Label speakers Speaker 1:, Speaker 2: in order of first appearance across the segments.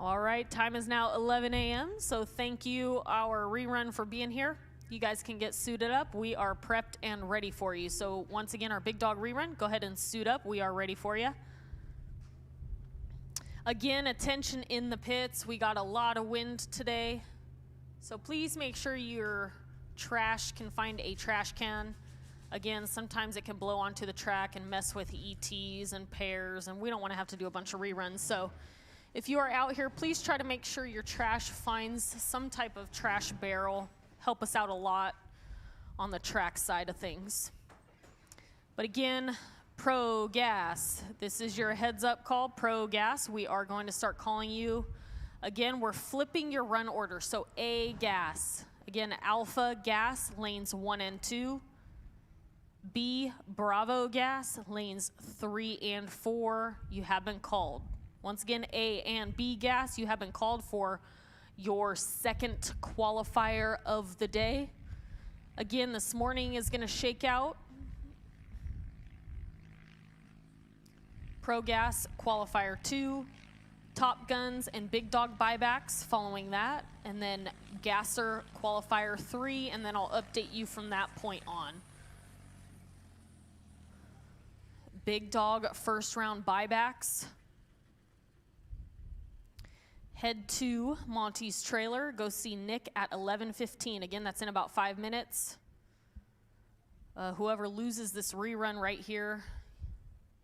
Speaker 1: All right, time is now 11 a.m., so thank you, our rerun, for being here. You guys can get suited up. We are prepped and ready for you. So once again, our Big Dog rerun, go ahead and suit up. We are ready for you. Again, attention in the pits. We got a lot of wind today. So please make sure your trash can find a trash can. Again, sometimes it can blow onto the track and mess with ETs and pairs, and we don't want to have to do a bunch of reruns. So if you are out here, please try to make sure your trash finds some type of trash barrel. Help us out a lot on the track side of things. But again, Pro Gas, this is your heads up call, Pro Gas. We are going to start calling you. Again, we're flipping your run order. So A gas, again, Alpha gas, lanes 1 and 2. B Bravo gas, lanes 3 and 4, you have been called. Once again, A and B gas, you have been called for your second qualifier of the day. Again, this morning is going to shake out. Pro Gas qualifier 2, Top Guns and Big Dog buybacks following that, and then Gasser qualifier 3, and then I'll update you from that point on. Big Dog first round buybacks. Head to Monty's trailer. Go see Nick at 11:15. Again, that's in about 5 minutes. Whoever loses this rerun right here,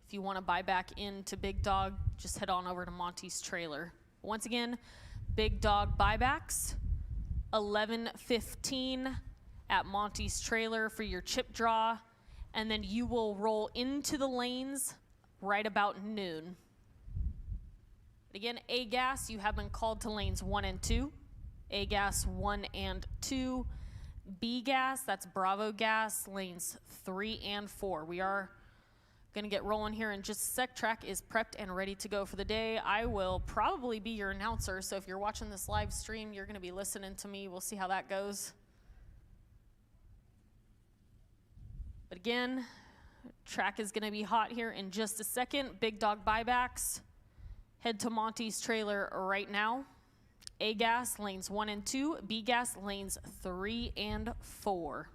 Speaker 1: if you want to buy back into Big Dog, just head on over to Monty's trailer. Once again, Big Dog buybacks, 11:15 at Monty's trailer for your chip draw, and then you will roll into the lanes right about noon. Again, A gas, you have been called to lanes 1 and 2. A gas 1 and 2. B gas, that's Bravo gas, lanes 3 and 4. We are going to get rolling here in just a sec. Track is prepped and ready to go for the day. I will probably be your announcer, so if you're watching this live stream, you're going to be listening to me. We'll see how that goes. But again, track is going to be hot here in just a second. Big Dog buybacks. Head to Monty's trailer right now. A gas, lanes 1 and 2. B gas, lanes 3 and 4.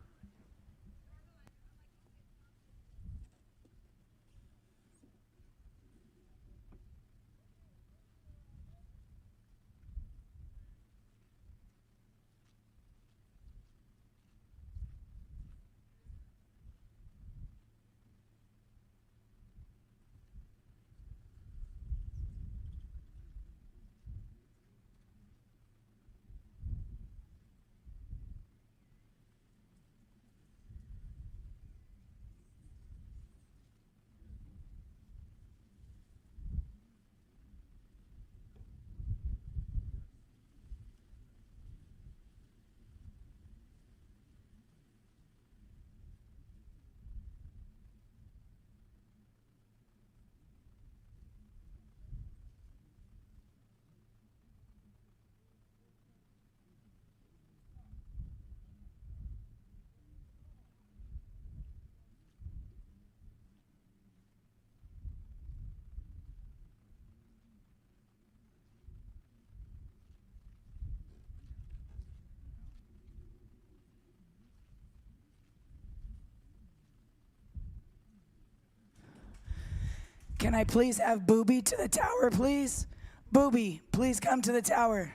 Speaker 2: Can I please have Booby to the tower, please? Booby, please come to the tower.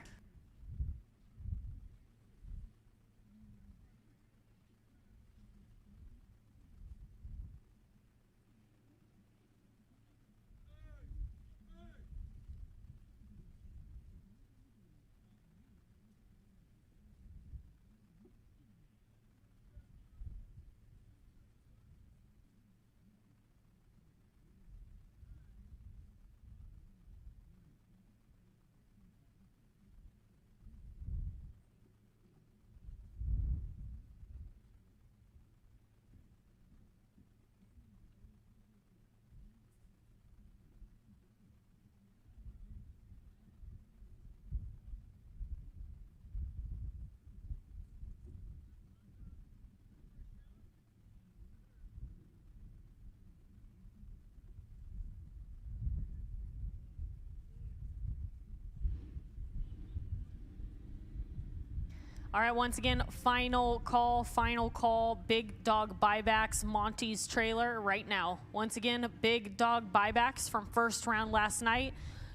Speaker 1: All right, once again, final call, big dog buybacks, Monty's trailer right now. Once again, big dog buybacks from first round last night.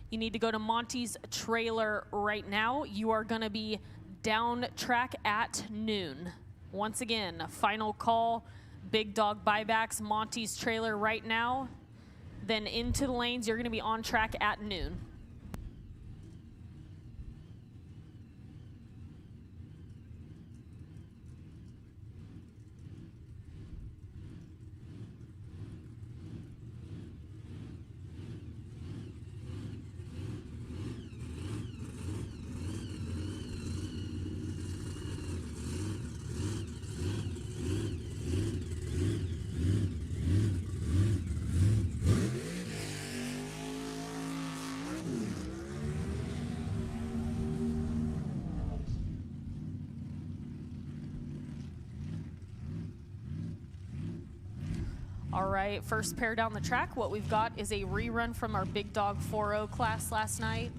Speaker 1: You need to go to Monty's trailer right now. You are gonna be down track at noon. Once again, final call, big dog buybacks, Monty's trailer right now. Then into the lanes, you're gonna be on track at noon. All right, first pair down the track. What we've got is a rerun from our Big Dog 4.0 class last night.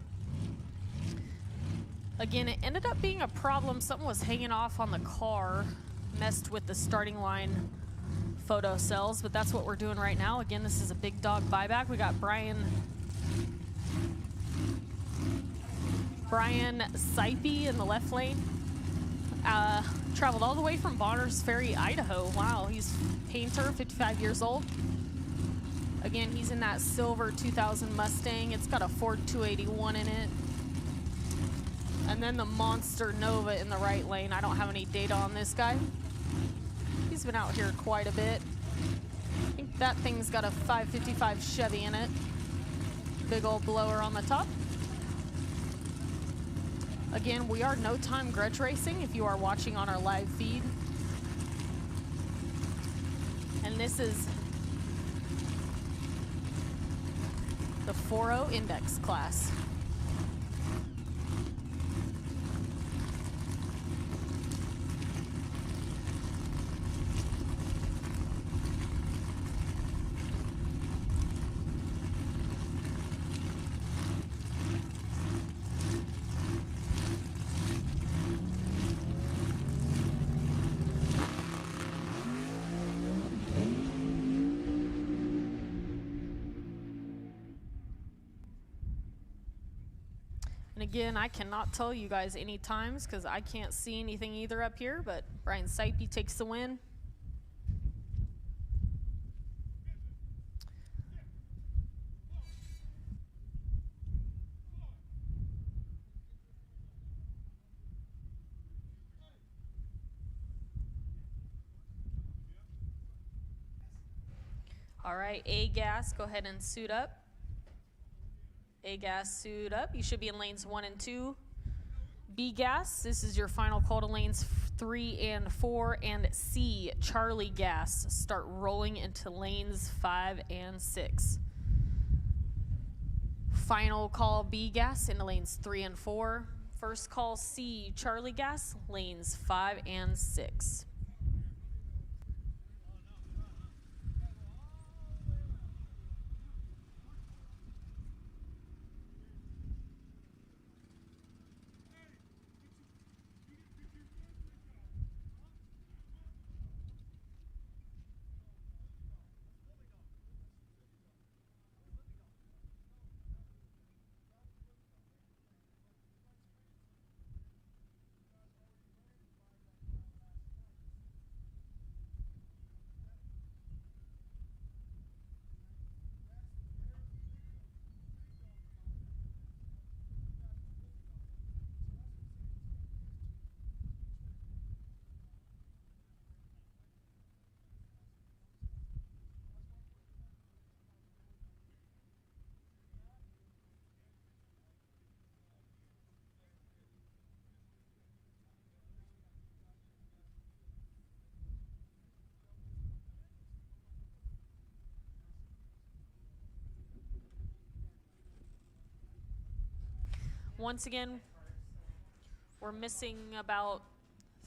Speaker 1: Again, it ended up being a problem. Something was hanging off on the car, messed with the starting line photo cells, but that's what we're doing right now. Again, this is a Big Dog buyback. We got Brian Sipey in the left lane. Traveled all the way from Bonners Ferry, Idaho. Wow, he's a painter, 55 years old. Again, he's in that silver 2000 Mustang. It's got a Ford 281 in it. And then the Monster Nova in the right lane. I don't have any data on this guy. He's been out here quite a bit. I think that thing's got a 555 Chevy in it. Big old blower on the top. Again, we are no time grudge racing if you are watching on our live feed. And this is the 4.0 index class. And again, I cannot tell you guys any times because I can't see anything either up here, but Brian Sipey takes the win. All right, A-Gas, go ahead and suit up. A-Gas, suit up. You should be in lanes 1 and 2. B-Gas, this is your final call to lanes 3 and 4. And C, Charlie Gas, start rolling into lanes 5 and 6. Final call B-Gas into lanes 3 and 4. First call C, Charlie Gas, lanes 5 and 6. Once again, we're missing about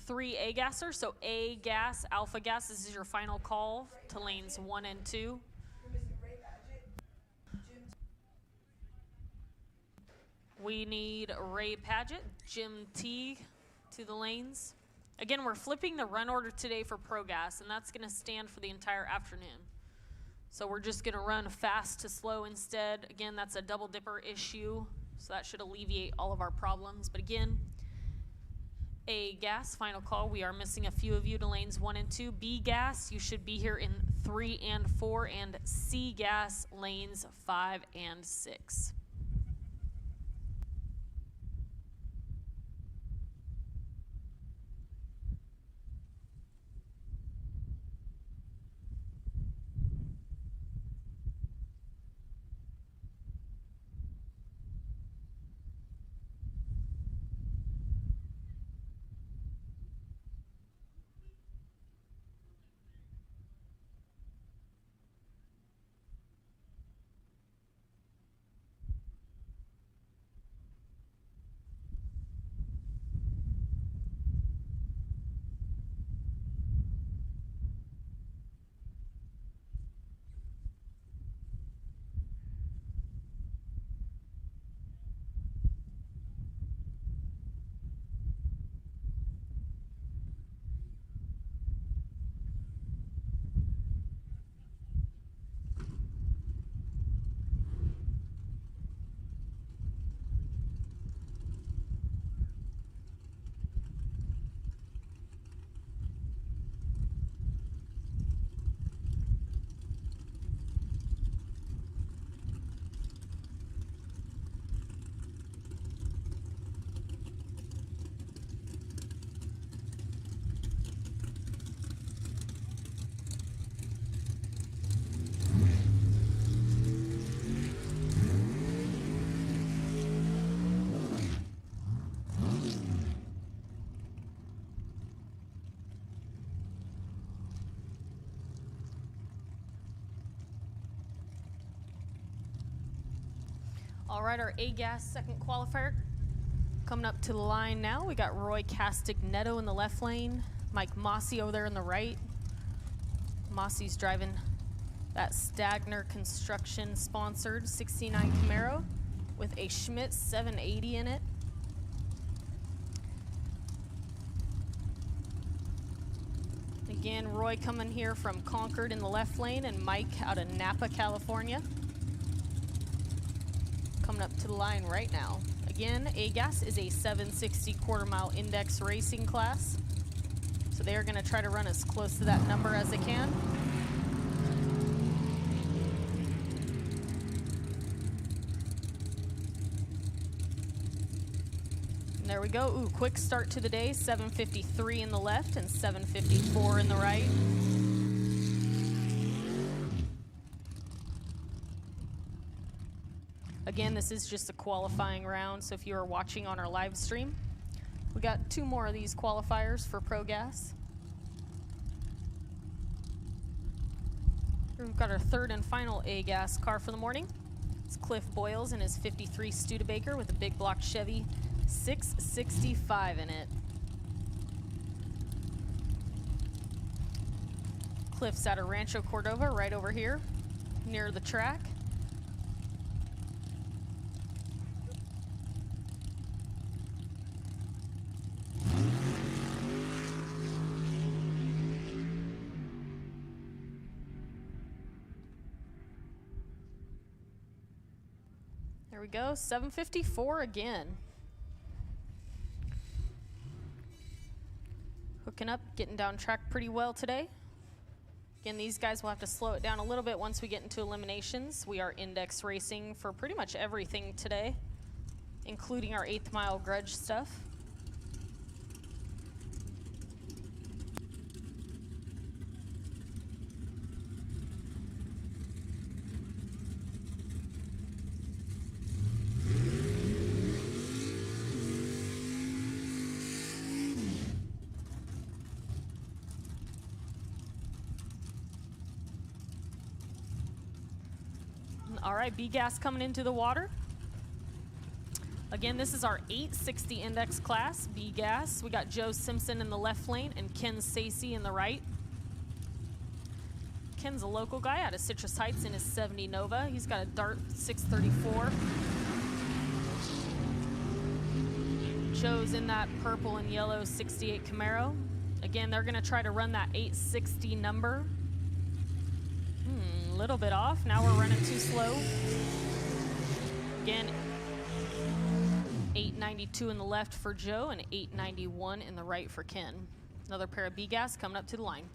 Speaker 1: 3 A-Gassers. So A-Gas, Alpha Gas, this is your final call to lanes 1 and 2. We need Ray Paget, Jim T to the lanes. Again, we're flipping the run order today for Pro Gas, and that's going to stand for the entire afternoon. So we're just going to run fast to slow instead. Again, that's a double dipper issue, so that should alleviate all of our problems. But again, A gas, final call. We are missing a few of you to lanes 1 and 2. B gas, you should be here in 3 and 4, and C gas, lanes 5 and 6. All right, our A-Gas second qualifier coming up to the line now. We got Roy Castagnetto in the left lane, Mike Mossy over there in the right. Mossy's driving that Stagner Construction sponsored 69 Camaro with a Schmidt 780 in it. Again, Roy coming here from Concord in the left lane, and Mike out of Napa, California. Coming up to the line right now. Again, A-Gas is a 760 quarter mile index racing class. So they are going to try to run as close to that number as they can. And there we go. Ooh, quick start to the day. 753 in the left and 754 in the right. Again, this is just a qualifying round, so if you are watching on our live stream, we got 2 more of these qualifiers for Pro Gas. Here we've got our third and final A-Gas car for the morning. It's Cliff Boyles in his 53 Studebaker with a big block Chevy 665 in it. Cliff's out of Rancho Cordova, right over here, near the track. There we go, 754 again. Hooking up, getting down track pretty well today. Again, these guys will have to slow it down a little bit once we get into eliminations. We are index racing for pretty much everything today, including our 8th mile grudge stuff. All right, B-Gas coming into the water. Again, this is our 860 index class, B-Gas. We got Joe Simpson in the left lane and Ken Stacey in the right. Ken's a local guy out of Citrus Heights in his 70 Nova. He's got a Dart 634. shows in that purple and yellow 68 Camaro. Again, they're going to try to run that 860 number. A little bit off. Now we're running too slow. Again, 892 in the left for Joe and 891 in the right for Ken. Another pair of B-gas coming up to the line.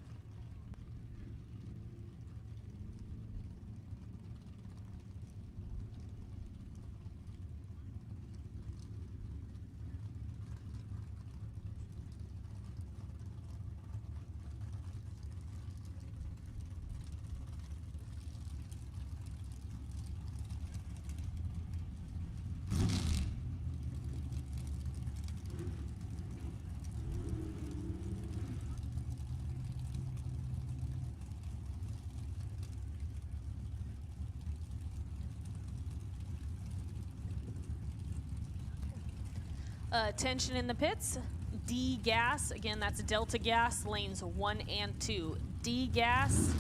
Speaker 1: Attention in the pits. D gas, again, that's Delta gas, lanes 1 and 2. D gas.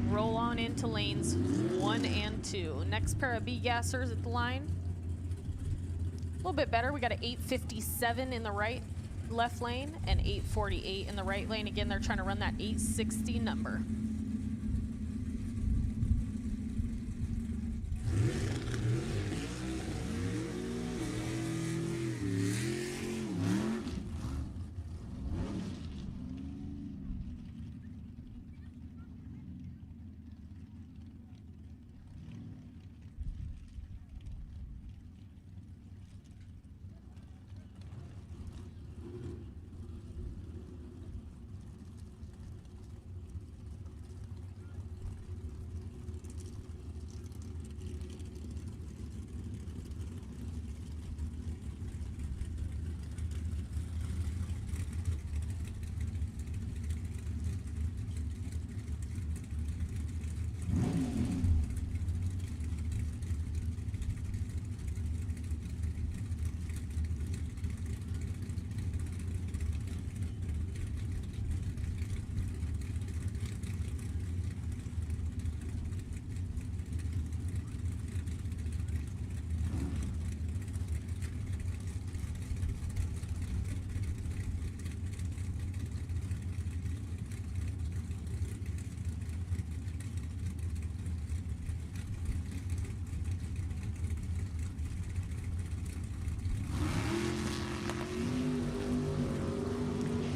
Speaker 1: Roll on into lanes 1 and 2. Next pair of B gassers at the line. A little bit better. We got an 857 in the left lane and 848 in the right lane. Again, they're trying to run that 860 number.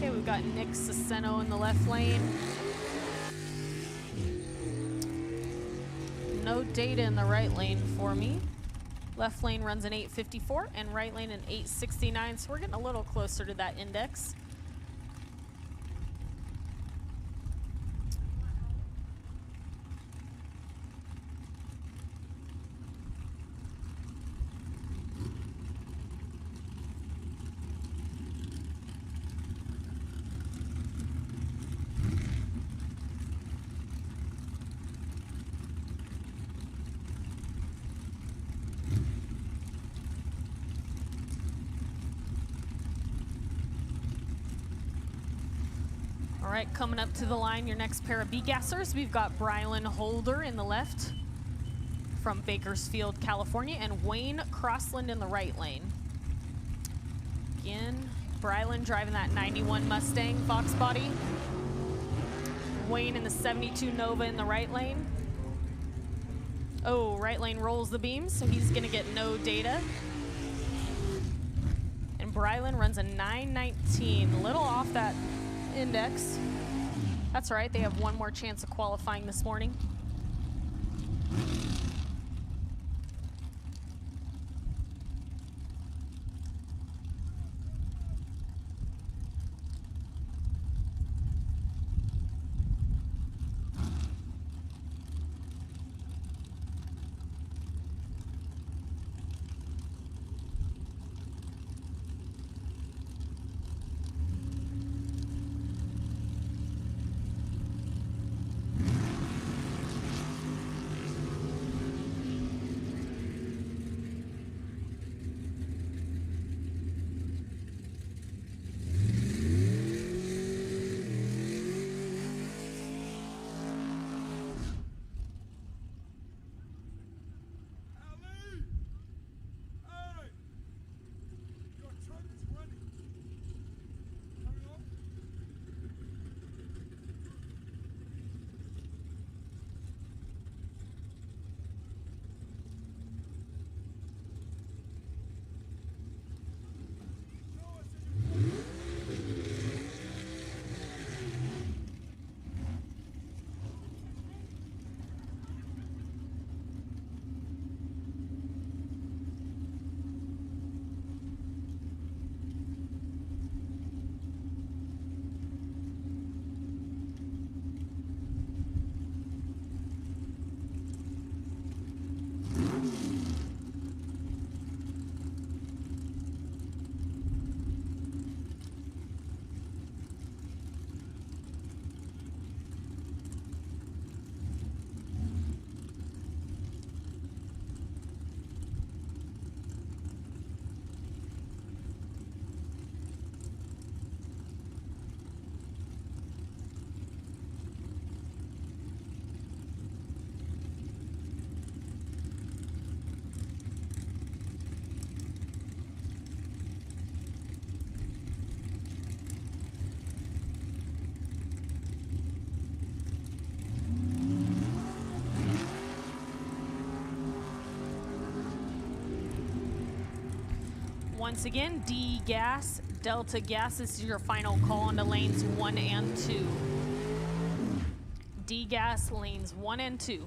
Speaker 1: We've got Nick Ciceno in the left lane. No data in the right lane for me. Left lane runs an 854 and right lane an 869, so we're getting a little closer to that index. All right, coming up to the line, your next pair of B-gassers. We've got Brylan Holder in the left from Bakersfield, California, and Wayne Crossland in the right lane. Again, Brylan driving that 91 Mustang Fox body. Wayne in the 72 Nova in the right lane. Oh, right lane rolls the beams, so he's gonna get no data. And Brylan runs a 919, a little off that index. That's all right, they have one more chance of qualifying this morning. Once again, D gas, Delta gas. This is your final call on the lanes 1 and 2. D gas, lanes 1 and 2.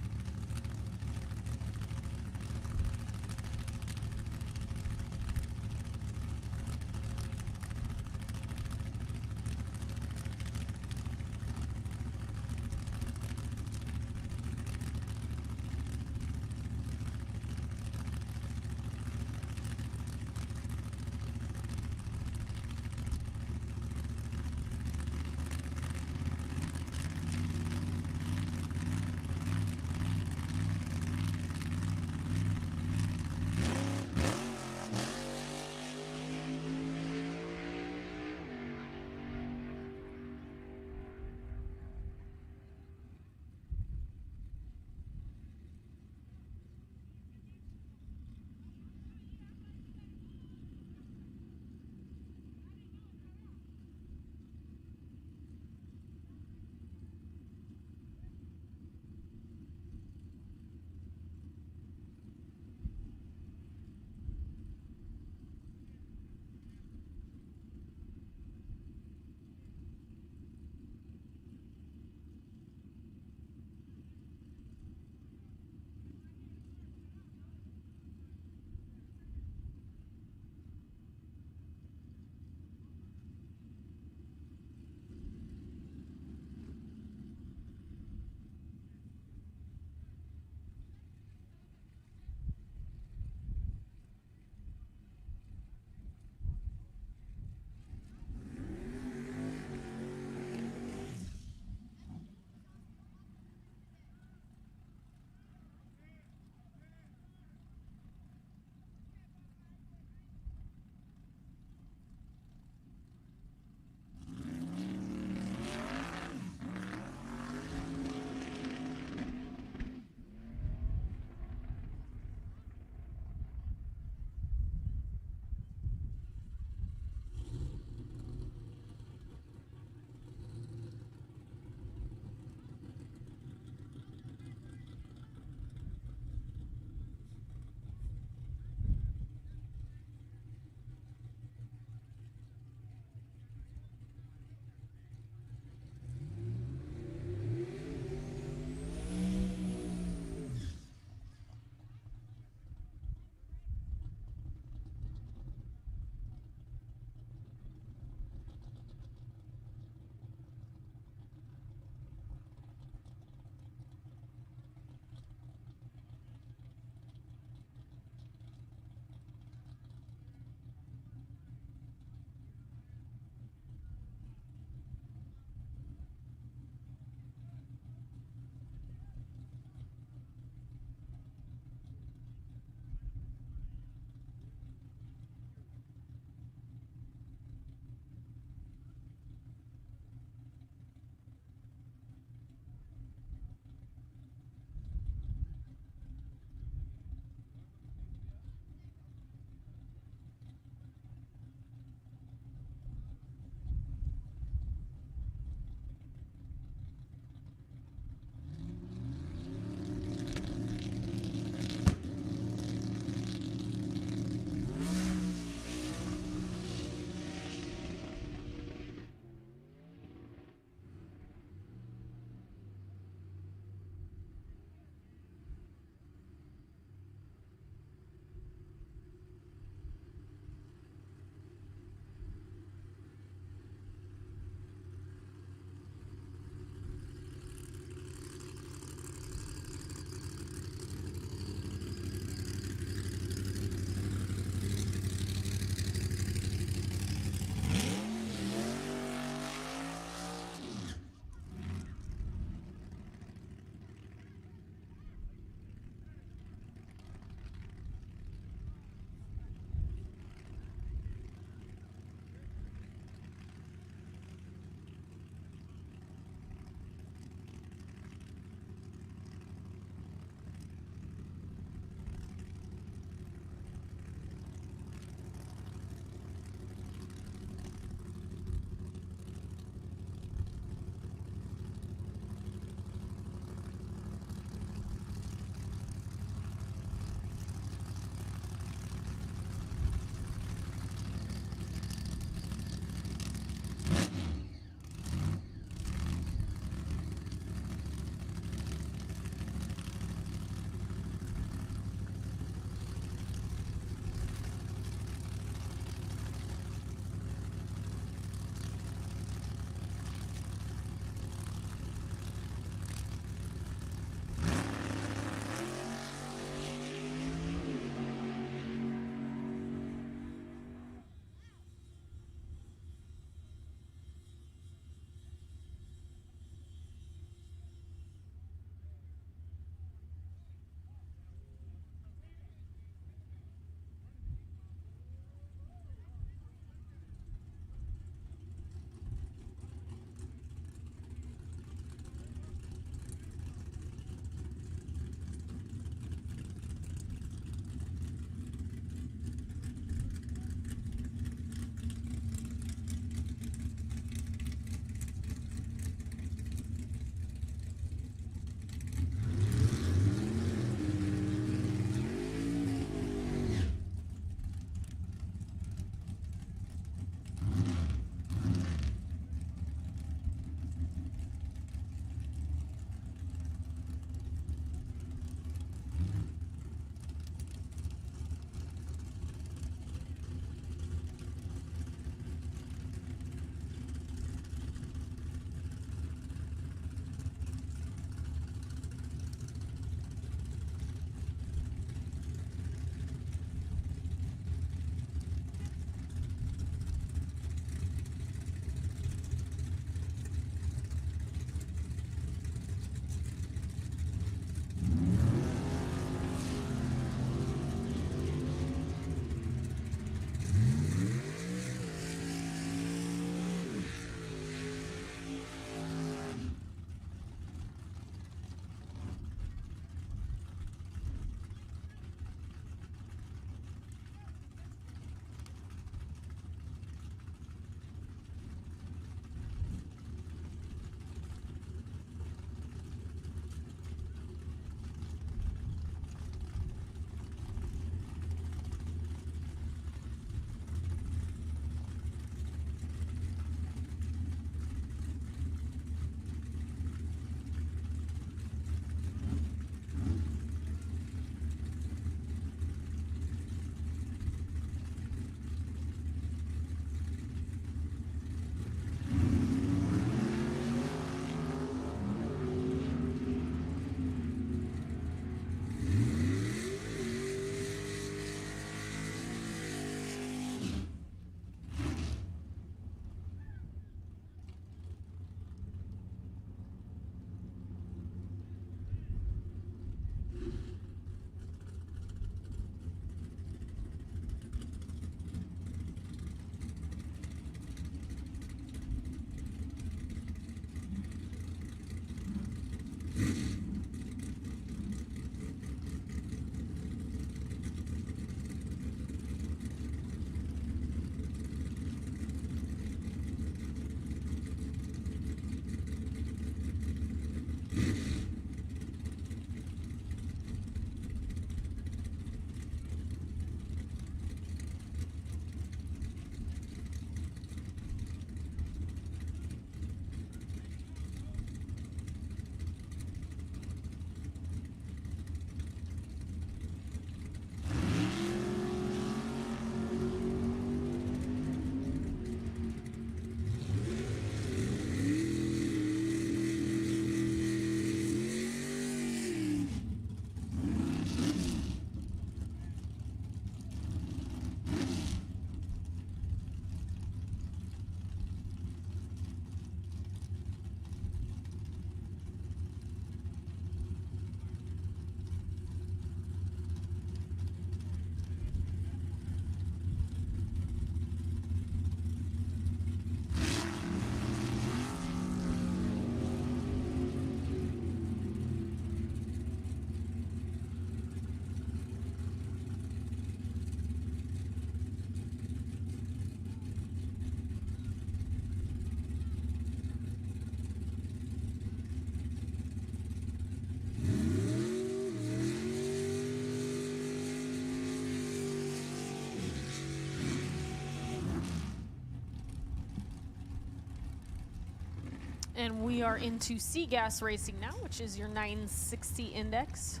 Speaker 1: And we are into sea gas racing now, which is your 960 index.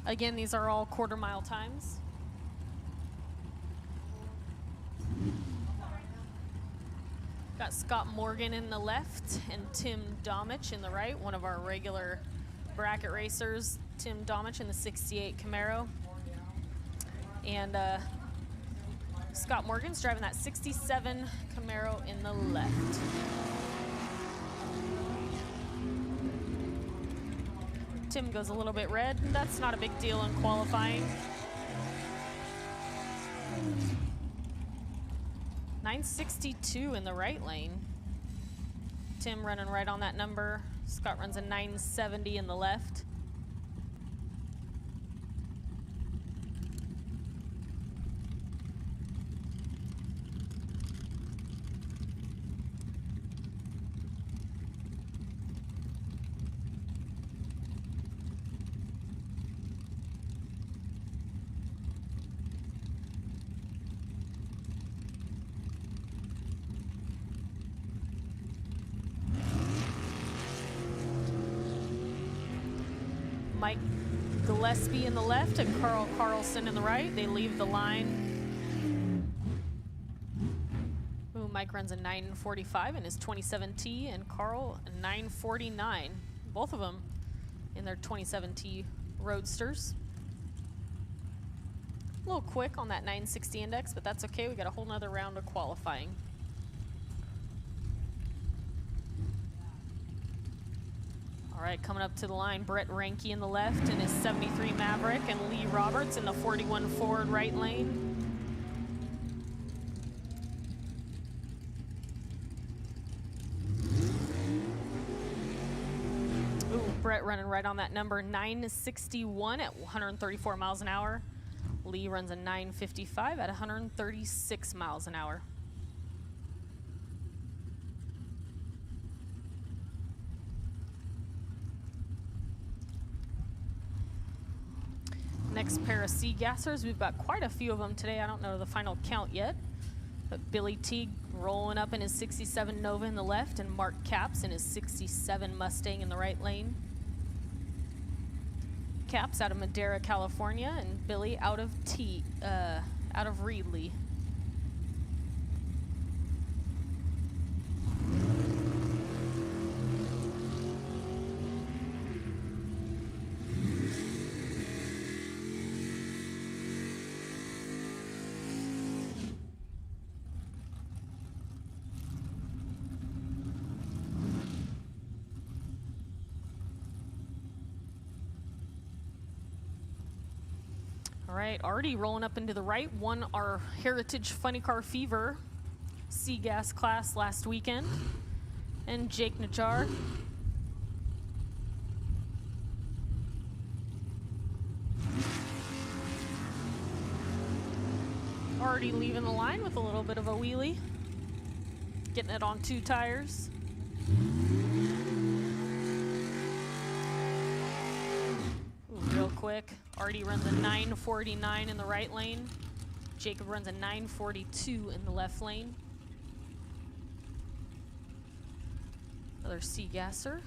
Speaker 1: Again, these are all quarter-mile times. Got Scott Morgan in the left and Tim Domich in the right, one of our regular bracket racers. Tim Domich in the 68 Camaro. And Scott Morgan's driving that 67 Camaro in the left. Tim goes a little bit red. That's not a big deal in qualifying. 962 in the right lane. Tim running right on that number. Scott runs a 970 in the left. Mike Gillespie in the left and Carl Carlson in the right. They leave the line. Ooh, Mike runs a 945 in his 27T and Carl a 949. Both of them in their 27T Roadsters. A little quick on that 960 index, but that's okay. We got a whole nother round of qualifying. All right, coming up to the line, Brett Ranke in the left in his 73 Maverick and Lee Roberts in the 41 Ford right lane. Ooh, Brett running right on that number, 961 at 134 miles an hour. Lee runs a 955 at 136 miles an hour. Next pair of sea gassers, we've got quite a few of them today. I don't know the final count yet, but Billy Teague rolling up in his 67 Nova in the left and Mark Capps in his 67 Mustang in the right lane. Capps out of Madera, California, and Billy out of Reedley. All right, already rolling up into the right, won our Heritage Funny Car Fever sea gas class last weekend. And Jake Najjar. Already leaving the line with a little bit of a wheelie. Getting it on 2 tires. Real quick, Artie runs a 949 in the right lane. Jacob runs a 942 in the left lane. Another sea gasser.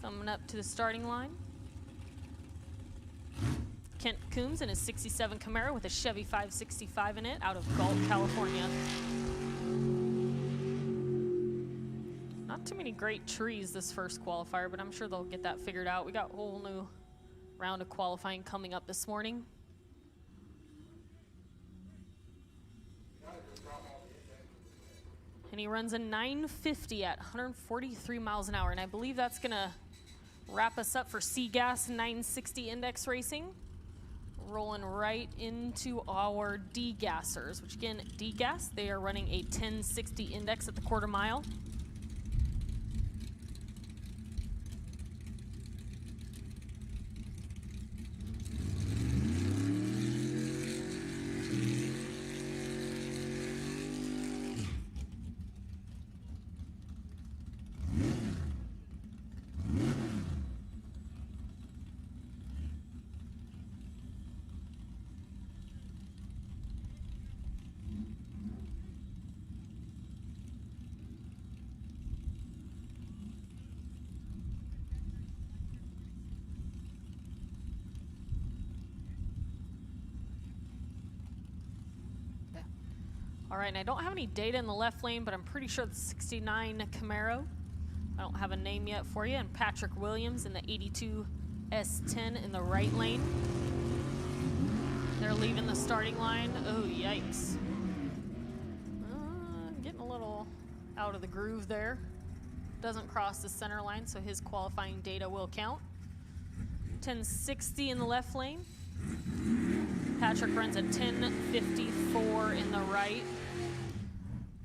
Speaker 1: Coming up to the starting line. Kent Coombs in his 67 Camaro with a Chevy 565 in it out of Galt, California. Not too many great trees this first qualifier, but I'm sure they'll get that figured out. We got a whole new round of qualifying coming up this morning. And he runs a 950 at 143 miles an hour, and I believe that's gonna wrap us up for C-Gas 960 index racing. Rolling right into our D-Gassers, which again, D-Gas, they are running a 1060 index at the quarter mile. All right, and I don't have any data in the left lane, but I'm pretty sure the 69 Camaro. I don't have a name yet for you. And Patrick Williams in the 82 S10 in the right lane. They're leaving the starting line. Oh, yikes. Getting a little out of the groove there. Doesn't cross the center line, so his qualifying data will count. 1060 in the left lane. Patrick runs a 1054 in the right.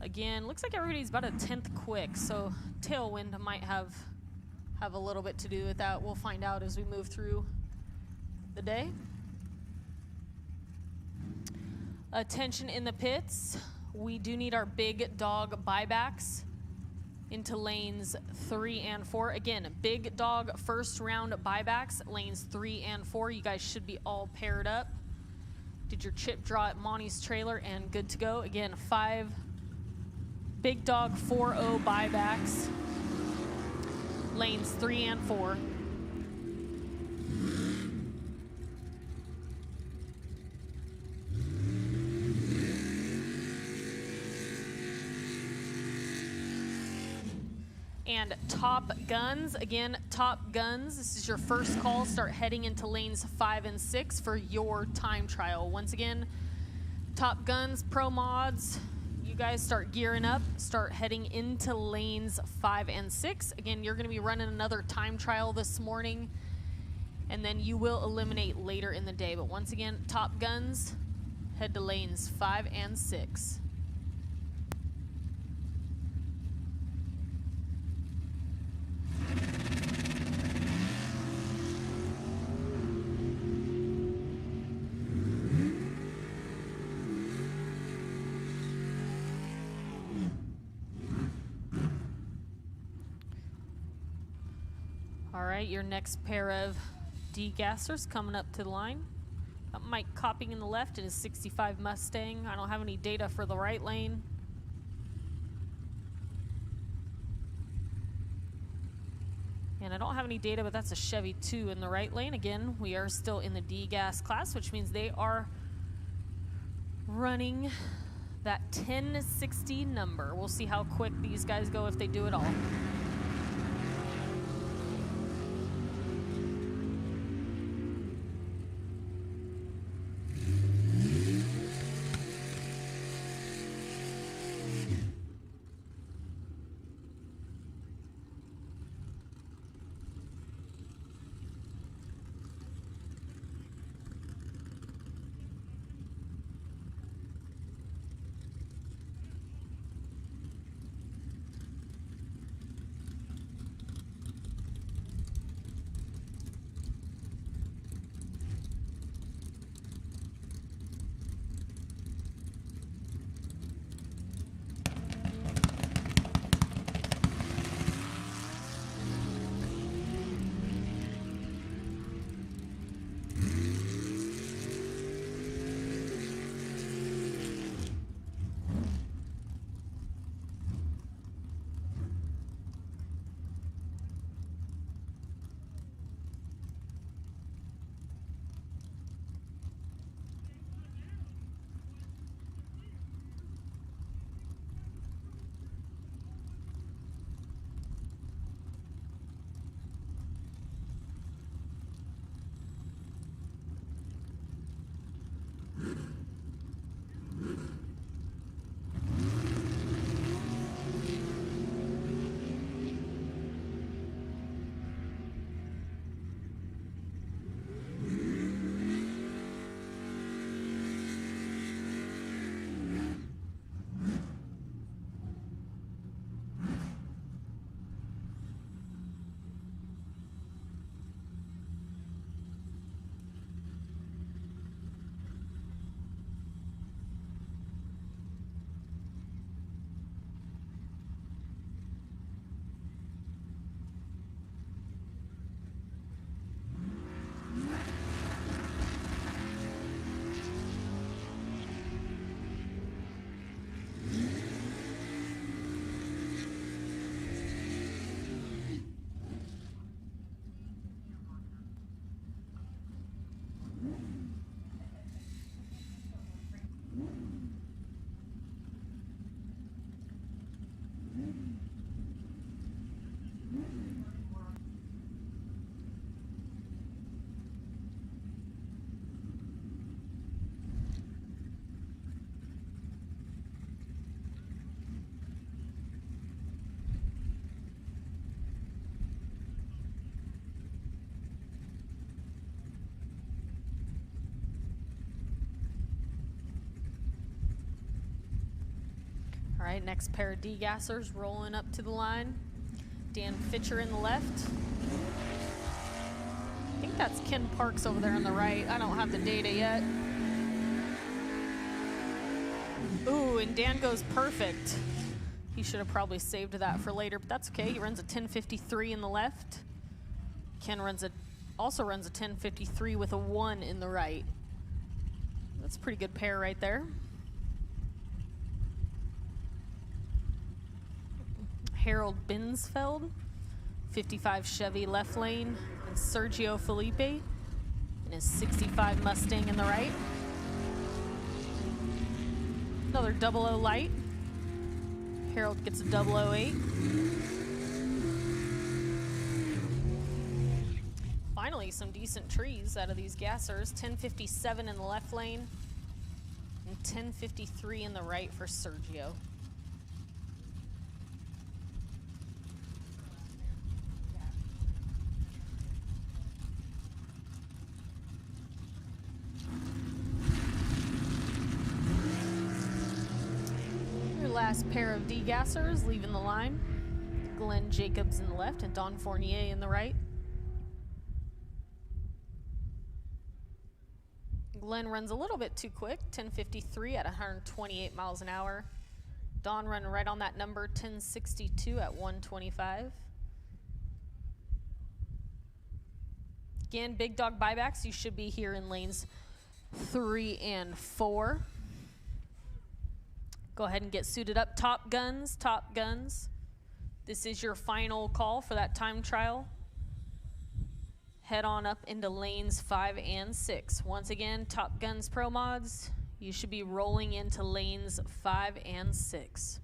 Speaker 1: Again, looks like everybody's about a 10th quick, so tailwind might have a little bit to do with that. We'll find out as we move through the day. Attention in the pits. We do need our big dog buybacks into lanes 3 and 4. Again, big dog first round buybacks, lanes 3 and 4. You guys should be all paired up. Did your chip draw at Monty's trailer and good to go. Again, 5 big dog 4-0 buybacks, lanes 3 and 4. And Top Guns, again, Top Guns, this is your first call. Start heading into lanes 5 and 6 for your time trial. Once again, Top Guns, Pro Mods, you guys start gearing up, start heading into lanes 5 and 6. Again, you're gonna be running another time trial this morning, and then you will eliminate later in the day. But once again, Top Guns, head to lanes 5 and 6. All right, your next pair of degassers coming up to the line. Mike Copping in the left in his 65 Mustang. I don't have any data for the right lane. And I don't have any data, but that's a Chevy 2 in the right lane. Again, we are still in the D-gas class, which means they are running that 1060 number. We'll see how quick these guys go if they do it all. right, next pair of degassers rolling up to the line. Dan Fitcher in the left. I think that's Ken Parks over there on the right. I don't have the data yet. Ooh, and Dan goes perfect. He should have probably saved that for later, but that's okay. He runs a 10:53 in the left. Ken also runs a 10:53 with a 1 in the right. That's a pretty good pair right there. Harold Binsfeld, 55 Chevy left lane, and Sergio Felipe in his 65 Mustang in the right. Another 00 light. Harold gets a 008. Finally, some decent trees out of these gassers. 10:57 in the left lane and 10:53 in the right for Sergio. Last pair of degassers leaving the line. Glenn Jacobs in the left and Don Fournier in the right. Glenn runs a little bit too quick, 10:53 at 128 miles an hour. Don running right on that number, 10:62 at 125. Again, big dog buybacks. You should be here in lanes 3 and 4. Go ahead and get suited up. Top Guns, Top Guns. This is your final call for that time trial. Head on up into lanes 5 and 6. Once again, Top Guns Pro Mods, you should be rolling into lanes 5 and 6.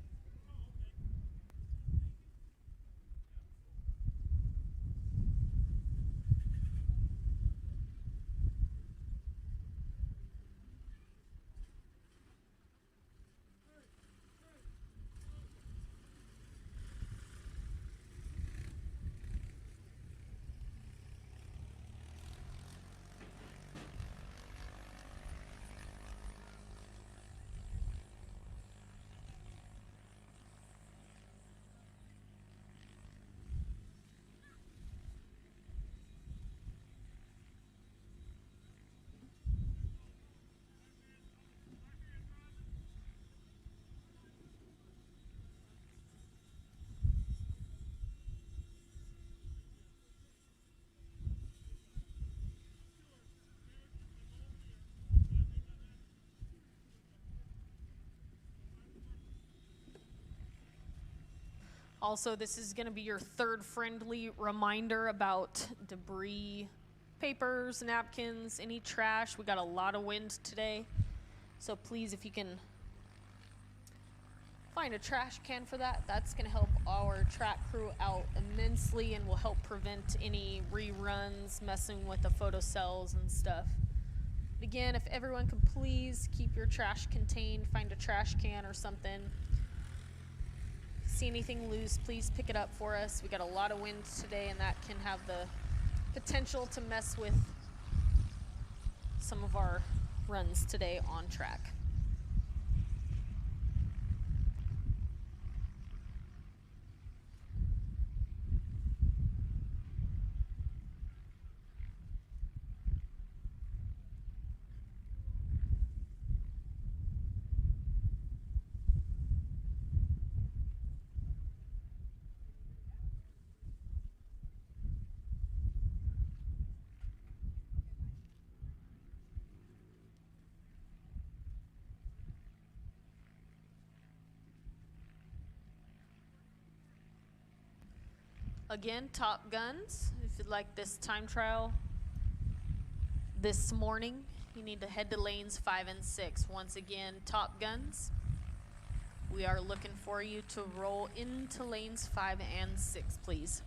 Speaker 1: Also, this is going to be your third friendly reminder about debris, papers, napkins, any trash. We got a lot of wind today, so please, if you can find a trash can for that, that's going to help our track crew out immensely and will help prevent any reruns, messing with the photo cells and stuff. But again, if everyone could please keep your trash contained, find a trash can or something. See anything loose, please pick it up for us. We got a lot of wind today, and that can have the potential to mess with some of our runs today on track. Again, Top Guns, if you'd like this time trial this morning, you need to head to lanes 5 and 6. Once again, Top Guns, we are looking for you to roll into lanes 5 and 6, please.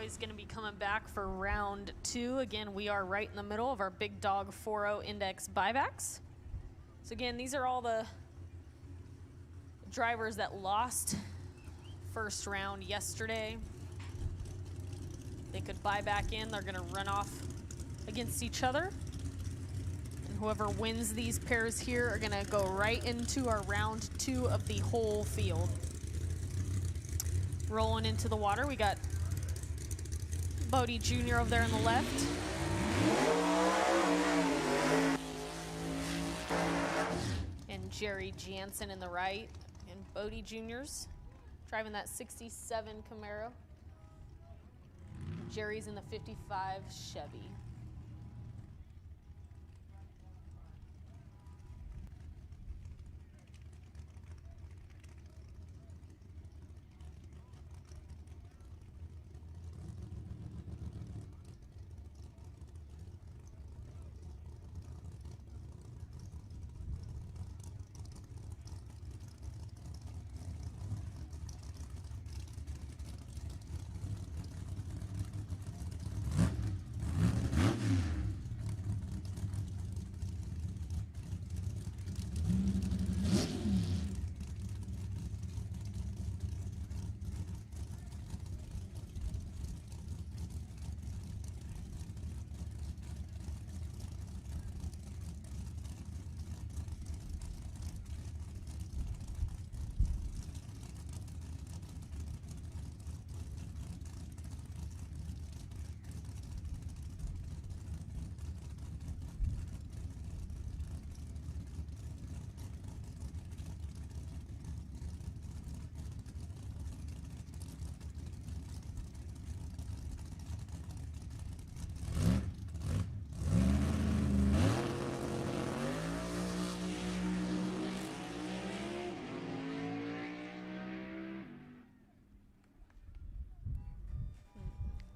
Speaker 1: boys going to be coming back for round 2. Again, we are right in the middle of our big dog 4-0 index buybacks. So again, these are all the drivers that lost first round yesterday. They could buy back in. They're going to run off against each other. And whoever wins these pairs here are going to go right into our round 2 of the whole field. Rolling into the water, we got Bodie Jr. over there on the left. And Jerry Jansen in the right. And Bodie Jr.'s driving that 67 Camaro. Jerry's in the 55 Chevy.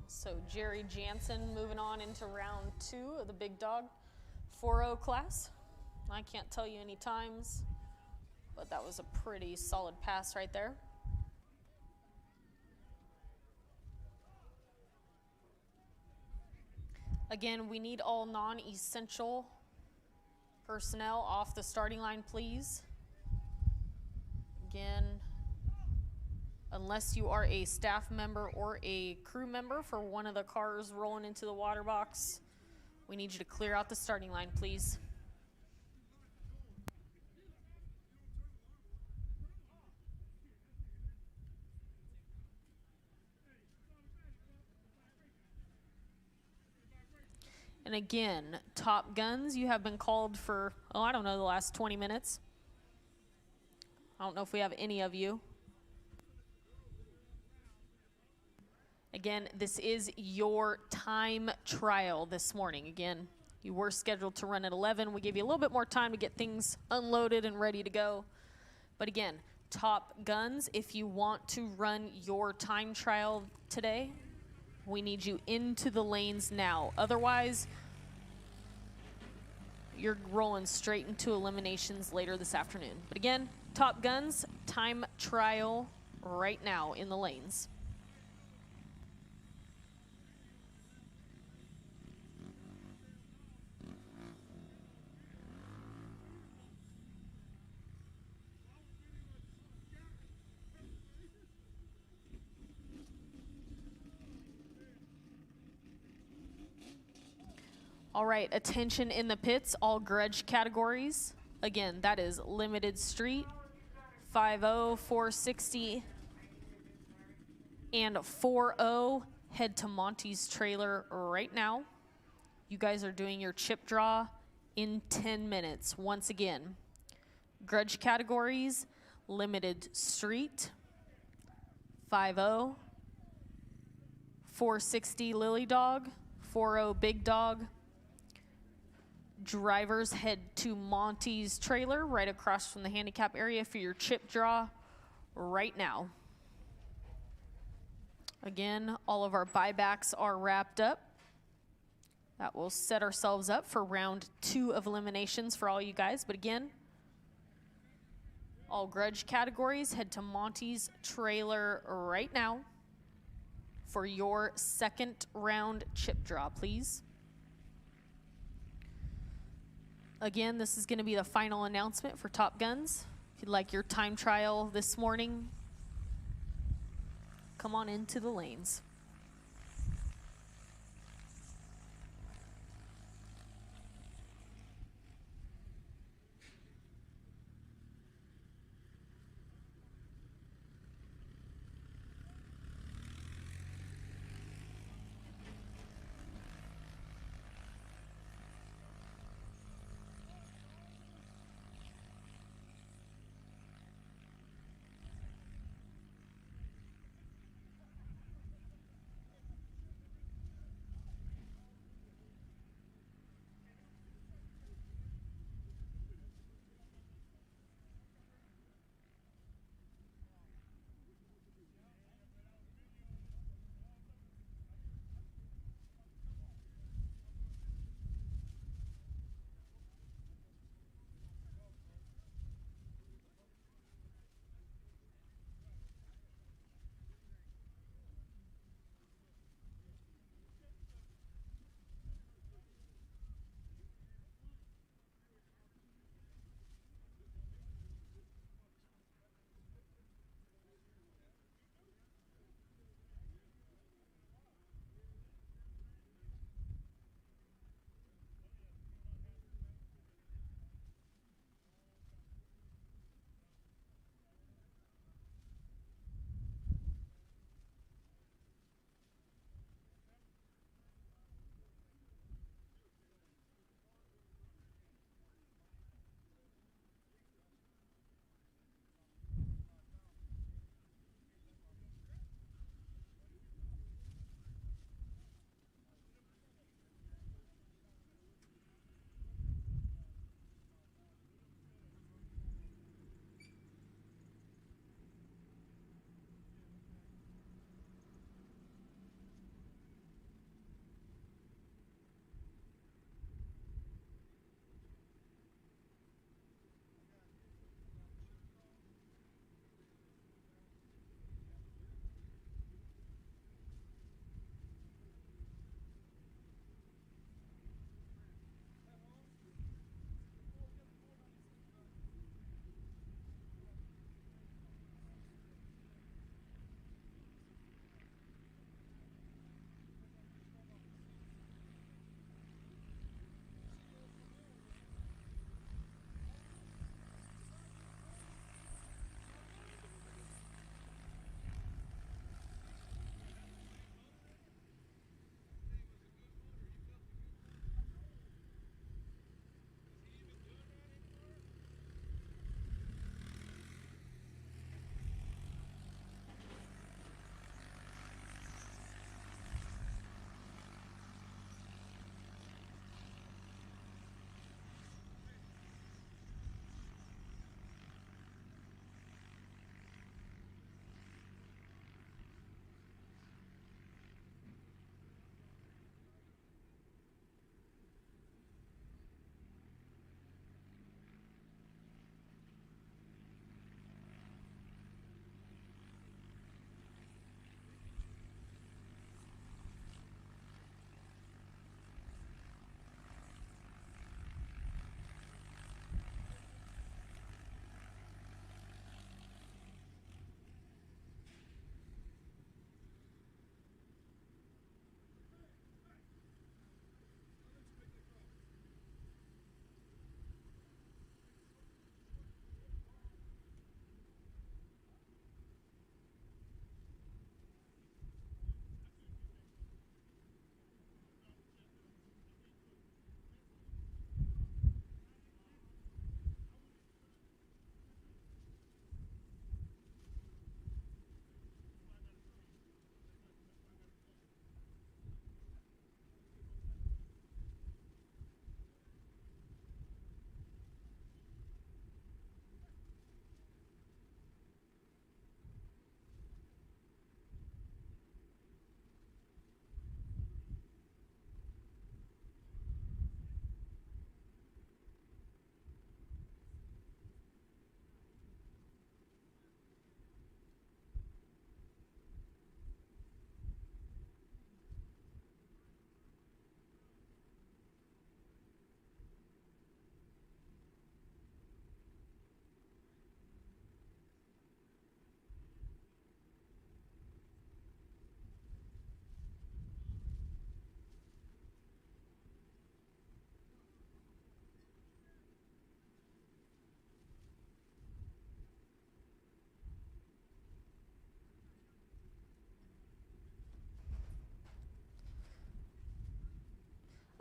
Speaker 1: So Jerry Jansen moving on into round 2 of the big dog 4-0 class. I can't tell you any times, but that was a pretty solid pass right there. Again, we need all non-essential personnel off the starting line, please. Again, unless you are a staff member or a crew member for one of the cars rolling into the water box, we need you to clear out the starting line, please. And again, Top Guns, you have been called for, I don't know, the last 20 minutes. I don't know if we have any of you. Again, this is your time trial this morning. Again, you were scheduled to run at 11. We gave you a little bit more time to get things unloaded and ready to go. But again, Top Guns, if you want to run your time trial today, we need you into the lanes now. Otherwise, you're rolling straight into eliminations later this afternoon. But again, Top Guns, time trial right now in the lanes. All right, attention in the pits, all grudge categories. Again, that is limited street, 5-0, 460, and 4-0. Head to Monty's trailer right now. You guys are doing your chip draw in 10 minutes. Once again, grudge categories, limited street, 5-0, 460 Lily Dog, 4-0 Big Dog. Drivers, head to Monty's trailer right across from the handicap area for your chip draw right now. Again, all of our buybacks are wrapped up. That will set ourselves up for round 2 of eliminations for all you guys. But again, all grudge categories, head to Monty's trailer right now for your second round chip draw, please. Again, this is going to be the final announcement for Top Guns. If you'd like your time trial this morning, come on into the lanes.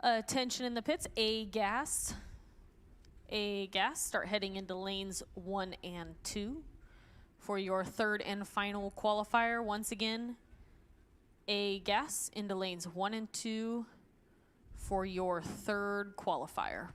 Speaker 1: Attention in the pits, A gas. A gas, start heading into lanes 1 and 2 for your third and final qualifier. Once again, A gas into lanes 1 and 2 for your third qualifier.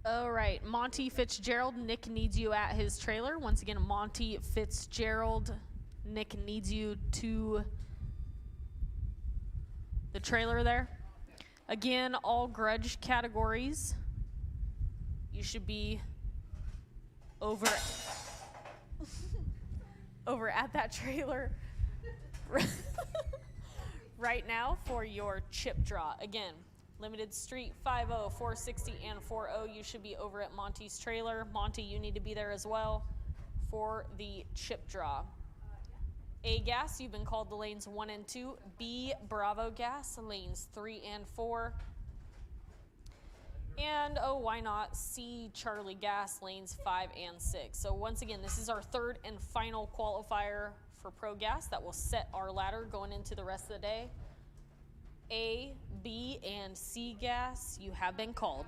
Speaker 1: All right, Monty Fitzgerald, Nick needs you at his trailer. Once again, Monty Fitzgerald, Nick needs you to the trailer there. Again, all grudge categories. You should be over at that trailer right now for your chip draw. Again, Limited Street 50, 460, and 40. You should be over at Monty's trailer. Monty, you need to be there as well for the chip draw. A gas, you've been called to lanes 1 and 2. B Bravo gas, lanes 3 and 4. And oh, why not C Charlie gas, lanes 5 and 6. So once again, this is our third and final qualifier for Pro Gas that will set our ladder going into the rest of the day. A, B, and C gas, you have been called.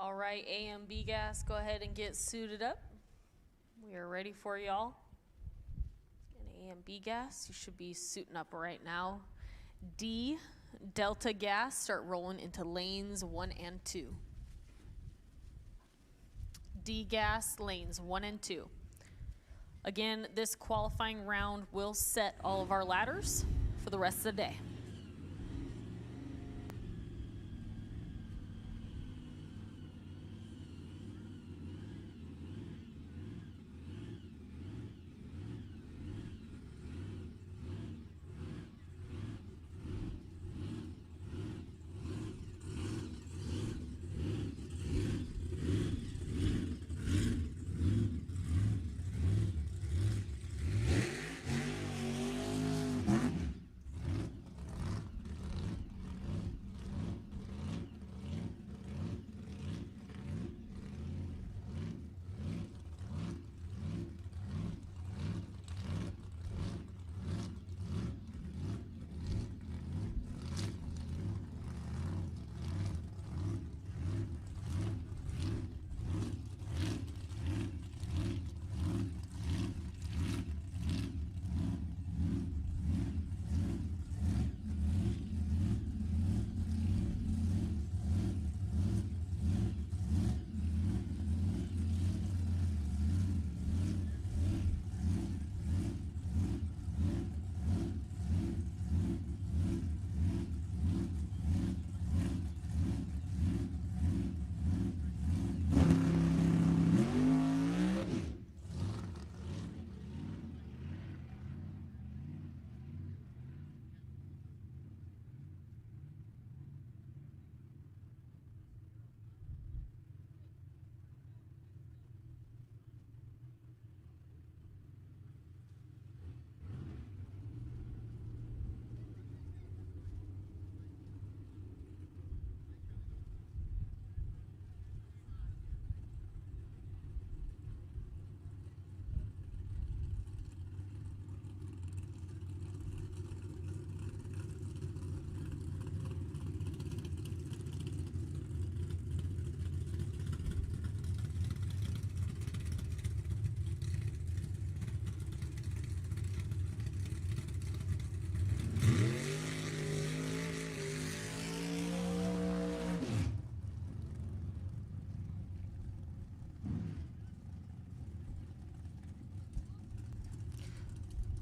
Speaker 1: All right, A and B gas, go ahead and get suited up. We are ready for y'all. And A and B gas, you should be suiting up right now. D, Delta gas, start rolling into lanes 1 and 2. D gas, lanes 1 and 2. Again, this qualifying round will set all of our ladders for the rest of the day.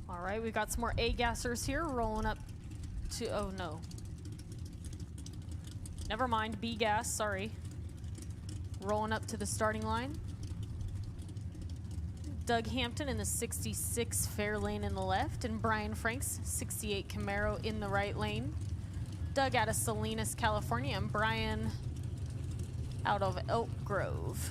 Speaker 1: All right, we've got some more A gassers here rolling up to, oh no. Never mind, B gas, sorry. Rolling up to the starting line. Doug Hampton in the 66 fair lane in the left, and Brian Franks, 68 Camaro in the right lane. Doug out of Salinas, California, and Brian out of Elk Grove.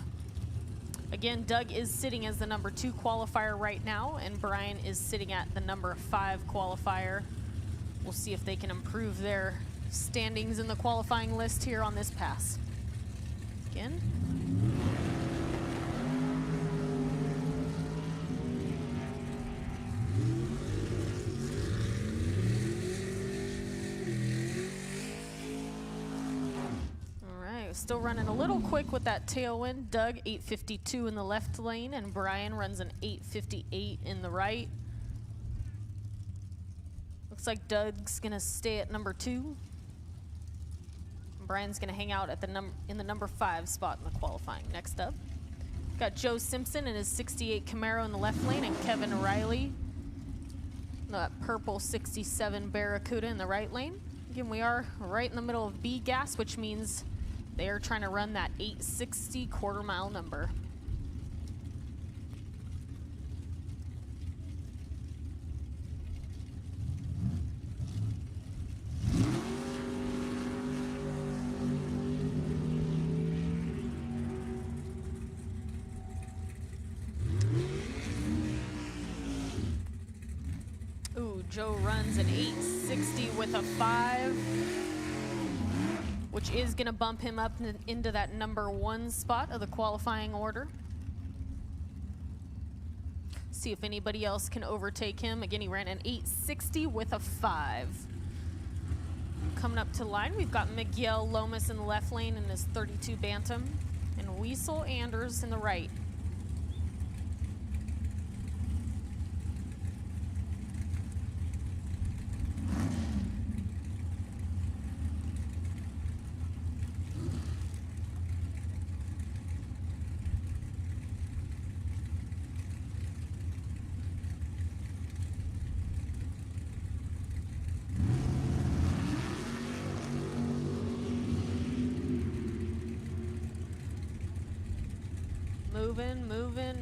Speaker 1: Again, Doug is sitting as the number 2 qualifier right now, and Brian is sitting at the number 5 qualifier. We'll see if they can improve their standings in the qualifying list here on this pass. Again. Still running a little quick with that tailwind. Doug, 852 in the left lane, and Brian runs an 858 in the right. Looks like Doug's gonna stay at number 2. Brian's gonna hang out at the in the number 5 spot in the qualifying. Next up, got Joe Simpson in his 68 Camaro in the left lane, and Kevin Riley, that purple 67 Barracuda in the right lane. Again, we are right in the middle of B gas, which means they are trying to run that 860 quarter mile number. Ooh, Joe runs an 860 with a 5. Which is going to bump him up into that number 1 spot of the qualifying order. See if anybody else can overtake him. Again, he ran an 860 with a 5. Coming up to line, we've got Miguel Lomas in the left lane in his 32 Bantam. And Weasel Anders in the right.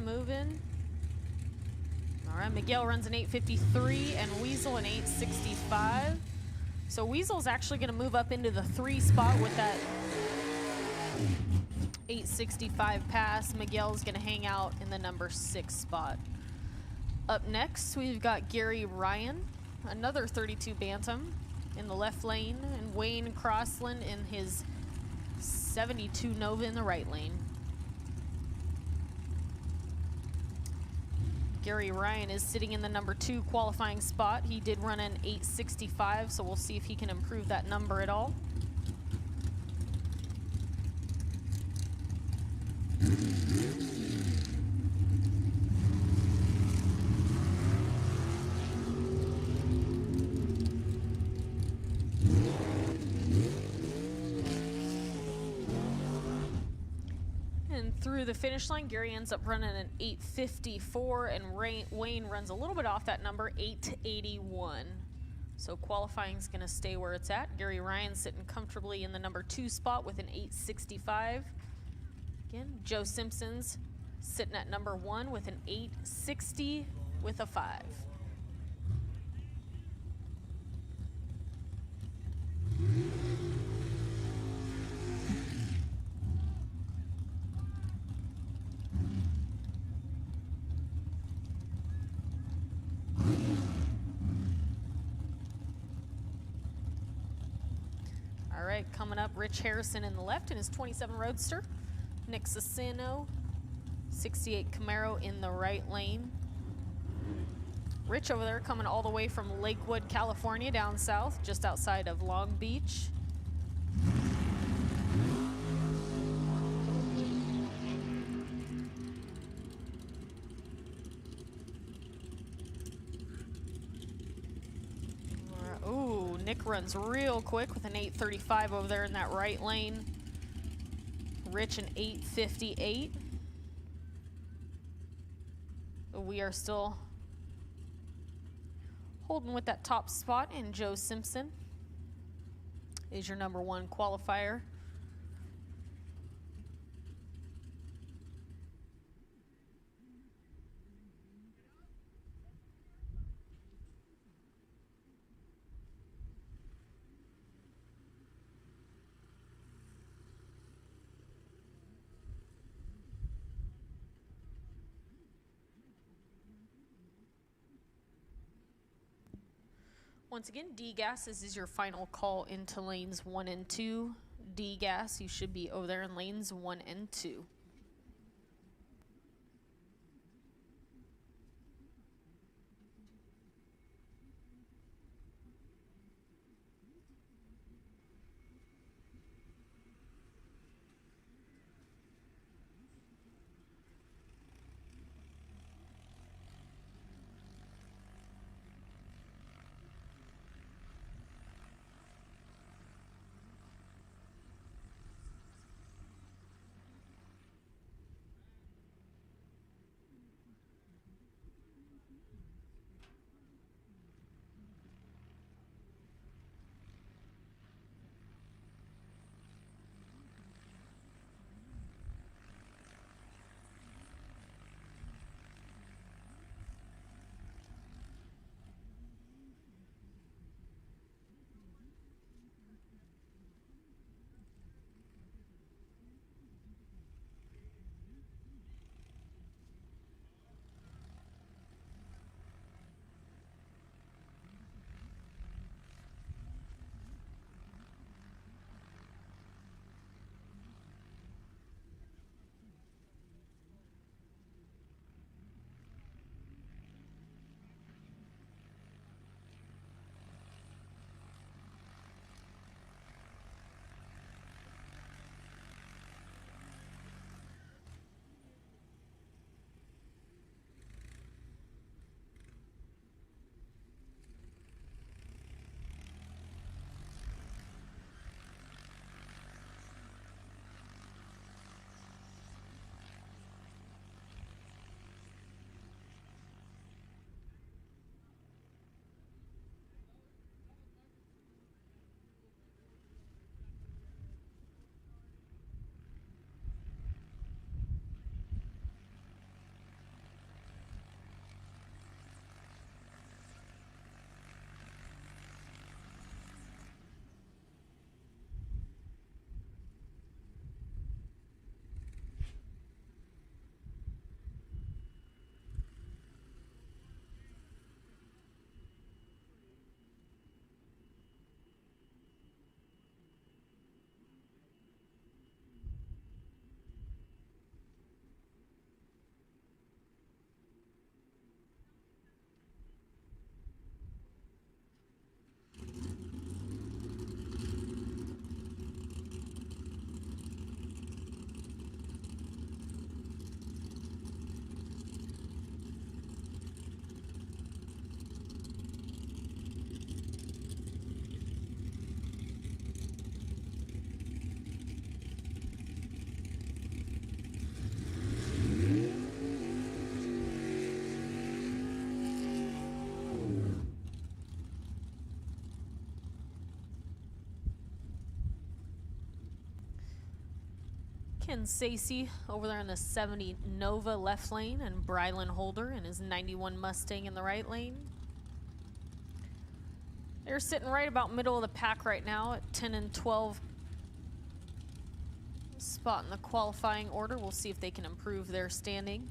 Speaker 1: Moving. All right, Miguel runs an 8:53 and Weasel an 8:65. So Weasel's actually going to move up into the 3 spot with that 8:65 pass. Miguel's going to hang out in the number 6 spot. Up next, we've got Gary Ryan, another 32 Bantam in the left lane, and Wayne Crossland in his 72 Nova in the right lane. Gary Ryan is sitting in the number 2 qualifying spot. He did run an 8:65, so we'll see if he can improve that number at all. Through the finish line, Gary ends up running an 8:54, and Wayne runs a little bit off that number, 8:81. So qualifying's going to stay where it's at. Gary Ryan sitting comfortably in the number 2 spot with an 8:65. Again, Joe Simpson's sitting at number 1 with an 8:60 with a 5. All right, coming up, Rich Harrison in the left in his 27 Roadster. Nick Sassino, 68 Camaro in the right lane. Rich over there coming all the way from Lakewood, California, down south, just outside of Long Beach. Ooh, Nick runs real quick with an 8:35 over there in that right lane. Rich an 8:58. We are still holding with that top spot, and Joe Simpson is your number 1 qualifier. Once again, D-Gas, this is your final call into lanes 1 and 2. D-Gas, you should be over there in lanes 1 and 2. Ken Sacy over there in the 70 Nova left lane, and Brylan Holder in his 91 Mustang in the right lane. They're sitting right about middle of the pack right now at 10 and 12 spot in the qualifying order. We'll see if they can improve their standing.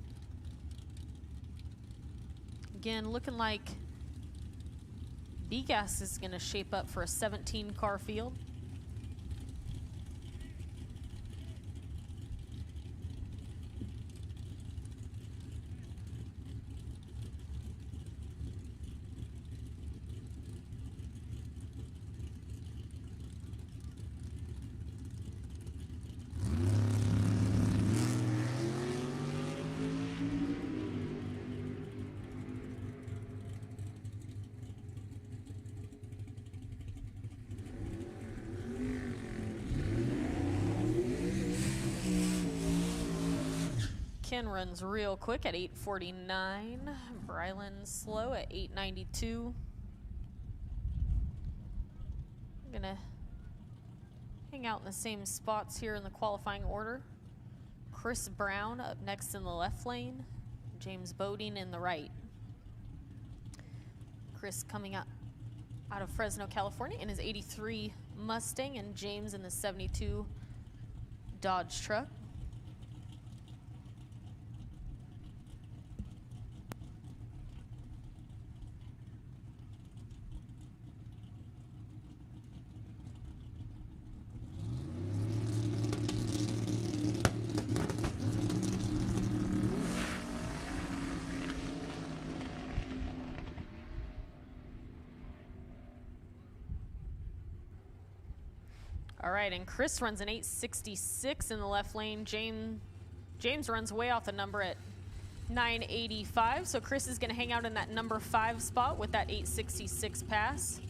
Speaker 1: Again, looking like B-Gas is going to shape up for a 17 car field. Ken runs real quick at 8:49. Brylan slow at 8:92. I'm gonna hang out in the same spots here in the qualifying order. Chris Brown up next in the left lane. James Bodine in the right. Chris coming out of Fresno, California in his 83 Mustang, and James in the 72 Dodge truck. All right, and Chris runs an 8:66 in the left lane. James runs way off the number at 9:85. So Chris is going to hang out in that number 5 spot with that 8:66 pass.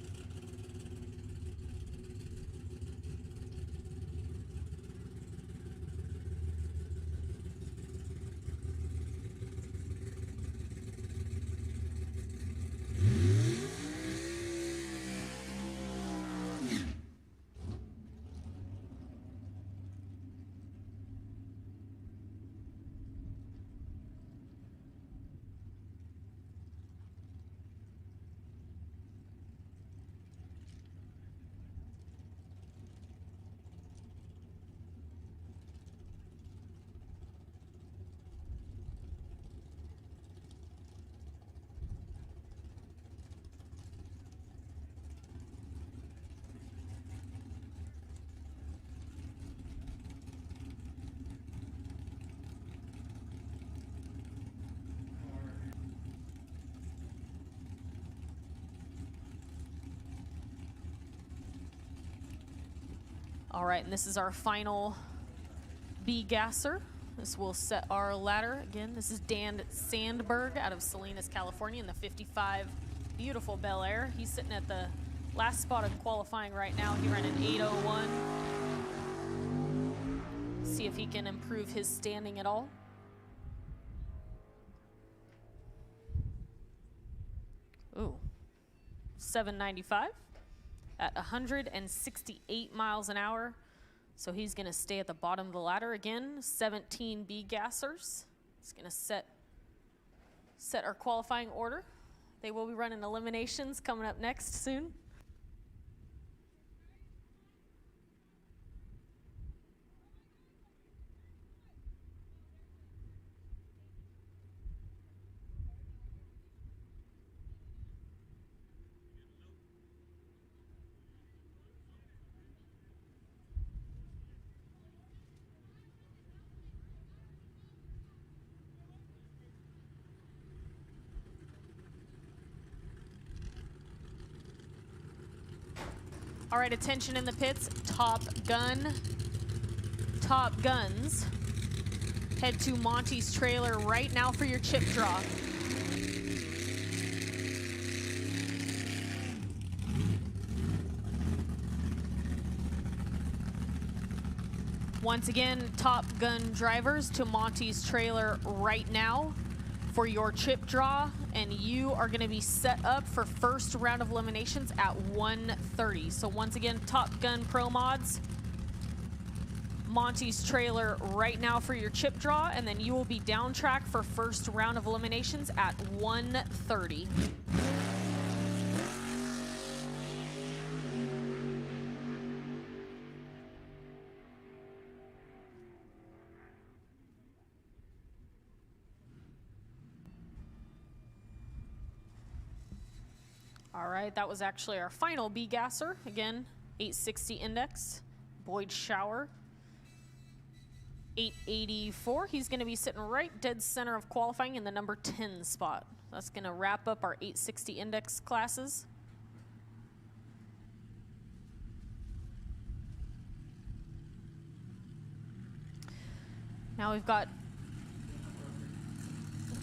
Speaker 1: All right, and this is our final B-gasser. This will set our ladder. Again, this is Dan Sandberg out of Salinas, California in the 55 beautiful Bel Air. He's sitting at the last spot of qualifying right now. He ran an 8:01. See if he can improve his standing at all. Ooh, 795. At 168 miles an hour. So he's going to stay at the bottom of the ladder again. 17 B-gassers. It's going to set our qualifying order. They will be running eliminations coming up next soon. All right, attention in the pits. Top Guns. Head to Monty's trailer right now for your chip draw. Once again, Top Gun drivers to Monty's trailer right now for your chip draw, and you are going to be set up for first round of eliminations at 1:30. So once again, Top Gun Pro Mods, Monty's trailer right now for your chip draw, and then you will be down track for first round of eliminations at 1:30. All right, that was actually our final B-gasser. Again, 860 index, Boyd Shower. 884, he's gonna be sitting right dead center of qualifying in the number 10 spot. That's gonna wrap up our 860 index classes. Now we've got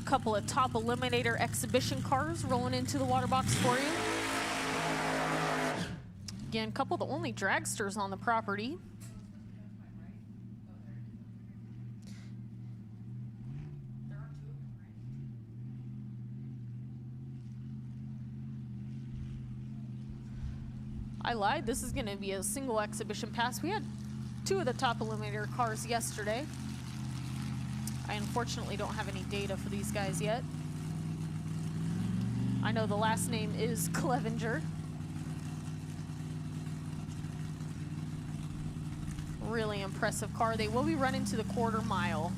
Speaker 1: a couple of top eliminator exhibition cars rolling into the water box for you. Again, a couple of the only dragsters on the property. I lied, this is gonna be a single exhibition pass. We had 2 of the top eliminator cars yesterday. I unfortunately don't have any data for these guys yet. I know the last name is Clevenger. Really impressive car. They will be running to the quarter mile.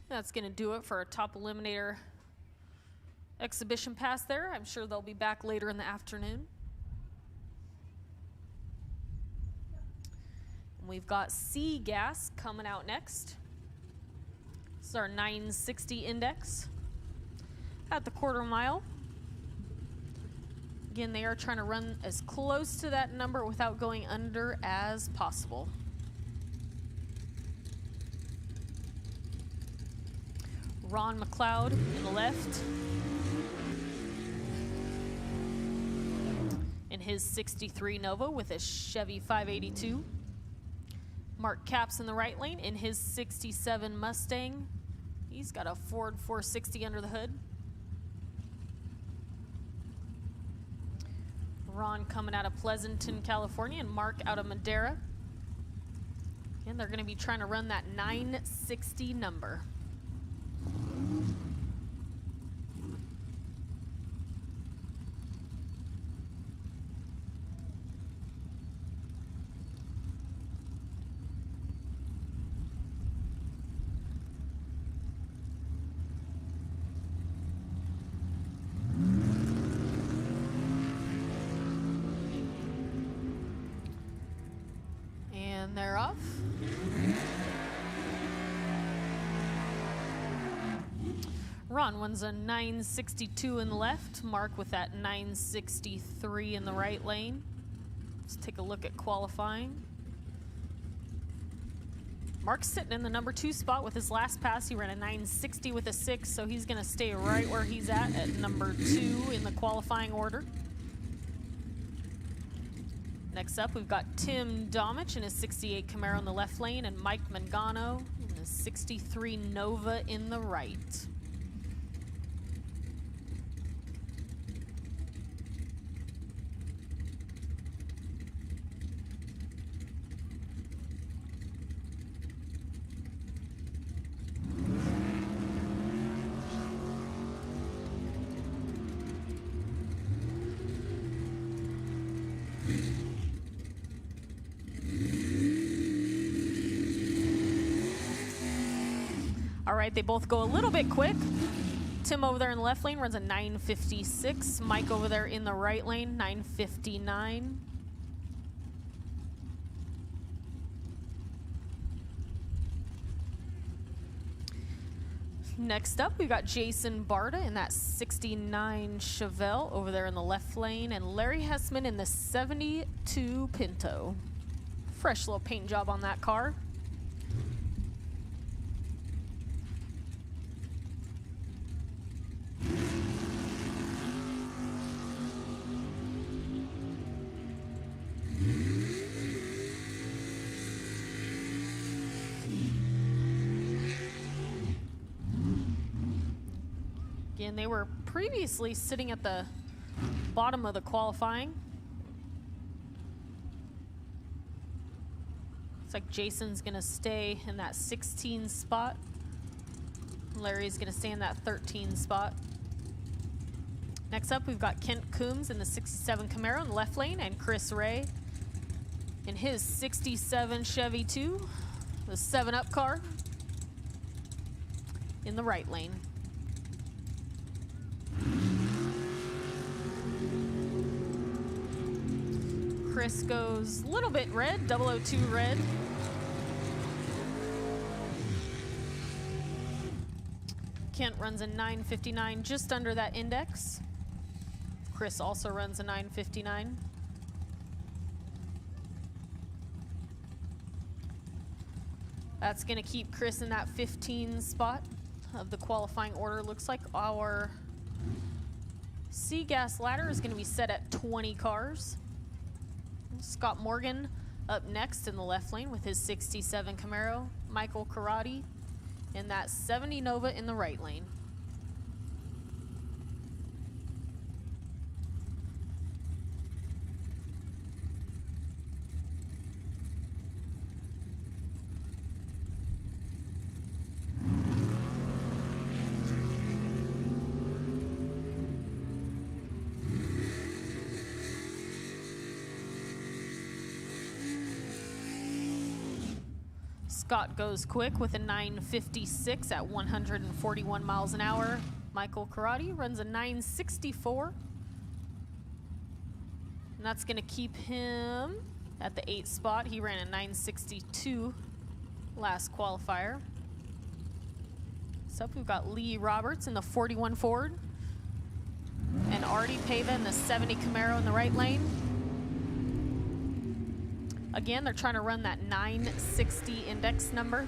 Speaker 1: That's going to do it for our top eliminator exhibition pass there. I'm sure they'll be back later in the afternoon. And we've got C gas coming out next. This is our 960 index at the quarter mile. Again, they are trying to run as close to that number without going under as possible. Ron McLeod in the left in his 63 Nova with a Chevy 582. Mark Capps in the right lane in his 67 Mustang. He's got a Ford 460 under the hood. Ron coming out of Pleasanton, California, and Mark out of Madera. And they're going to be trying to run that 960 number. And they're off. Ron wins a 962 in the left, Mark with that 963 in the right lane. Let's take a look at qualifying. Mark's sitting in the number 2 spot with his last pass. He ran a 960 with a 6, so he's going to stay right where he's at number 2 in the qualifying order. Next up, we've got Tim Domich in his 68 Camaro in the left lane and Mike Mangano in his 63 Nova in the right. All right, they both go a little bit quick. Tim over there in the left lane runs a 9:56. Mike over there in the right lane, 9:59. Next up, we've got Jason Barta in that 69 Chevelle over there in the left lane, and Larry Hessman in the 72 Pinto. Fresh little paint job on that car. Again, they were previously sitting at the bottom of the qualifying. Looks like Jason's gonna stay in that 16 spot. Larry's gonna stay in that 13 spot. Next up, we've got Kent Coombs in the 67 Camaro in the left lane, and Chris Ray in his 67 Chevy 2, the 7-Up car, in the right lane. Chris goes a little bit red, 002 red. Kent runs a 9:59, just under that index. Chris also runs a 9:59. That's gonna keep Chris in that 15 spot of the qualifying order. Looks like our C-Gas ladder is gonna be set at 20 cars. Scott Morgan up next in the left lane with his 67 Camaro. Michael Karate in that 70 Nova in the right lane. Scott goes quick with a 9:56 at 141 miles an hour. Michael Karate runs a 9:64. And that's gonna keep him at the 8th spot. He ran a 9:62 last qualifier. So we've got Lee Roberts in the 41 Ford, and Artie Pava in the 70 Camaro in the right lane. Again, they're trying to run that 960 index number.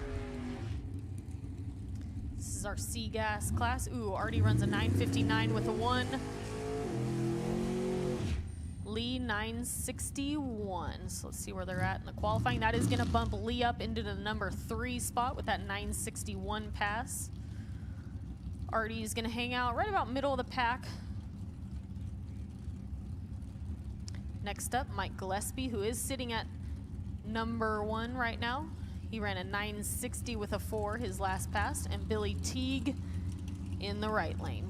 Speaker 1: This is our C-Gas class. Ooh, Artie runs a 9:59 with a 1. Lee 961. So let's see where they're at in the qualifying. That is gonna bump Lee up into the number 3 spot with that 961 pass. Artie's gonna hang out right about middle of the pack. Next up, Mike Gillespie, who is sitting at number 1 right now. He ran a 960 with a 4 his last pass, and Billy Teague in the right lane.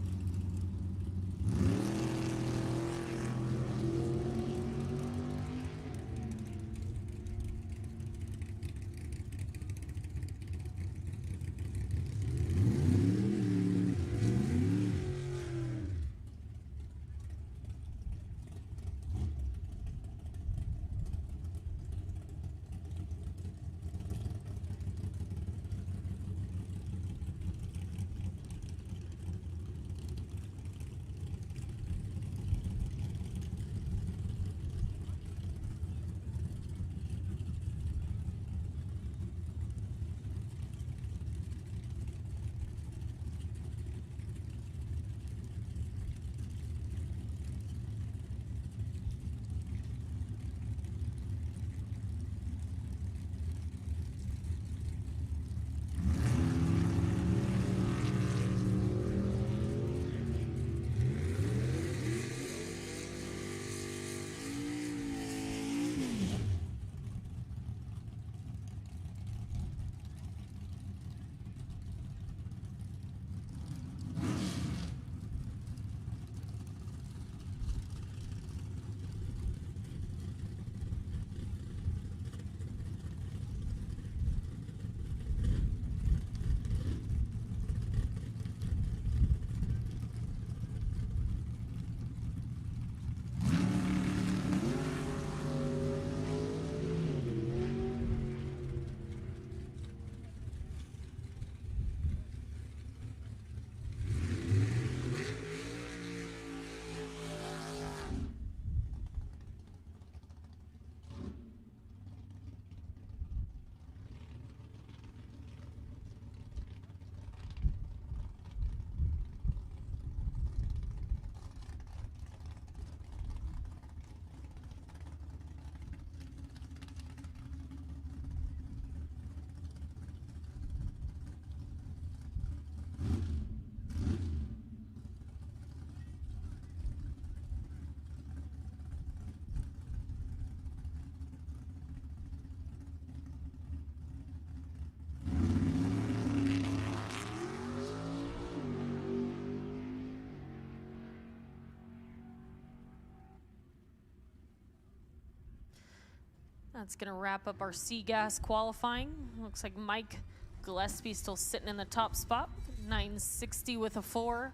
Speaker 1: That's going to wrap up our C-Gas qualifying. Looks like Mike Gillespie still sitting in the top spot. 960 with a 4.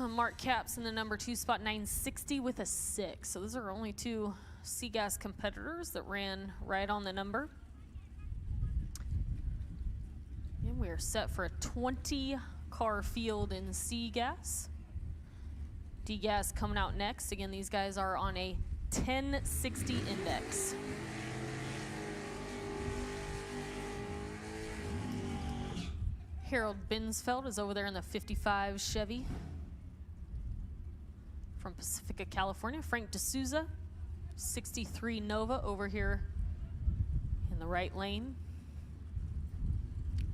Speaker 1: Mark Capps in the number 2 spot, 960 with a 6. So those are only 2 C-Gas competitors that ran right on the number. And we are set for a 20-car field in C-Gas. D-Gas coming out next. Again, these guys are on a 1060 index. Harold Binsfeld is over there in the 55 Chevy from Pacifica, California. Frank D'Souza, 63 Nova over here in the right lane.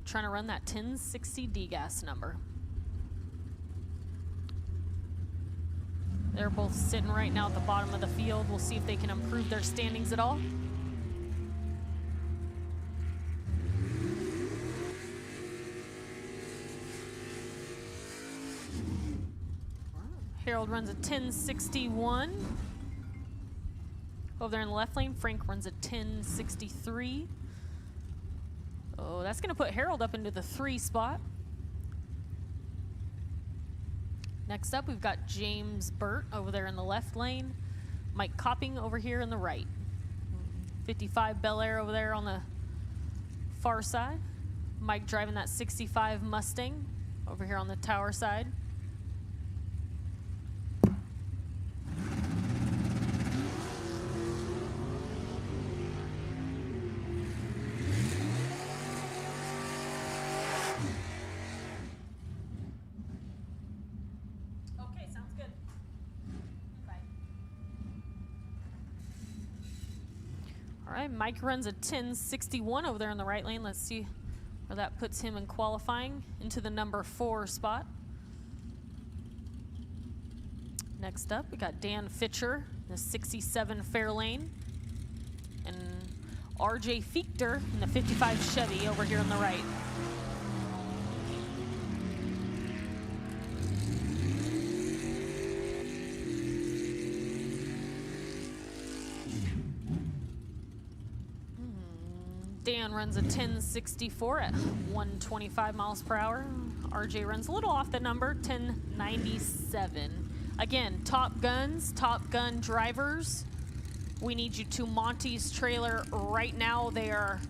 Speaker 1: Trying to run that 1060 D-Gas number. They're both sitting right now at the bottom of the field. We'll see if they can improve their standings at all. Harold runs a 1061. Over there in the left lane, Frank runs a 1063. Oh, that's going to put Harold up into the 3 spot. Next up, we've got James Burt over there in the left lane. Mike Copping over here in the right. 55 Bel Air over there on the far side. Mike driving that 65 Mustang over here on the tower side. All right, Mike runs a 1061 over there in the right lane. Let's see where that puts him in qualifying into the number 4 spot. Next up, we got Dan Fitcher, the 67 Fairlane, and RJ Fichter in the 55 Chevy over here on the right. Dan runs a 1064 at 125 miles per hour. RJ runs a little off the number, 1097. Again, Top Guns, Top Gun drivers, we need you to Monty's trailer right now. They are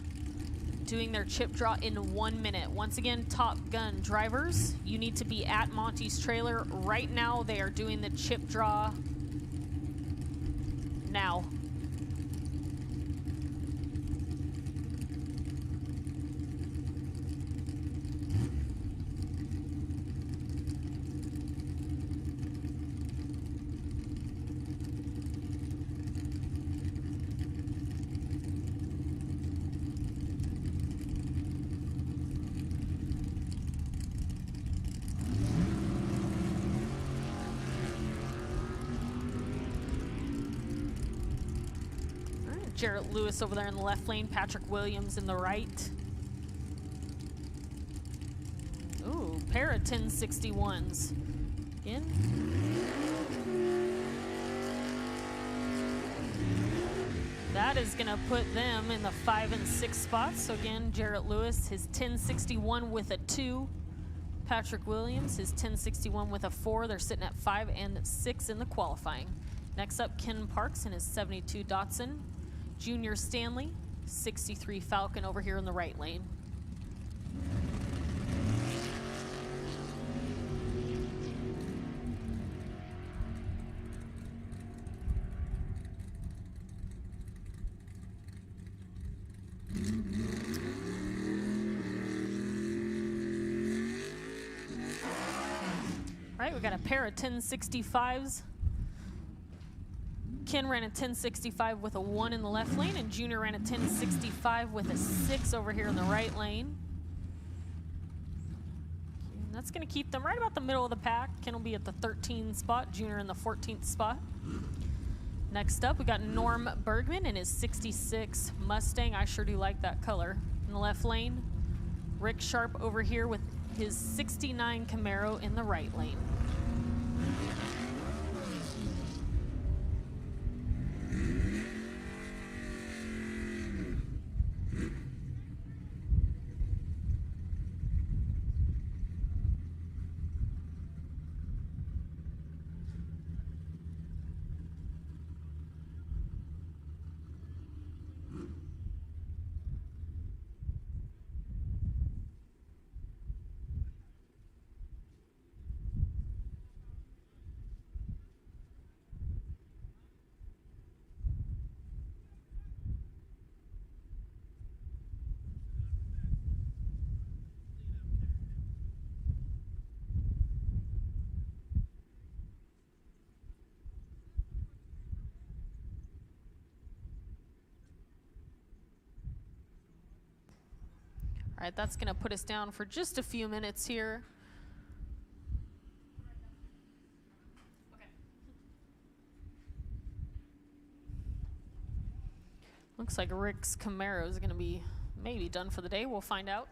Speaker 1: doing their chip draw in 1 minute. Once again, Top Gun drivers, you need to be at Monty's trailer right now. They are doing the chip draw now. Jarrett Lewis over there in the left lane, Patrick Williams in the right. Ooh, pair of 1061s. Again. That is gonna put them in the 5 and 6 spots. So again, Jarrett Lewis, his 1061 with a 2. Patrick Williams, his 1061 with a 4. They're sitting at 5 and 6 in the qualifying. Next up, Ken Parks in his 72 Datsun. Junior Stanley, 63 Falcon over here in the right lane. All right, we got a pair of 1065s. Ken ran a 1065 with a 1 in the left lane, and Junior ran a 1065 with a 6 over here in the right lane. And that's going to keep them right about the middle of the pack. Ken will be at the 13 spot, Junior in the 14th spot. Next up, we got Norm Bergman in his 66 Mustang. I sure do like that color. In the left lane, Rick Sharp over here with his 69 Camaro in the right lane. All right, that's going to put us down for just a few minutes here. Looks like Rick's Camaro is going to be maybe done for the day. We'll find out.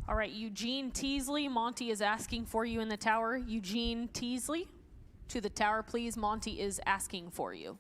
Speaker 1: All right, Eugene Teasley, Monty is asking for you in the tower. Eugene Teasley, to the tower, please. Monty is asking for you.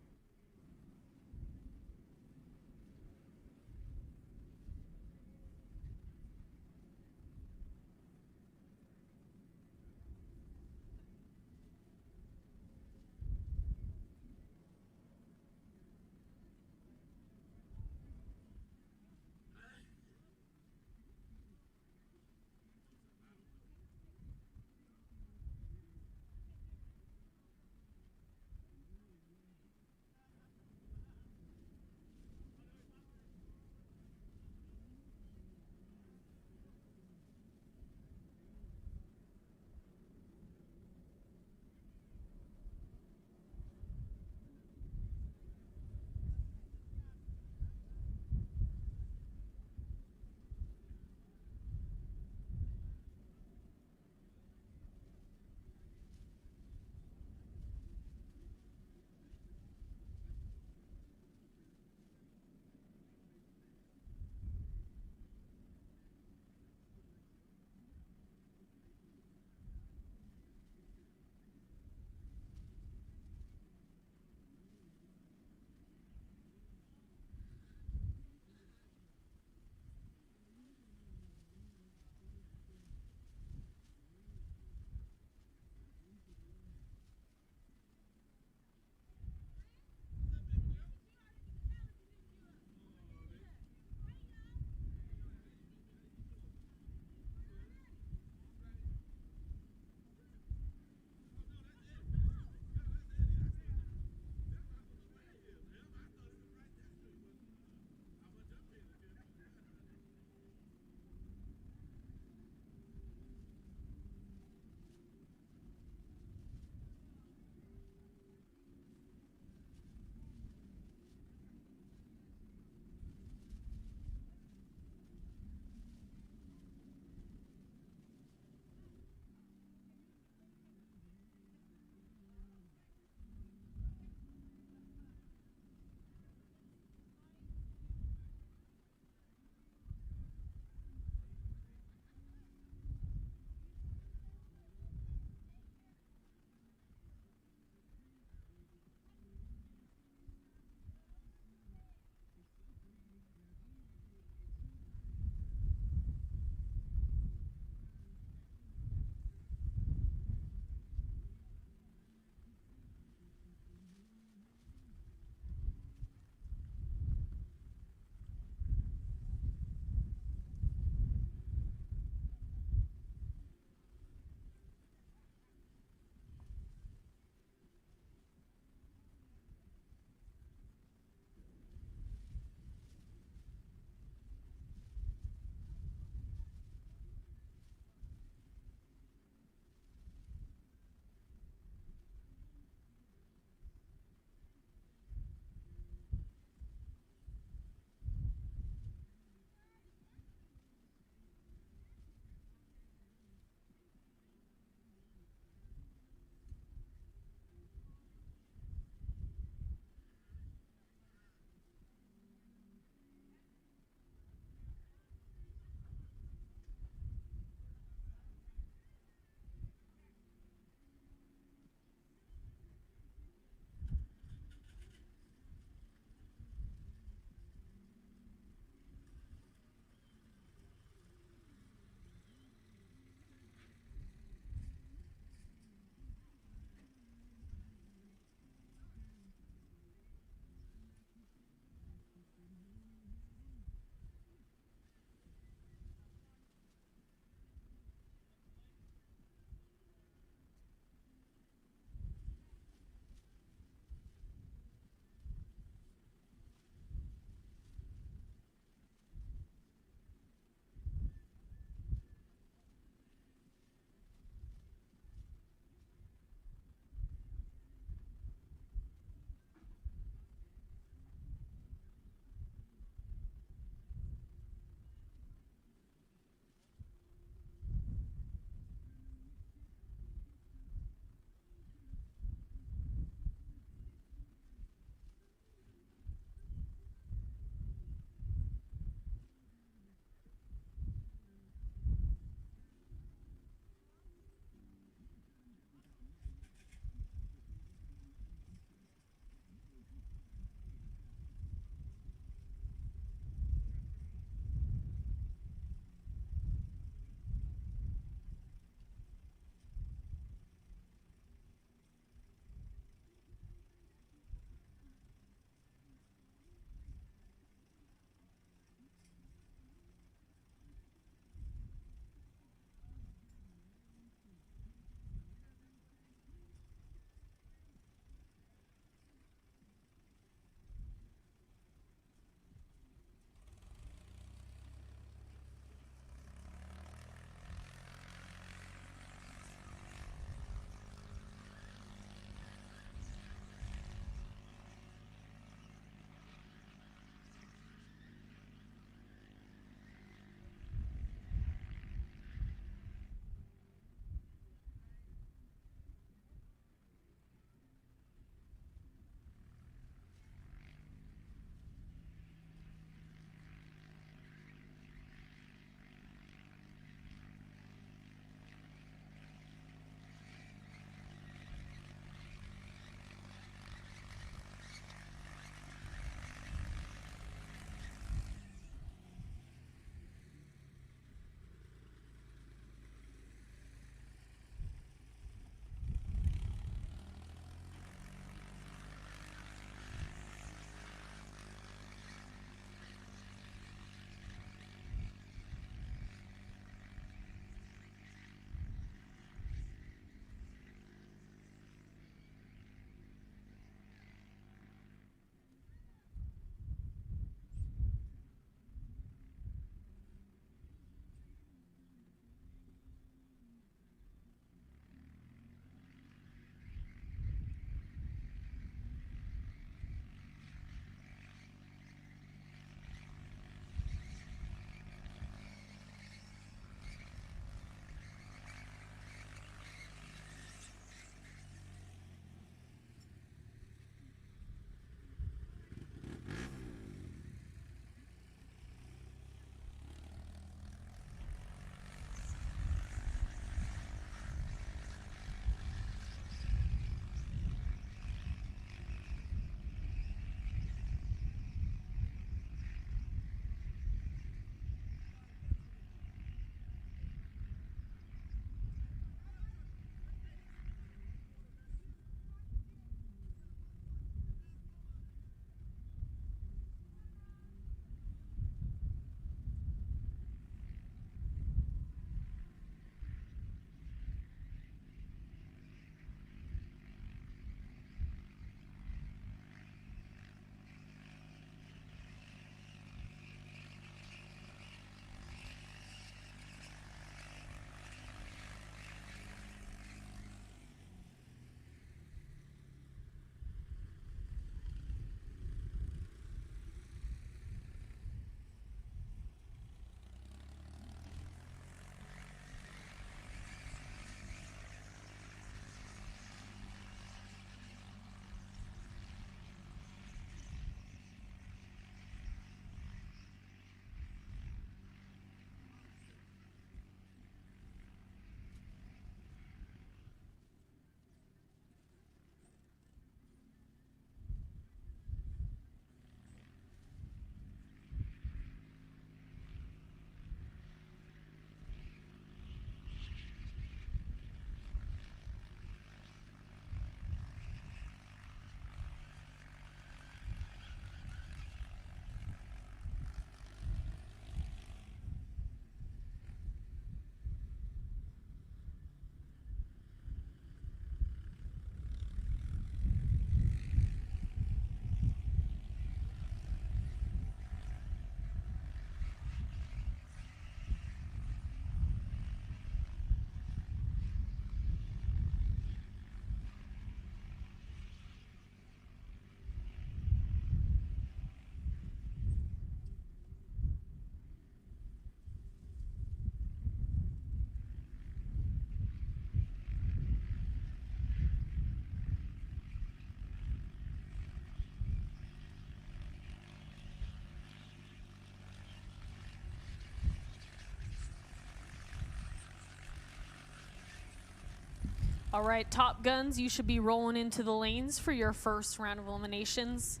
Speaker 1: All right, Top Guns, you should be rolling into the lanes for your first round of eliminations.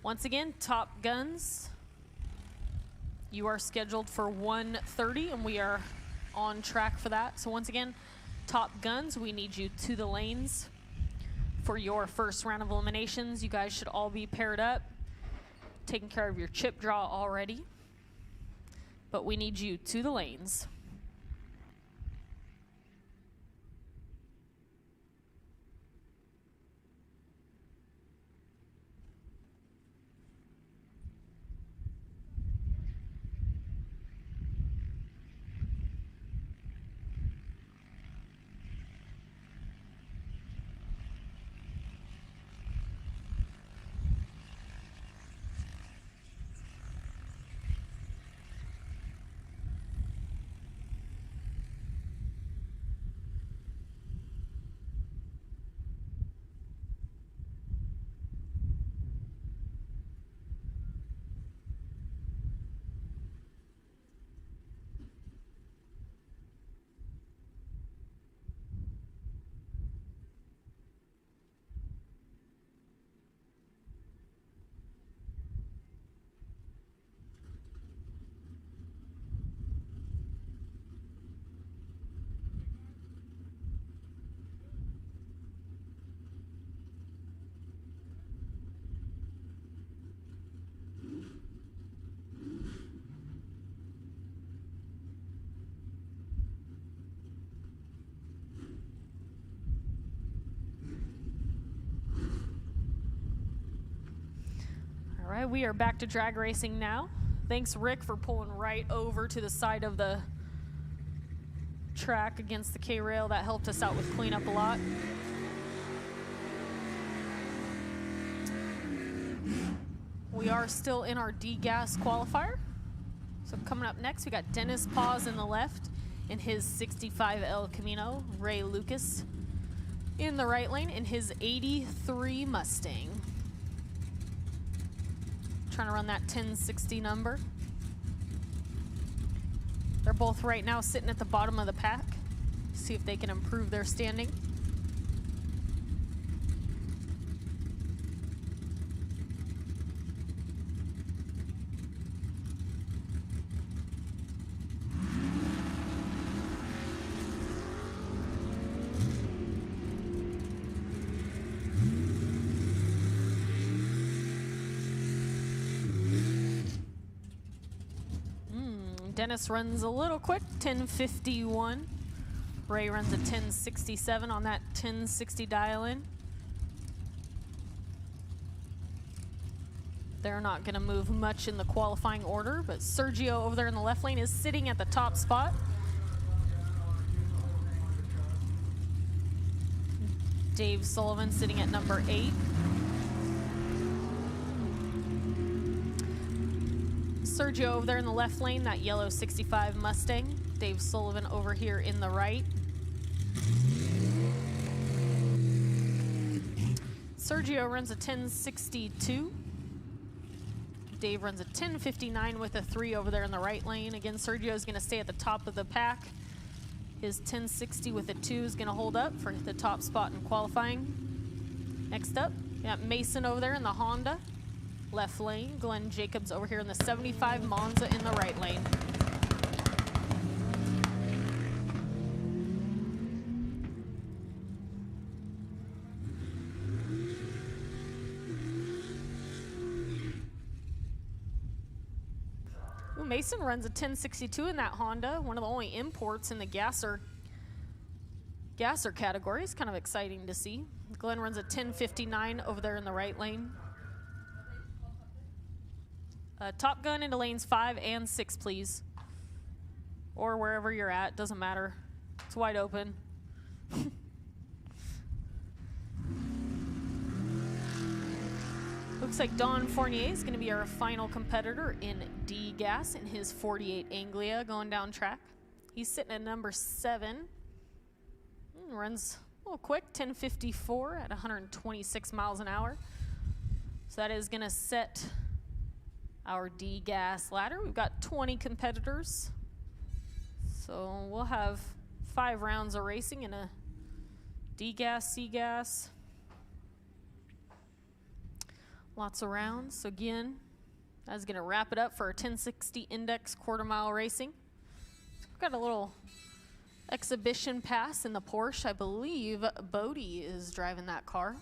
Speaker 1: Once again, Top Guns, you are scheduled for 1:30, and we are on track for that. So once again, Top Guns, we need you to the lanes for your first round of eliminations. You guys should all be paired up, taking care of your chip draw already. But we need you to the lanes. All right, we are back to drag racing now. Thanks, Rick, for pulling right over to the side of the track against the K-rail. That helped us out with cleanup a lot. We are still in our D-Gas qualifier. So coming up next, we got Dennis Paz in the left in his 65 El Camino, Ray Lucas in the right lane in his 83 Mustang. Trying to run that 1060 number. They're both right now sitting at the bottom of the pack. See if they can improve their standing. Dennis runs a little quick, 10:51. Ray runs a 10:67 on that 1060 dial-in. They're not going to move much in the qualifying order, but Sergio over there in the left lane is sitting at the top spot. Dave Sullivan sitting at number 8. Sergio over there in the left lane, that yellow 65 Mustang. Dave Sullivan over here in the right. Sergio runs a 1062. Dave runs a 1059 with a 3 over there in the right lane. Again, Sergio is going to stay at the top of the pack. His 1060 with a 2 is going to hold up for the top spot in qualifying. Next up, we got Mason over there in the Honda. Left lane, Glenn Jacobs over here in the 75 Monza in the right lane. Ooh, Mason runs a 1062 in that Honda, one of the only imports in the gasser category. It's kind of exciting to see. Glenn runs a 1059 over there in the right lane. Top Gun into lanes 5 and 6, please. Or wherever you're at, doesn't matter. It's wide open. Looks like Don Fournier is going to be our final competitor in D-Gas in his 48 Anglia going down track. He's sitting at number 7. Runs a little quick, 1054 at 126 miles an hour. So that is going to set our D-Gas ladder. We've got 20 competitors. So we'll have 5 rounds of racing in a D-gas, C-gas. Lots of rounds. So again, that's going to wrap it up for our 1060 Index quarter-mile racing. We've got a little exhibition pass in the Porsche. I believe Bodie is driving that car.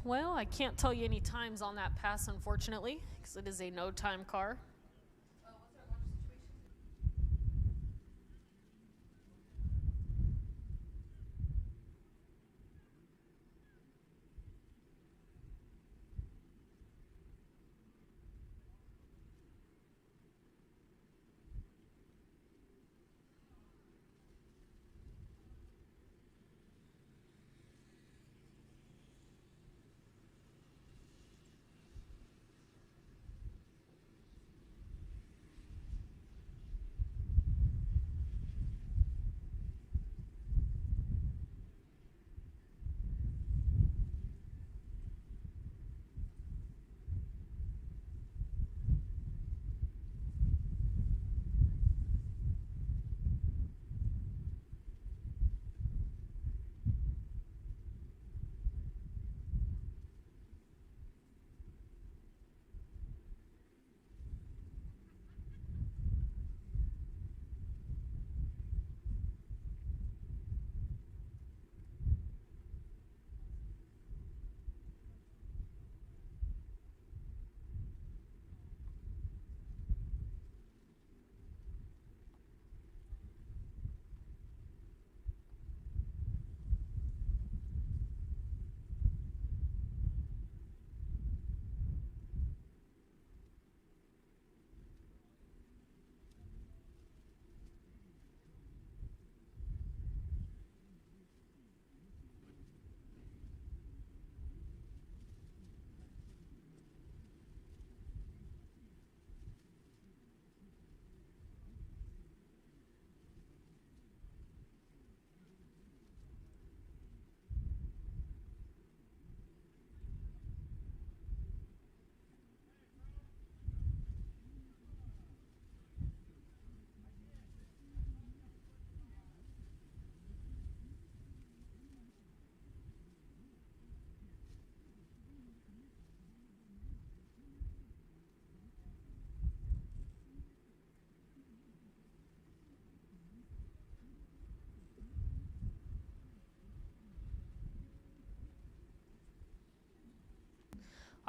Speaker 1: Well, I can't tell you any times on that pass, unfortunately, because it is a no-time car.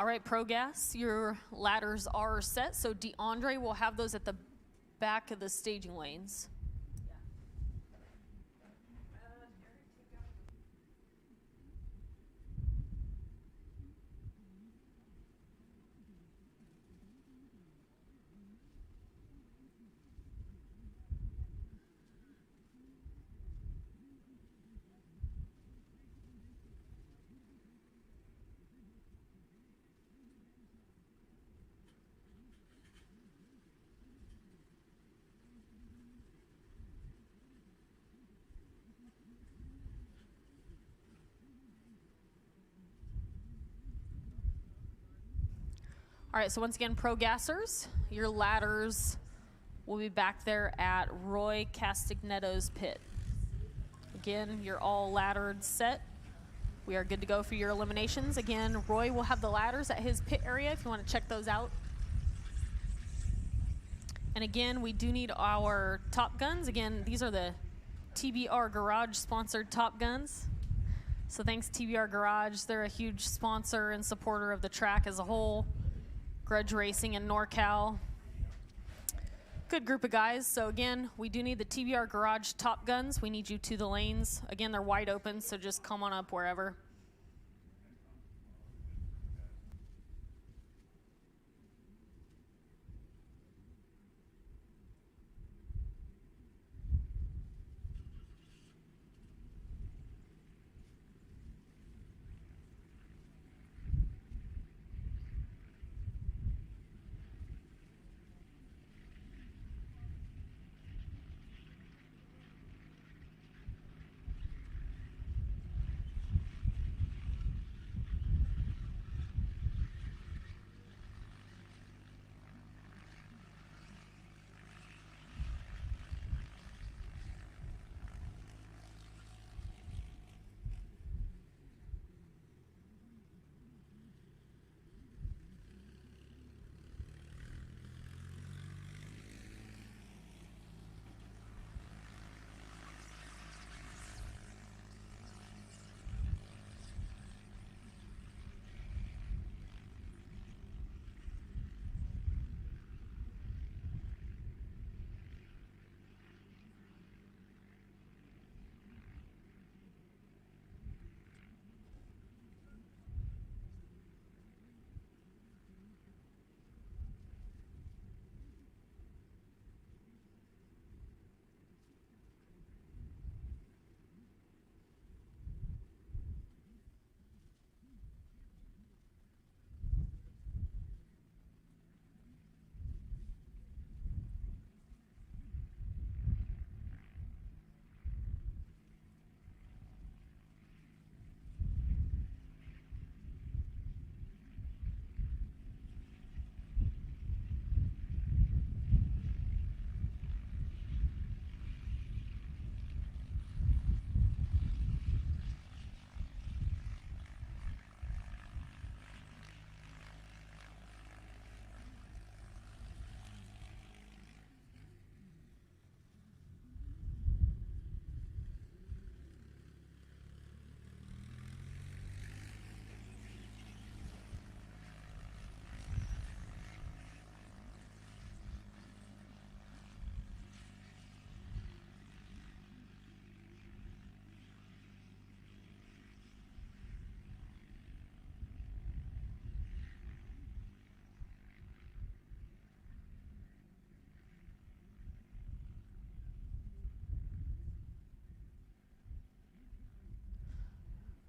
Speaker 1: All right, Pro Gas, your ladders are set. So DeAndre will have those at the back of the staging lanes. All right, so once again, Pro Gassers, your ladders will be back there at Roy Castagnetto's pit. Again, you're all laddered set. We are good to go for your eliminations. Again, Roy will have the ladders at his pit area if you want to check those out. And again, we do need our Top Guns. Again, these are the TBR Garage sponsored Top Guns. So thanks TBR Garage. They're a huge sponsor and supporter of the track as a whole. Grudge Racing in NorCal. Good group of guys. So again, we do need the TBR Garage Top Guns. We need you to the lanes. Again, they're wide open, so just come on up wherever.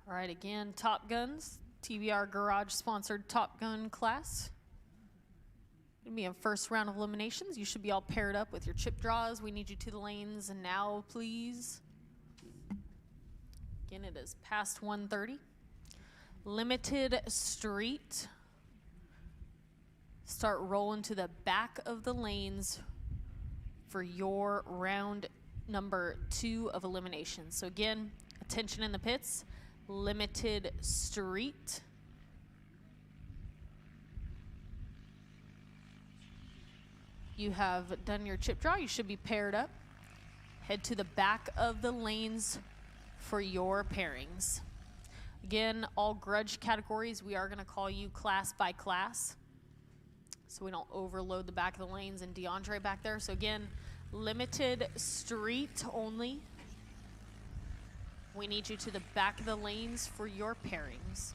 Speaker 1: All right, again, Top Guns, TBR Garage sponsored Top Gun class. Gonna be a first round of eliminations. You should be all paired up with your chip draws. We need you to the lanes and now, please. Again, it is past 1:30. Limited street. Start rolling to the back of the lanes for your round number 2 of elimination. So again, attention in the pits. Limited street. You have done your chip draw. You should be paired up. Head to the back of the lanes for your pairings. Again, all grudge categories, we are going to call you class by class, so we don't overload the back of the lanes and DeAndre back there. So again, limited street only. We need you to the back of the lanes for your pairings.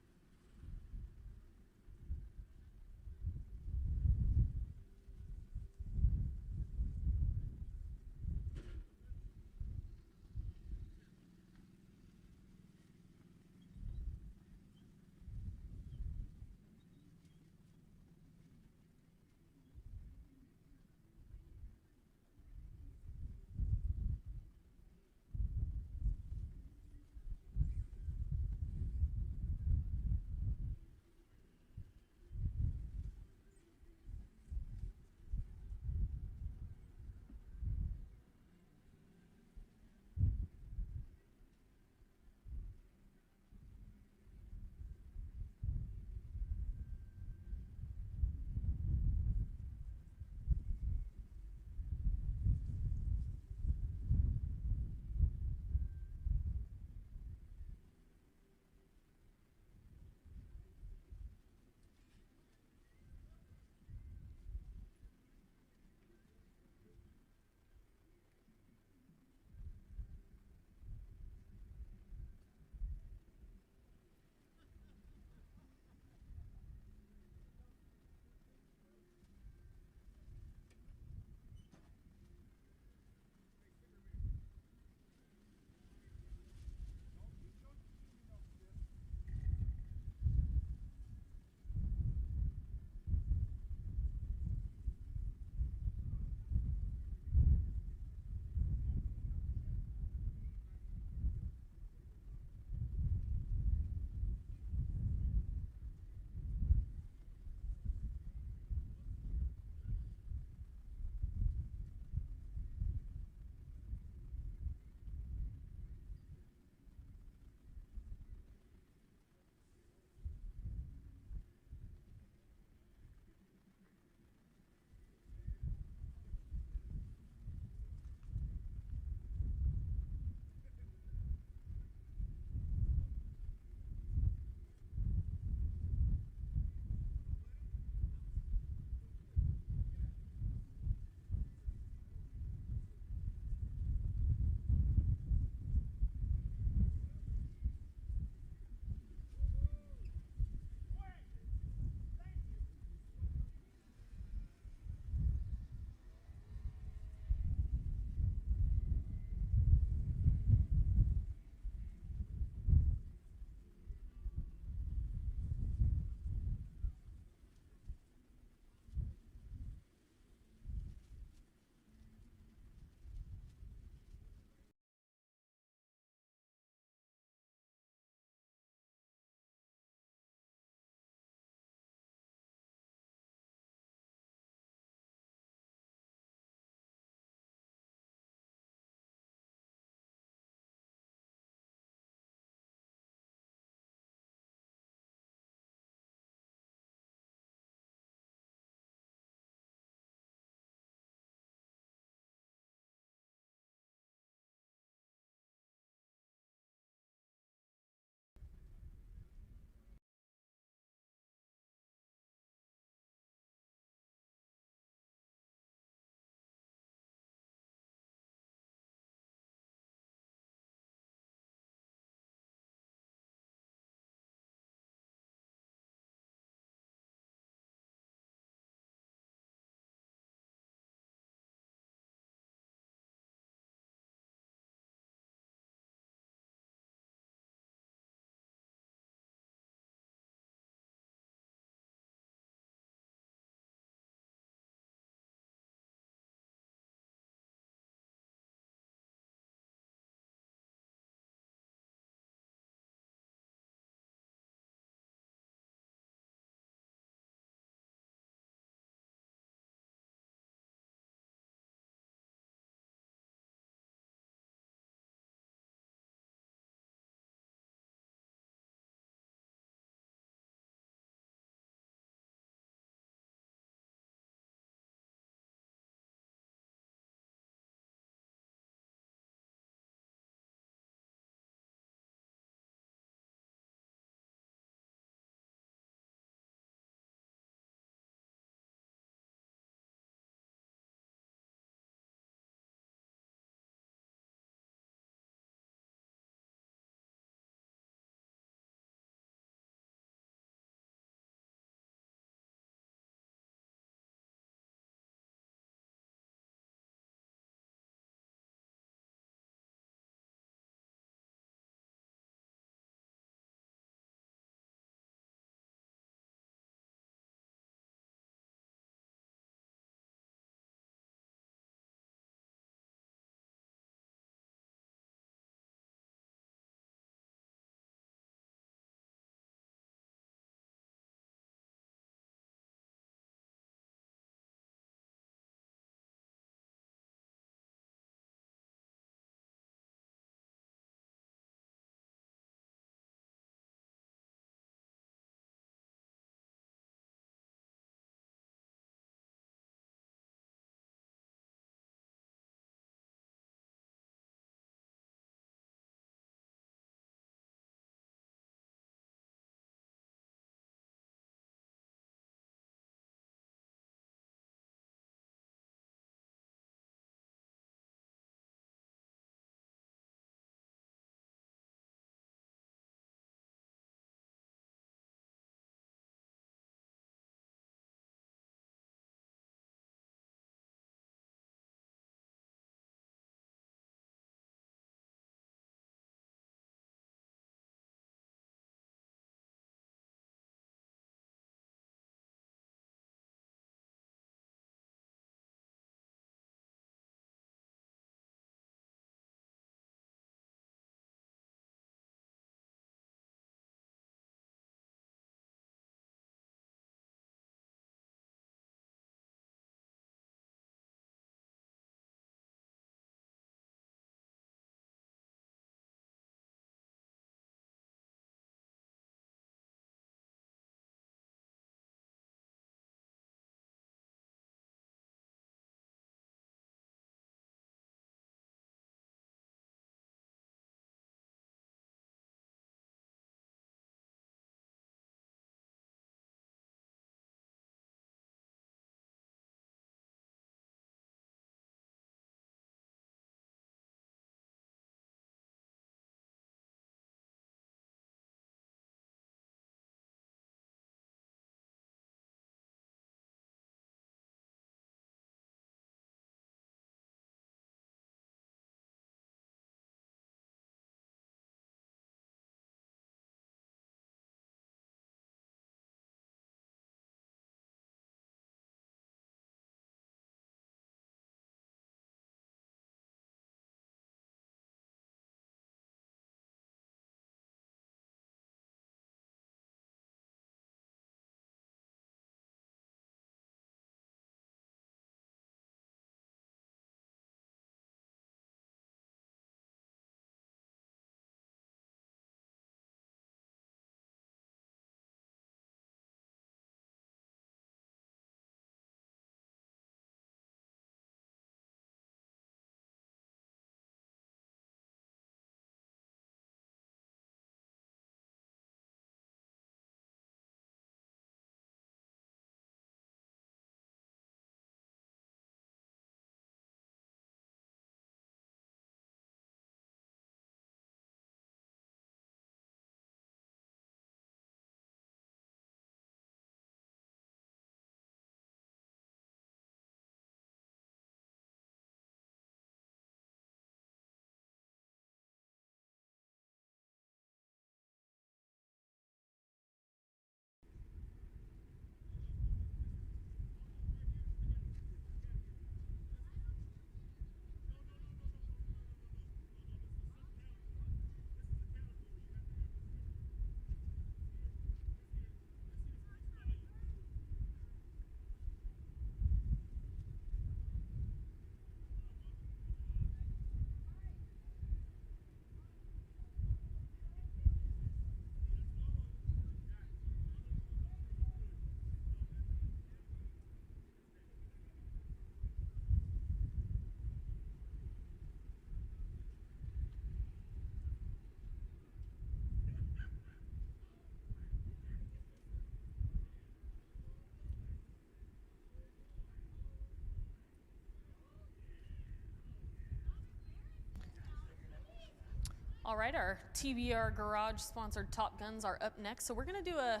Speaker 1: All right, our TBR Garage sponsored Top Guns are up next. So we're going to do a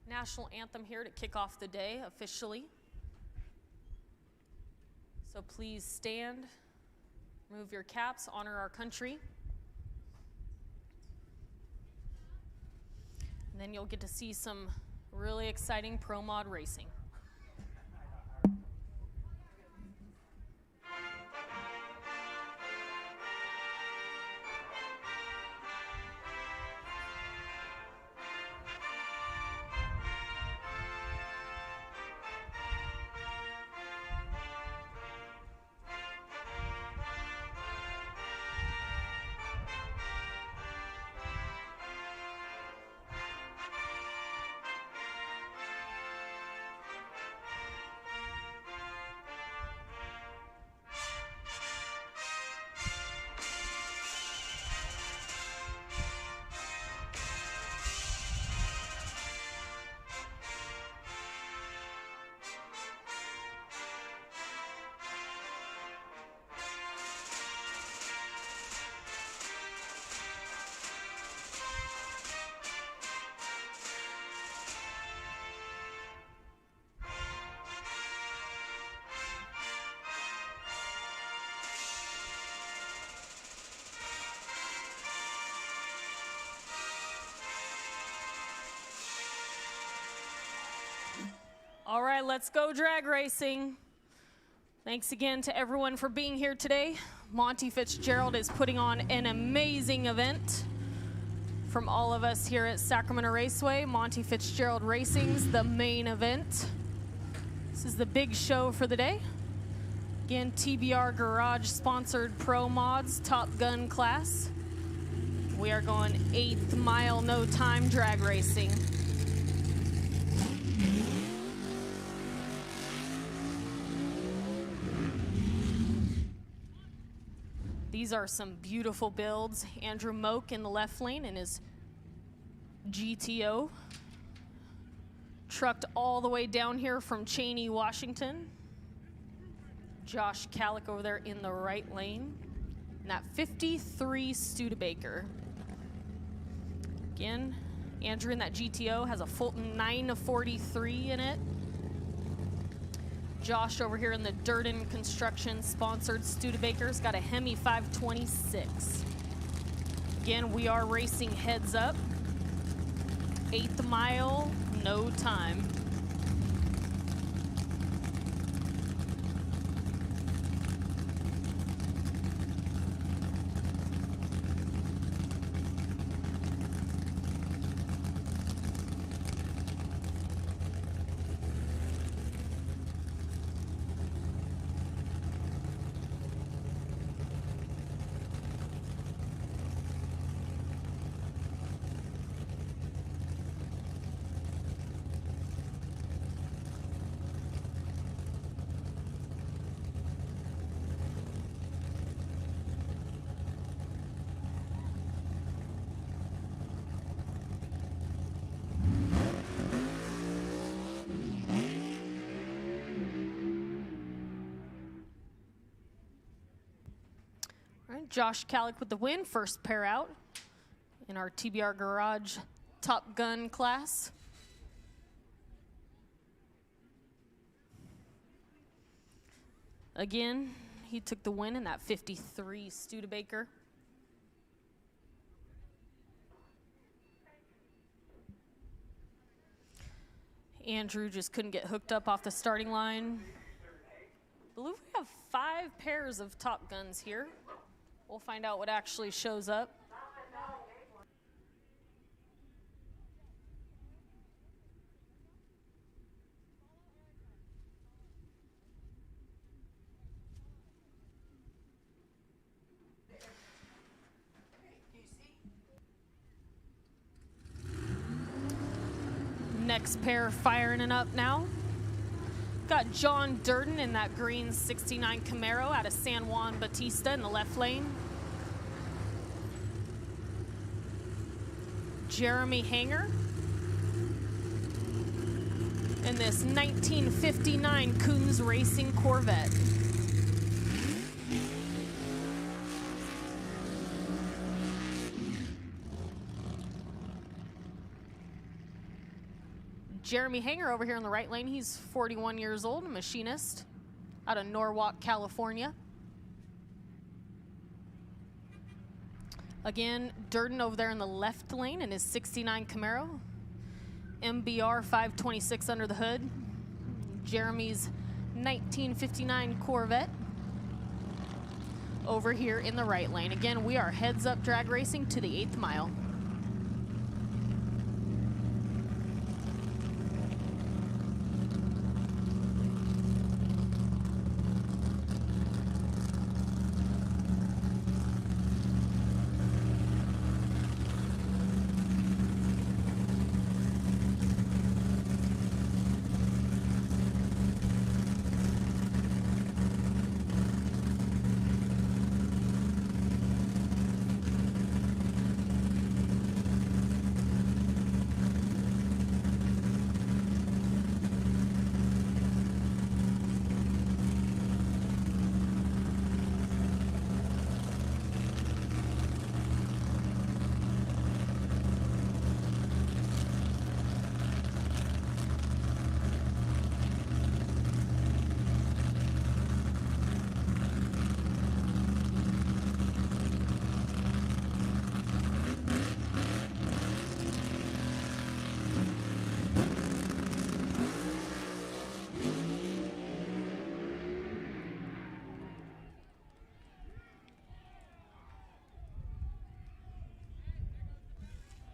Speaker 1: national anthem here to kick off the day officially. So please stand, remove your caps, honor our country. And then you'll get to see some really exciting pro mod racing. All right, let's go drag racing. Thanks again to everyone for being here today. Monty Fitzgerald is putting on an amazing event. From all of us here at Sacramento Raceway, Monty Fitzgerald Racing's the main event. This is the big show for the day. Again, TBR Garage sponsored Pro Mods Top Gun class. We are going 8th mile no time drag racing. These are some beautiful builds. Andrew Moak in the left lane in his GTO. Trucked all the way down here from Cheney, Washington. Josh Calick over there in the right lane. And that 53 Studebaker. Again, Andrew in that GTO has a Fulton 943 in it. Josh over here in the Durden Construction sponsored Studebaker's got a Hemi 526. Again, we are racing heads up. 8th mile, no time. Josh Calick with the win, first pair out in our TBR Garage Top Gun class. Again, he took the win in that 53 Studebaker. Andrew just couldn't get hooked up off the starting line. I believe we have 5 pairs of Top Guns here. We'll find out what actually shows up. Next pair firing it up now. Got John Durden in that green 69 Camaro out of San Juan Bautista in the left lane. Jeremy Hanger in this 1959 Coons Racing Corvette. Jeremy Hanger over here in the right lane. He's 41 years old, a machinist out of Norwalk, California. Again, Durden over there in the left lane in his 69 Camaro. MBR 526 under the hood. Jeremy's 1959 Corvette over here in the right lane. Again, we are heads up drag racing to the 8th mile.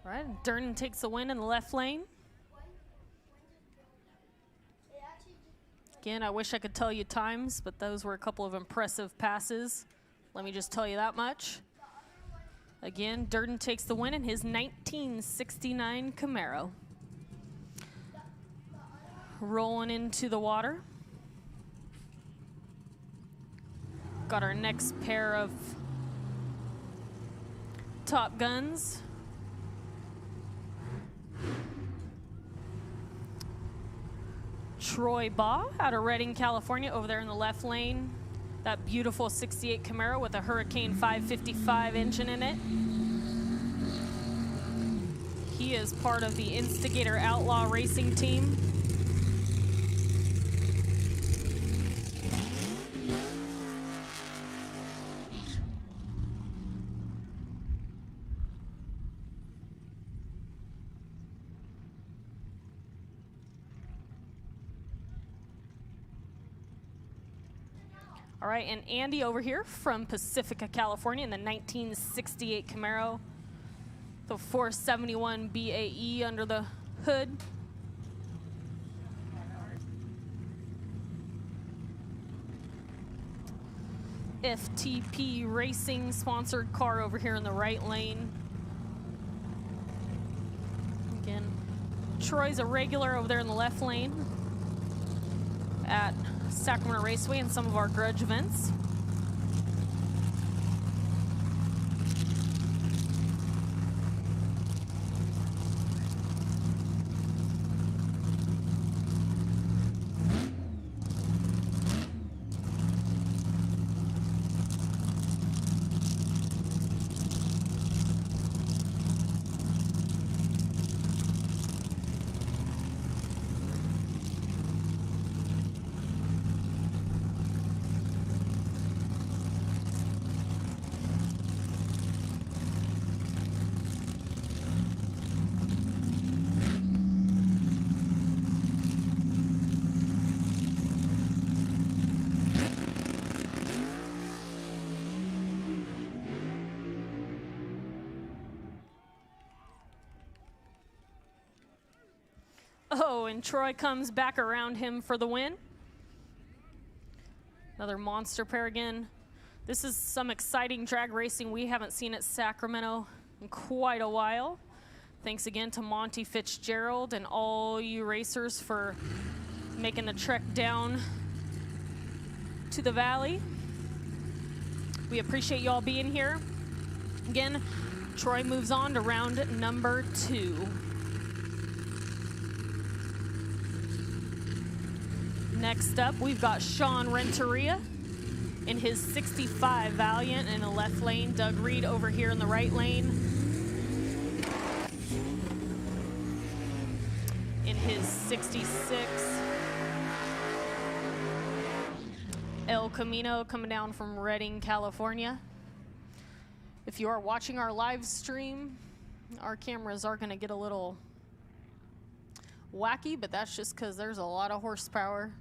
Speaker 1: All right, Durden takes the win in the left lane. Again, I wish I could tell you times, but those were a couple of impressive passes. Let me just tell you that much. Again, Durden takes the win in his 1969 Camaro. Rolling into the water. Got our next pair of Top Guns. Troy Baugh out of Redding, California, over there in the left lane. That beautiful 68 Camaro with a Hurricane 555 engine in it. He is part of the Instigator Outlaw Racing team. All right, and Andy over here from Pacifica, California in the 1968 Camaro. The 471 BAE under the hood. FTP Racing sponsored car over here in the right lane. Again, Troy's a regular over there in the left lane at Sacramento Raceway and some of our grudge events. Oh, and Troy comes back around him for the win. Another monster pair again. This is some exciting drag racing we haven't seen at Sacramento in quite a while. Thanks again to Monty Fitzgerald and all you racers for making the trek down to the valley. We appreciate you all being here. Again, Troy moves on to round number 2. Next up, we've got Sean Renteria in his 65 Valiant in the left lane. Doug Reed over here in the right lane in his 66 El Camino coming down from Redding, California. If you are watching our live stream, our cameras are going to get a little wacky, but that's just because there's a lot of horsepower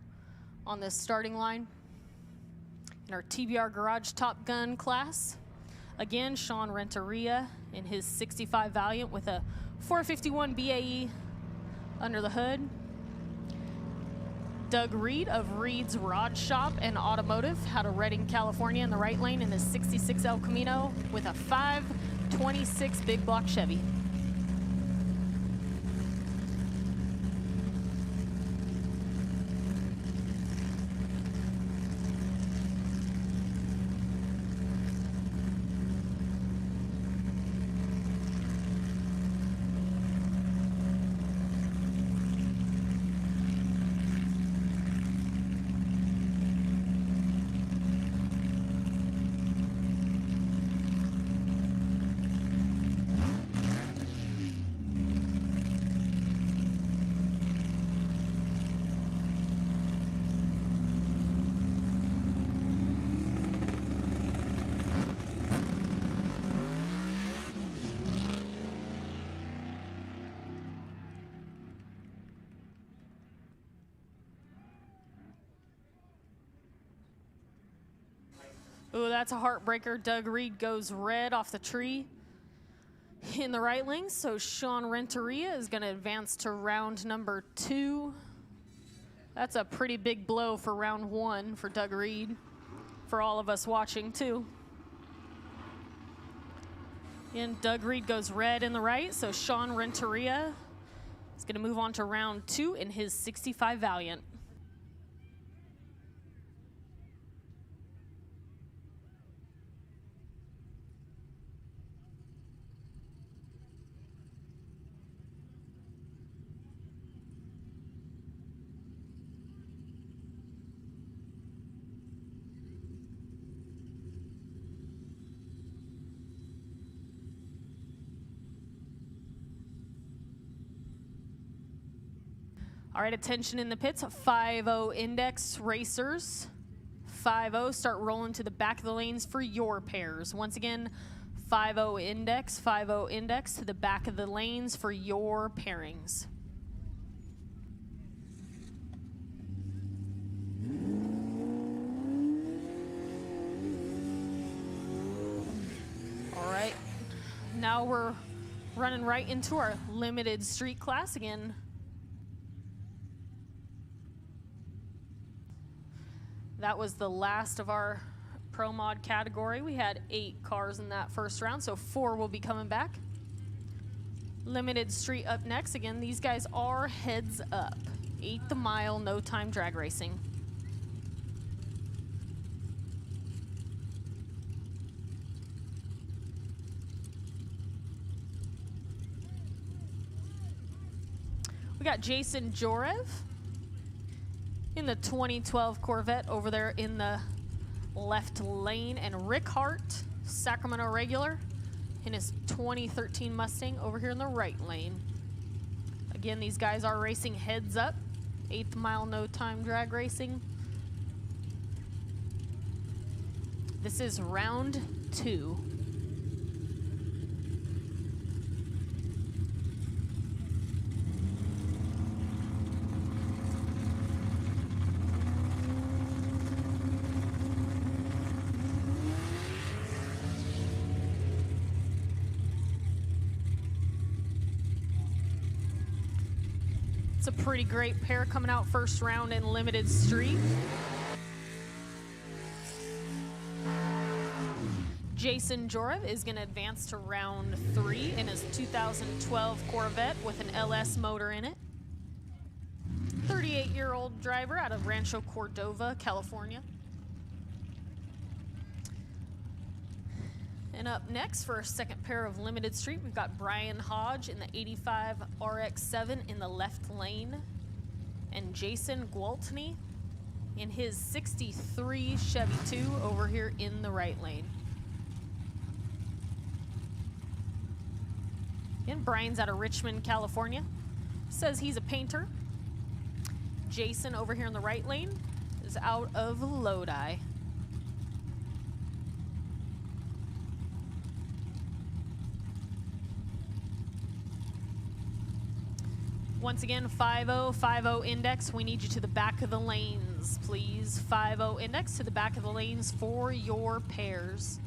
Speaker 1: on this starting line. In our TBR Garage Top Gun class, again, Sean Renteria in his 65 Valiant with a 451 BAE under the hood. Doug Reed of Reed's Rod Shop and Automotive out of Redding, California in the right lane in his 66 El Camino with a 526 big block Chevy. Ooh, that's a heartbreaker. Doug Reed goes red off the tree in the right lane. So Sean Renteria is going to advance to round number 2. That's a pretty big blow for round 1 for Doug Reed, for all of us watching too. And Doug Reed goes red in the right. So Sean Renteria is going to move on to round 2 in his 65 Valiant. All right, attention in the pits, 5-0 index racers. 5-0, start rolling to the back of the lanes for your pairs. Once again, 5-0 index to the back of the lanes for your pairings. All right, now we're running right into our limited street class again. That was the last of our Pro Mod category. We had 8 cars in that first round, so 4 will be coming back. Limited street up next. Again, these guys are heads up. 8th mile, no time drag racing. We got Jason Jorev in the 2012 Corvette over there in the left lane, and Rick Hart, Sacramento regular, in his 2013 Mustang over here in the right lane. Again, these guys are racing heads up, 8th mile no time drag racing. This is round 2. It's a pretty great pair coming out first round in limited street. Jason Jorev is going to advance to round 3 in his 2012 Corvette with an LS motor in it. 38-year-old driver out of Rancho Cordova, California. And up next for our second pair of limited street, we've got Brian Hodge in the 85 RX-7 in the left lane, and Jason Gwaltney in his 63 Chevy 2 over here in the right lane. And Brian's out of Richmond, California. says he's a painter. Jason over here in the right lane is out of Lodi. Once again, 50 index. We need you to the back of the lanes, please. 50 index to the back of the lanes for your pairs.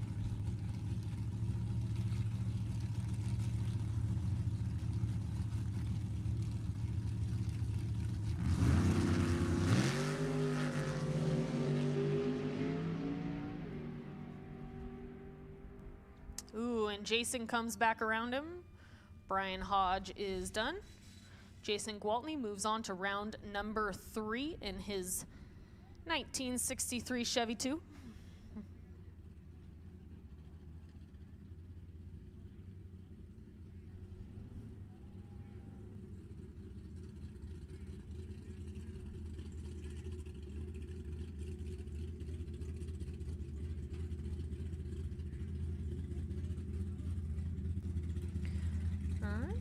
Speaker 1: Ooh, and Jason comes back around him. Brian Hodge is done. Jason Gwaltney moves on to round number 3 in his 1963 Chevy 2.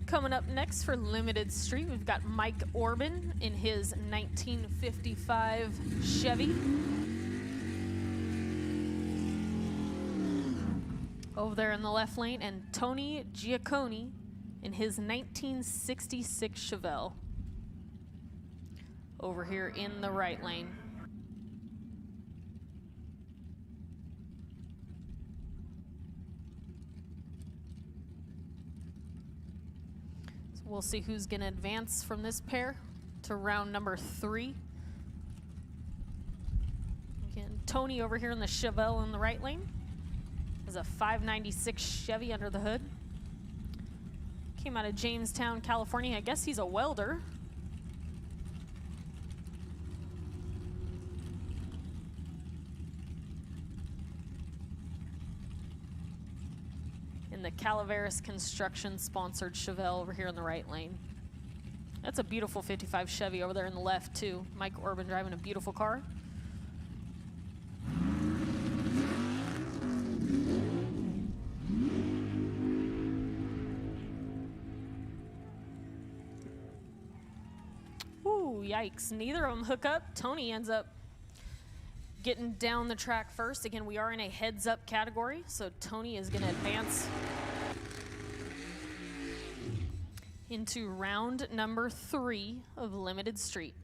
Speaker 1: Coming up next for Limited Street, we've got Mike Orban in his 1955 Chevy. Over there in the left lane, and Tony Giacconi in his 1966 Chevelle. Over here in the right lane. We'll see who's going to advance from this pair to round number 3. Again, Tony over here in the Chevelle in the right lane has a 596 Chevy under the hood. Came out of Jamestown, California. I guess he's a welder. In the Calaveras Construction sponsored Chevelle over here in the right lane. That's a beautiful 55 Chevy over there in the left too. Mike Orban driving a beautiful car. Ooh, yikes. Neither of them hook up. Tony ends up getting down the track first. Again, we are in a heads-up category, so Tony is going to advance into round number 3 of Limited Street.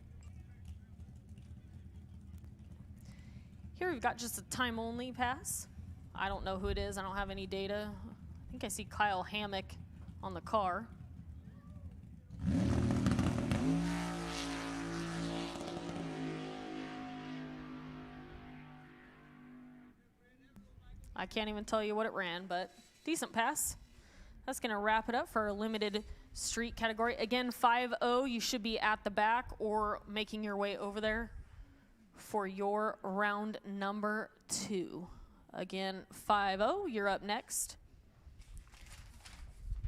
Speaker 1: Here we've got just a time-only pass. I don't know who it is. I don't have any data. I think I see Kyle Hammock on the car. I can't even tell you what it ran, but decent pass. That's going to wrap it up for our Limited Street category. Again, 5-0, you should be at the back or making your way over there for your round number 2. Again, 5-0, you're up next.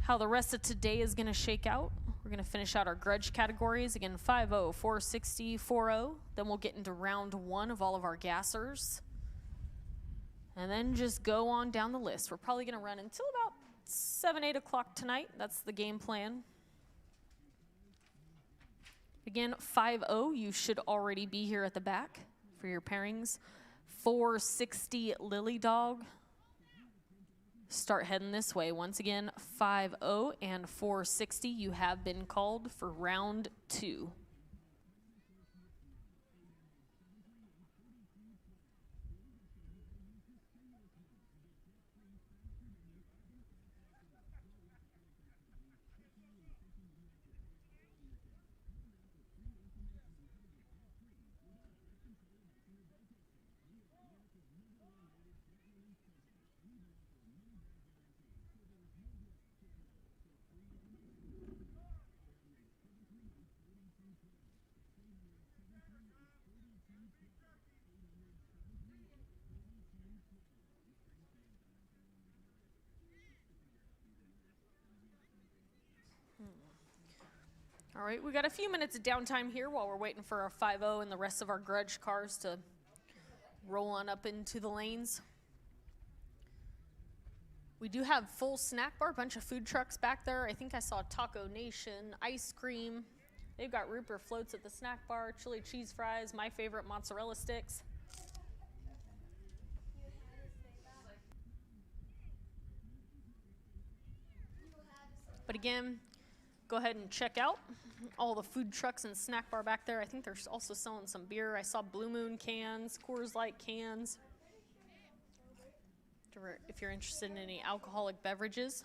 Speaker 1: How the rest of today is going to shake out. We're going to finish out our grudge categories. Again, 5-0, 460, 4-0. Then we'll get into round 1 of all of our gassers. And then just go on down the list. We're probably going to run until about 7, 8 o'clock tonight. That's the game plan. Again, 5-0, you should already be here at the back for your pairings. 460 Lily Dog. Start heading this way. Once again, 5-0 and 460, you have been called for round 2. All right, we got a few minutes of downtime here while we're waiting for our 5-0 and the rest of our grudge cars to roll on up into the lanes. We do have full snack bar, a bunch of food trucks back there. I think I saw Taco Nation, ice cream, They've got root beer floats at the snack bar, chili cheese fries, my favorite mozzarella sticks. But again, go ahead and check out all the food trucks and snack bar back there. I think they're also selling some beer. I saw Blue Moon cans, Coors Light cans. If you're interested in any alcoholic beverages.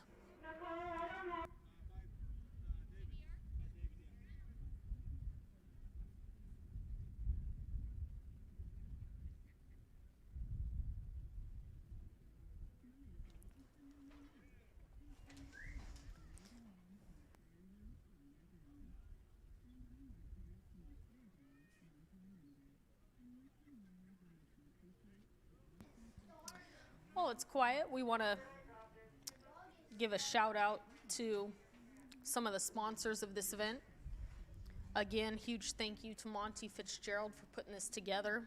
Speaker 1: While it's quiet, we want to give a shout out to some of the sponsors of this event. Again, huge thank you to Monty Fitzgerald for putting this together.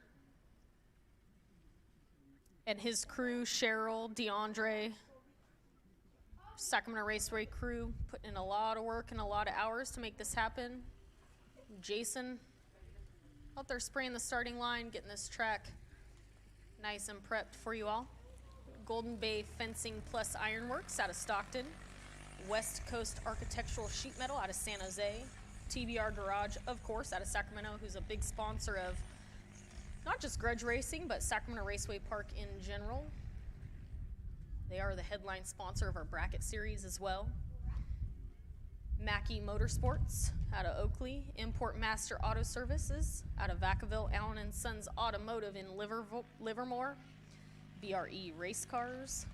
Speaker 1: And his crew, Cheryl, DeAndre, Sacramento Raceway crew, putting in a lot of work and a lot of hours to make this happen. Jason, out there spraying the starting line, getting this track nice and prepped for you all. Golden Bay Fencing Plus Ironworks out of Stockton. West Coast Architectural Sheet Metal out of San Jose. TBR Garage, of course, out of Sacramento, who's a big sponsor of not just grudge racing, but Sacramento Raceway Park in general. They are the headline sponsor of our bracket series as well. Mackey Motorsports out of Oakley. Import Master Auto Services out of Vacaville. Allen & Sons Automotive in Livermore. BRE Race Cars.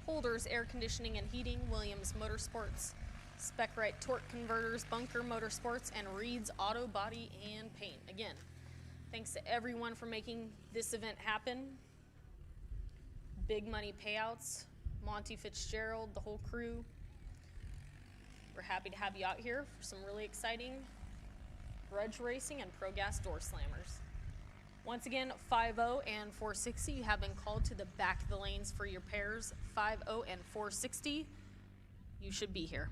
Speaker 1: Holders Air Conditioning and Heating. Williams Motorsports. Spec-Rite Torque Converters. Bunker Motorsports. And Reed's Auto Body and Paint. Again, thanks to everyone for making this event happen. Big money payouts. Monty Fitzgerald, the whole crew. We're happy to have you out here for some really exciting grudge racing and pro gas door slammers. Once again, 50 and 460, you have been called to the back of the lanes for your pairs. 50 and 460, you should be here.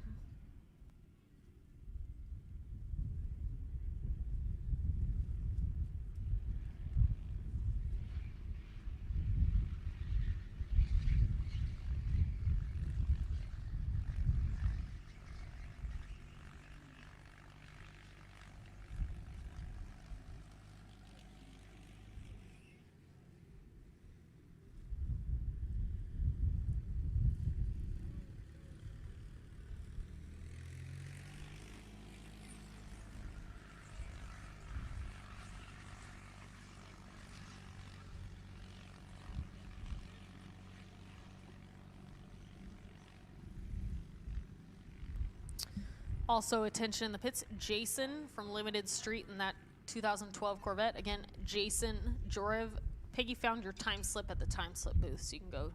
Speaker 1: Also, attention in the pits, Jason from Limited Street in that 2012 Corvette. Again, Jason Jorev. Peggy found your time slip at the time slip booth, so you can go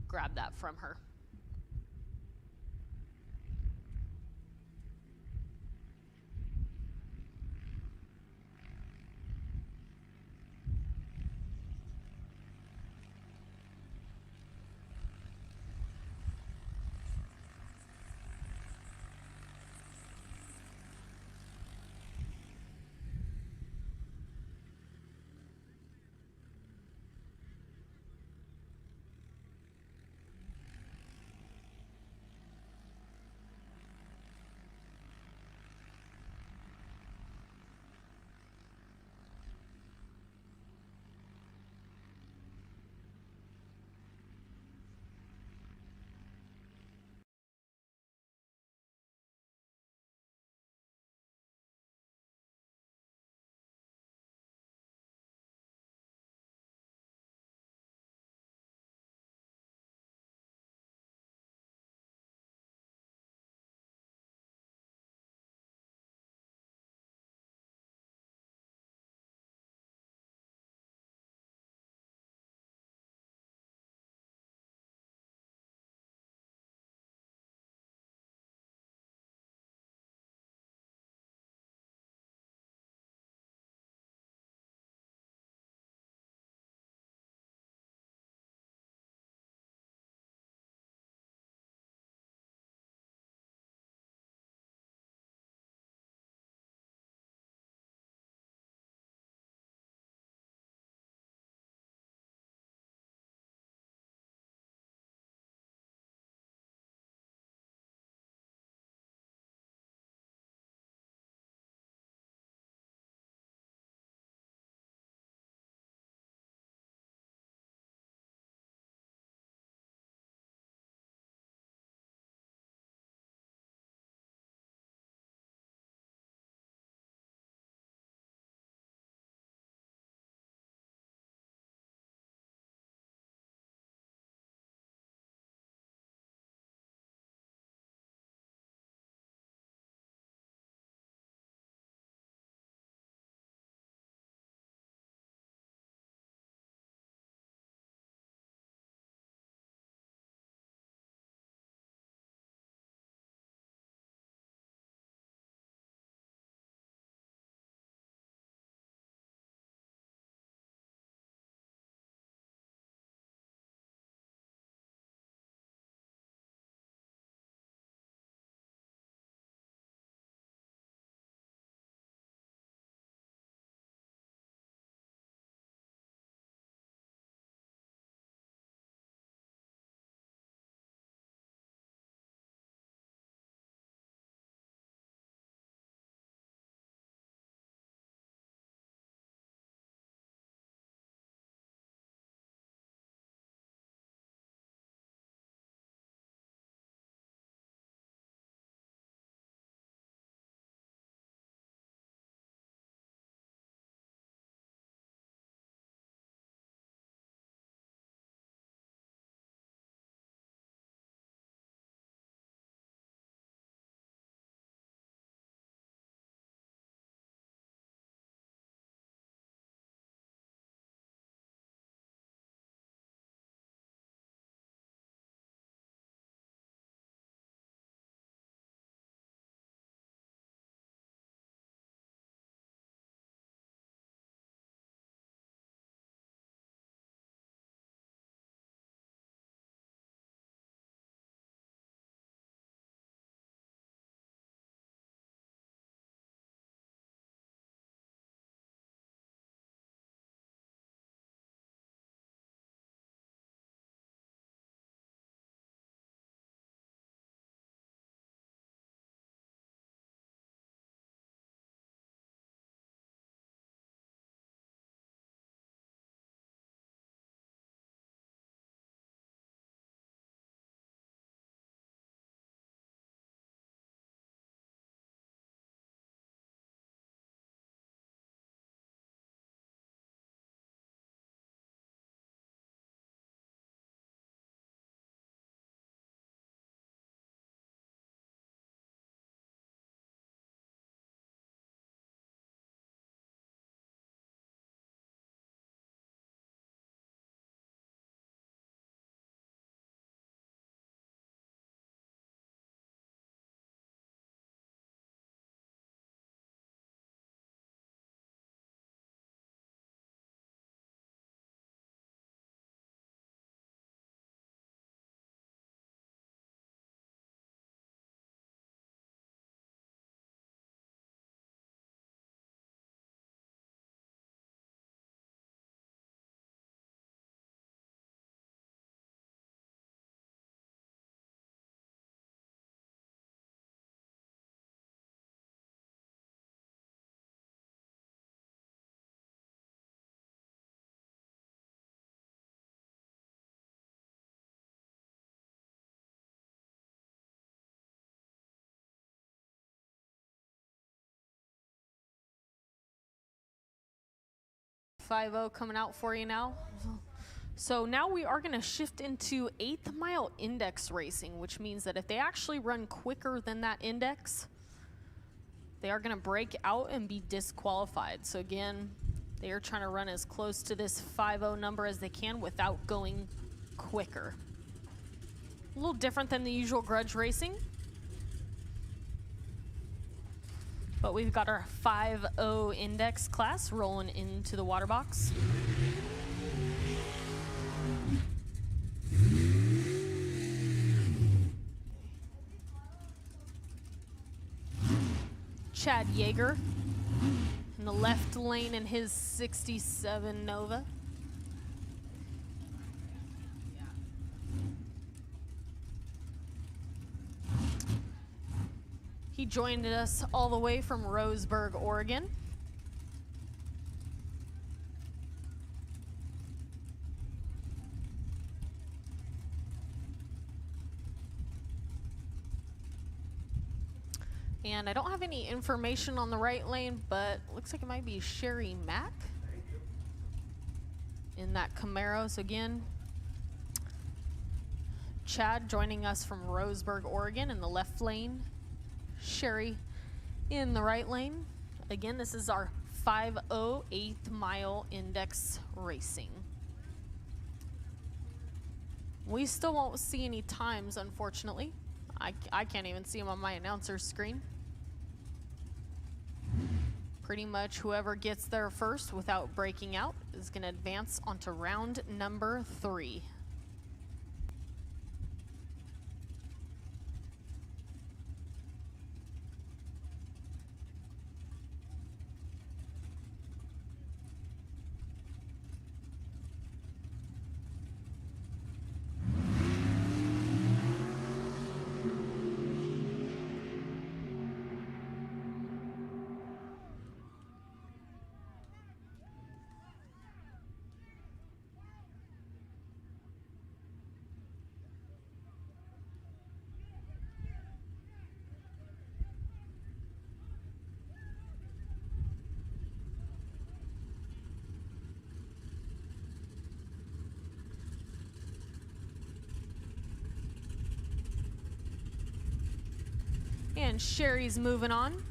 Speaker 1: grab that from her. 5-0 coming out for you now. So now we are going to shift into 8th mile index racing, which means that if they actually run quicker than that index, they are going to break out and be disqualified. So again, they are trying to run as close to this 5-0 number as they can without going quicker. A little different than the usual grudge racing. But we've got our 5-0 index class rolling into the water box. Chad Yeager in the left lane in his 67 Nova. He joined us all the way from Roseburg, Oregon. And I don't have any information on the right lane, but looks like it might be Sherry Mack in that Camaro. So again, Chad joining us from Roseburg, Oregon in the left lane. Sherry in the right lane. Again, this is our 5-0 8th mile index racing. We still won't see any times, unfortunately. I can't even see them on my announcer's screen. Pretty much whoever gets there first without breaking out is going to advance onto round number 3. And Sherry's moving on.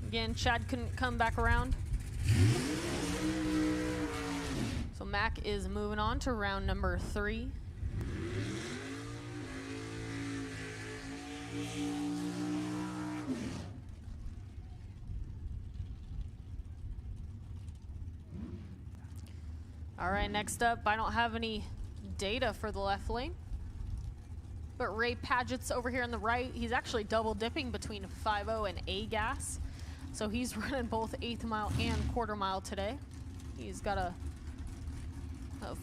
Speaker 1: Again, Chad couldn't come back around. So Mac is moving on to round number 3. All right, next up, I don't have any data for the left lane. But Ray Padgett's over here on the right. He's actually double dipping between 5-0 and A-Gas. So he's running both 8th mile and quarter mile today. He's got a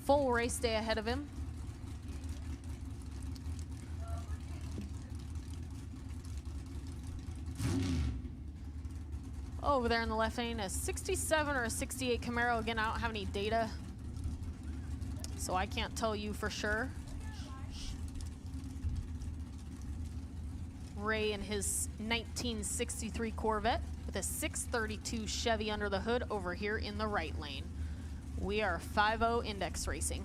Speaker 1: full race day ahead of him. Over there in the left lane, a 67 or a 68 Camaro. Again, I don't have any data, so I can't tell you for sure. Ray in his 1963 Corvette with a 632 Chevy under the hood over here in the right lane. We are 5-0 index racing.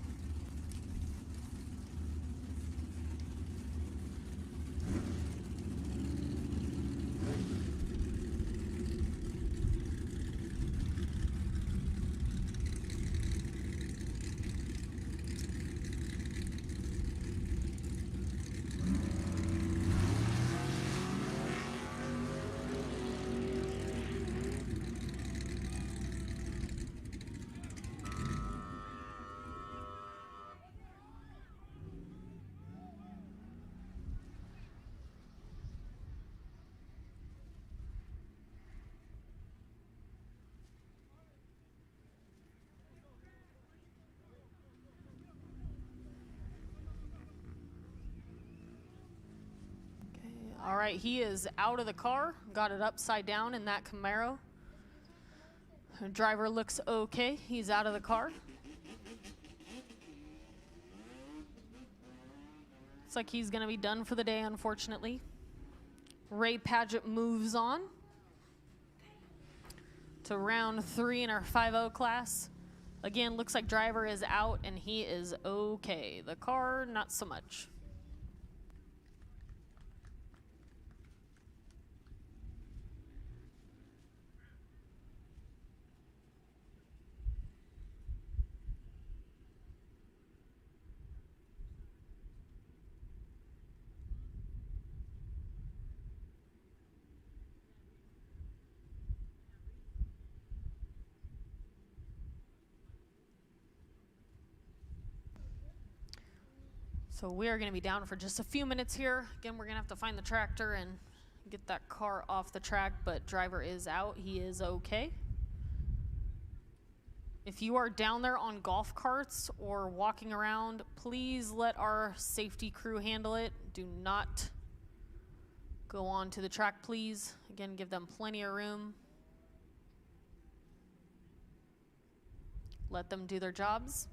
Speaker 1: All right, he is out of the car, got it upside down in that Camaro. The driver looks okay, he's out of the car. Looks like he's gonna be done for the day, unfortunately. Ray Padgett moves on to round 3 in our 5-0 class. Again, looks like driver is out and he is okay. The car, not so much. So we are going to be down for just a few minutes here. Again, we're going to have to find the tractor and get that car off the track, but driver is out. He is okay. If you are down there on golf carts or walking around, please let our safety crew handle it. Do not go on to the track, please. Again, give them plenty of room. Let them do their jobs.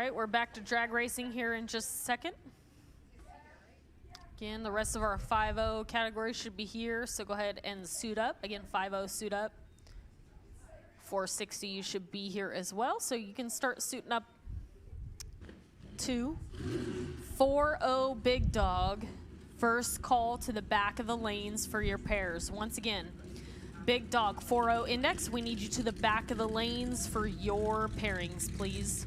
Speaker 1: right, we're back to drag racing here in just a second. Again, the rest of our 5-0 category should be here, so go ahead and suit up. Again, 5-0 suit up. 460, you should be here as well, so you can start suiting up to 4-0 big dog. First call to the back of the lanes for your pairs. Once again, big dog 4-0 index, we need you to the back of the lanes for your pairings, please.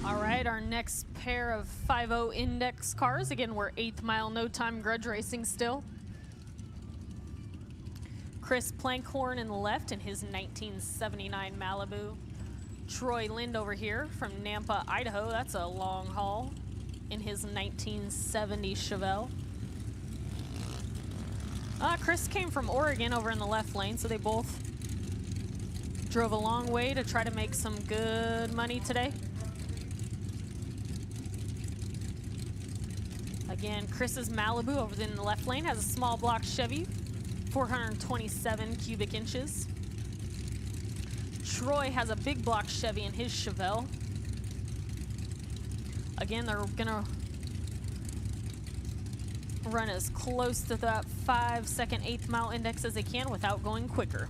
Speaker 1: All right, our next pair of 5-0 index cars. Again, we're 8th mile, no time grudge racing still. Chris Plankhorn in the left in his 1979 Malibu. Troy Lind over here from Nampa, Idaho. That's a long haul in his 1970 Chevelle. Chris came from Oregon over in the left lane, so they both drove a long way to try to make some good money today. Again, Chris's Malibu over in the left lane has a small block Chevy, 427 cubic inches. Troy has a big block Chevy in his Chevelle. Again, they're gonna run as close to that 5-second 8th mile index as they can without going quicker.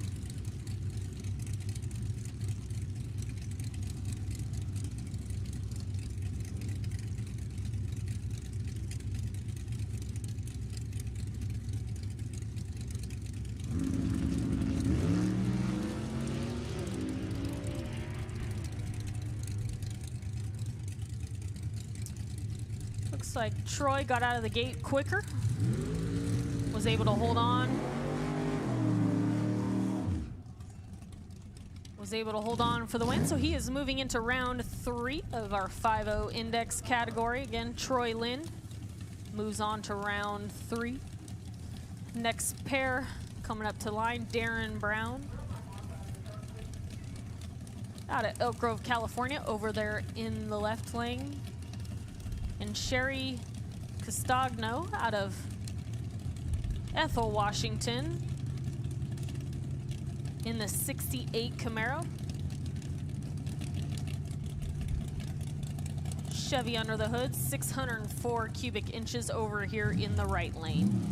Speaker 1: Looks like Troy got out of the gate quicker, was able to hold on. Was able to hold on for the win, so he is moving into round 3 of our 5-0 index category. Again, Troy Lind moves on to round 3. Next pair coming up to line, Darren Brown out of Elk Grove, California, over there in the left lane. And Sherry Castagno out of Ethel, Washington in the 68 Camaro. Chevy under the hood, 604 cubic inches over here in the right lane.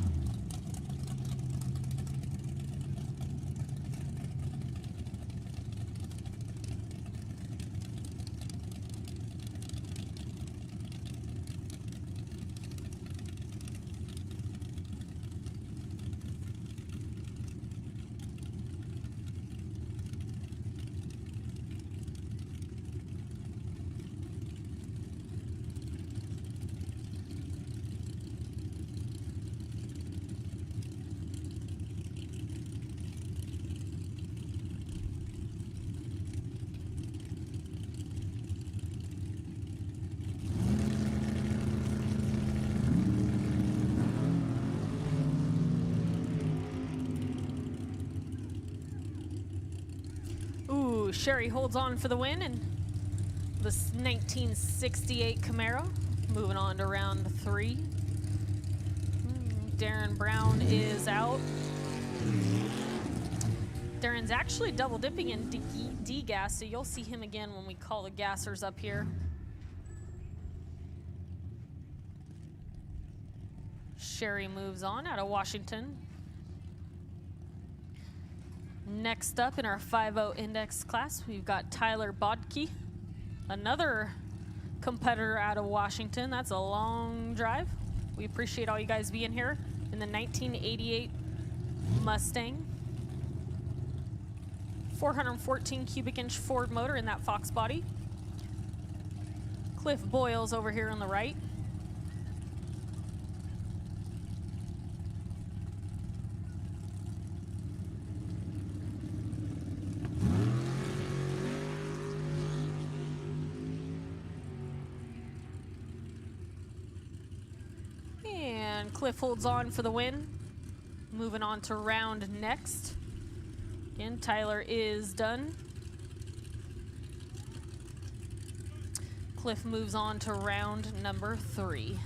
Speaker 1: Sherry holds on for the win in this 1968 Camaro. Moving on to round 3. Darren Brown is out. Darren's actually double dipping in D-gas, so you'll see him again when we call the gassers up here. Sherry moves on out of Washington. Next up in our 5-0 index class, we've got Tyler Bodke, another competitor out of Washington. That's a long drive. We appreciate all you guys being here in the 1988 Mustang. 414 cubic inch Ford motor in that Fox body. Cliff Boyles over here on the right. Cliff holds on for the win. Moving on to round next. Again, Tyler is done. Cliff moves on to round number 3.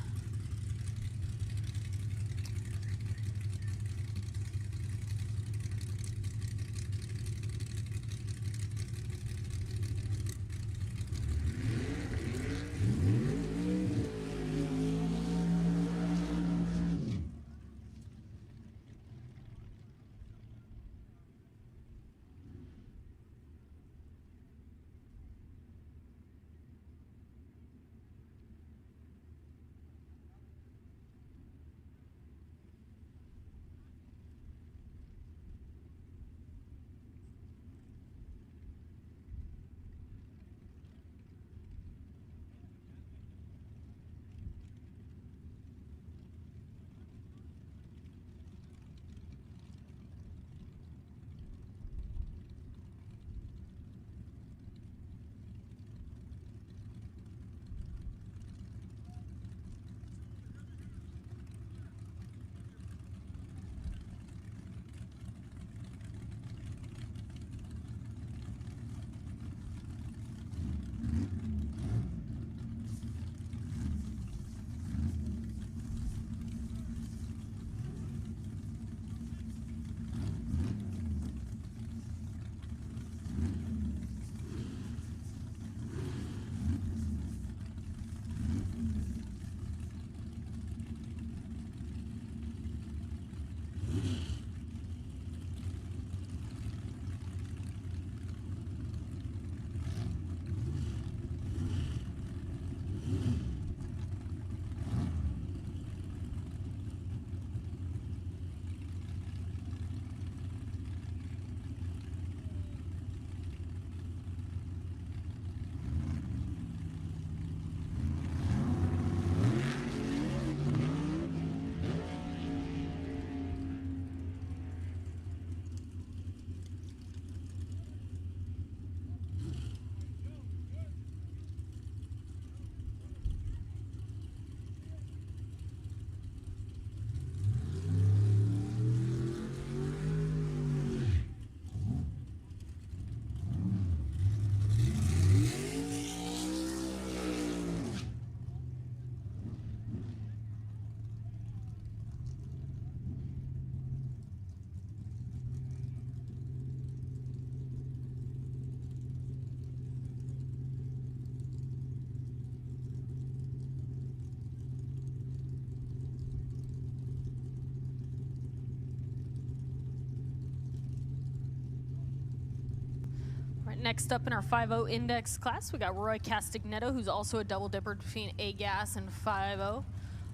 Speaker 1: Next up in our 5.0 index class, we got Roy Castagnetto, who's also a double dipper between A-Gas and 5.0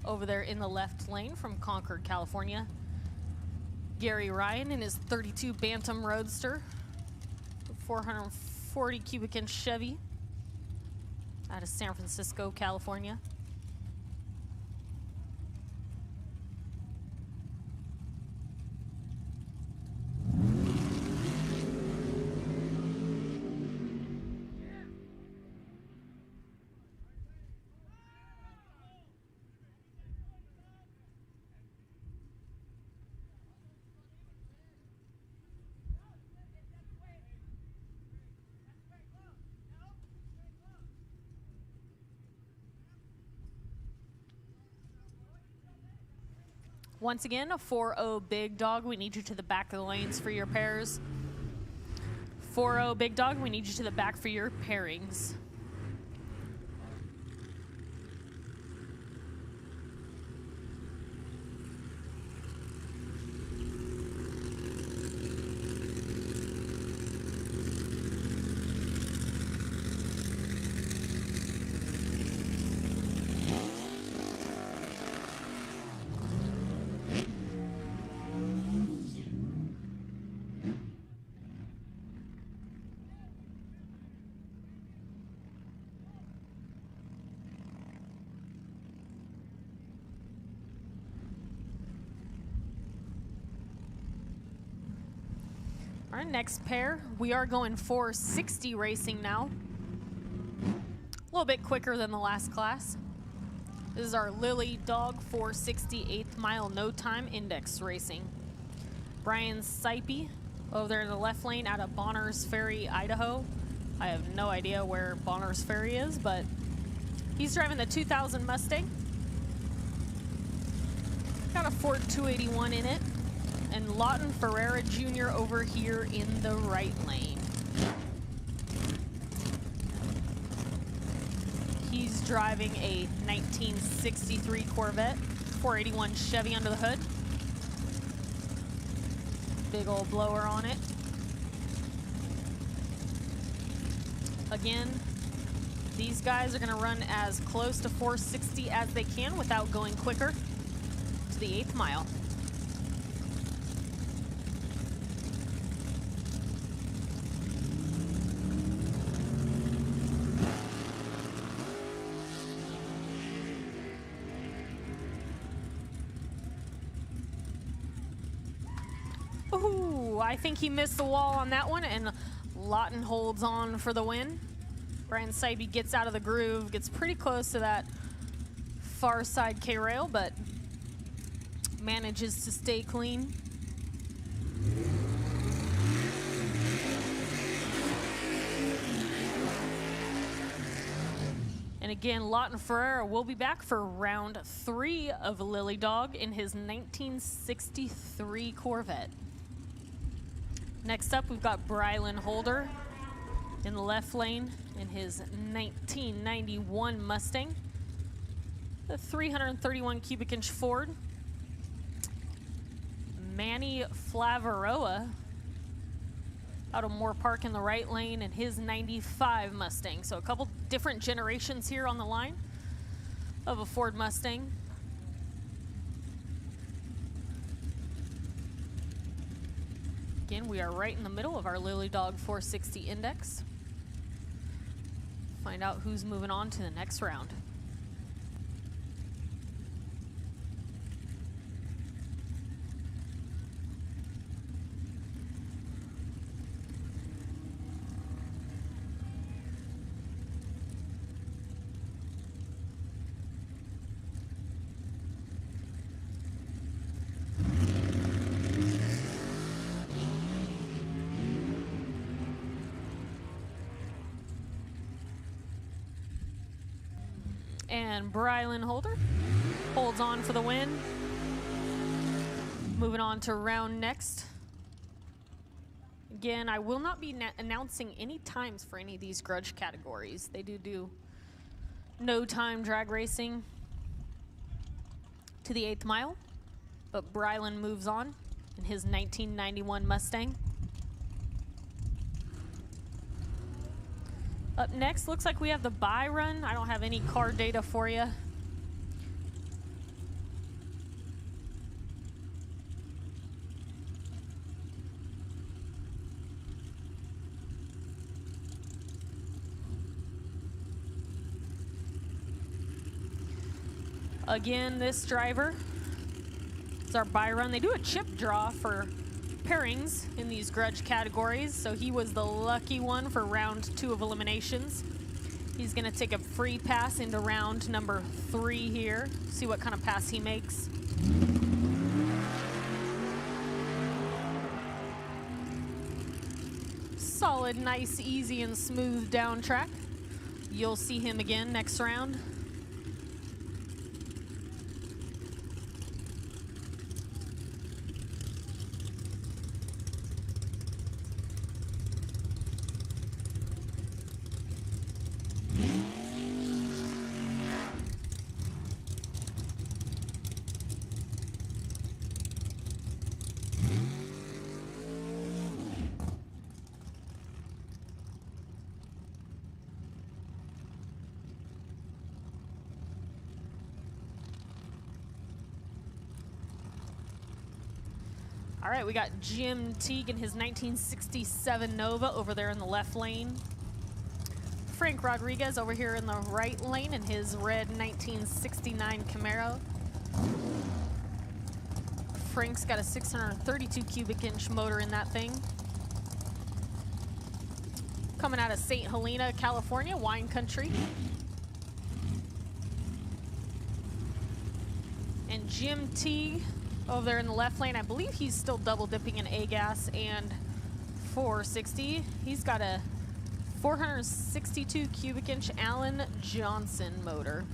Speaker 1: over there in the left lane from Concord, California. Gary Ryan in his 32 Bantam Roadster, 440 cubic inch Chevy out of San Francisco, California. Once again, a 4.0 Big Dog, we need you to the back of the lanes for your pairs. 4.0 Big Dog, we need you to the back for your pairings. All right, next pair, we are going 460 racing now. A little bit quicker than the last class. This is our Lily Dog 460 8th mile no time index racing. Brian Sipey over there in the left lane out of Bonners Ferry, Idaho. I have no idea where Bonners Ferry is, but He's driving the 2000 Mustang. Got a Ford 281 in it. And Lawton Ferreira Jr. over here in the right lane. He's driving a 1963 Corvette, 481 Chevy under the hood. Big old blower on it. Again, these guys are gonna run as close to 460 as they can without going quicker to the 8th mile. Ooh, I think he missed the wall on that one, and Lawton holds on for the win. Brian Sybee gets out of the groove, gets pretty close to that far side K-rail, but manages to stay clean. And again, Lawton Ferreira will be back for round 3 of Lily Dog in his 1963 Corvette. Next up, we've got Brylan Holder in the left lane in his 1991 Mustang, the 331 cubic inch Ford. Manny Flavaroa out of Moore Park in the right lane in his 95 Mustang. So a couple different generations here on the line of a Ford Mustang. Again, we are right in the middle of our Lily Dog 460 index. Find out who's moving on to the next round. And Brylan Holder holds on for the win. Moving on to round next. Again, I will not be announcing any times for any of these grudge categories. They do no time drag racing to the 8th mile, but Brylan moves on in his 1991 Mustang. Up next, looks like we have the bye run. I don't have any car data for you. Again, this driver is our bye run. They do a chip draw for pairings in these grudge categories, so he was the lucky one for round 2 of eliminations. He's gonna take a free pass into round number 3 here, see what kind of pass he makes. Solid, nice, easy, and smooth down track. You'll see him again next round. All right, we got Jim Teague in his 1967 Nova over there in the left lane. Frank Rodriguez over here in the right lane in his red 1969 Camaro. Frank's got a 632 cubic inch motor in that thing. Coming out of St. Helena, California, wine country. And Jim Teague over there in the left lane, I believe he's still double dipping in A-gas and 460. He's got a 462 cubic inch Allen Johnson motor.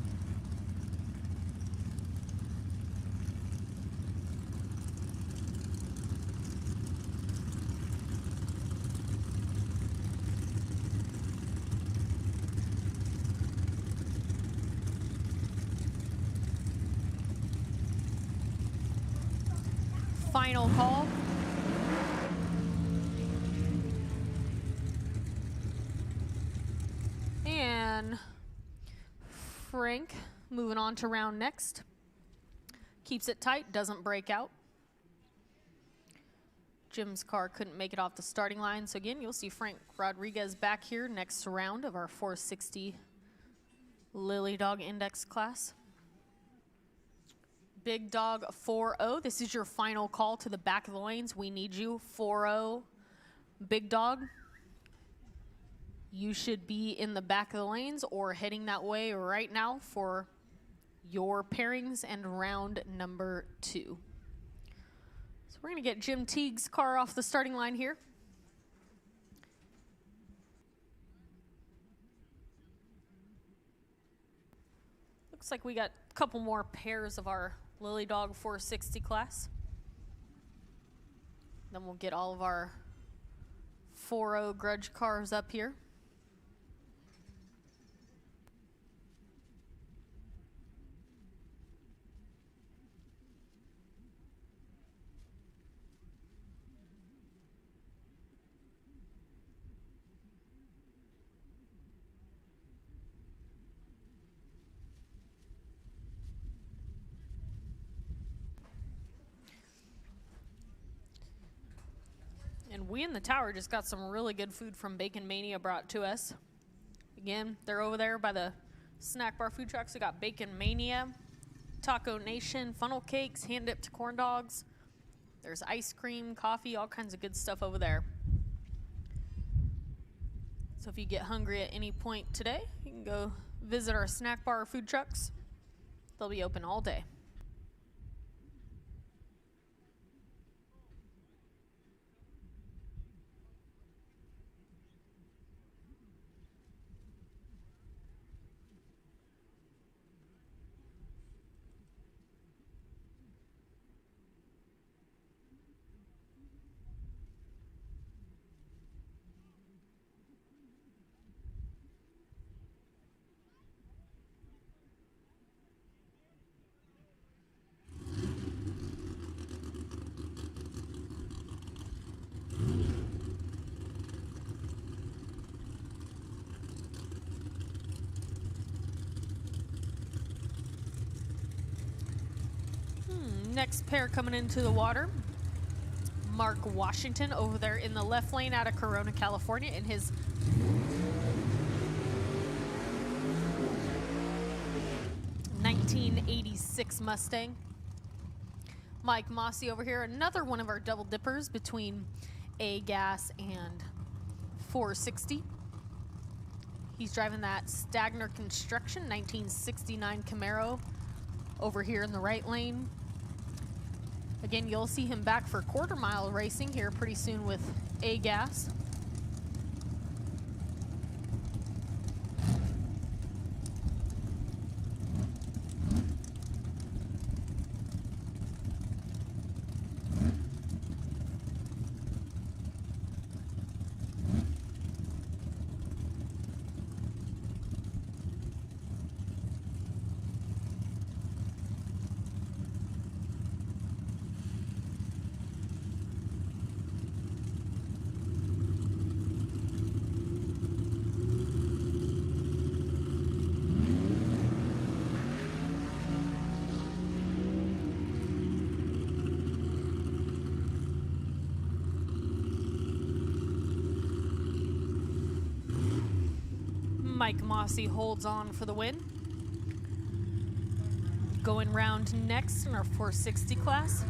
Speaker 1: Final call. And Frank moving on to round next. Keeps it tight, doesn't break out. Jim's car couldn't make it off the starting line. So again, you'll see Frank Rodriguez back here next round of our 460 Lily Dog Index class. Big Dog 4-0. This is your final call to the back of the lanes. We need you. 4-0. Big Dog. You should be in the back of the lanes or heading that way right now for your pairings and round number 2. So we're going to get Jim Teague's car off the starting line here. Looks like we got a couple more pairs of our Lily Dog 460 class. Then we'll get all of our 4-0 grudge cars up here. And we in the tower just got some really good food from Bacon Mania brought to us. Again, they're over there by the snack bar food trucks. We got Bacon Mania, Taco Nation, funnel cakes, hand-dipped corn dogs. There's ice cream, coffee, all kinds of good stuff over there. So if you get hungry at any point today, you can go visit our snack bar food trucks. They'll be open all day. Next pair coming into the water, Mark Washington over there in the left lane out of Corona, California in his '86 Mustang. Mike Mossy over here, another one of our double dippers between A-Gas and 460. He's driving that Stagner Construction 1969 Camaro over here in the right lane. Again, you'll see him back for quarter mile racing here pretty soon with A-Gas. Mike Mossy holds on for the win. Going round next in our 460 class.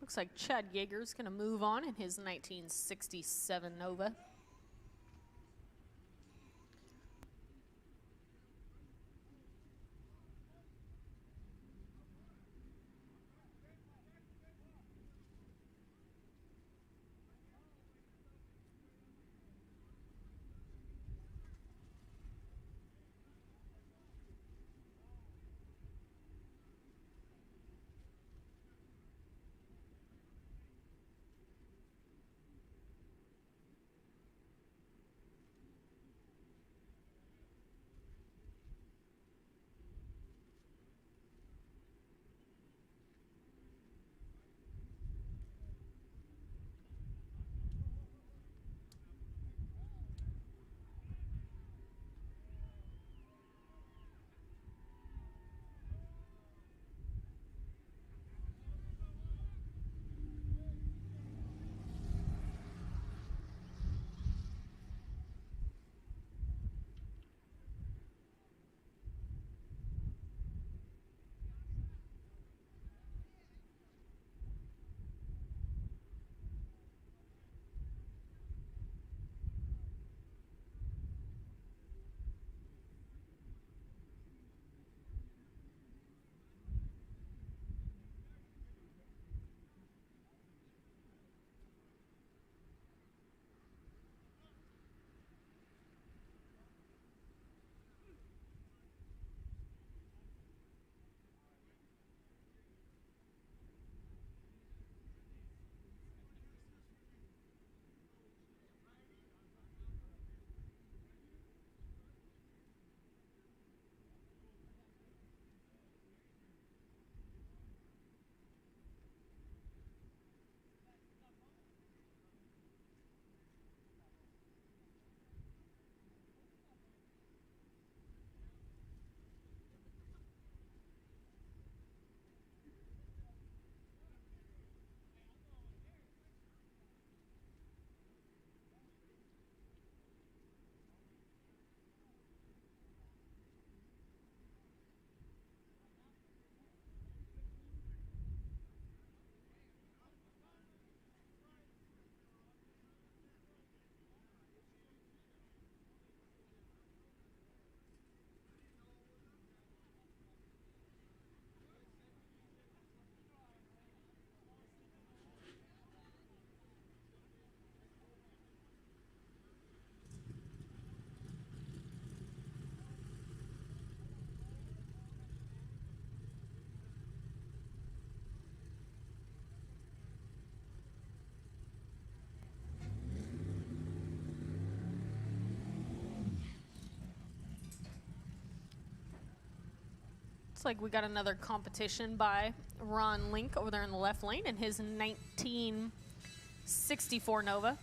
Speaker 1: Looks like Chad Yeager's going to move on in his 1967 Nova. Looks like we got another competition by Ron Link over there in the left lane in his 1964 Nova.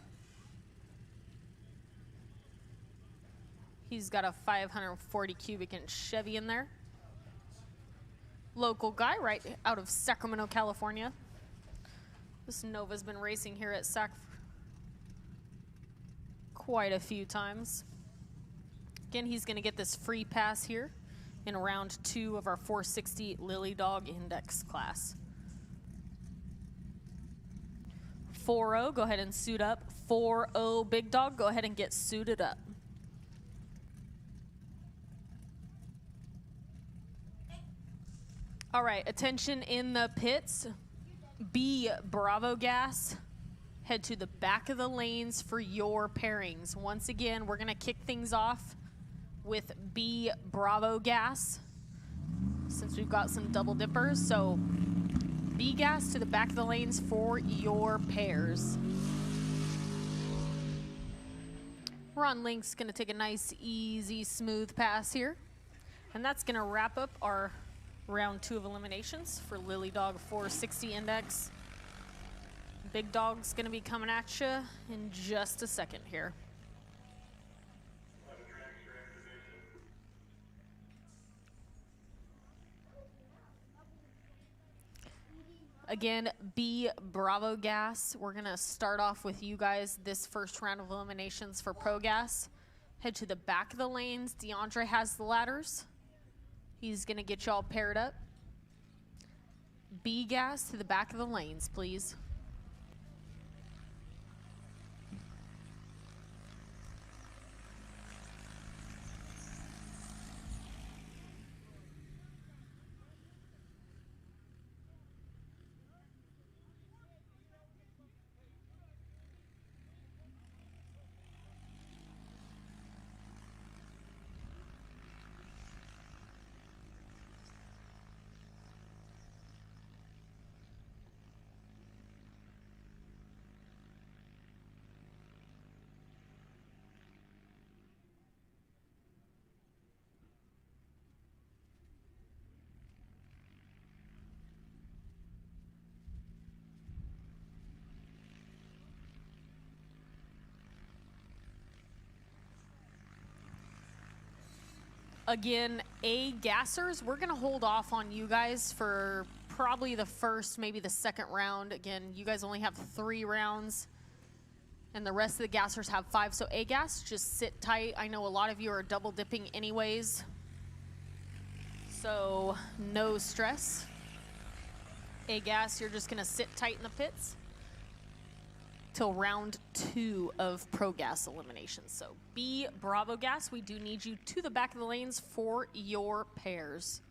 Speaker 1: He's got a 540 cubic inch Chevy in there. Local guy right out of Sacramento, California. This Nova's been racing here at Sac quite a few times. Again, he's going to get this free pass here in round 2 of our 460 Lily Dog Index class. 4-0, go ahead and suit up. 4-0 Big Dog, go ahead and get suited up. All right, attention in the pits. B Bravo Gas, head to the back of the lanes for your pairings. Once again, we're gonna kick things off with B Bravo Gas, since we've got some double dippers. So B Gas to the back of the lanes for your pairs. Ron Link's gonna take a nice, easy, smooth pass here. And that's gonna wrap up our round 2 of eliminations for Lily Dog 460 Index. Big Dog's gonna be coming at you in just a second here. Again, B Bravo Gas. We're gonna start off with you guys this first round of eliminations for Pro Gas. Head to the back of the lanes. DeAndre has the ladders. He's gonna get y'all paired up. B gas to the back of the lanes, please. Again, A gassers, we're gonna hold off on you guys for probably the first, maybe the second round. Again, you guys only have 3 rounds and the rest of the gassers have 5. So A gas, just sit tight. I know a lot of you are double dipping anyways, so no stress. A gas, you're just gonna sit tight in the pits till round 2 of Pro Gas elimination. So B Bravo Gas, we do need you to the back of the lanes for your pairs.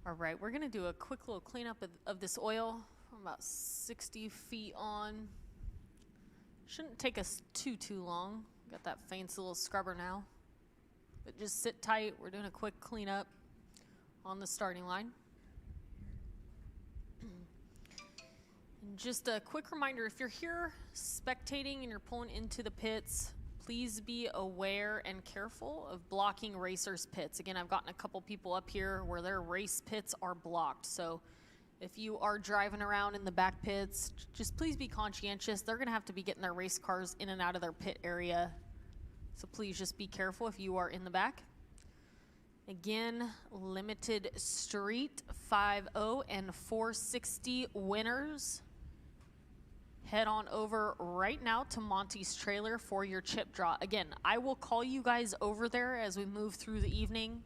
Speaker 1: All right, we're gonna do a quick little cleanup of this oil. I'm about 60 feet on. Shouldn't take us too long. Got that fancy little scrubber now. But just sit tight. We're doing a quick cleanup on the starting line. And just a quick reminder, if you're here spectating and you're pulling into the pits, please be aware and careful of blocking racers' pits. Again, I've gotten a couple people up here where their race pits are blocked. So if you are driving around in the back pits, just please be conscientious. They're going to have to be getting their race cars in and out of their pit area. So please just be careful if you are in the back. Again, limited street 50 and 460 winners. Head on over right now to Monty's trailer for your chip draw. Again, I will call you guys over there as we move through the evening.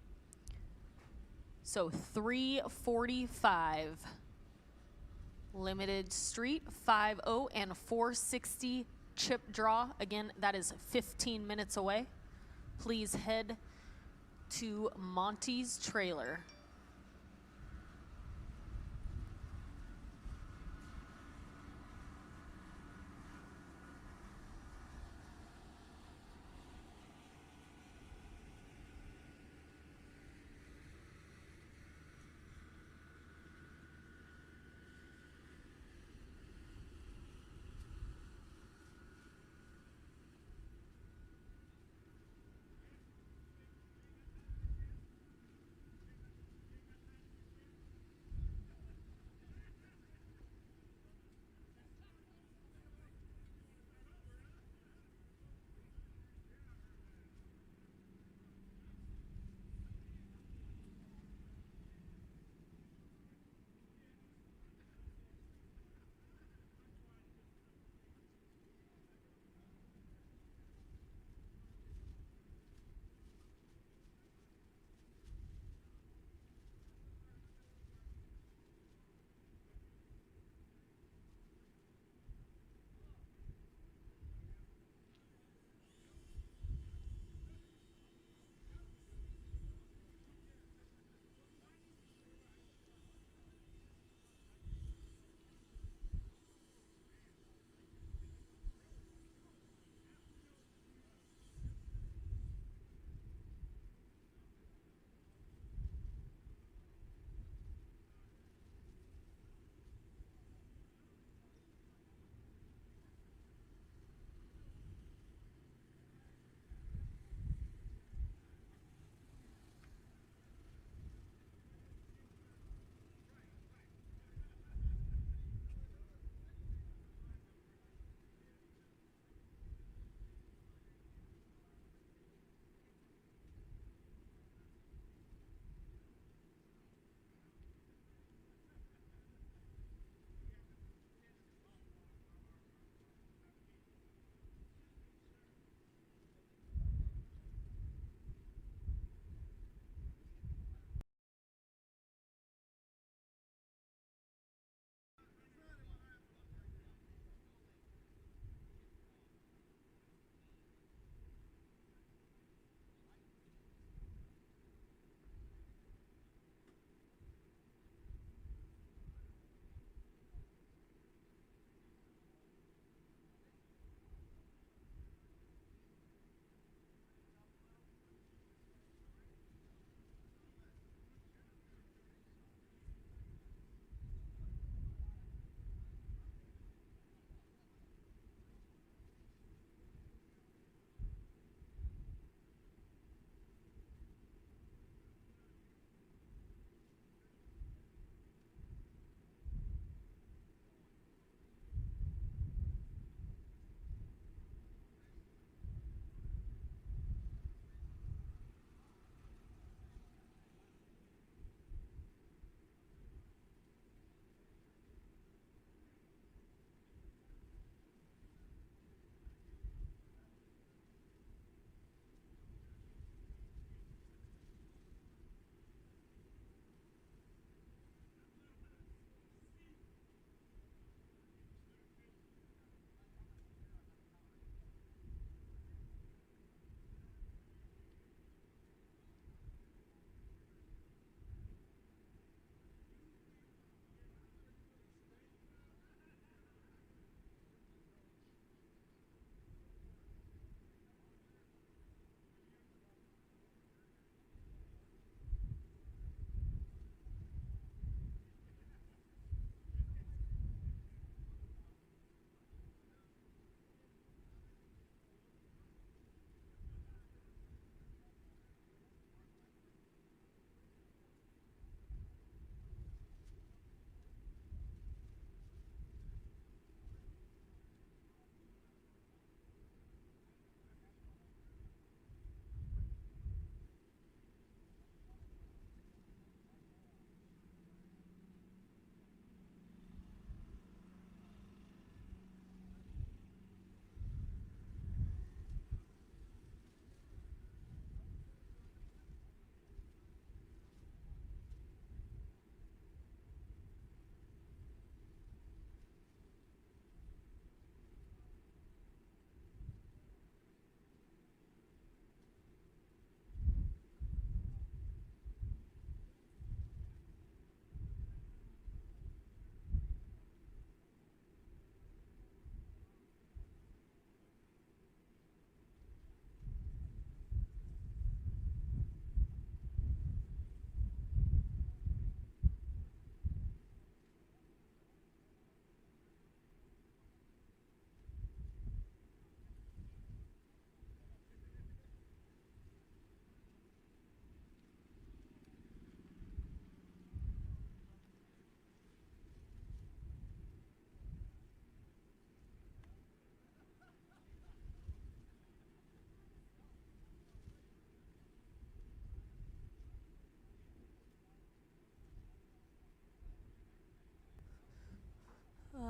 Speaker 1: So 3:45. Limited street 50 and 460 chip draw. Again, that is 15 minutes away. Please head to Monty's trailer.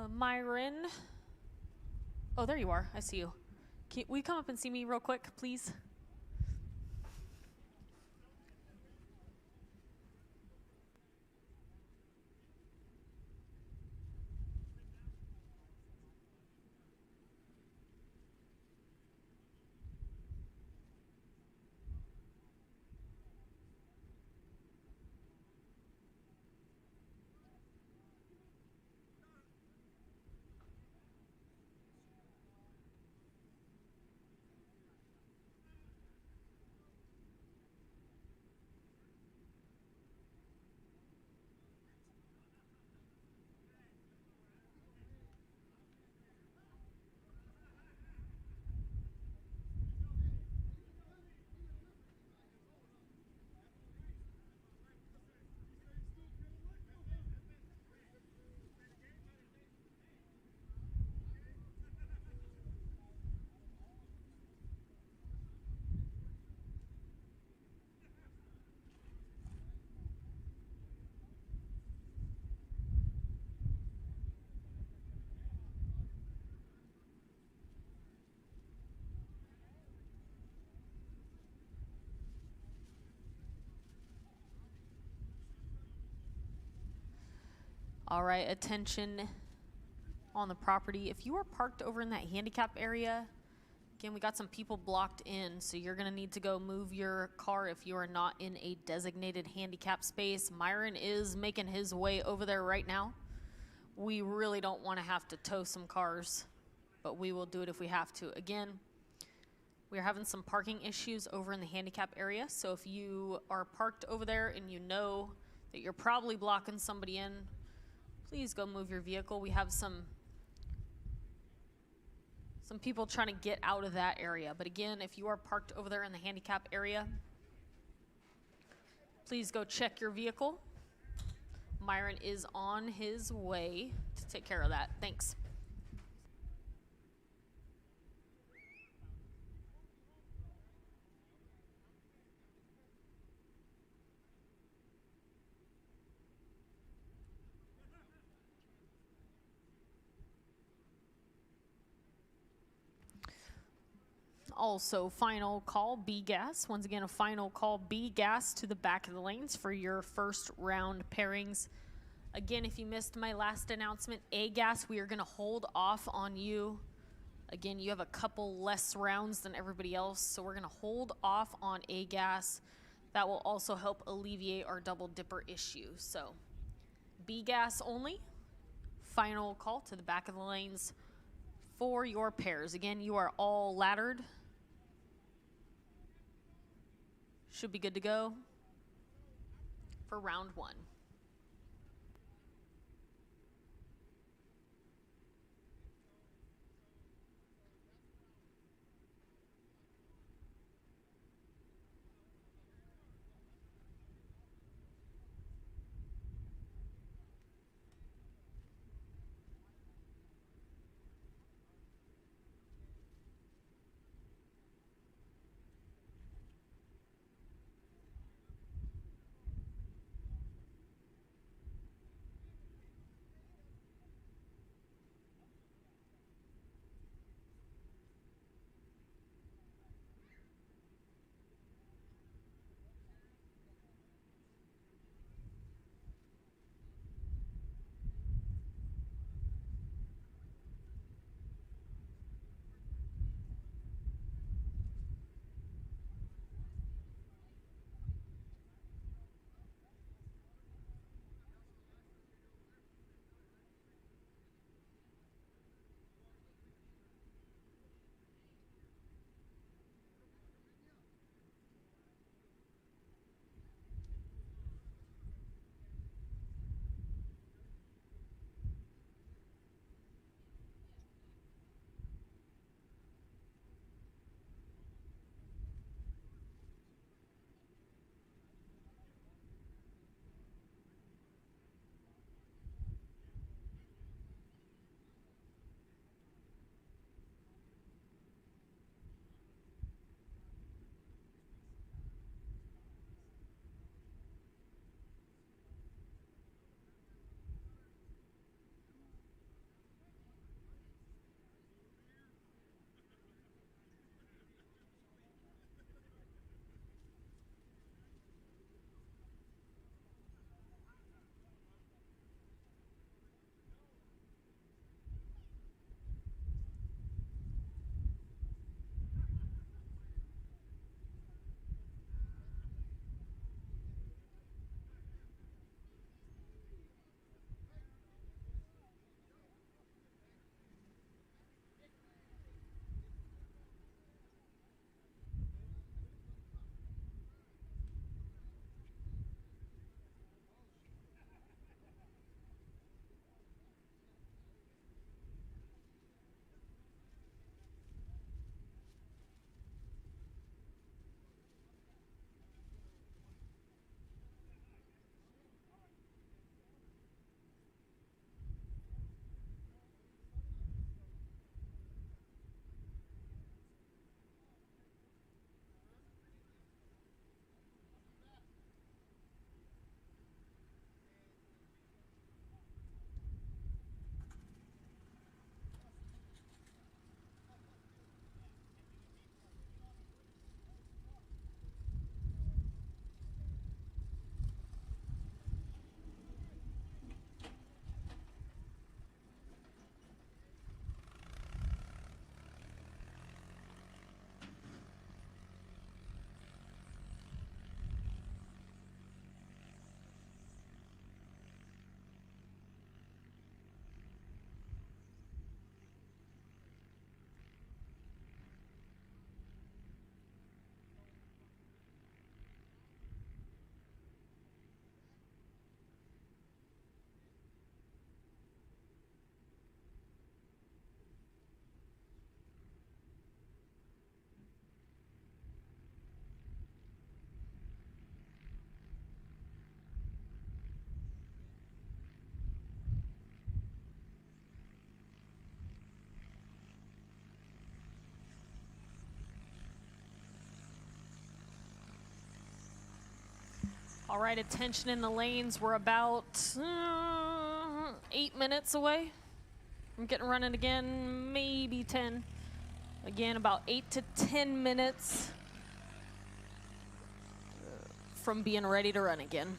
Speaker 1: Myron. Oh, there you are. I see you. Will you come up and see me real quick, please? All right, attention on the property. If you are parked over in that handicap area, again, we got some people blocked in, so you're gonna need to go move your car if you are not in a designated handicap space. Myron is making his way over there right now. We really don't wanna have to tow some cars, but we will do it if we have to. Again, we are having some parking issues over in the handicap area, so if you are parked over there and you know that you're probably blocking somebody in, please go move your vehicle. We have some people trying to get out of that area. But again, if you are parked over there in the handicap area, please go check your vehicle. Myron is on his way to take care of that. Thanks. Also, final call B gas. Once again, a final call B gas to the back of the lanes for your first round pairings. Again, if you missed my last announcement, A gas, we are going to hold off on you. Again, you have a couple less rounds than everybody else, so we're going to hold off on A gas. That will also help alleviate our double dipper issue. So, B gas only. Final call to the back of the lanes for your pairs. Again, you are all laddered. Should be good to go for round one. All right, attention in the lanes. We're about 8 minutes away from getting running again, maybe 10. Again, about 8 to 10 minutes from being ready to run again.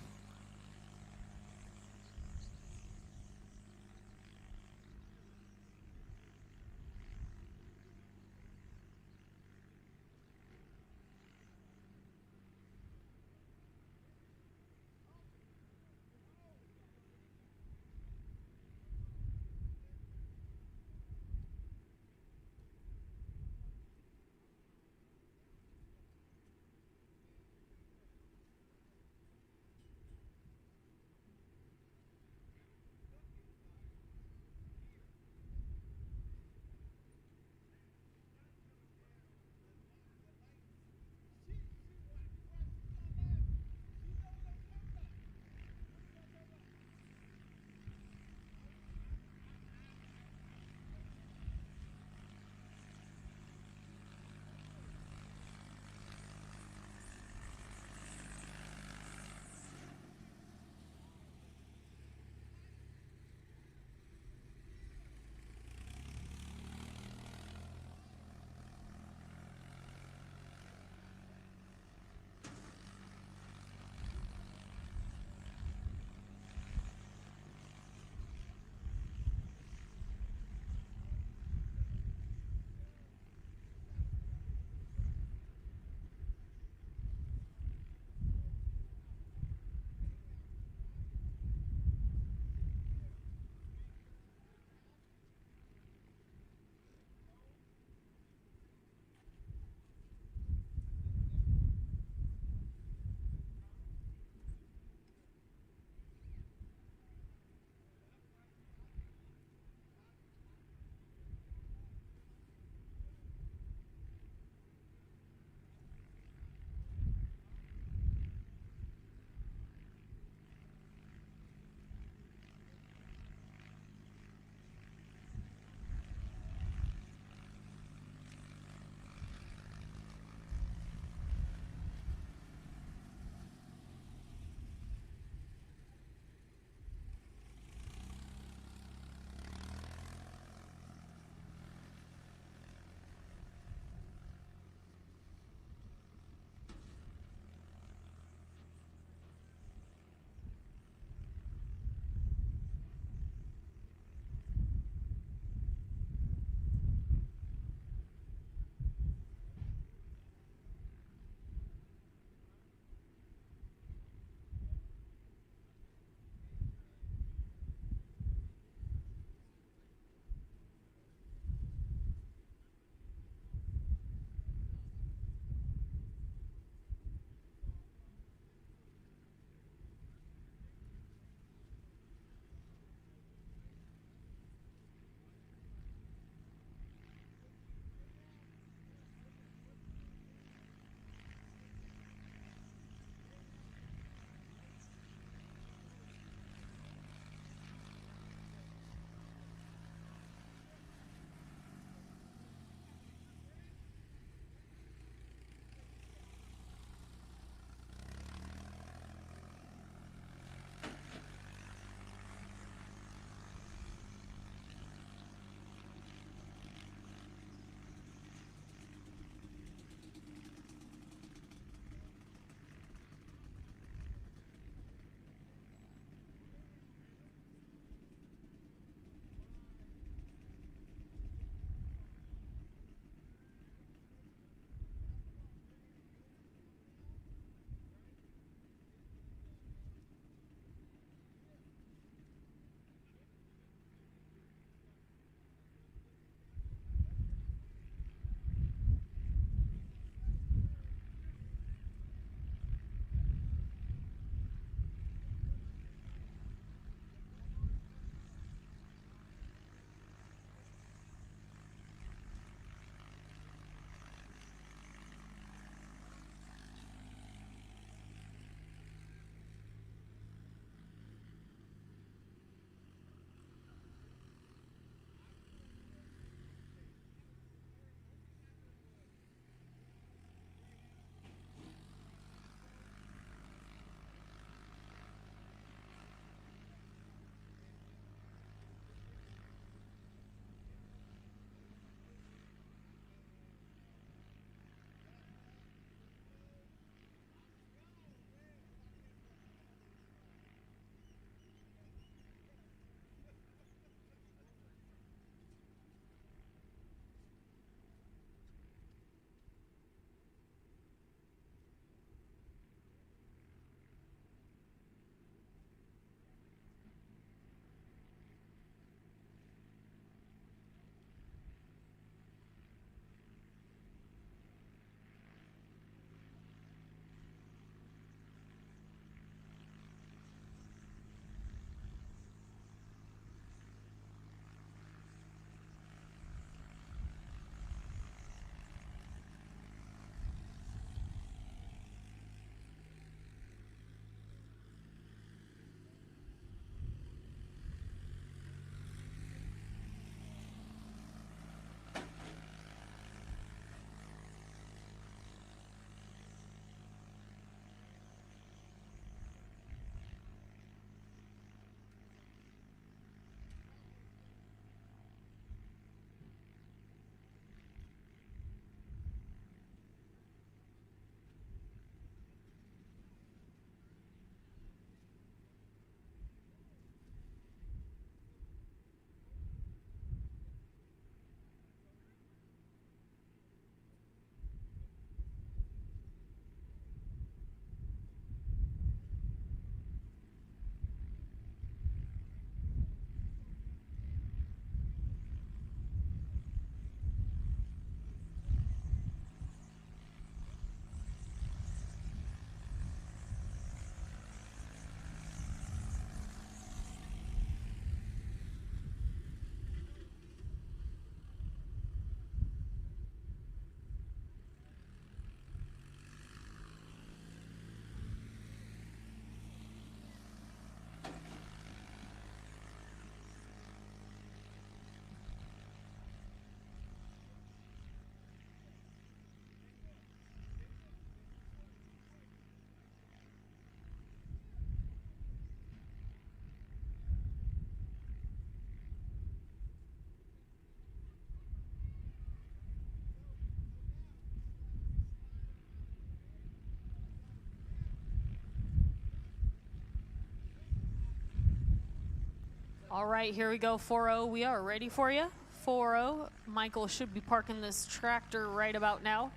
Speaker 1: All right, here we go, 4-0. We are ready for you. 4-0. Michael should be parking this tractor right about now.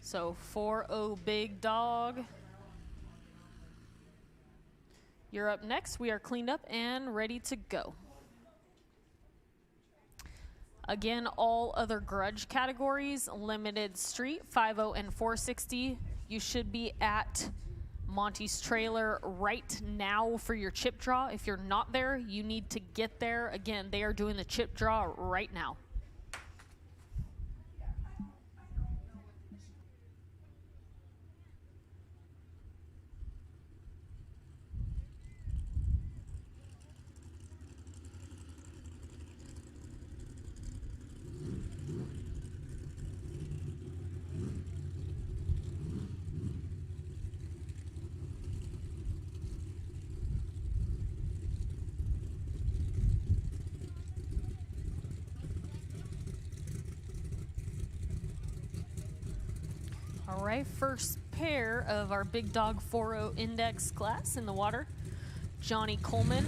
Speaker 1: So 4-0 Big Dog. You're up next. We are cleaned up and ready to go. Again, all other grudge categories, limited street, 5-0 and 460. You should be at Monty's trailer right now for your chip draw. If you're not there, you need to get there. Again, they are doing the chip draw right now. All right, first pair of our Big Dog 4-0 index class in the water. Johnny Coleman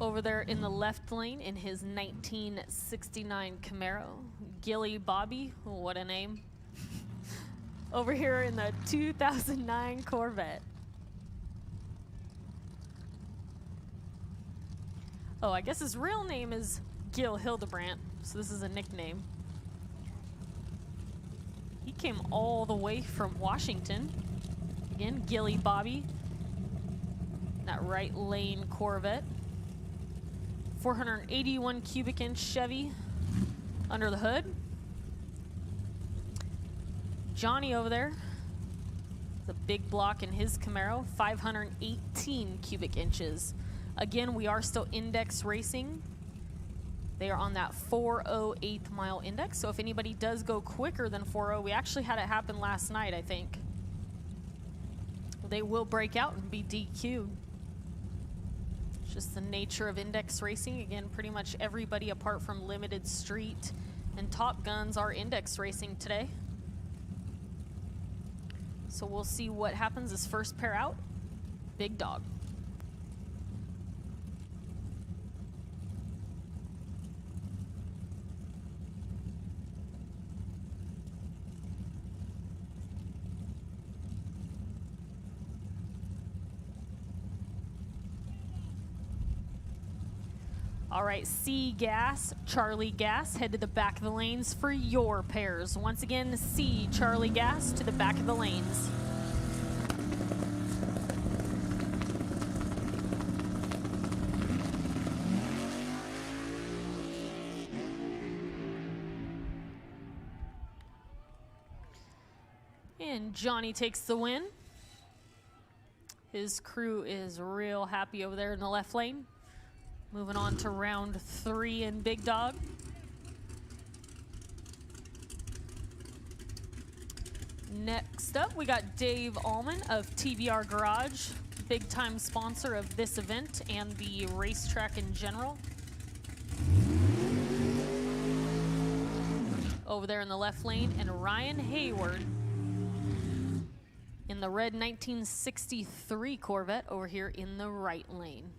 Speaker 1: over there in the left lane in his 1969 Camaro. Gilly Bobby, what a name. Over here in the 2009 Corvette. Oh, I guess his real name is Gil Hildebrandt, so this is a nickname. He came all the way from Washington. Again, Gilly Bobby. That right lane Corvette. 481 cubic inch Chevy under the hood. Johnny over there, the big block in his Camaro, 518 cubic inches. Again, we are still index racing. They are on that 4:08 mile index. So if anybody does go quicker than 4:0, we actually had it happen last night, I think. They will break out and be DQ'd. It's just the nature of index racing. Again, pretty much everybody apart from Limited Street and Top Guns are index racing today. So we'll see what happens this first pair out. Big Dog. All right, C Gas, Charlie Gas, head to the back of the lanes for your pairs. Once again, C, Charlie Gas to the back of the lanes. And Johnny takes the win. His crew is real happy over there in the left lane. Moving on to round 3 in Big Dog. Next up, we got Dave Allman of TBR Garage, big time sponsor of this event and the racetrack in general. Over there in the left lane, and Ryan Hayward in the red 1963 Corvette over here in the right lane.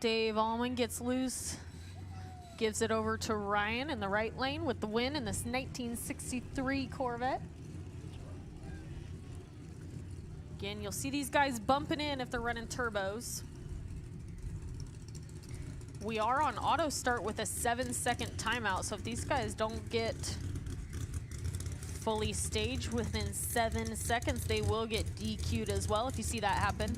Speaker 1: Dave Allman gets loose, gives it over to Ryan in the right lane with the win in this 1963 Corvette. Again, you'll see these guys bumping in if they're running turbos. We are on auto start with a 7-second timeout, so if these guys don't get fully staged within 7 seconds, they will get DQ'd as well if you see that happen.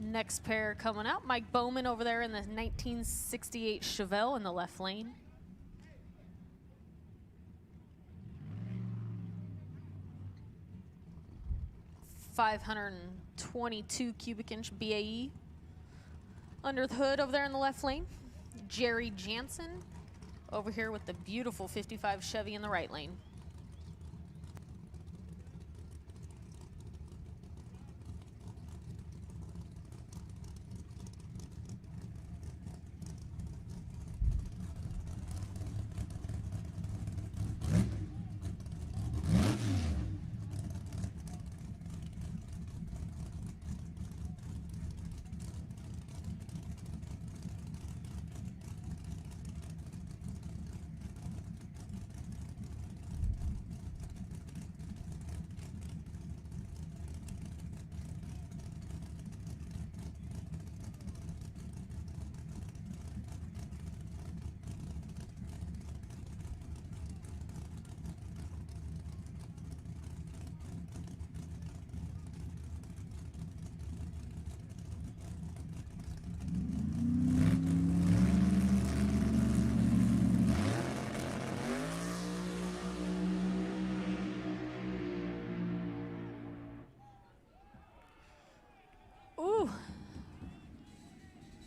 Speaker 1: Next pair coming out, Mike Bowman over there in the 1968 Chevelle in the left lane. .522 cubic inch BAE. Under the hood over there in the left lane, Jerry Jansen over here with the beautiful 55 Chevy in the right lane.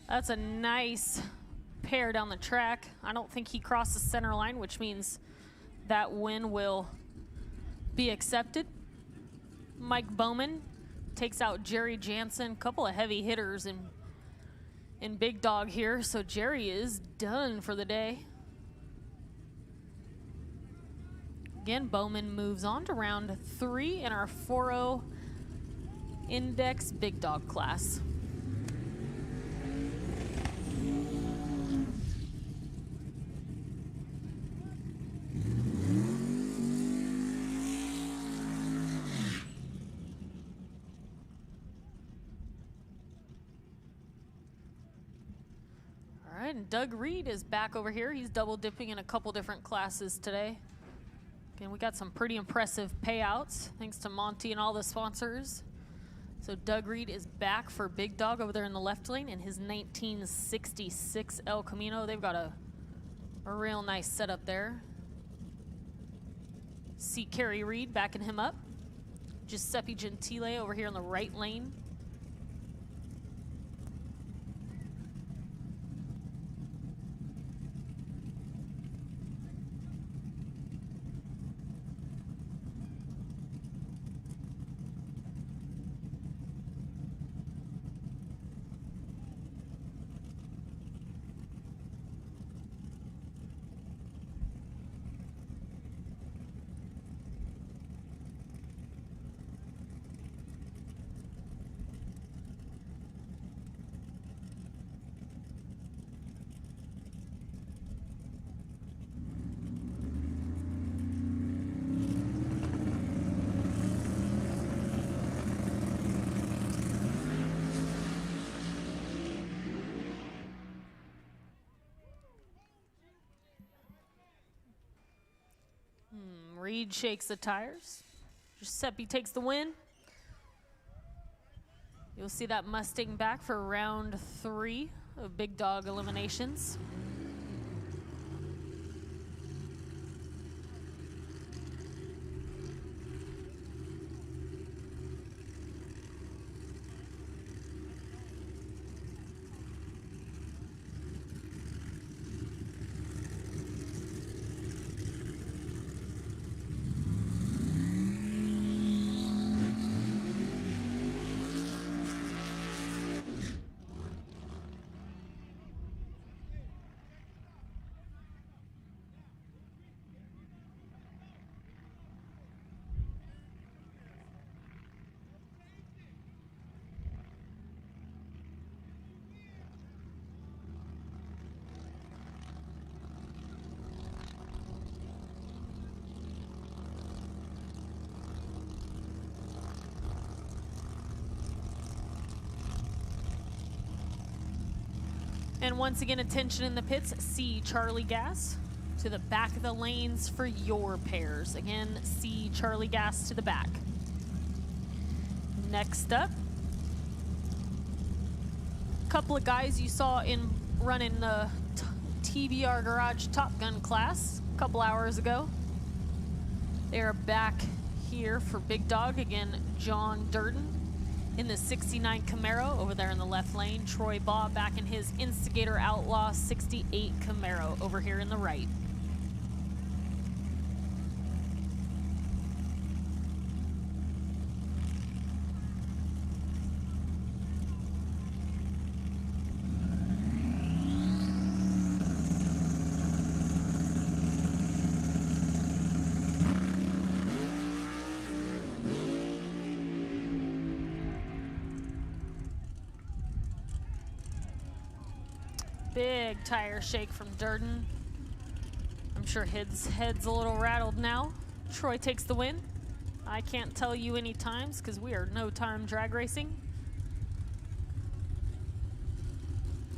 Speaker 1: That's a nice pair down the track. I don't think he crossed the center line, which means that win will be accepted. Mike Bowman takes out Jerry Jansen, couple of heavy hitters in Big Dog here, so Jerry is done for the day. Again, Bowman moves on to round 3 in our 4.0 Index Big Dog class. And Doug Reed is back over here. He's double dipping in a couple different classes today. Again, we got some pretty impressive payouts thanks to Monty and all the sponsors. So Doug Reed is back for Big Dog over there in the left lane in his 1966 El Camino. They've got a real nice setup there. See Kerry Reed backing him up. Giuseppe Gentile over here in the right lane. Reed shakes the tires. Giuseppe takes the win. You'll see that Mustang back for round 3 of Big Dog eliminations. And once again, attention in the pits, C Charlie Gas to the back of the lanes for your pairs. Again, C Charlie Gas to the back. Next up, a couple of guys you saw in running the TBR Garage Top Gun class a couple hours ago. They are back here for Big Dog. Again, John Durden in the 69 Camaro over there in the left lane. Troy Baugh back in his Instigator Outlaw 68 Camaro over here in the right. Big tire shake from Durden. I'm sure his head's a little rattled now. Troy takes the win. I can't tell you any times because we are no time drag racing.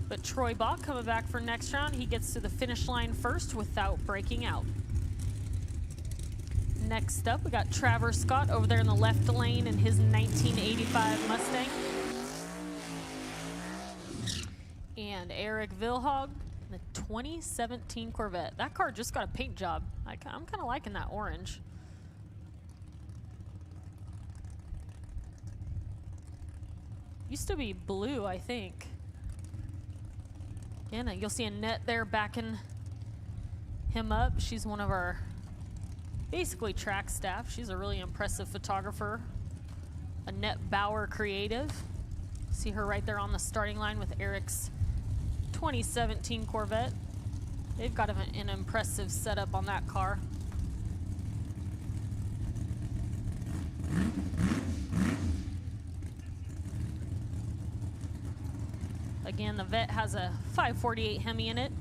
Speaker 1: But Troy Baugh coming back for next round. He gets to the finish line first without breaking out. Next up, we got Travers Scott over there in the left lane in his 1985 Mustang. And Eric Vilhog, the 2017 Corvette. That car just got a paint job. I'm kind of liking that orange. Used to be blue, I think. Again, you'll see Annette there backing him up. She's one of our basically track staff. She's a really impressive photographer. Annette Bauer Creative. See her right there on the starting line with Eric's 2017 Corvette. They've got an impressive setup on that car. Again, the Vet has a 548 Hemi in it.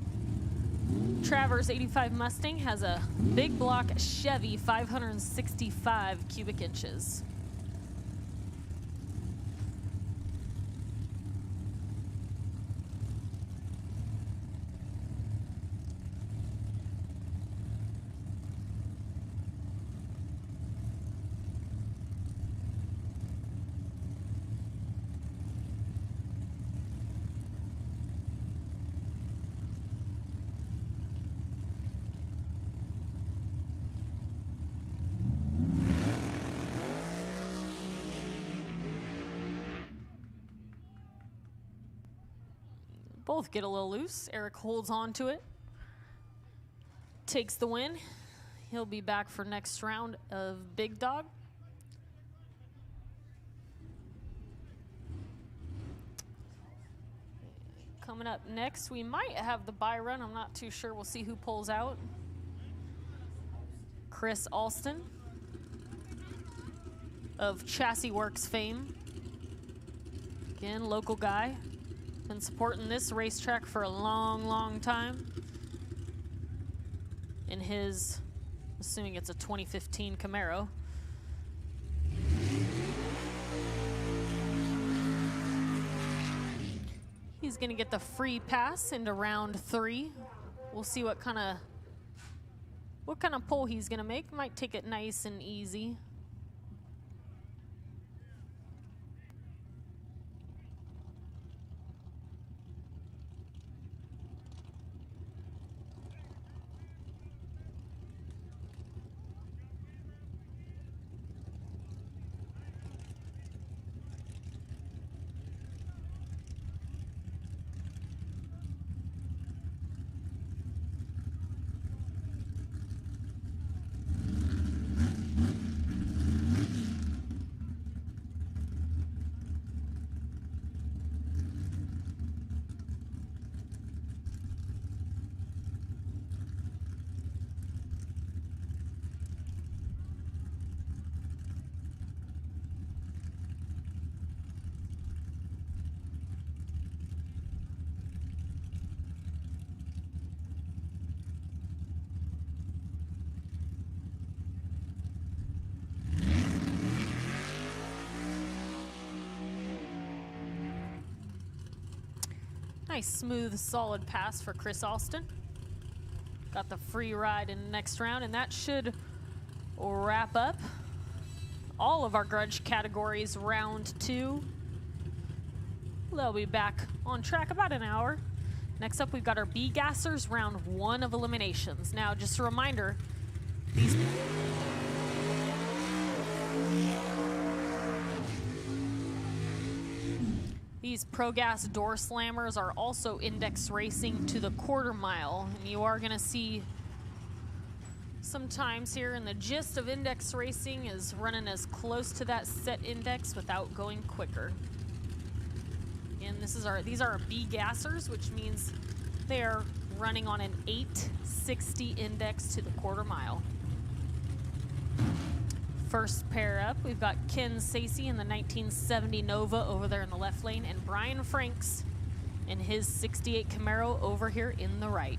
Speaker 1: Travers 85 Mustang has a big block Chevy 565 cubic inches. Both get a little loose. Eric holds on to it. Takes the win. He'll be back for next round of Big Dog. Coming up next, we might have the bye run. I'm not too sure. We'll see who pulls out. Chris Alston of Chassis Works fame. Again, local guy. Been supporting this racetrack for a long, long time. In his, assuming it's a 2015 Camaro. He's gonna get the free pass into round 3. We'll see what kind of pull he's gonna make. Might take it nice and easy. Nice, smooth, solid pass for Chris Alston. Got the free ride in the next round, and that should wrap up all of our grudge categories round 2. They'll be back on track about an hour. Next up, we've got our B-gassers, round 1 of eliminations. Now, just a reminder, these Pro Gas door slammers are also index racing to the quarter mile, and you are going to see sometimes here, and the gist of index racing is running as close to that set index without going quicker. And these are our B-gassers, which means they are running on an 860 index to the quarter mile. First pair up, we've got Ken Sacey in the 1970 Nova over there in the left lane, and Brian Franks in his 68 Camaro over here in the right.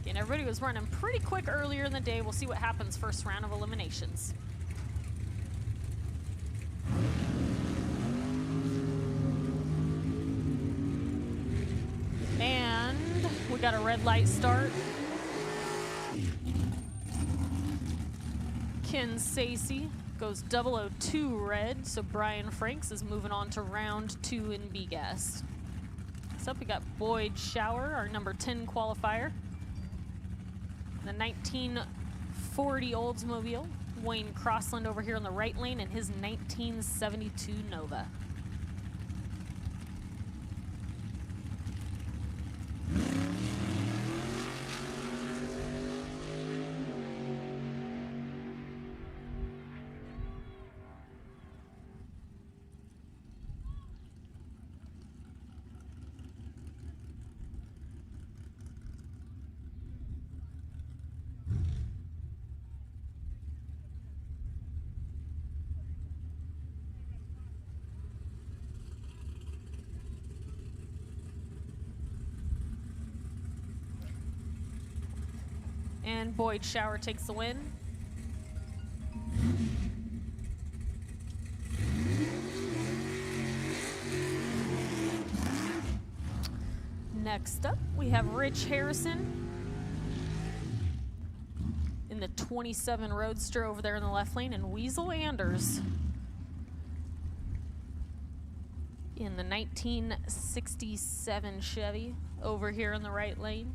Speaker 1: And everybody was running pretty quick earlier in the day. We'll see what happens first round of eliminations. And we got a red light start. Ken Sacey goes 002 red, so Brian Franks is moving on to round 2 in B-gas. Next up, we got Boyd Shower, our number 10 qualifier. The 1940 Oldsmobile. Wayne Crossland over here in the right lane in his 1972 Nova. And Boyd Shower takes the win. Next up, we have Rich Harrison in the 27 Roadster over there in the left lane, and Weasel Anders in the 1967 Chevy over here in the right lane.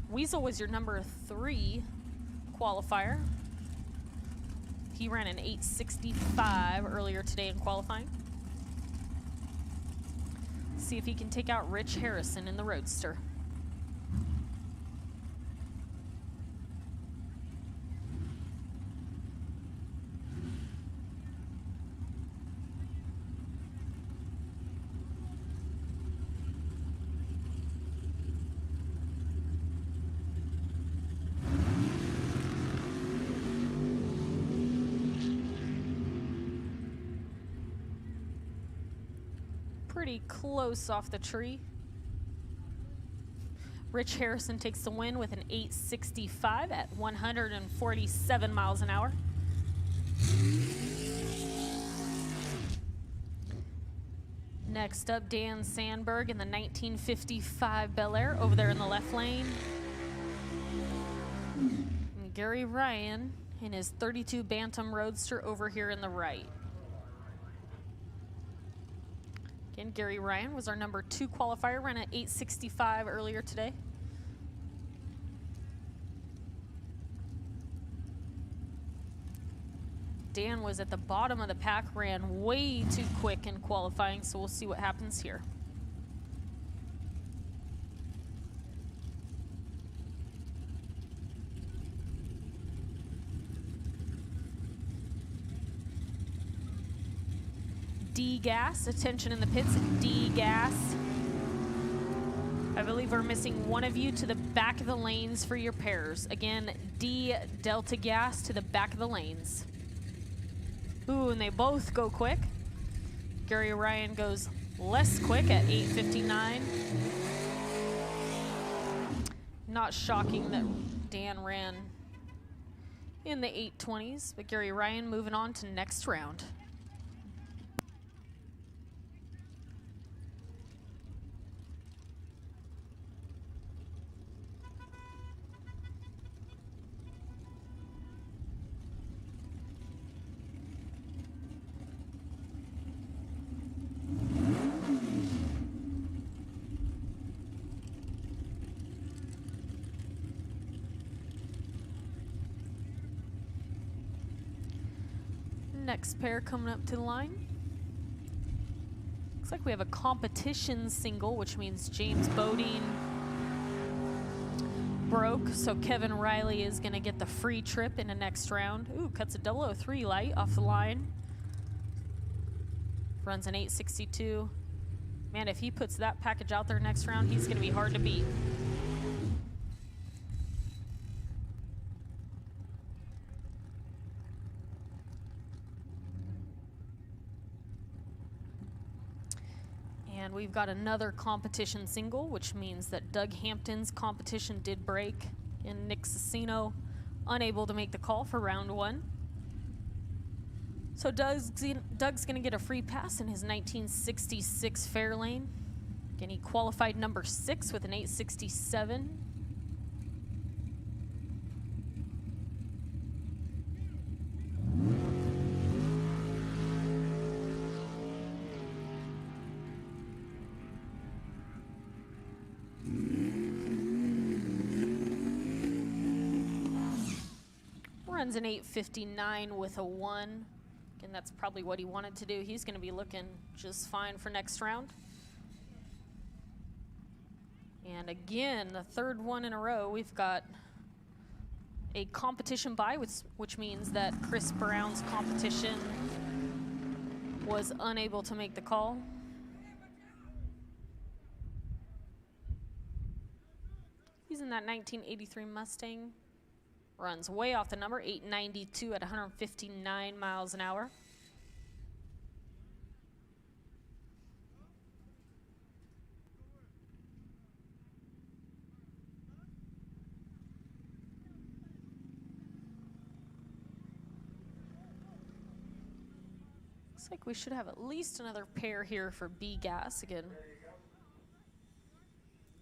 Speaker 1: Weasel was your number 3 qualifier. He ran an 865 earlier today in qualifying. See if he can take out Rich Harrison in the Roadster. Pretty close off the tree. Rich Harrison takes the win with an 865 at 147 miles an hour. Next up, Dan Sandberg in the 1955 Bel Air over there in the left lane. And Gary Ryan in his 32 Bantam Roadster over here in the right. Again, Gary Ryan was our number 2 qualifier, ran at 865 earlier today. Dan was at the bottom of the pack, ran way too quick in qualifying, so we'll see what happens here. D-gas, attention in the pits, D-gas. I believe we're missing one of you to the back of the lanes for your pairs. Again, D Delta gas to the back of the lanes. Ooh, and they both go quick. Gary Ryan goes less quick at 8:59. Not shocking that Dan ran in the 8:20s, but Gary Ryan moving on to next round. next pair coming up to the line. Looks like we have a competition single, which means James Bodine broke, so Kevin Riley is going to get the free trip in the next round. Ooh, cuts a 003 light off the line. Runs an 862. Man, if he puts that package out there next round, he's going to be hard to beat. And we've got another competition single, which means that Doug Hampton's competition did break. And Nick Cicino unable to make the call for round 1. So Doug's going to get a free pass in his 1966 Fairlane. Again, he qualified number 6 with an 867. Runs an 859 with a 1. Again, that's probably what he wanted to do. He's going to be looking just fine for next round. And again, the third one in a row, we've got a competition bye, which means that Chris Brown's competition was unable to make the call. He's in that 1983 Mustang. Runs way off the number, 892 at 159 miles an hour. Looks like we should have at least another pair here for B-Gas again.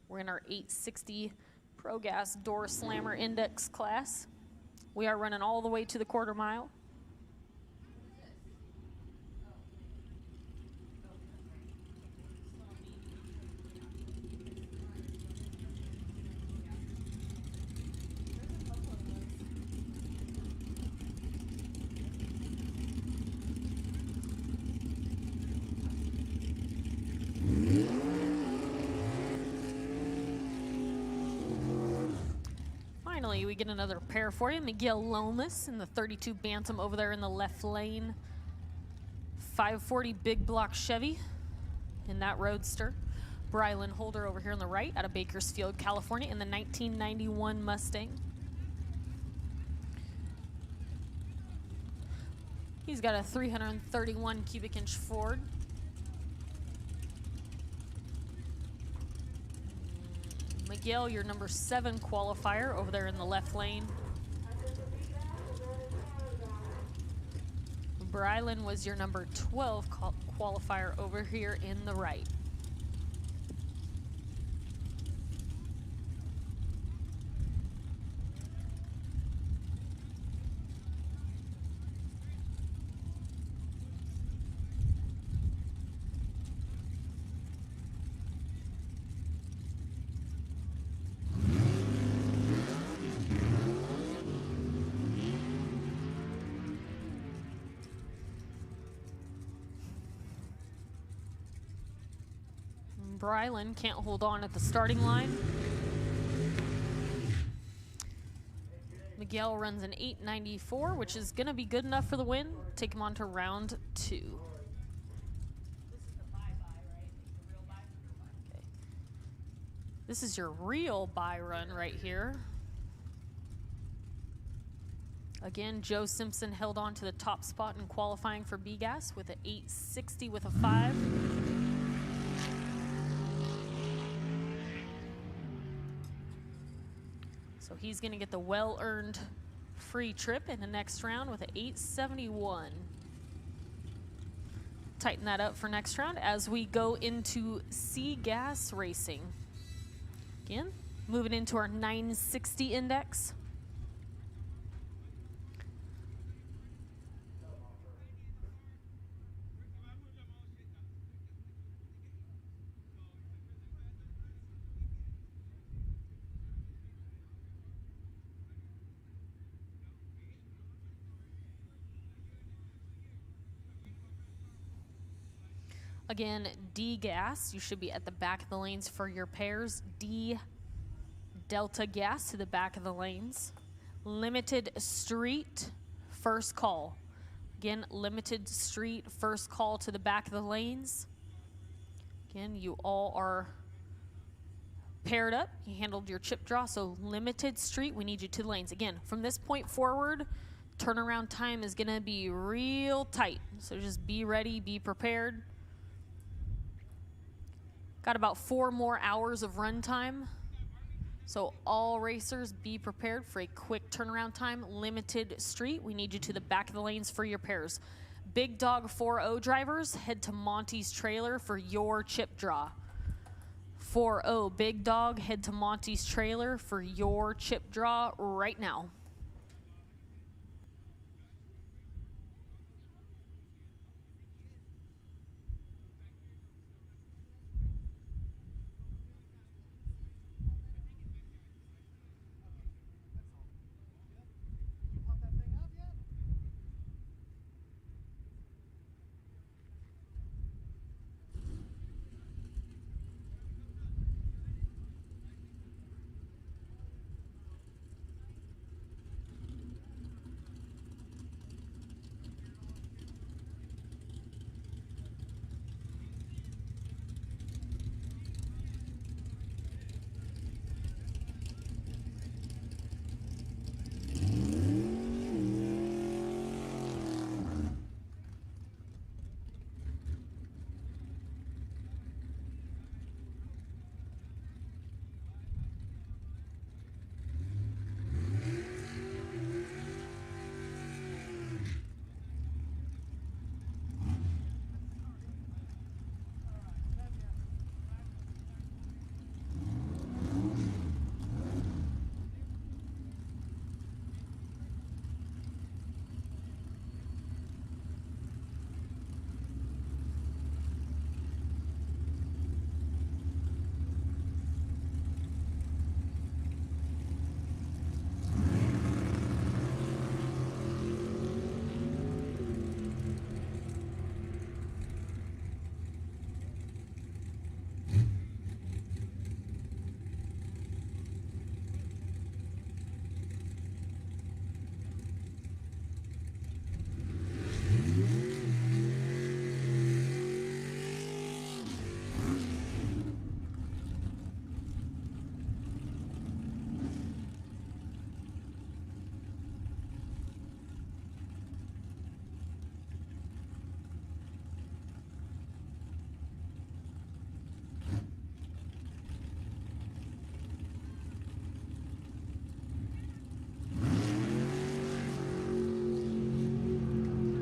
Speaker 1: We're in our 860 Pro Gas Door Slammer Index class. We are running all the way to the quarter mile. Finally, we get another pair for you. Miguel Lomas in the 32 Bantam over there in the left lane. 540 big block Chevy in that Roadster. Brylan Holder over here on the right out of Bakersfield, California in the 1991 Mustang. He's got a 331 cubic inch Ford. Miguel, your number 7 qualifier over there in the left lane. Brylan was your number 12 qualifier over here in the right. Brylan can't hold on at the starting line. Miguel runs an 894, which is going to be good enough for the win. Take him on to round 2. This is the bye, right? The real bye? Okay. This is your real bye run right here. Again, Joe Simpson held on to the top spot in qualifying for B-Gas with an 860 with a 5. So he's going to get the well-earned free trip in the next round with an 871. Tighten that up for next round as we go into C-Gas racing. Again, moving into our 960 index. Again, D gas, you should be at the back of the lanes for your pairs. D delta gas to the back of the lanes. Limited street, first call. Again, limited street, first call to the back of the lanes. Again, you all are paired up. You handled your chip draw, so limited street, we need you to the lanes. Again, from this point forward, turnaround time is gonna be real tight. So just be ready, be prepared. Got about 4 more hours of run time. So all racers be prepared for a quick turnaround time. Limited street, we need you to the back of the lanes for your pairs. Big Dog 4-0 drivers, head to Monty's trailer for your chip draw. 4-0 Big Dog, head to Monty's trailer for your chip draw right now.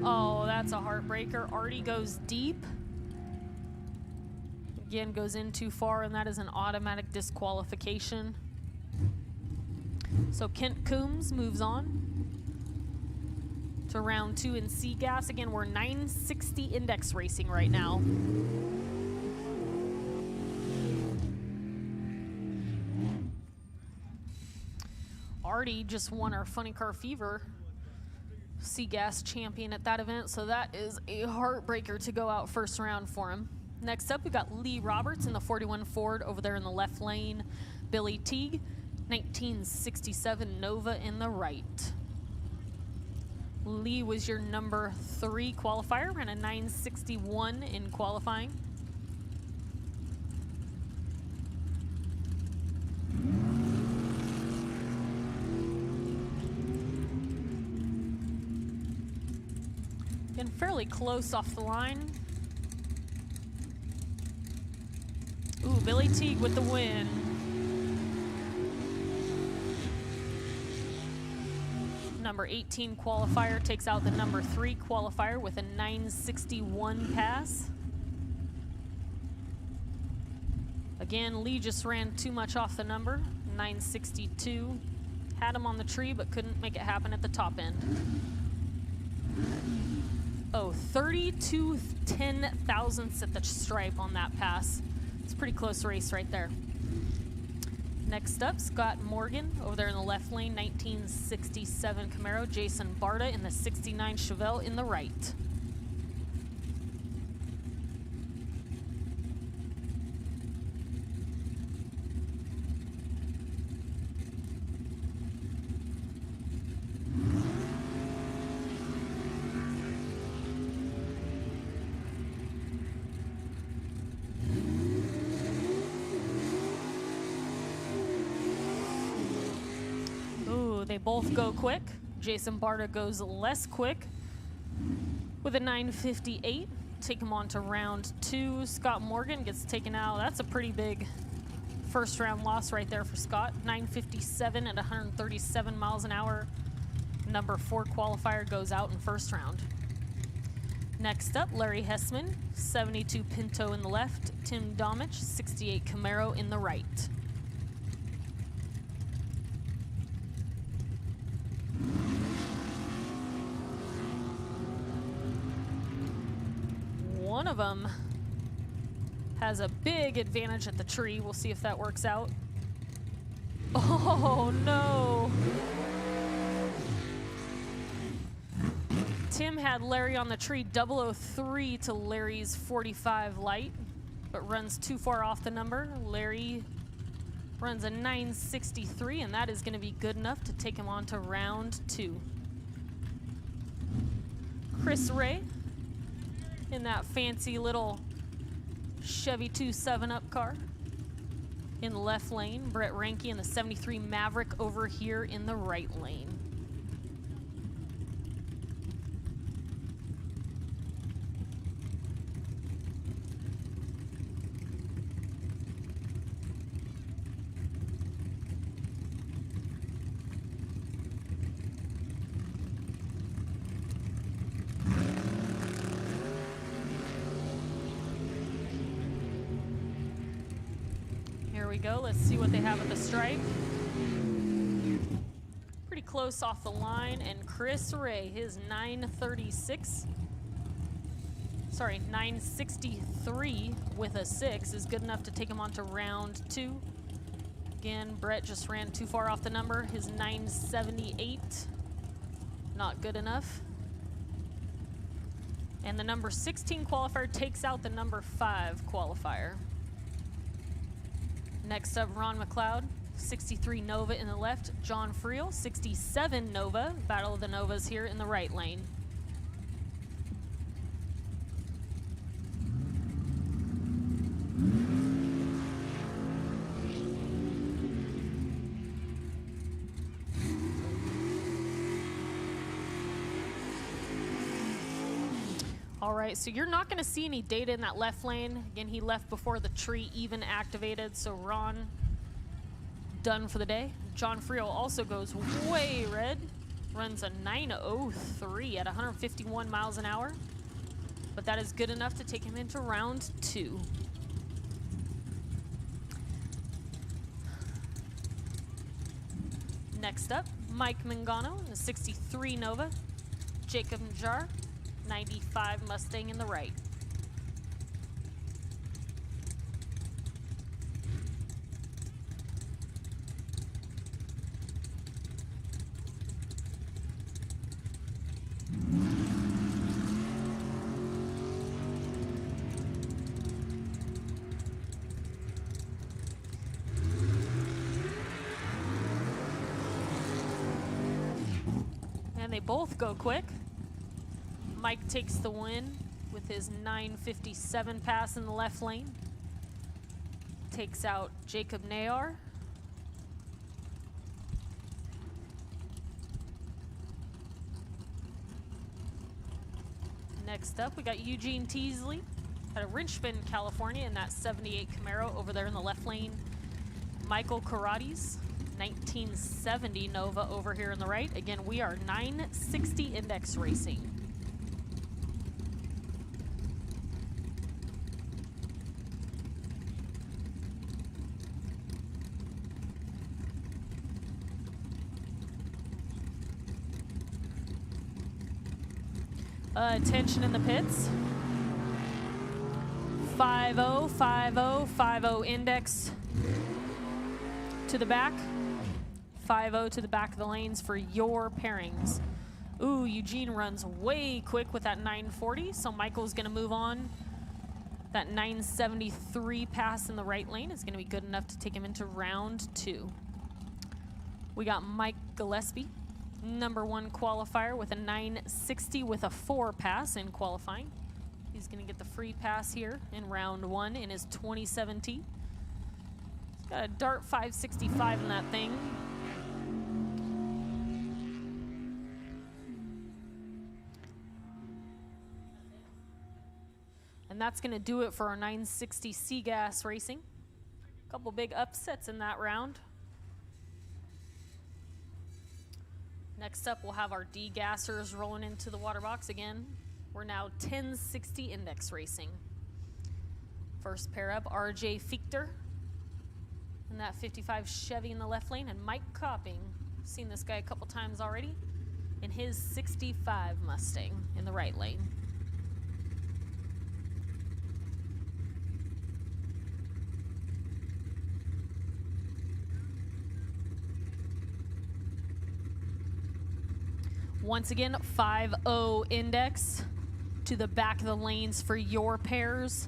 Speaker 1: Oh, that's a heartbreaker. Artie goes deep. Again, goes in too far, and that is an automatic disqualification. So Kent Coombs moves on to round 2 in C gas. Again, we're 960 index racing right now. Artie just won our Funny Car Fever C-Gas champion at that event, so that is a heartbreaker to go out first round for him. Next up, we got Lee Roberts in the 41 Ford over there in the left lane. Billy Teague, 1967 Nova in the right. Lee was your number 3 qualifier, ran a 961 in qualifying. Getting fairly close off the line. Ooh, Billy Teague with the win. Number 18 qualifier takes out the number 3 qualifier with a 961 pass. Again, Lee just ran too much off the number, 962. Had him on the tree, but couldn't make it happen at the top end. Oh, 32 10,000ths at the stripe on that pass. It's a pretty close race right there. Next up, Scott Morgan over there in the left lane, 1967 Camaro. Jason Barta in the 69 Chevelle in the right. They both go quick. Jason Barta goes less quick with a 9:58. Take him on to round 2. Scott Morgan gets taken out. That's a pretty big first round loss right there for Scott. 9:57 at 137 miles an hour. Number 4 qualifier goes out in first round. Next up, Larry Hessman, 72 Pinto in the left. Tim Domich, 68 Camaro in the right. One of them has a big advantage at the tree. We'll see if that works out. Oh no. Tim had Larry on the tree, 003 to Larry's 45 light, but runs too far off the number. Larry runs a 9:63, and that is going to be good enough to take him on to round 2. Chris Ray in that fancy little Chevy 2 7-Up car in the left lane. Brett Ranke in the 73 Maverick over here in the right lane. Here we go. Let's see what they have at the stripe. Pretty close off the line, and Chris Ray, his 963 with a 6 is good enough to take him on to round 2. Again, Brett just ran too far off the number. His 978, not good enough. And the number 16 qualifier takes out the number 5 qualifier. Next up, Ron McLeod, 63 Nova in the left. John Friel, 67 Nova. Battle of the Novas here in the right lane. All right, so you're not going to see any data in that left lane. Again, he left before the tree even activated, so Ron done for the day. John Friel also goes way red, runs a 9:03 at 151 miles an hour, but that is good enough to take him into round 2. Next up, Mike Mangano in the 63 Nova. Jacob Njar, 95 Mustang in the right. And they both go quick. Mike takes the win with his 9:57 pass in the left lane. Takes out Jacob Nayar. Next up, we got Eugene Teasley out of Richmond, California in that 78 Camaro over there in the left lane. Michael Karates, 1970 Nova over here in the right. Again, we are 960 Index Racing. Attention in the pits. 5-0, 5-0, 5-0 Index to the back. 5-0 to the back of the lanes for your pairings. Ooh, Eugene runs way quick with that 940, so Michael's gonna move on. That 973 pass in the right lane is gonna be good enough to take him into round 2. We got Mike Gillespie, number 1 qualifier with a 960 with a 4 pass in qualifying. He's gonna get the free pass here in round 1 in his 2017. He's got a Dart 565 in that thing. And that's going to do it for our 960 C-Gas Racing. A couple big upsets in that round. Next up, we'll have our D-Gassers rolling into the water box again. We're now 1060 Index Racing. First pair up, RJ Fichter in that 55 Chevy in the left lane, and Mike Copping, seen this guy a couple times already, in his 65 Mustang in the right lane. Once again, 5-0 index to the back of the lanes for your pairs.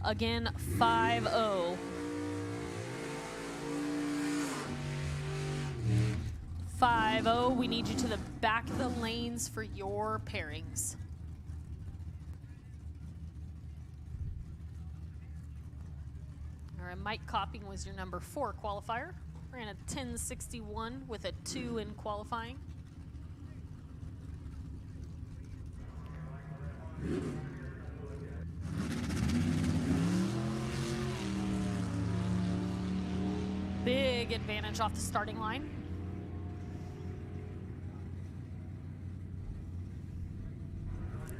Speaker 1: Again, 5-0. 5-0, we need you to the back of the lanes for your pairings. All right, Mike Copping was your number 4 qualifier. Ran a 1061 with a 2 in qualifying. Big advantage off the starting line.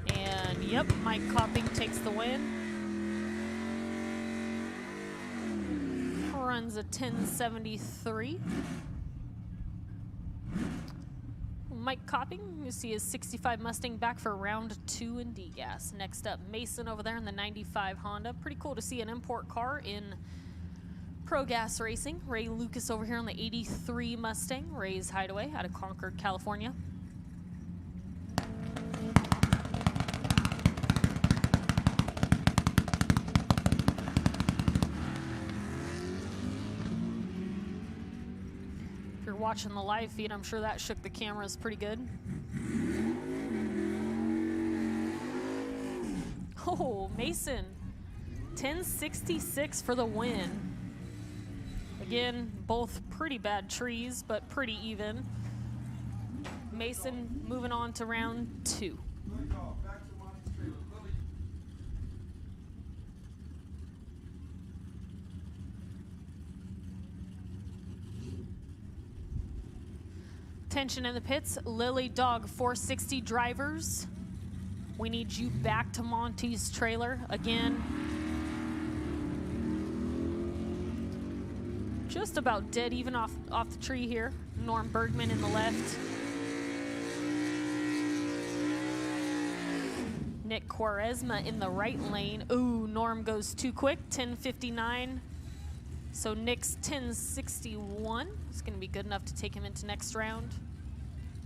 Speaker 1: And yep, Mike Copping takes the win. Runs a 1073. Mike Copping, you see his 65 Mustang back for round 2 in D-Gas. Next up, Mason over there in the 95 Honda. Pretty cool to see an import car in Pro Gas Racing. Ray Lucas over here on the 83 Mustang, Ray's Hideaway out of Concord, California. If you're watching the live feed, I'm sure that shook the cameras pretty good. Oh, Mason, 1066 for the win. Again, both pretty bad trees, but pretty even. Mason moving on to round 2. Tension in the pits. Lily Dog 460 drivers. We need you back to Monty's trailer again. Just about dead even off the tree here. Norm Bergman in the left. Nick Quaresma in the right lane. Ooh, Norm goes too quick, 1059. So Nick's 1061 is going to be good enough to take him into next round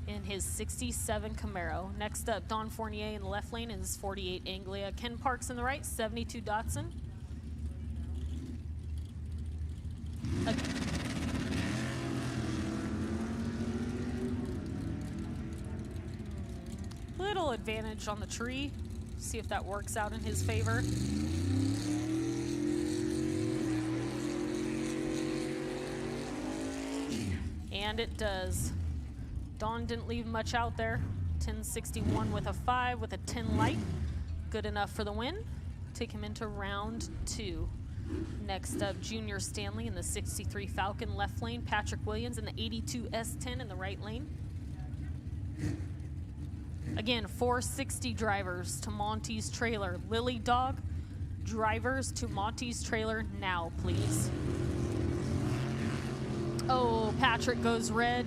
Speaker 1: in his 67 Camaro. Next up, Don Fournier in the left lane in his 48 Anglia. Ken Parks in the right, 72 Datsun. Little advantage on the tree. See if that works out in his favor. And it does. Don didn't leave much out there. 1061 with a 5 with a 10 light. Good enough for the win. Take him into round 2. Next up, Junior Stanley in the 63 Falcon left lane. Patrick Williams in the 82 S10 in the right lane. Again, 460 drivers to Monty's trailer. Lily Dog drivers to Monty's trailer now, please. Oh, Patrick goes red.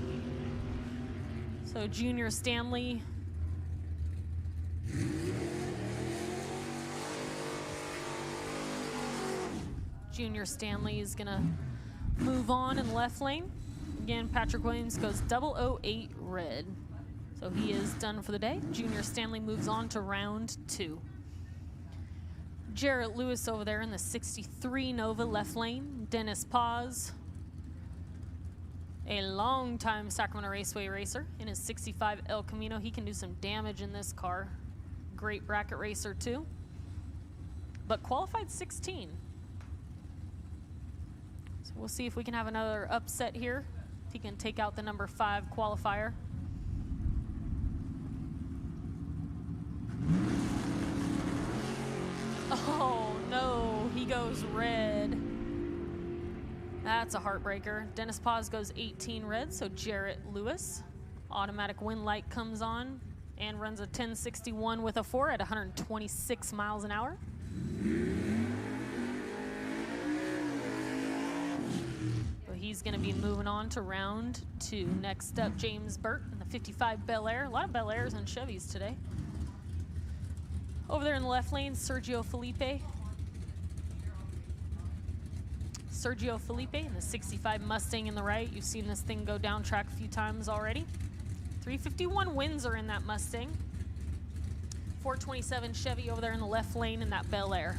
Speaker 1: So Junior Stanley. Junior Stanley is gonna move on in the left lane. Again, Patrick Williams goes 008 red. So he is done for the day. Junior Stanley moves on to round 2. Jarrett Lewis over there in the 63 Nova left lane. Dennis Paz, a long-time Sacramento Raceway racer in his 65 El Camino. He can do some damage in this car. Great bracket racer too, but qualified 16. So we'll see if we can have another upset here. If he can take out the number 5 qualifier. he goes red. That's a heartbreaker. Dennis Paz goes 18 red, so Jarrett Lewis. Automatic win light comes on and runs a 1061 with a 4 at 126 miles an hour. So he's going to be moving on to round 2. Next up, James Burt in the 55 Bel Air. A lot of Bel Airs and Chevys today. Over there in the left lane, Sergio Felipe. Sergio Felipe in the 65 Mustang in the right. You've seen this thing go down track a few times already. 351 wins are in that Mustang. 427 Chevy over there in the left lane in that Bel Air.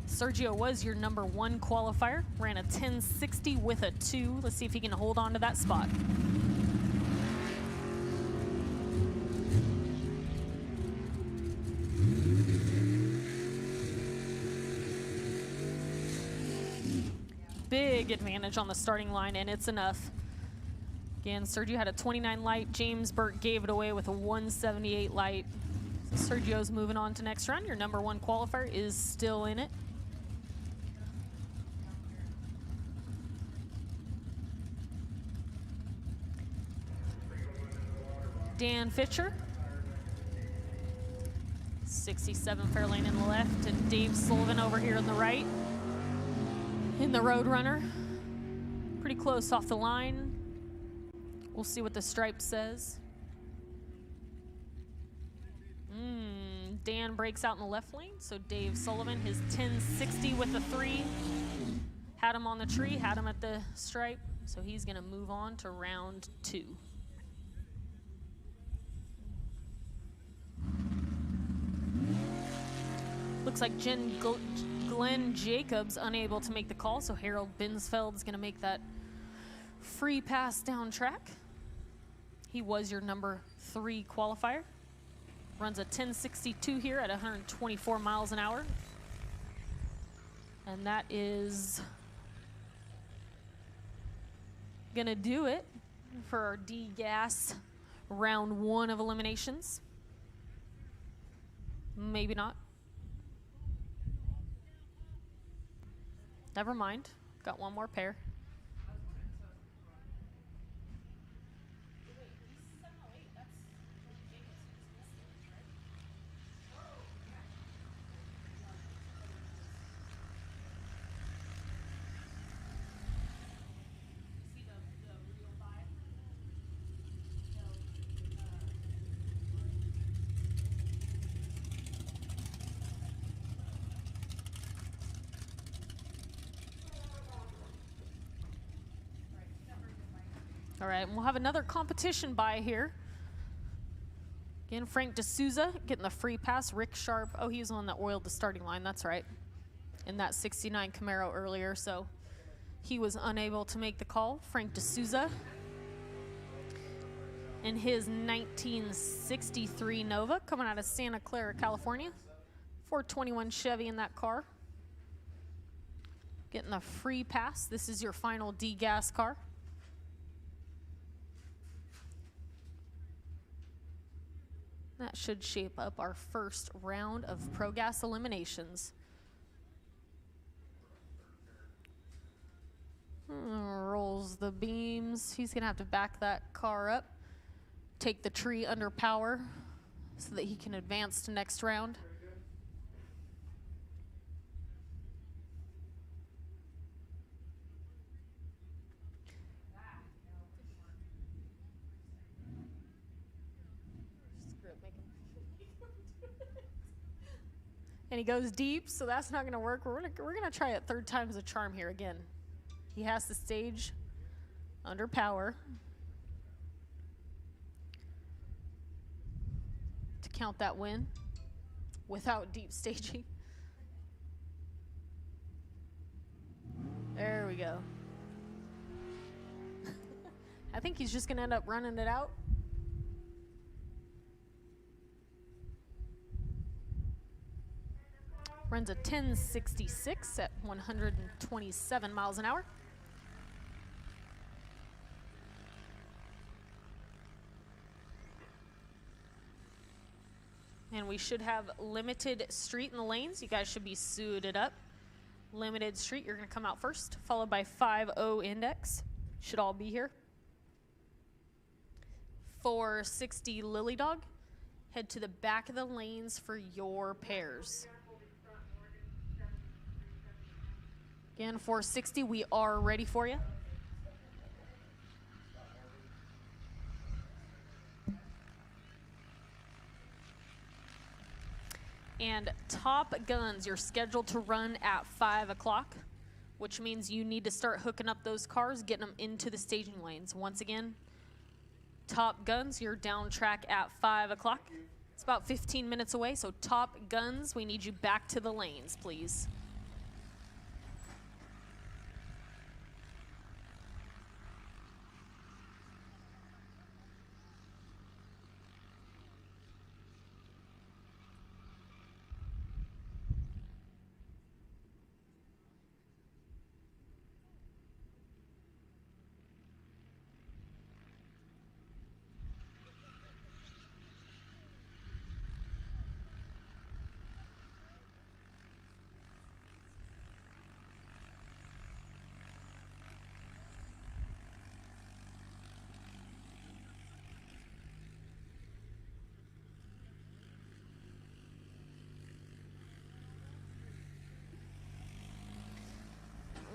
Speaker 1: Sergio was your number 1 qualifier. Ran a 1060 with a 2. Let's see if he can hold on to that spot. Big advantage on the starting line, and it's enough. Again, Sergio had a 29 light. James Burt gave it away with a 178 light. So Sergio's moving on to next round. Your number 1 qualifier is still in it. Dan Fitcher. 67 Fairlane in the left, and Dave Sullivan over here in the right. In the Roadrunner. Pretty close off the line. We'll see what the stripe says. Dan breaks out in the left lane, so Dave Sullivan, his 1060 with the 3. Had him on the tree, had him at the stripe, so he's going to move on to round 2. Looks like Glenn Jacobs unable to make the call, so Harold Binsfeld's going to make that free pass down track. He was your number 3 qualifier. Runs a 1062 here at 124 miles an hour. And that is going to do it for our D-Gas round 1 of eliminations. Maybe not. Never mind. Got one more pair. All right, and we'll have another competition buy here. Again, Frank D'Souza getting the free pass. Rick Sharp, oh, he was on that oiled the starting line, that's right. In that 69 Camaro earlier, so he was unable to make the call. Frank D'Souza in his 1963 Nova coming out of Santa Clara, California. 421 Chevy in that car. Getting the free pass. This is your final D-Gas car. That should shape up our first round of Pro Gas eliminations. Rolls the beams. He's going to have to back that car up. Take the tree under power so that he can advance to next round. And he goes deep, so that's not going to work. We're gonna try it 3rd time's a charm here again. He has to stage under power to count that win without deep staging. There we go. I think he's just going to end up running it out. Runs a 1066 at 127 miles an hour. And we should have limited street in the lanes. You guys should be suited up. Limited Street, you're going to come out first, followed by 5-0 Index. Should all be here. 460 Lily Dog. Head to the back of the lanes for your pairs. Again, 460, we are ready for you. And Top Guns, you're scheduled to run at 5 o'clock, which means you need to start hooking up those cars, getting them into the staging lanes. Once again, Top Guns, you're down track at 5 o'clock. It's about 15 minutes away, so Top Guns, we need you back to the lanes, please.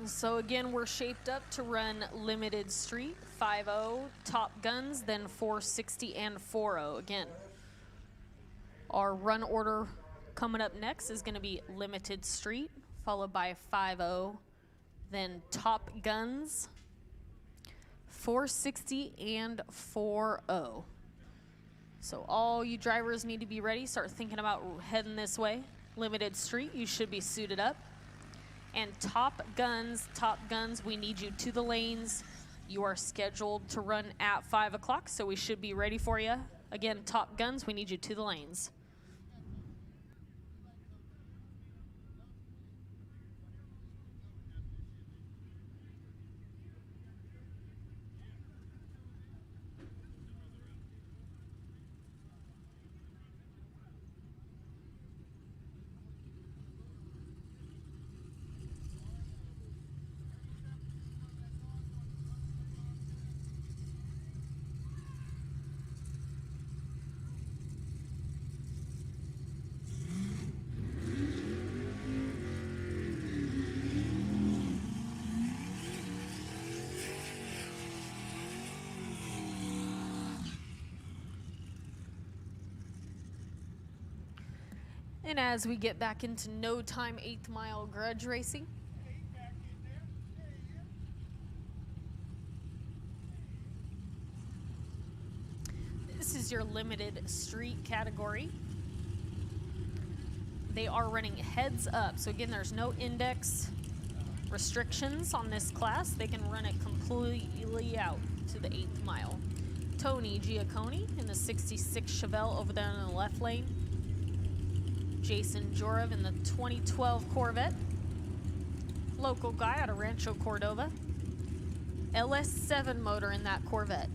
Speaker 1: So again, we're shaped up to run Limited Street, 5-0, Top Guns, then 460 and 4-0. Again, our run order coming up next is going to be Limited Street, followed by 5-0, then Top Guns, 460 and 4-0. So all you drivers need to be ready. Start thinking about heading this way. Limited Street, you should be suited up. And Top Guns, we need you to the lanes. You are scheduled to run at 5 o'clock, so we should be ready for you. Again, Top Guns, we need you to the lanes. And as we get back into no time 8th mile grudge racing, this is your Limited Street category. They are running heads up. So again, there's no index restrictions on this class. They can run it completely out to the 8th mile. Tony Giacconi in the 66 Chevelle over there in the left lane. Jason Jorov in the 2012 Corvette. Local guy out of Rancho Cordova. LS7 motor in that Corvette.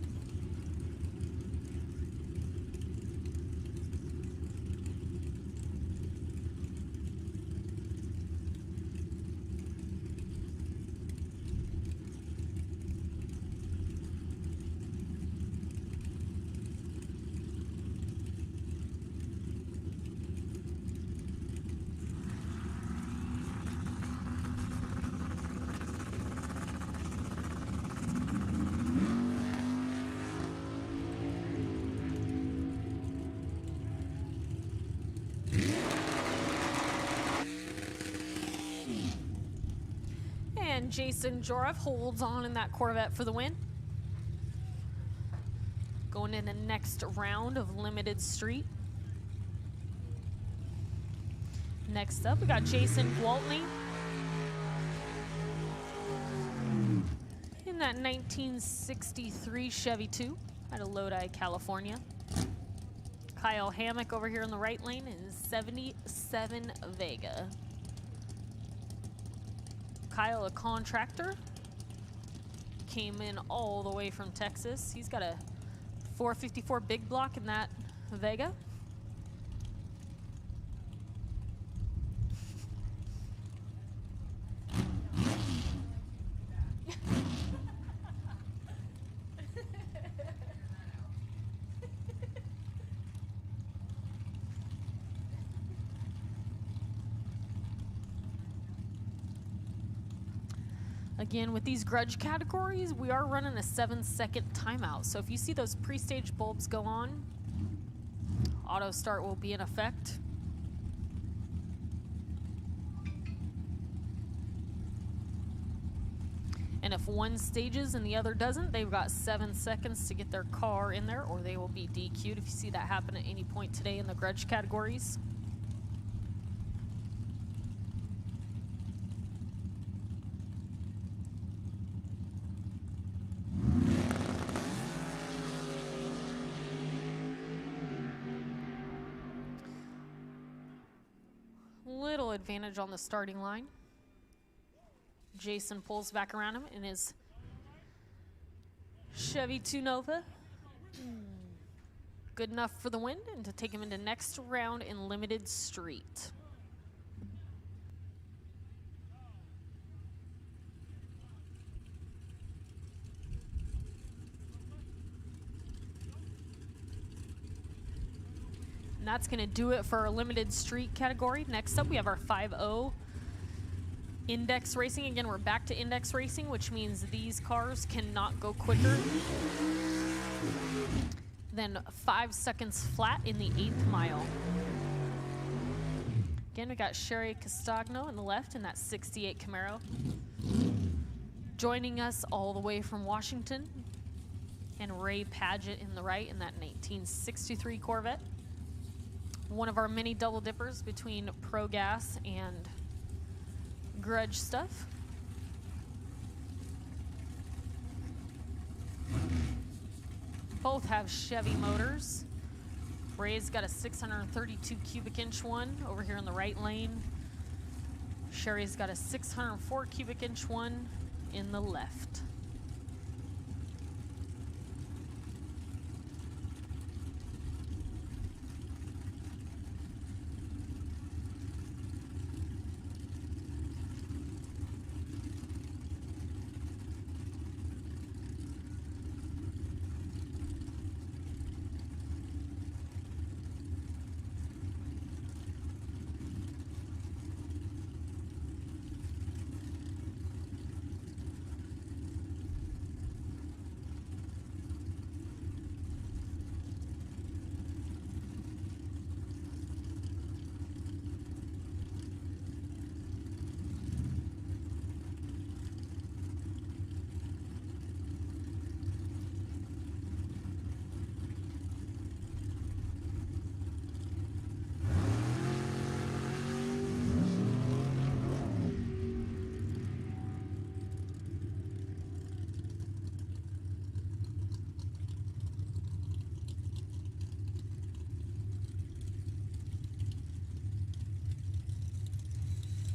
Speaker 1: And Jason Jorov holds on in that Corvette for the win. Going in the next round of Limited Street. Next up, we got Jason Gwaltney in that 1963 Chevy 2 out of Lodi, California. Kyle Hammock over here in the right lane in 77 Vega. Kyle, a contractor, came in all the way from Texas. He's got a 454 big block in that Vega. Again, with these grudge categories, we are running a 7-second timeout. So if you see those pre-stage bulbs go on, auto start will be in effect. And if one stages and the other doesn't, they've got 7 seconds to get their car in there, or they will be DQ'd if you see that happen at any point today in the grudge categories. Little advantage on the starting line. Jason pulls back around him in his Chevy 2 Nova. Good enough for the win and to take him into next round in limited street. And that's going to do it for our limited street category. Next up, we have our 5.0 index racing. Again, we're back to index racing, which means these cars cannot go quicker than 5 seconds flat in the 8th mile. Again, we got Sherry Castagno in the left in that 68 Camaro. Joining us all the way from Washington, and Ray Padgett in the right in that 1963 Corvette. One of our many double dippers between Pro Gas and grudge stuff. Both have Chevy motors. Ray's got a 632 cubic inch one over here in the right lane. Sherry's got a 604 cubic inch one in the left.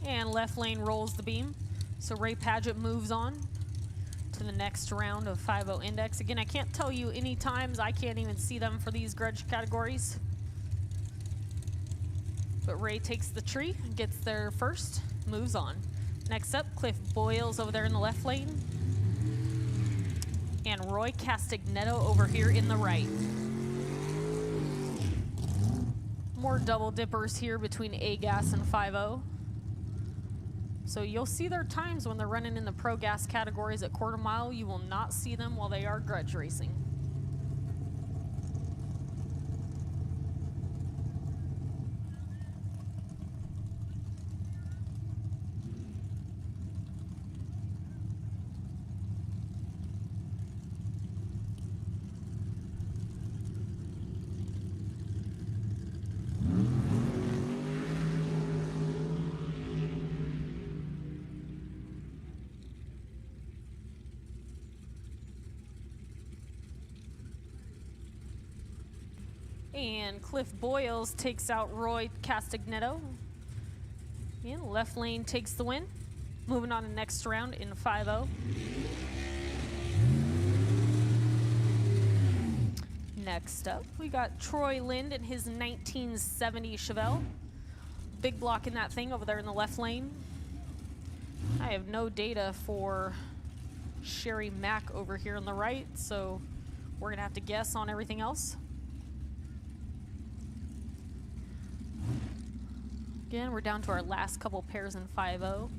Speaker 1: And left lane rolls the beam. So Ray Padgett moves on to the next round of 5.0 index. Again, I can't tell you any times. I can't even see them for these grudge categories. But Ray takes the tree, gets there first, moves on. Next up, Cliff Boyles over there in the left lane. And Roy Castagnetto over here in the right. More double dippers here between A-Gas and 5.0. So you'll see their times when they're running in the Pro Gas categories at quarter mile. You will not see them while they are grudge racing. And Cliff Boyles takes out Roy Castagnetto. And left lane takes the win. Moving on to next round in 5.0. Next up, we got Troy Lind in his 1970 Chevelle. Big block in that thing over there in the left lane. I have no data for Sherry Mack over here on the right, so we're gonna have to guess on everything else. Again, we're down to our last couple pairs in 5.0.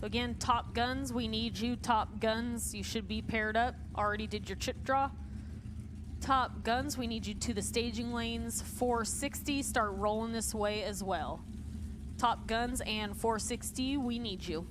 Speaker 1: So again, Top Guns, we need you. Top Guns, you should be paired up. Already did your chip draw. Top Guns, we need you to the staging lanes. 460, start rolling this way as well. Top Guns and 460, we need you.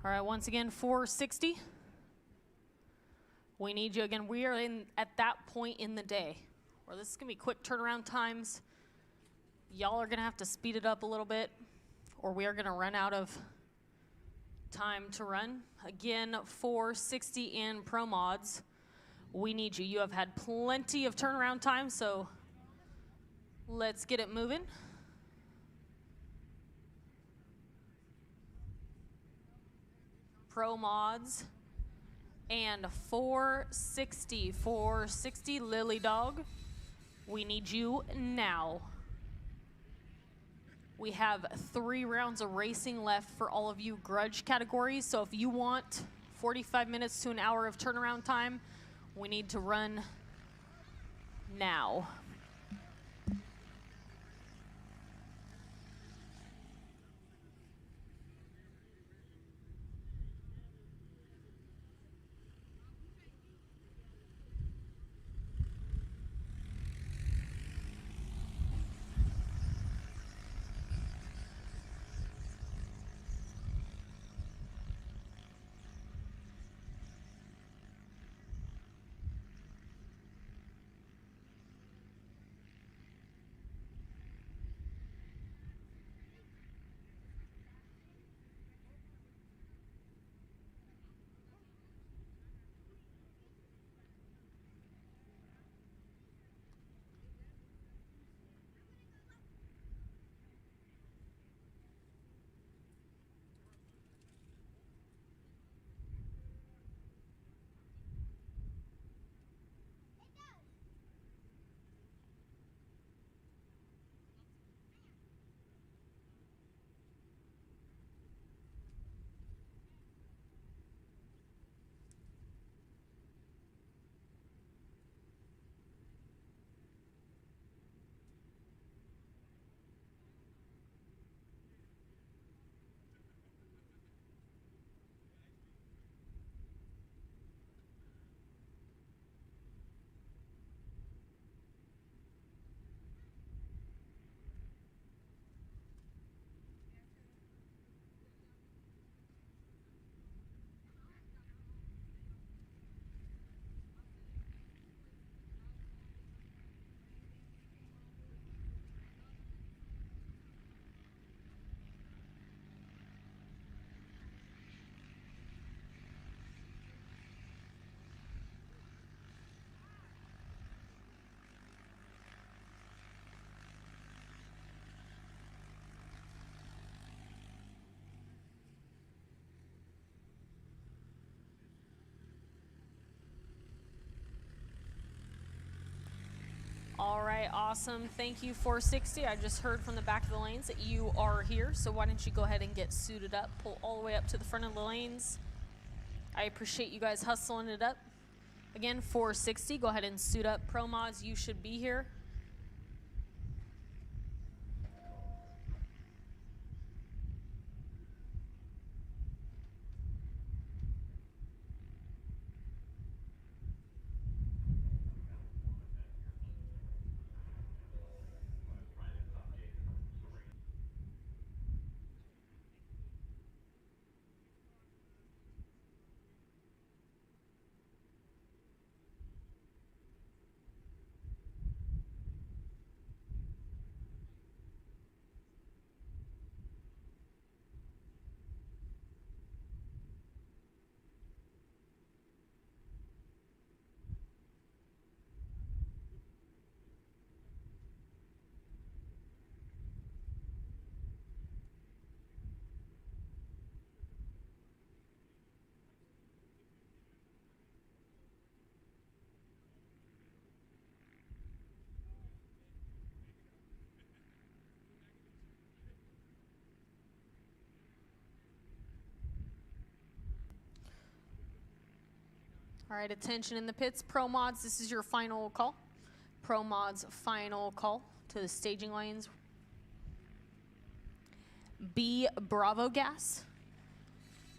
Speaker 1: All right, once again, 460. We need you again. We are at that point in the day where this is going to be quick turnaround times. Y'all are going to have to speed it up a little bit, or we are going to run out of time to run. Again, 460 in Pro Mods. We need you. You have had plenty of turnaround time, so let's get it moving. Pro Mods and 460 Lily Dog. We need you now. We have 3 rounds of racing left for all of you grudge categories. So if you want 45 minutes to an hour of turnaround time, we need to run now. All right, awesome. Thank you, 460. I just heard from the back of the lanes that you are here, so why don't you go ahead and get suited up, pull all the way up to the front of the lanes. I appreciate you guys hustling it up. Again, 460, go ahead and suit up. Pro Mods, you should be here. All right, attention in the pits. Pro Mods, this is your final call. Pro Mods, final call to the staging lanes. B Bravo Gas.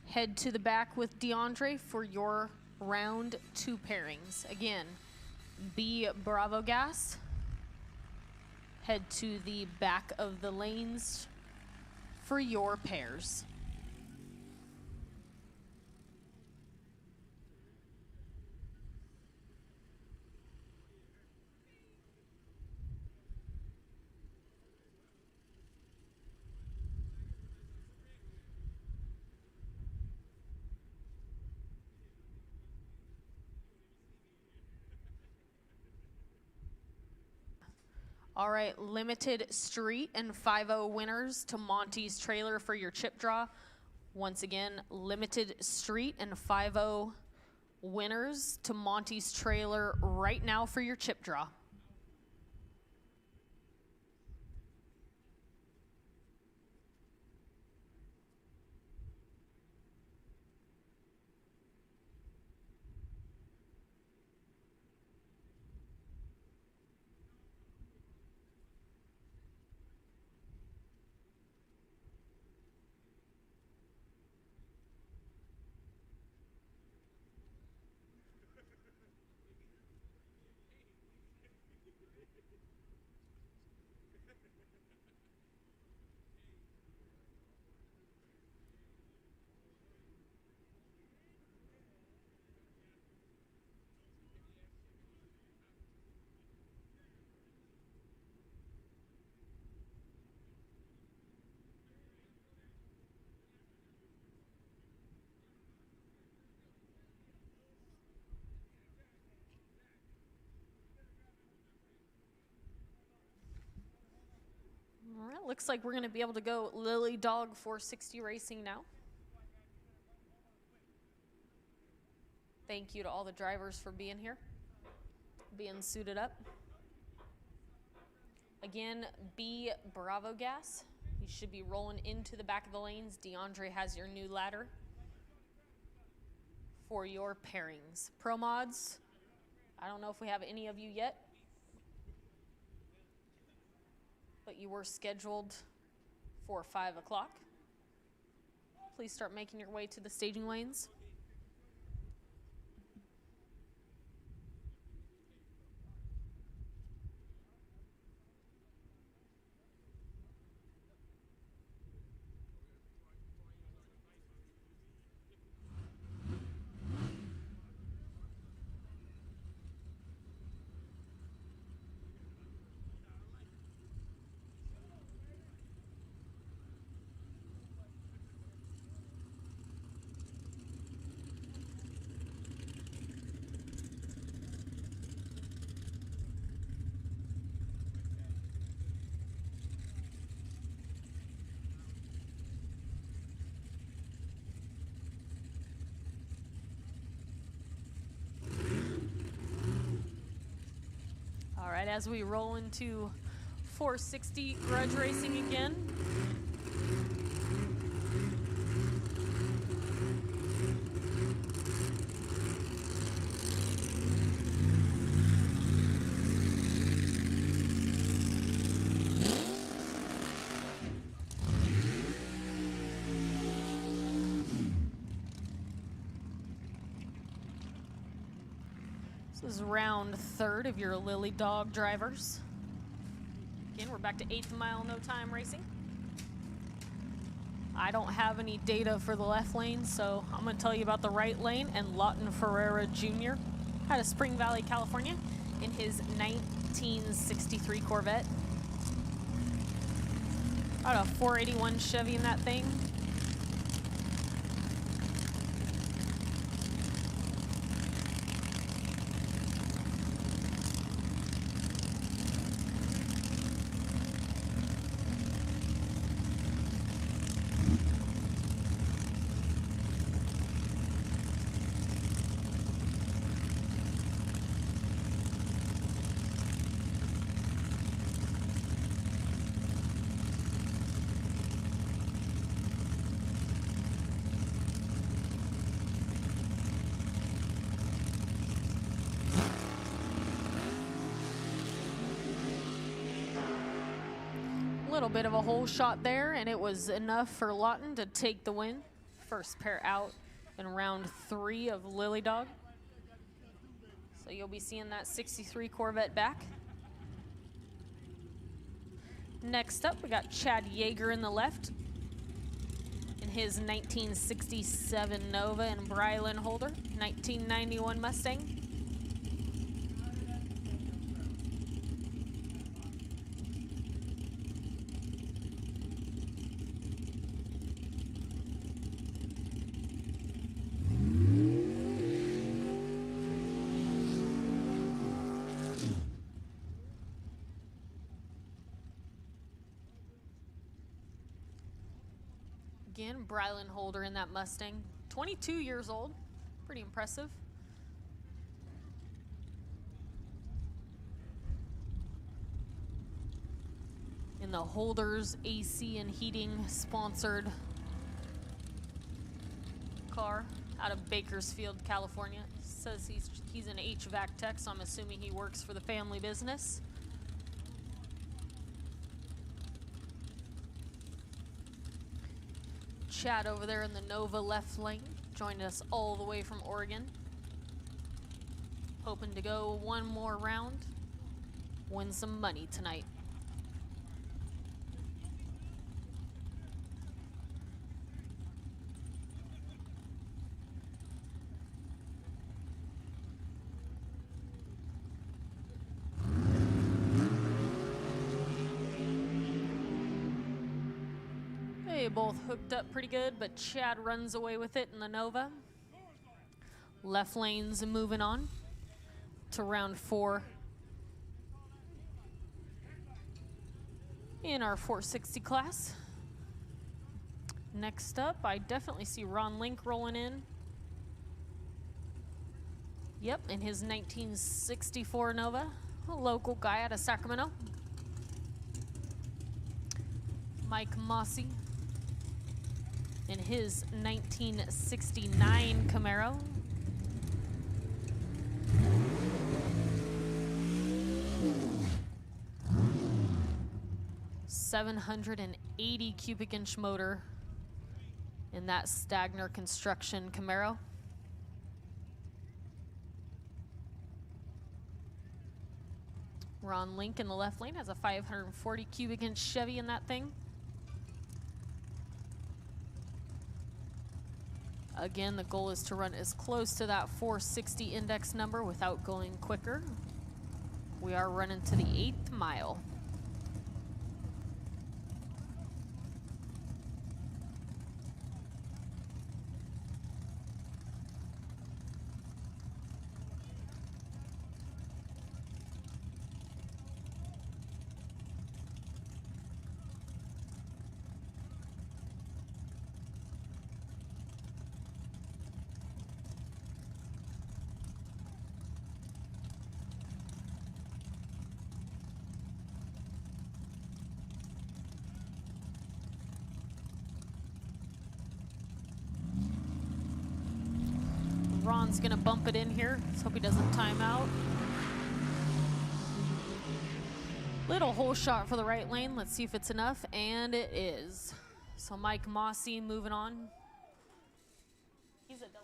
Speaker 1: Head to the back with DeAndre for your round 2 pairings. Again, B Bravo Gas. Head to the back of the lanes for your pairs. All right, limited street and 5-0 winners to Monty's trailer for your chip draw. Once again, limited street and 5-0 winners to Monty's trailer right now for your chip draw. All right, looks like we're going to be able to go Lily Dog 460 racing now. Thank you to all the drivers for being here, being suited up. Again, B Bravo Gas. You should be rolling into the back of the lanes. DeAndre has your new ladder for your pairings. Pro Mods, I don't know if we have any of you yet, but you were scheduled for 5 o'clock. Please start making your way to the staging lanes. All right, as we roll into 460 grudge racing again. This is round 3rd of your Lily Dog drivers. Again, we're back to 8th mile, no time racing. I don't have any data for the left lane, so I'm going to tell you about the right lane. And Lawton Ferreira Jr. out of Spring Valley, California, in his 1963 Corvette. About a 481 Chevy in that thing. Little bit of a hole shot there, and it was enough for Lawton to take the win. First pair out in round 3 of Lily Dog. So you'll be seeing that 63 Corvette back. Next up, we got Chad Yeager in the left in his 1967 Nova, and Brylan Holder, 1991 Mustang. Again, Brylan Holder in that Mustang. 22 years old. Pretty impressive. In the Holders AC and Heating sponsored car out of Bakersfield, California. Says he's an HVAC tech, so I'm assuming he works for the family business. Chad over there in the Nova left lane, joined us all the way from Oregon. Hoping to go one more round, win some money tonight. They both hooked up pretty good, but Chad runs away with it in the Nova. Left lane's moving on to round 4 in our 460 class. Next up, I definitely see Ron Link rolling in. Yep, in his 1964 Nova, a local guy out of Sacramento. Mike Mossy in his 1969 Camaro. .780 cubic inch motor in that Stagner Construction Camaro. Ron Link in the left lane has a 540 cubic inch Chevy in that thing. Again, the goal is to run as close to that 460 index number without going quicker. We are running to the 8th mile. Ron's gonna bump it in here. Let's hope he doesn't time out. Little hole shot for the right lane. Let's see if it's enough, and it is. So Mike Mossy moving on. He's a double.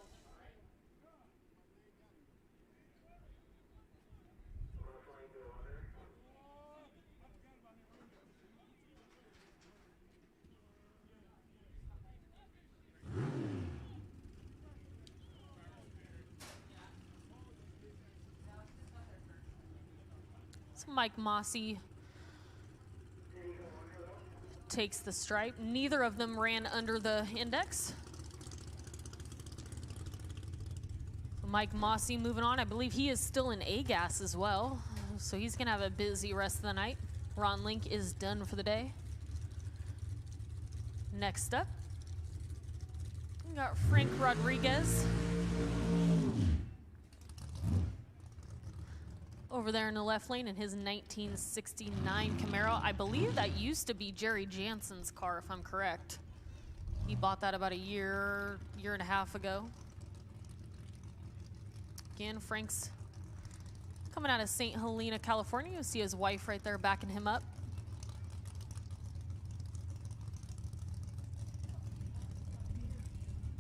Speaker 1: Mike Mossy takes the stripe. Neither of them ran under the index. Mike Mossy moving on. I believe he is still in A-gas as well, so he's gonna have a busy rest of the night. Ron Link is done for the day. Next up, we got Frank Rodriguez over there in the left lane in his 1969 Camaro. I believe that used to be Jerry Jansen's car, if I'm correct. He bought that about a year and a half ago. Again, Frank's coming out of St. Helena, California. You see his wife right there backing him up.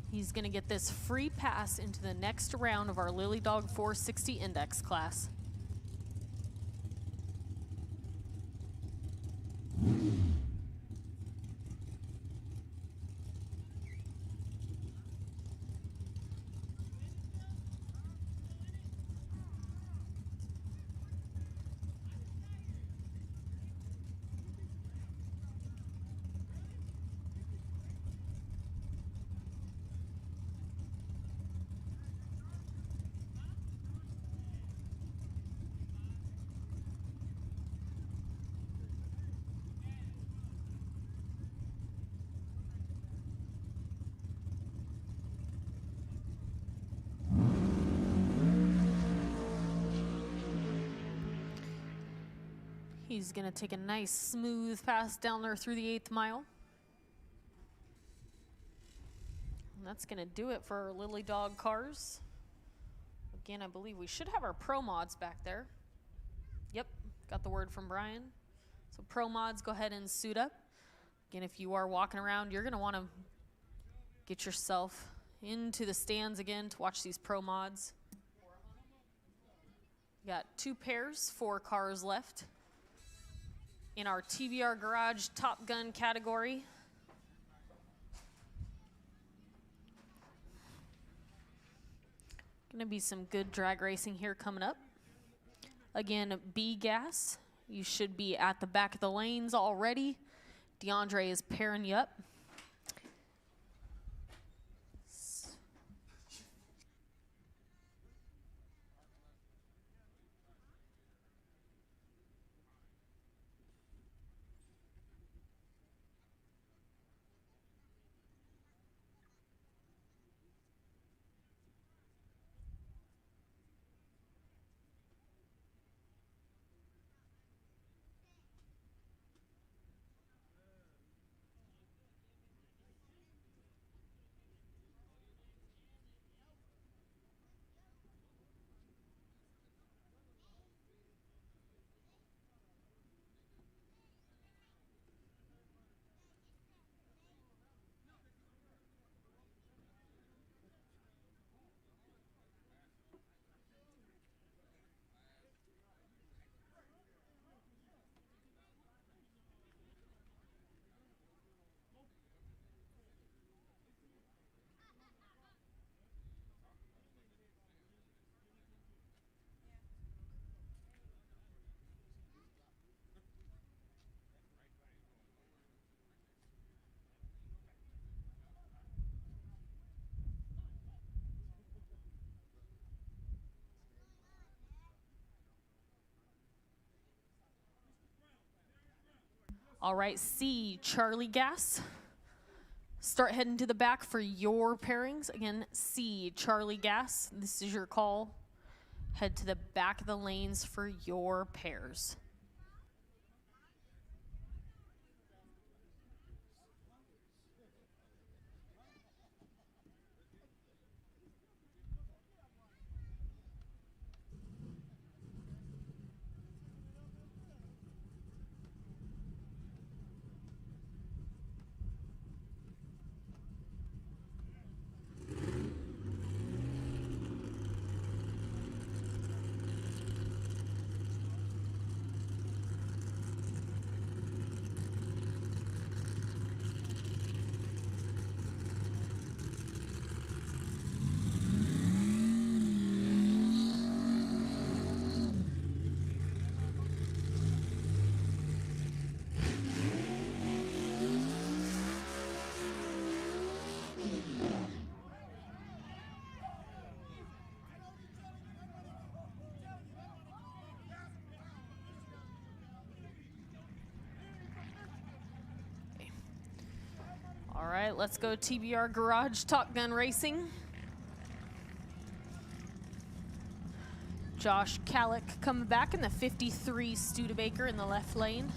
Speaker 1: He's gonna get this free pass into the next round of our Lily Dog 460 index class. He's going to take a nice smooth pass down there through the 8th mile. And that's going to do it for our Lily Dog cars. Again, I believe we should have our Pro Mods back there. Yep, got the word from Brian. So Pro Mods, go ahead and suit up. Again, if you are walking around, you're going to want to get yourself into the stands again to watch these Pro Mods. Got 2 pairs, 4 cars left in our TBR Garage Top Gun category. Gonna be some good drag racing here coming up. Again, B gas. You should be at the back of the lanes already. DeAndre is pairing you up. All right, C, Charlie Gas. Start heading to the back for your pairings. Again, C, Charlie Gas. This is your call. Head to the back of the lanes for your pairs. All right, let's go TBR Garage Top Gun Racing. Josh Kallick coming back in the 53 Studebaker in the left lane.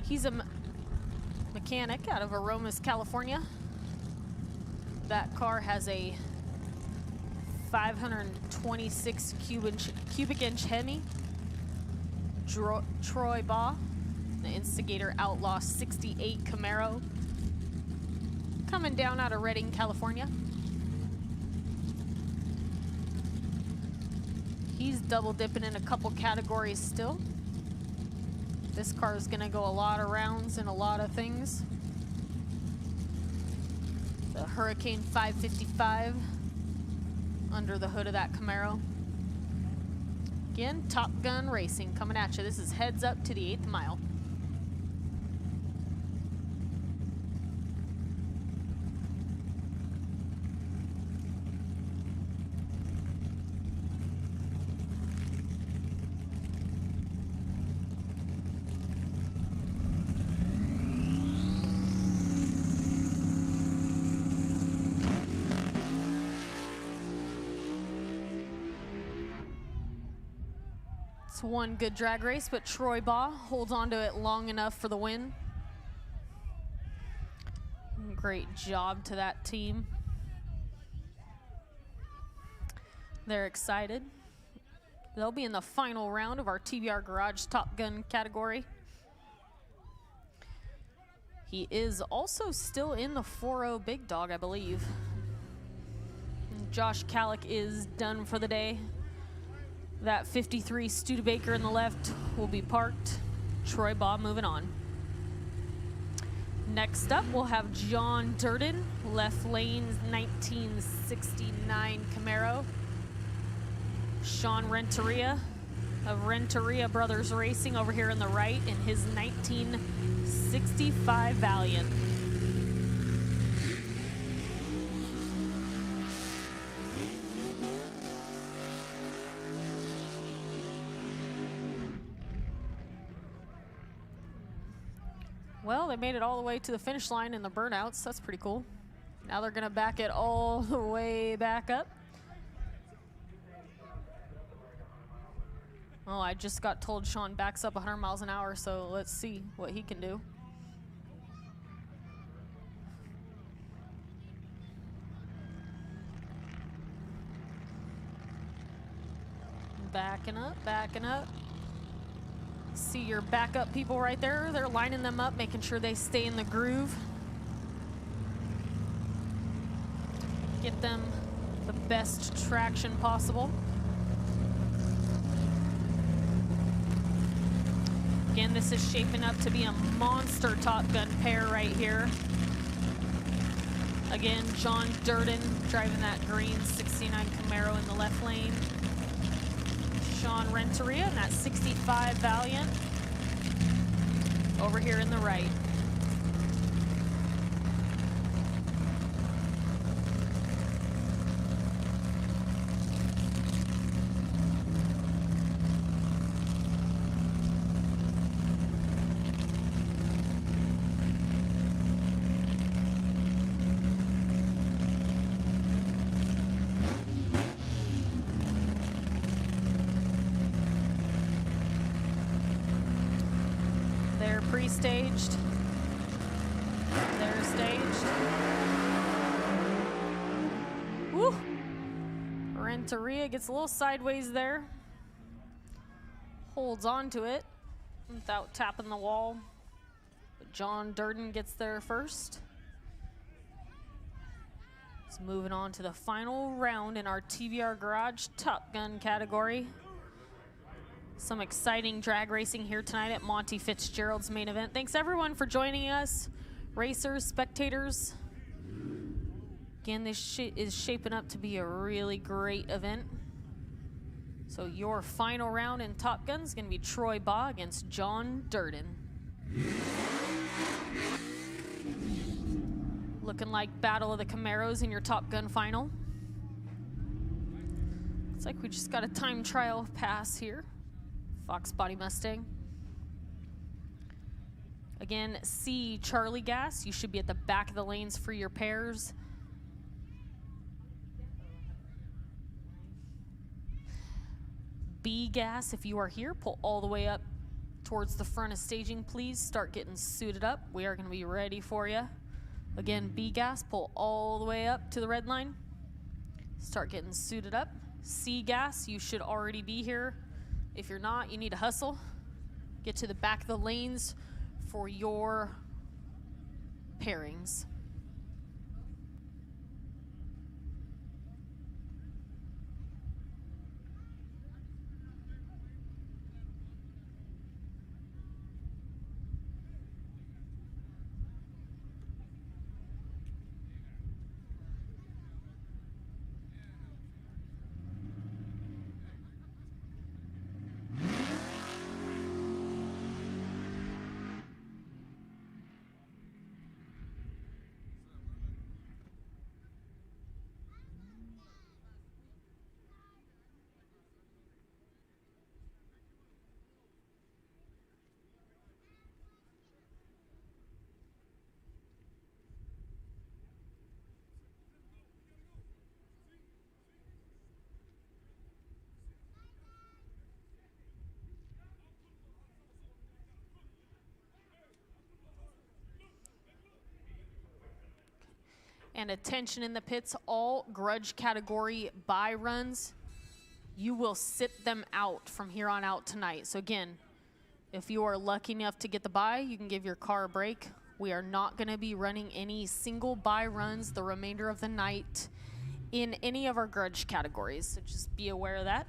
Speaker 1: He's a mechanic out of Aromas, California. That car has a 526 cubic inch Hemi. Troy Baugh, the Instigator Outlaw 68 Camaro. Coming down out of Redding, California. He's double dipping in a couple categories still. This car is gonna go a lot of rounds and a lot of things. The Hurricane 555 under the hood of that Camaro. Again, Top Gun Racing coming at you. This is heads up to the 8th mile. It's one good drag race, but Troy Baugh holds on to it long enough for the win. Great job to that team. They're excited. They'll be in the final round of our TBR Garage Top Gun category. He is also still in the 4-0 Big Dog, I believe. And Josh Kallick is done for the day. That 53 Studebaker in the left will be parked. Troy Baugh moving on. Next up, we'll have John Durden, left lane 1969 Camaro. Sean Renteria of Renteria Brothers Racing over here in the right in his 1965 Valiant. Well, they made it all the way to the finish line in the burnouts. That's pretty cool. Now they're gonna back it all the way back up. Oh, I just got told Sean backs up 100 miles an hour, so let's see what he can do. Backing up, backing up. See your backup people right there. They're lining them up, making sure they stay in the groove. Get them the best traction possible. Again, this is shaping up to be a monster Top Gun pair right here. Again, John Durden driving that green 69 Camaro in the left lane. Sean Renteria in that 65 Valiant over here in the right. Pre-staged. They're staged. Woo! Renteria gets a little sideways there. Holds on to it without tapping the wall. But John Durden gets there first. It's moving on to the final round in our TBR Garage Top Gun category. Some exciting drag racing here tonight at Monty Fitzgerald's main event. Thanks everyone for joining us, racers, spectators. Again, this is shaping up to be a really great event. So your final round in Top Gun is going to be Troy Baugh against John Durden. Looking like Battle of the Camaros in your Top Gun final. Looks like we just got a time trial pass here. Fox Body Mustang. Again, C Charlie gas. You should be at the back of the lanes for your pairs. B gas, if you are here, pull all the way up towards the front of staging, please. Start getting suited up. We are going to be ready for you. Again, B gas, pull all the way up to the red line. Start getting suited up. C gas, you should already be here. If you're not, you need to hustle. Get to the back of the lanes for your pairings. And attention in the pits, all grudge category buy runs, you will sit them out from here on out tonight. So again, if you are lucky enough to get the buy, you can give your car a break. We are not going to be running any single buy runs the remainder of the night in any of our grudge categories. So just be aware of that.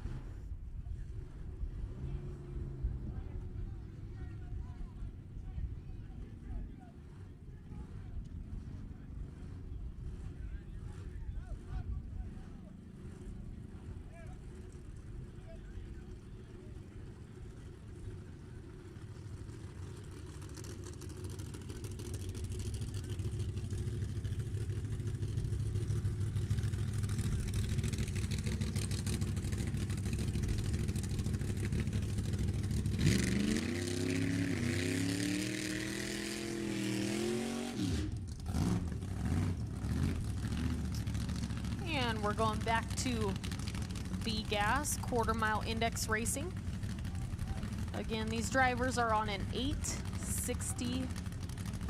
Speaker 1: And we're going back to B-Gas, quarter-mile index racing. Again, these drivers are on an 860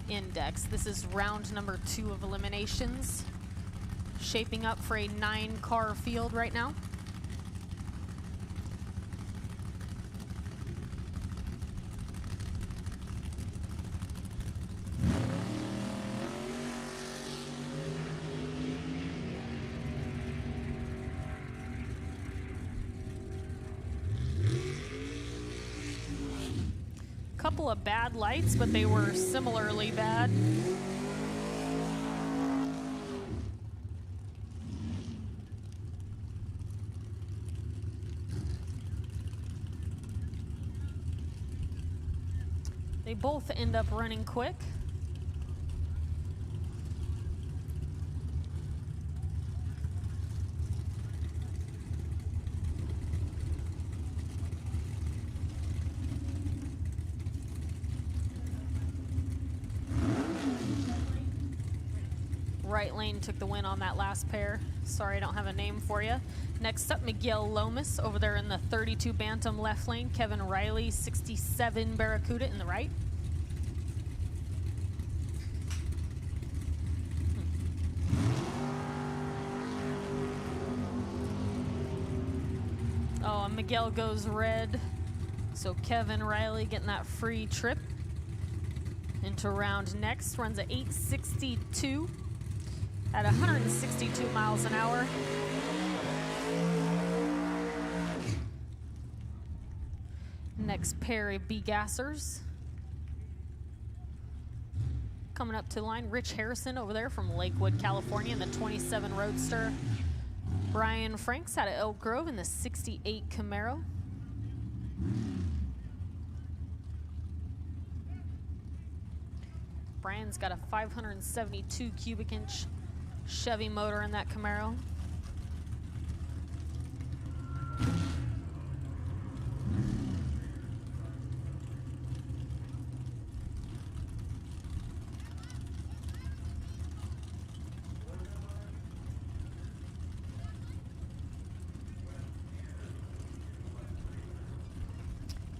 Speaker 1: index. This is round number 2 of eliminations. Shaping up for a 9-car field right now. Couple of bad lights, but they were similarly bad. They both end up running quick. Right lane took the win on that last pair. Sorry, I don't have a name for you. Next up, Miguel Lomas over there in the 32 Bantam left lane. Kevin Riley, 67 Barracuda in the right. Oh, and Miguel goes red. So Kevin Riley getting that free trip into round next. Runs at 862. At 162 miles an hour. Next pair of B-Gassers. Coming up to the line, Rich Harrison over there from Lakewood, California in the 27 Roadster. Brian Franks out of Elk Grove in the 68 Camaro. Brian's got a 572 cubic inch Chevy motor in that Camaro.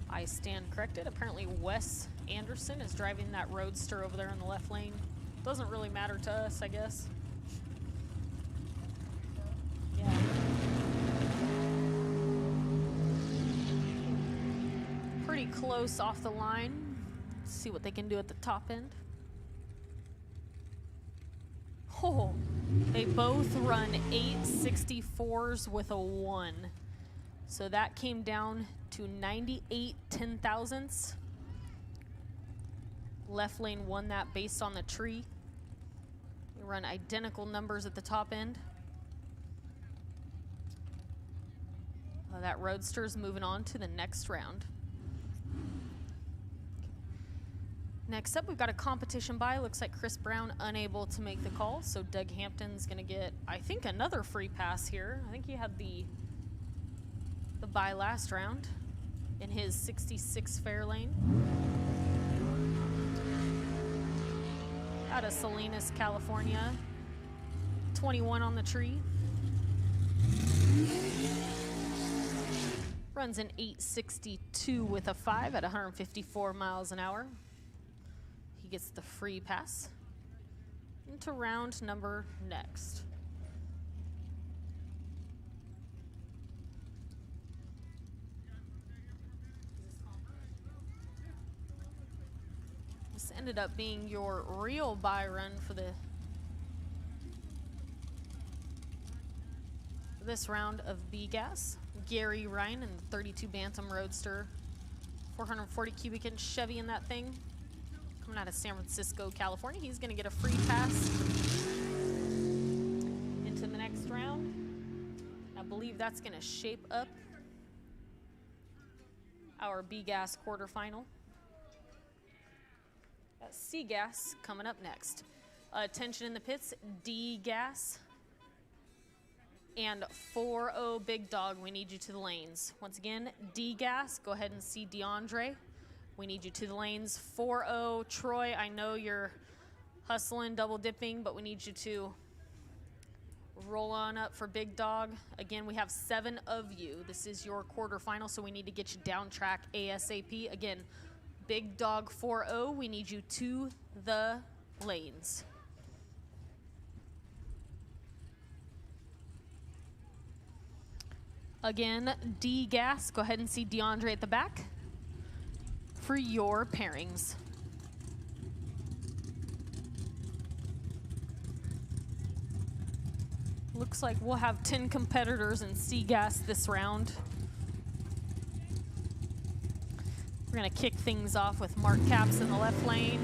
Speaker 1: I stand corrected. Apparently Wes Anderson is driving that Roadster over there in the left lane. Doesn't really matter to us, I guess. Yeah. Pretty close off the line. Let's see what they can do at the top end. Oh, they both run 864s with a 1. So that came down to 98 10,000ths. Left lane won that based on the tree. We run identical numbers at the top end. That Roadster's moving on to the next round. Next up, we've got a competition buy. Looks like Chris Brown unable to make the call, so Doug Hampton's gonna get, I think, another free pass here. I think he had the buy last round in his 66 fair lane. Out of Salinas, California. 21 on the tree. Runs an 862 with a 5 at 154 miles an hour. He gets the free pass. into round number next. This ended up being your real buy run for this round of B-Gas. Gary Ryan in the 32 Bantam Roadster, 440 cubic inch Chevy in that thing. Coming out of San Francisco, California. He's gonna get a free pass into the next round. I believe that's gonna shape up our B-Gas quarterfinal. C-Gas coming up next. Attention in the pits, D-Gas and 4-0 Big Dog. We need you to the lanes. Once again, D-Gas, go ahead and see DeAndre. We need you to the lanes. 4-0 Troy, I know you're hustling, double dipping, but we need you to roll on up for Big Dog. Again, we have 7 of you. This is your quarterfinal, so we need to get you down track ASAP. Again, Big Dog 4-0, we need you to the lanes. Again, D-Gas, go ahead and see DeAndre at the back for your pairings. Looks like we'll have 10 competitors in C-Gas this round. We're gonna kick things off with Mark Capps in the left lane.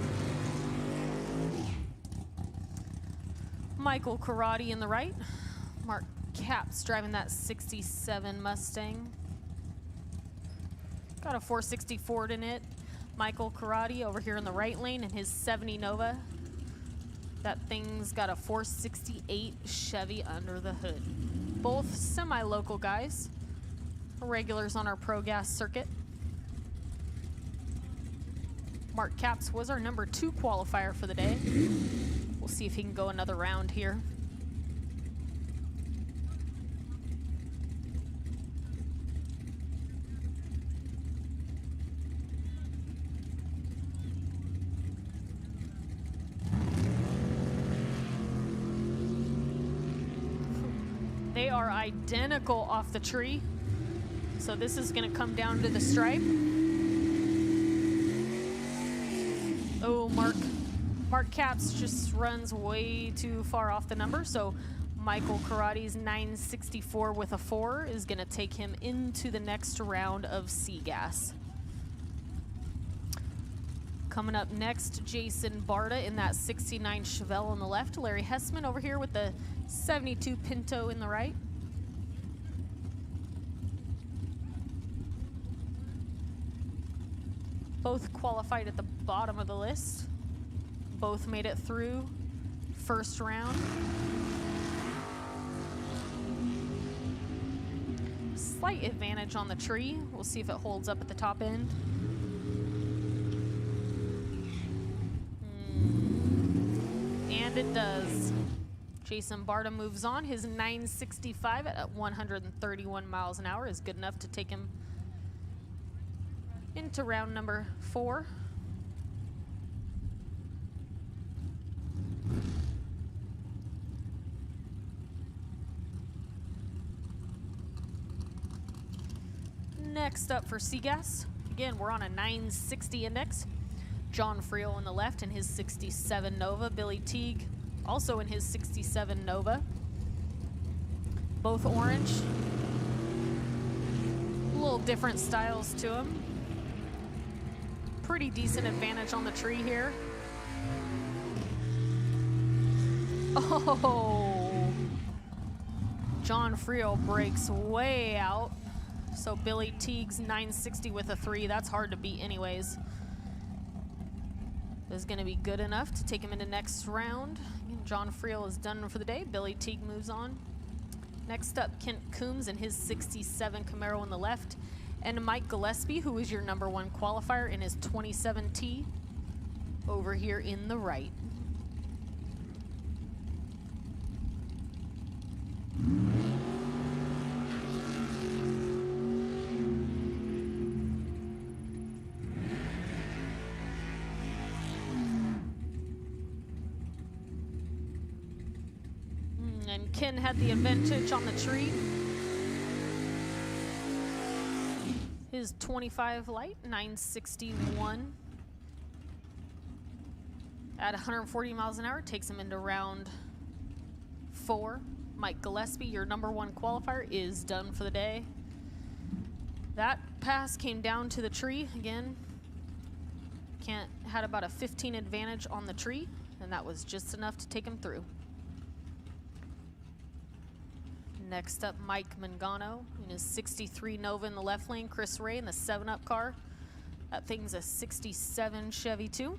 Speaker 1: Michael Karate in the right. Mark Capps driving that 67 Mustang. Got a 460 Ford in it. Michael Karate over here in the right lane in his 70 Nova. That thing's got a 468 Chevy under the hood. Both semi-local guys. Regulars on our Pro Gas circuit. Mark Capps was our number 2 qualifier for the day. We'll see if he can go another round here. They are identical off the tree. So this is gonna come down to the stripe. Oh, Mark Capps just runs way too far off the number, so Michael Karate's 964 with a 4 is gonna take him into the next round of C-Gas. Coming up next, Jason Barta in that 69 Chevelle on the left, Larry Hessman over here with the 72 Pinto in the right. Both qualified at the bottom of the list. Both made it through first round. Slight advantage on the tree. We'll see if it holds up at the top end. And it does. Jason Barta moves on. His 965 at 131 miles an hour is good enough to take him into round number 4. Next up for C-Gas, again, we're on a 960 index. John Friel on the left in his 67 Nova. Billy Teague also in his 67 Nova. Both orange. A little different styles to them. Pretty decent advantage on the tree here. Oh! John Friel breaks way out. So Billy Teague's 960 with a 3, that's hard to beat anyways. Is gonna be good enough to take him into next round. Again, John Friel is done for the day. Billy Teague moves on. Next up, Kent Coombs in his 67 Camaro on the left. And Mike Gillespie, who is your number 1 qualifier in his 27T, over here in the right. And Ken had the advantage on the tree. His 25 light, 961. At 140 miles an hour, takes him into round 4. Mike Gillespie, your #1 qualifier, is done for the day. That pass came down to the tree again. Kent had about a 15 advantage on the tree, and that was just enough to take him through. Next up, Mike Mangano in his 63 Nova in the left lane. Chris Ray in the 7-Up car. That thing's a 67 Chevy too.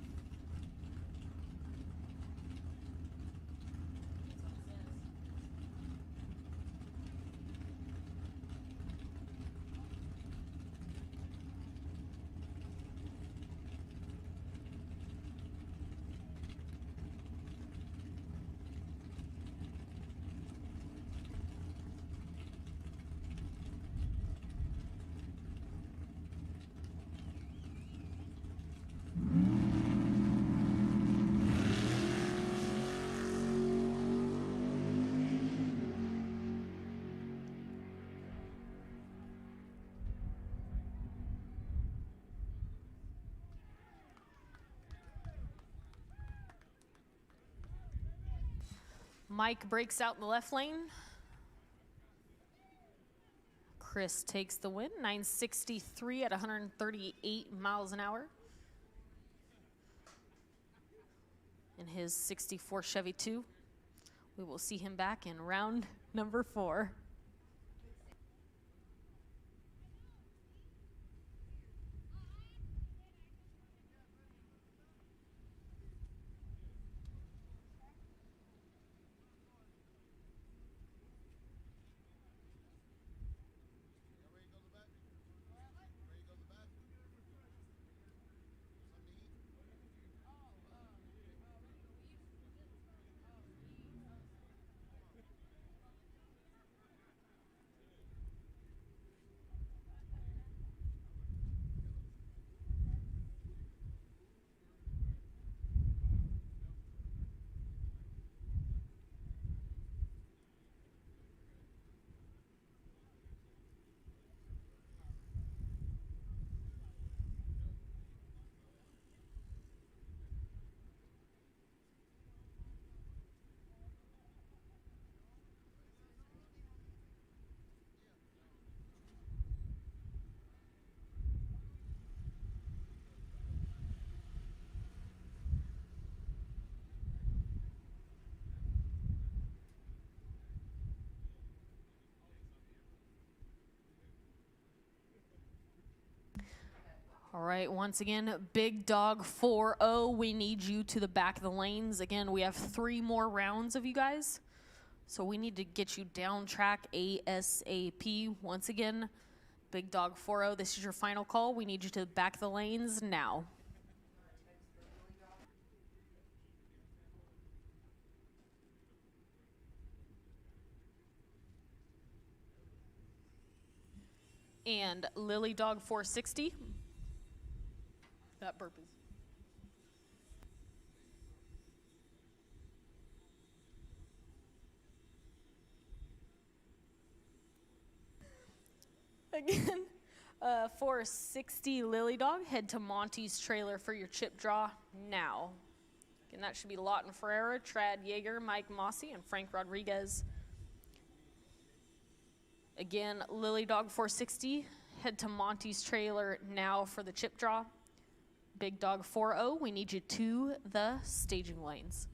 Speaker 1: Mike breaks out in the left lane. Chris takes the win, 963 at 138 miles an hour. In his 64 Chevy 2. We will see him back in round number 4. All right, once again, Big Dog 4-0. We need you to the back of the lanes. Again, we have 3 more rounds of you guys. So we need to get you down track ASAP. Once again, Big Dog 4-0, this is your final call. We need you to the back of the lanes now. And Lily Dog 460. That burp is. Again, 460 Lily Dog, head to Monty's trailer for your chip draw now. And that should be Lawton Ferreira, Trad Yeager, Mike Mossy, and Frank Rodriguez. Again, Lily Dog 460, head to Monty's trailer now for the chip draw. Big Dog 4-0, we need you to the staging lanes.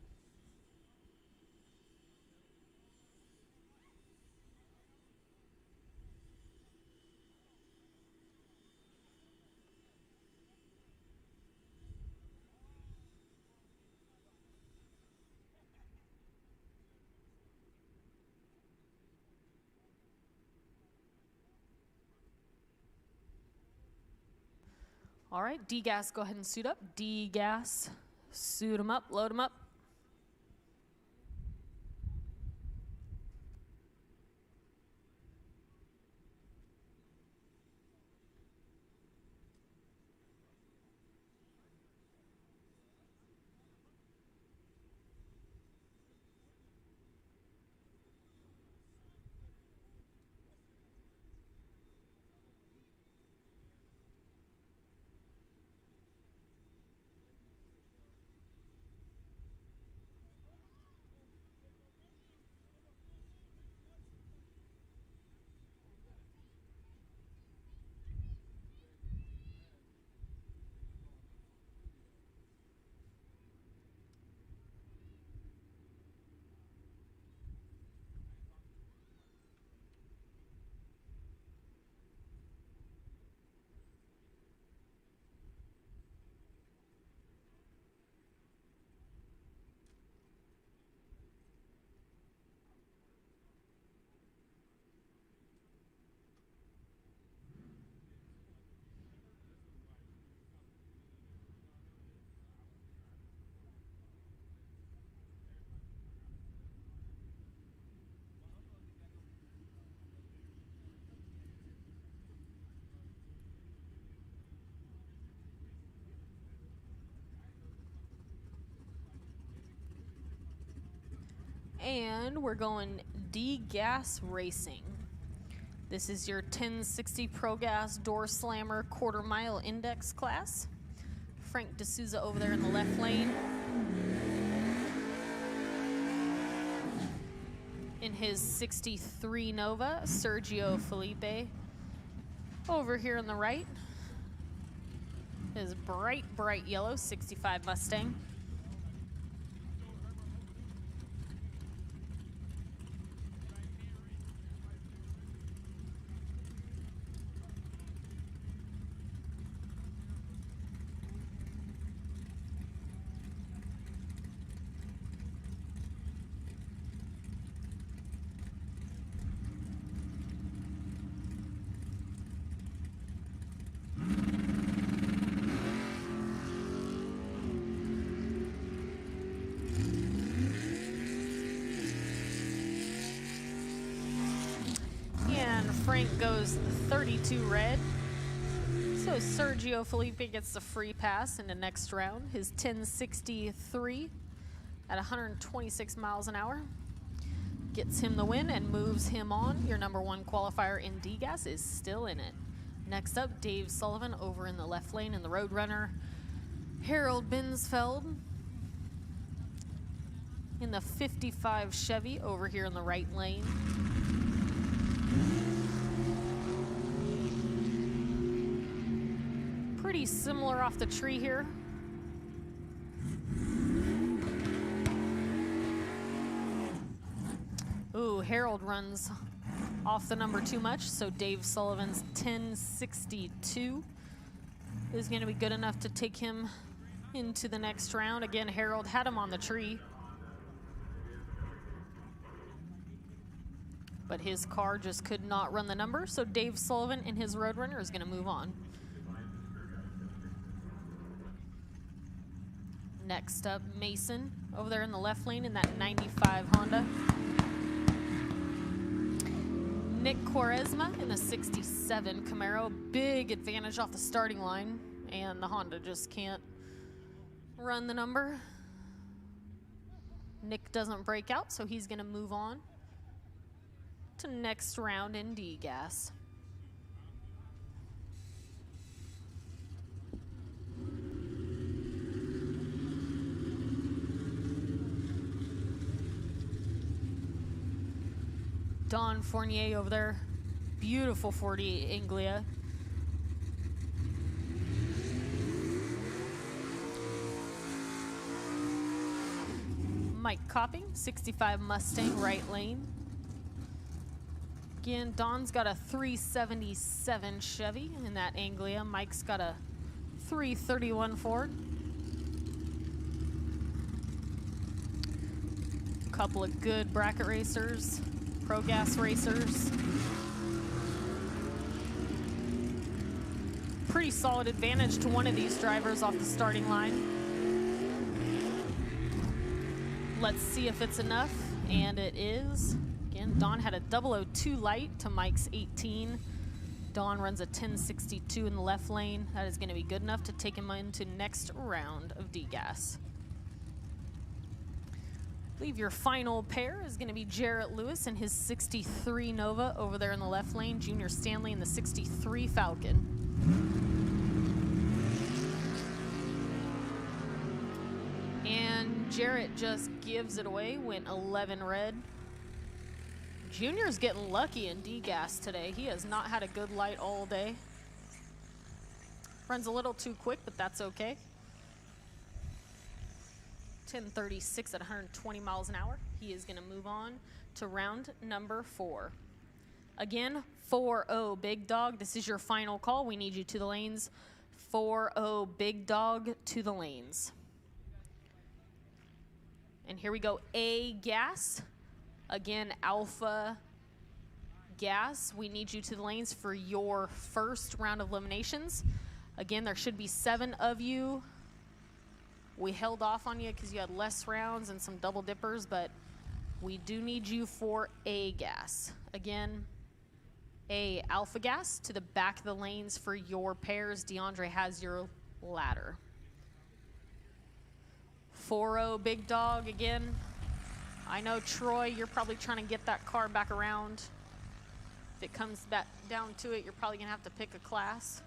Speaker 1: All right, D-Gas, go ahead and suit up. D-Gas, suit them up, load them up. And we're going D-Gas Racing. This is your 1060 Pro Gas Door Slammer quarter mile index class. Frank D'Souza over there in the left lane. In his 63 Nova, Sergio Felipe over here on the right. His bright yellow 65 Mustang. Frank goes 32 red. So Sergio Felipe gets the free pass in the next round. His 1063 at 126 miles an hour gets him the win and moves him on. Your number 1 qualifier in D-Gas is still in it. Next up, Dave Sullivan over in the left lane in the Roadrunner. Harold Binsfeld in the 55 Chevy over here in the right lane. Pretty similar off the tree here. Ooh, Harold runs off the number too much, so Dave Sullivan's 1062 is going to be good enough to take him into the next round. Again, Harold had him on the tree, but his car just could not run the number, so Dave Sullivan in his Roadrunner is going to move on. Next up, Mason over there in the left lane in that 95 Honda. Nick Quaresma in the 67 Camaro. Big advantage off the starting line, and the Honda just can't run the number. Nick doesn't break out, so he's going to move on to next round in D-Gas. Don Fournier over there. Beautiful 40 Anglia. Mike Copping, 65 Mustang, right lane. Again, Don's got a 377 Chevy in that Anglia. Mike's got a 331 Ford. Couple of good bracket racers. Pro Gas racers. Pretty solid advantage to one of these drivers off the starting line. Let's see if it's enough, and it is. Again, Don had a 002 light to Mike's 18. Don runs a 1062 in the left lane. That is going to be good enough to take him into next round of D-Gas. I believe your final pair is going to be Jarrett Lewis in his 63 Nova over there in the left lane. Junior Stanley in the 63 Falcon. And Jarrett just gives it away, went 11 red. Junior's getting lucky in D-Gas today. He has not had a good light all day. Runs a little too quick, but that's okay. 1036 at 120 miles an hour. He is going to move on to round number 4. Again, 4-0 Big Dog. This is your final call. We need you to the lanes. 4-0 Big Dog to the lanes. And here we go. A Gas. Again, Alpha Gas. We need you to the lanes for your first round of eliminations. Again, there should be 7 of you. We held off on you because you had less rounds and some double dippers, but we do need you for A Gas. Again, A Alpha Gas to the back of the lanes for your pairs. DeAndre has your ladder. 4-0 Big Dog again. I know, Troy, you're probably trying to get that car back around. If it comes back down to it, you're probably going to have to pick a class.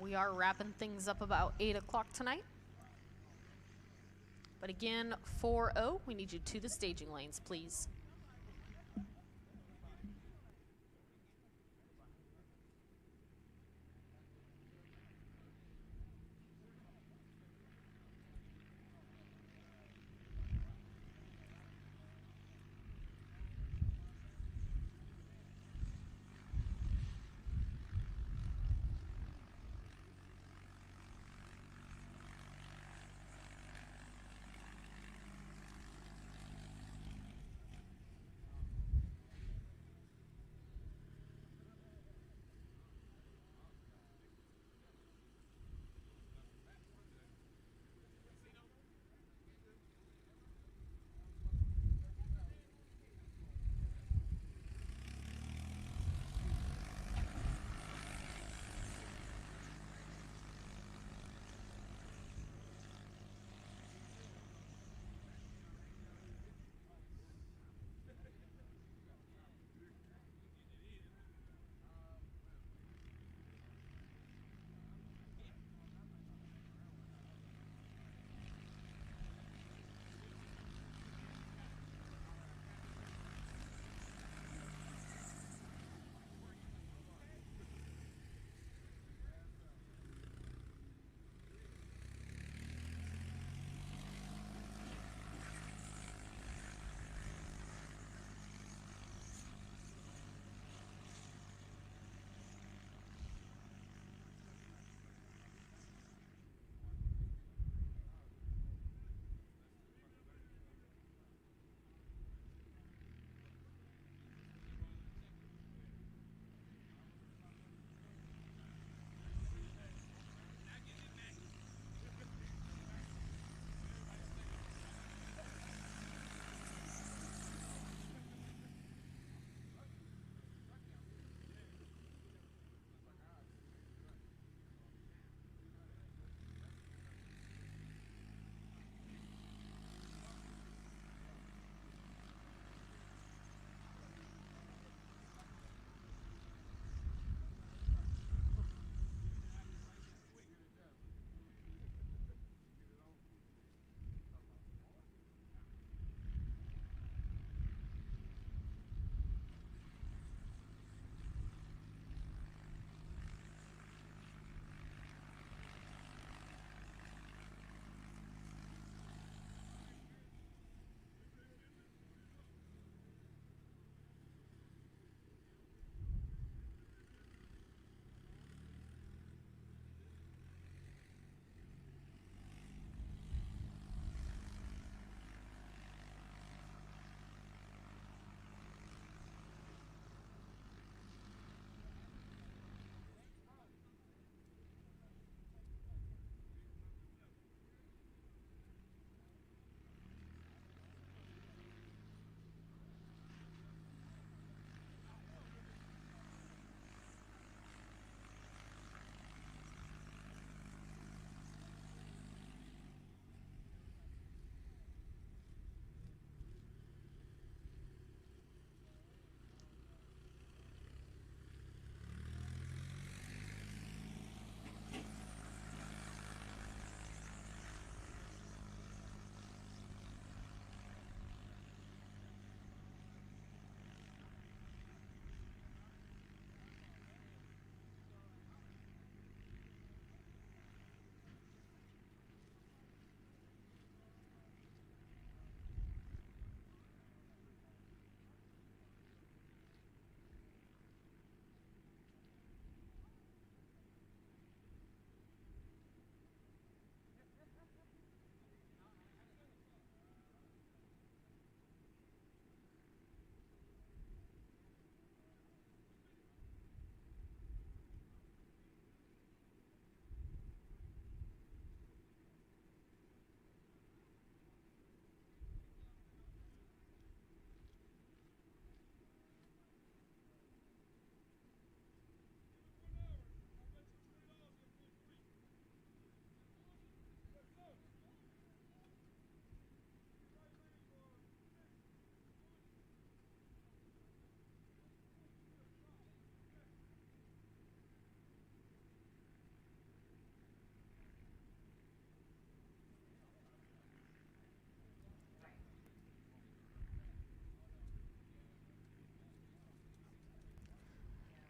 Speaker 1: We are wrapping things up about 8 o'clock tonight. But again, 4-0, we need you to the staging lanes, please.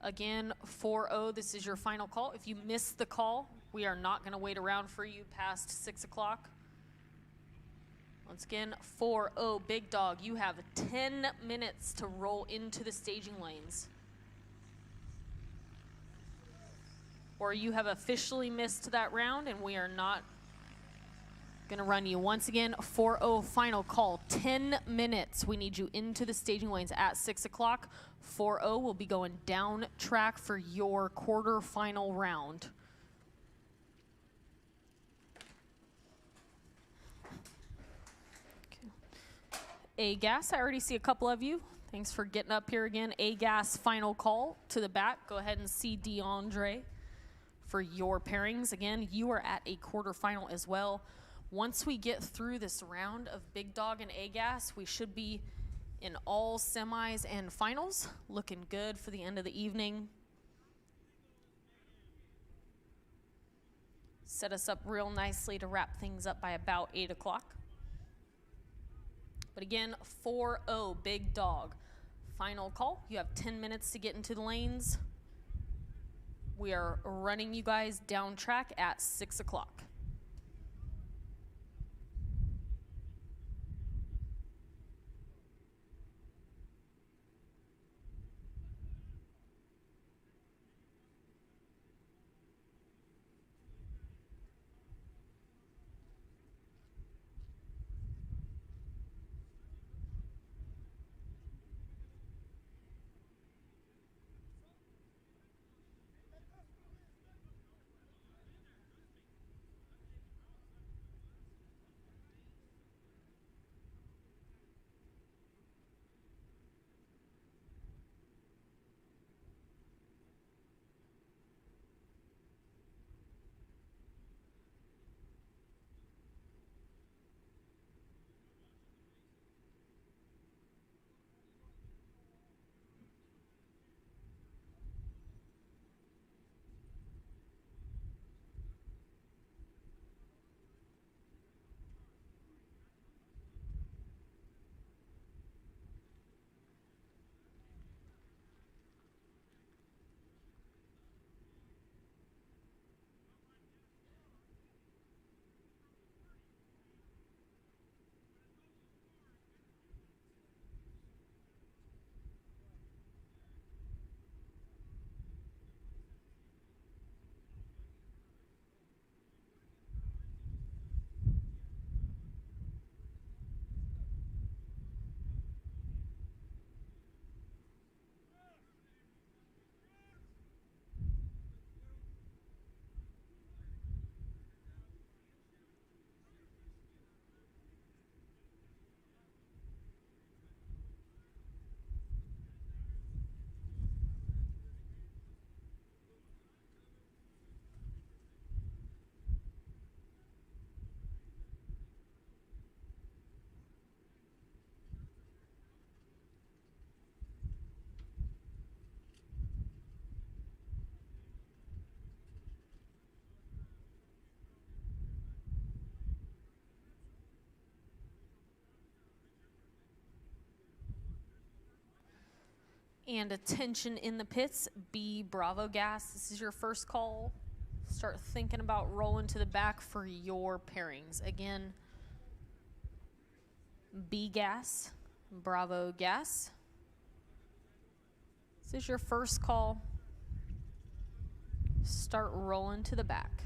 Speaker 1: Again, 4-0, this is your final call. If you miss the call, we are not going to wait around for you past 6 o'clock. Once again, 4-0, Big Dog, you have 10 minutes to roll into the staging lanes. Or you have officially missed that round and we are not going to run you. Once again, 4-0, final call, 10 minutes. We need you into the staging lanes at 6 o'clock. 4-0 will be going down track for your quarterfinal round. A-Gas, I already see a couple of you. Thanks for getting up here again. A-Gas, final call to the back. Go ahead and see DeAndre for your pairings. Again, you are at a quarterfinal as well. Once we get through this round of Big Dog and A-Gas, we should be in all semis and finals. Looking good for the end of the evening. Set us up real nicely to wrap things up by about 8 o'clock. But again, 4-0, Big Dog. Final call. You have 10 minutes to get into the lanes. We are running you guys down track at 6 o'clock. And attention in the pits, B Bravo Gas, this is your first call. Start thinking about rolling to the back for your pairings. Again, B Gas, Bravo Gas. This is your first call. Start rolling to the back.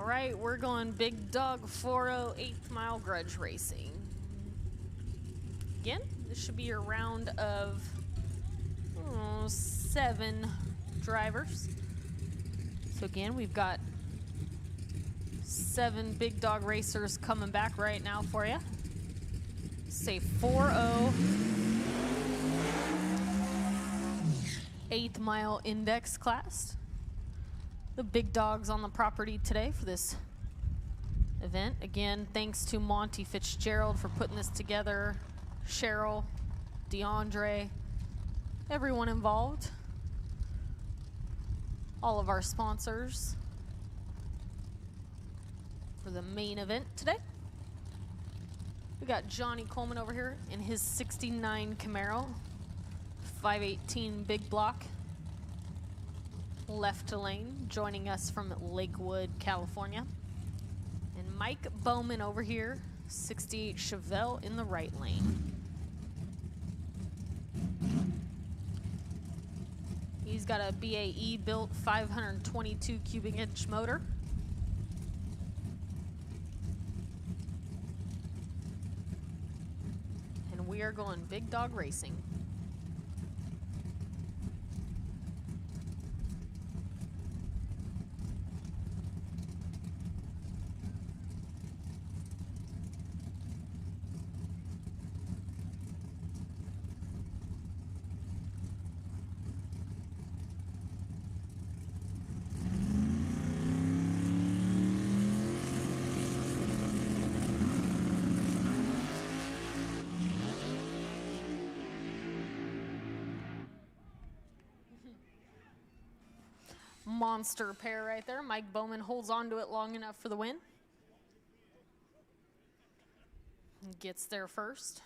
Speaker 1: All right, we're going Big Dog 4-0 8th mile grudge racing. Again, this should be your round of 7 drivers. So again, we've got 7 Big Dog racers coming back right now for you. Say 4-0 8th mile index class. The big dogs on the property today for this event. Again, thanks to Monty Fitzgerald for putting this together, Cheryl, DeAndre, everyone involved, all of our sponsors for the main event today. We got Johnny Coleman over here in his 69 Camaro, 518 big block, left to lane, joining us from Lakewood, California. And Mike Bowman over here, 68 Chevelle in the right lane. He's got a BAE built 522 cubic inch motor. And we are going Big Dog racing. Monster pair right there. Mike Bowman holds on to it long enough for the win. Gets there first.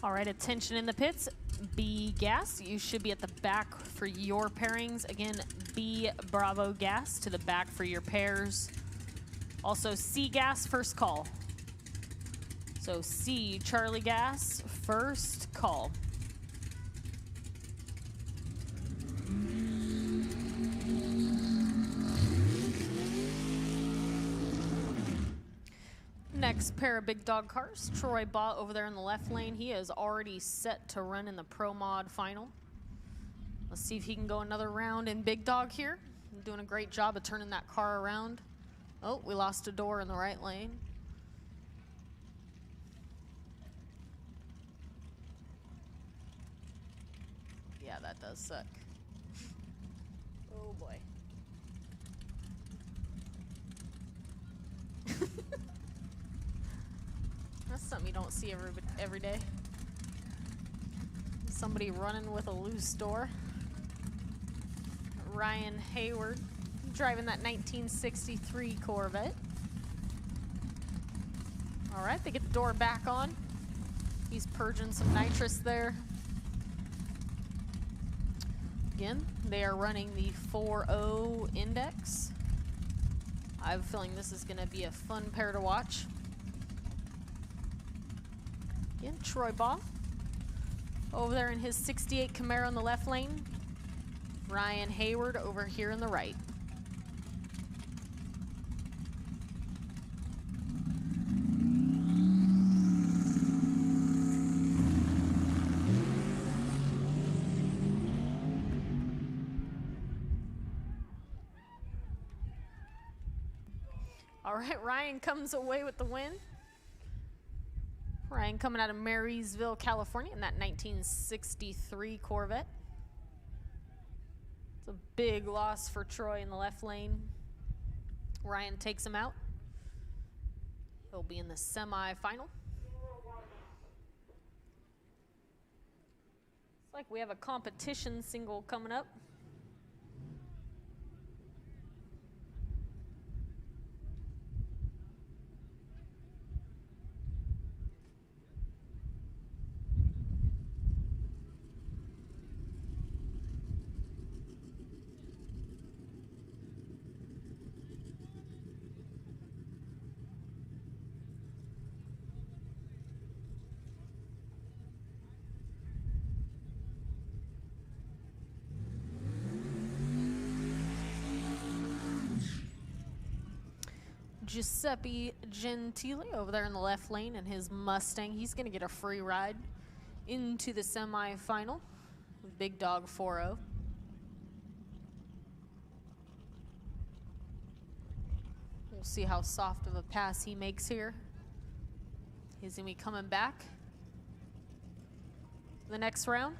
Speaker 1: All right, attention in the pits. B gas, you should be at the back for your pairings. Again, B Bravo gas to the back for your pairs. Also C gas, first call. So C Charlie gas, first call. Next pair of big dog cars, Troy Baugh over there in the left lane. He is already set to run in the Pro Mod final. Let's see if he can go another round in big dog here. Doing a great job of turning that car around. Oh, we lost a door in the right lane. Yeah, that does suck. Oh boy. That's something you don't see every day. Somebody running with a loose door. Ryan Hayward driving that 1963 Corvette. All right, they get the door back on. He's purging some nitrous there. Again, they are running the 4.0 index. I have a feeling this is going to be a fun pair to watch. Again, Troy Baugh over there in his 68 Camaro in the left lane. Ryan Hayward over here in the right. All right, Ryan comes away with the win. Ryan coming out of Marysville, California in that 1963 Corvette. It's a big loss for Troy in the left lane. Ryan takes him out. He'll be in the semi-final. Looks like we have a competition single coming up. Giuseppe Gentile over there in the left lane in his Mustang. He's going to get a free ride into the semi-final with Big Dog 4.0. We'll see how soft of a pass he makes here. He's going to be coming back the next round.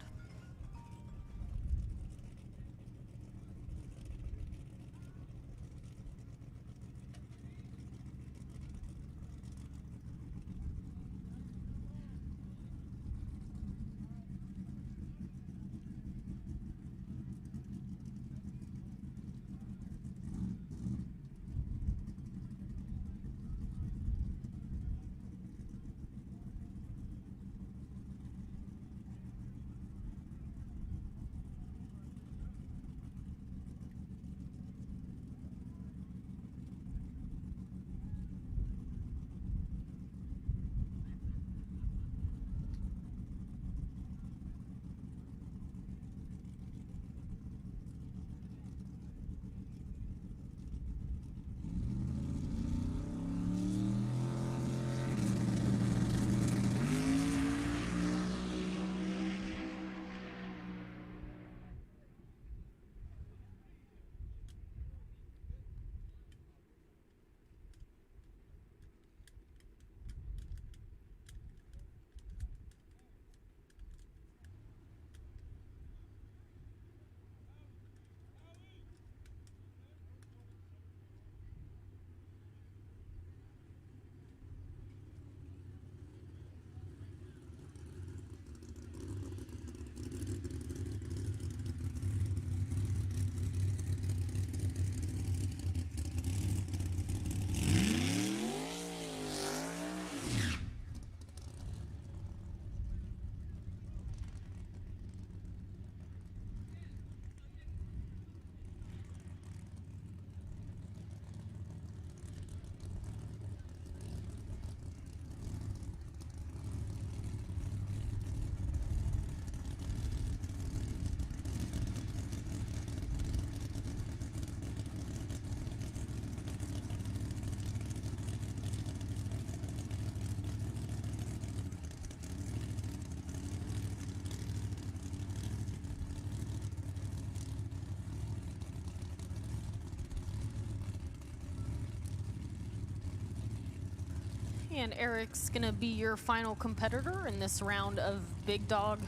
Speaker 1: And Eric's gonna be your final competitor in this round of Big Dog.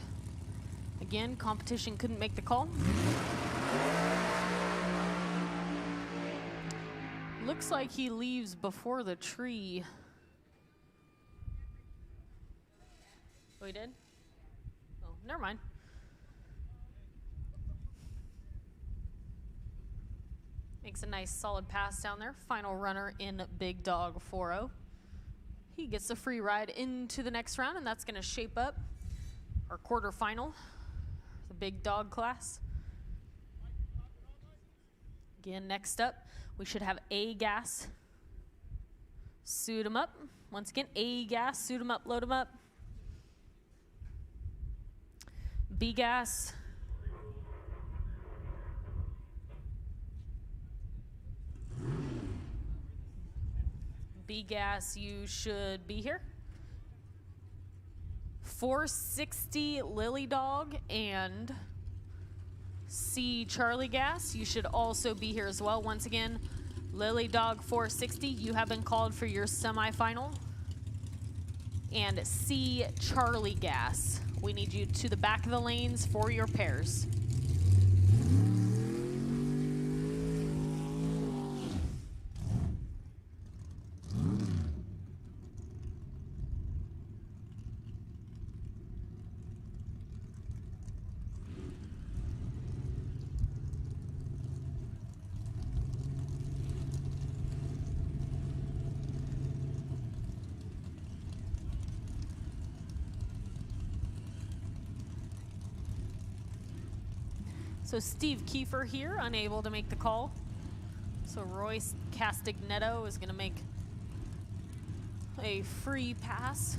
Speaker 1: Again, competition couldn't make the call. Looks like he leaves before the tree. Oh, he did? Oh, never mind. Makes a nice solid pass down there. Final runner in Big Dog 4-0. He gets a free ride into the next round, and that's going to shape up our quarterfinal, the Big Dog class. Again, next up, we should have A gas. Suit him up. Once again, A gas, suit him up, load him up. B gas. B gas, you should be here. 460 Lily Dog and C Charlie gas, you should also be here as well. Once again, Lily Dog 460, you have been called for your semifinal. And C Charlie gas, we need you to the back of the lanes for your pairs. So Steve Kiefer here, unable to make the call. So Royce Castagnetto is going to make a free pass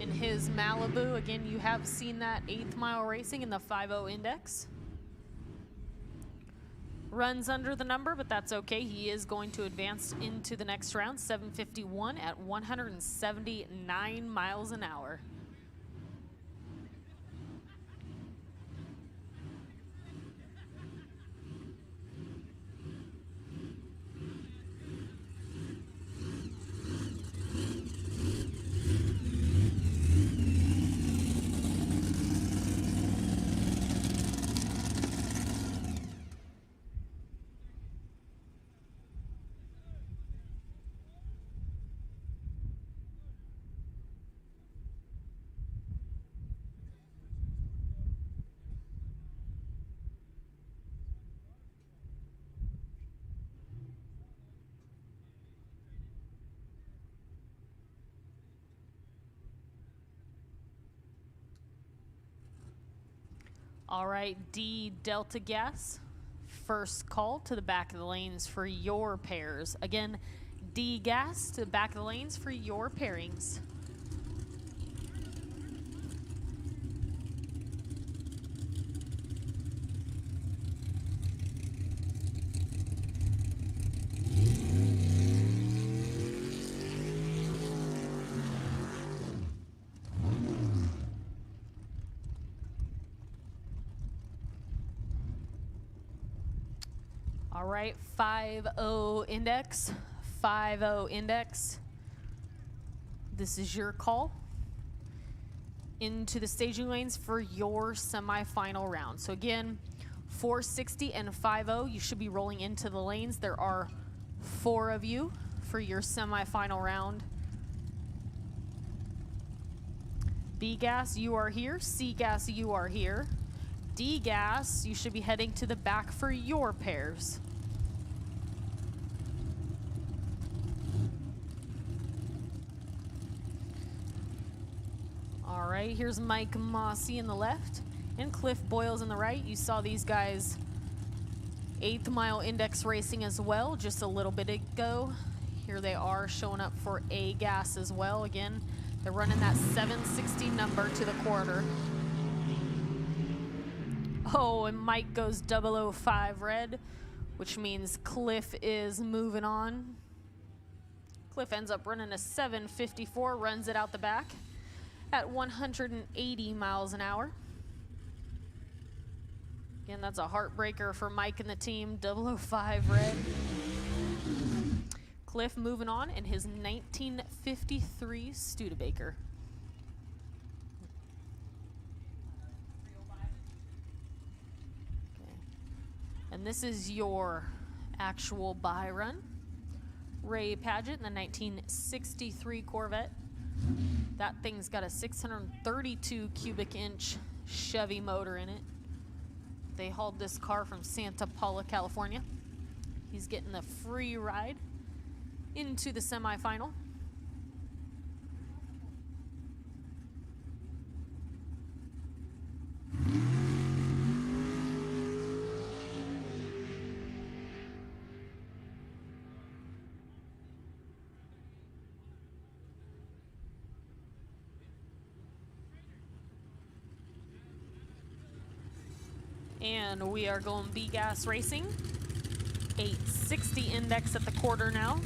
Speaker 1: in his Malibu. Again, you have seen that 8th mile racing in the 5.0 index. Runs under the number, but that's okay. He is going to advance into the next round, 751 at 179 miles an hour. All right, D Delta gas, first call to the back of the lanes for your pairs. Again, D gas to the back of the lanes for your pairings. All right, 5.0 index, 5.0 index. This is your call into the staging lanes for your semifinal round. So again, 460 and 5.0, you should be rolling into the lanes. There are 4 of you for your semifinal round. B gas, you are here. C gas, you are here. D gas, you should be heading to the back for your pairs. All right, here's Mike Mossy in the left and Cliff Boyles in the right. You saw these guys 8th mile index racing as well just a little bit ago. Here they are showing up for A gas as well. Again, they're running that 760 number to the quarter. Oh, and Mike goes 005 red, which means Cliff is moving on. Cliff ends up running a 754, runs it out the back at 180 miles an hour. Again, that's a heartbreaker for Mike and the team, 005 red. Cliff moving on in his 1953 Studebaker. Okay. And this is your actual buy run. Ray Paget in the 1963 Corvette. That thing's got a 632 cubic inch Chevy motor in it. They hauled this car from Santa Paula, California. He's getting the free ride into the semifinal. And we are going B-Gas Racing. 860 index at the quarter now.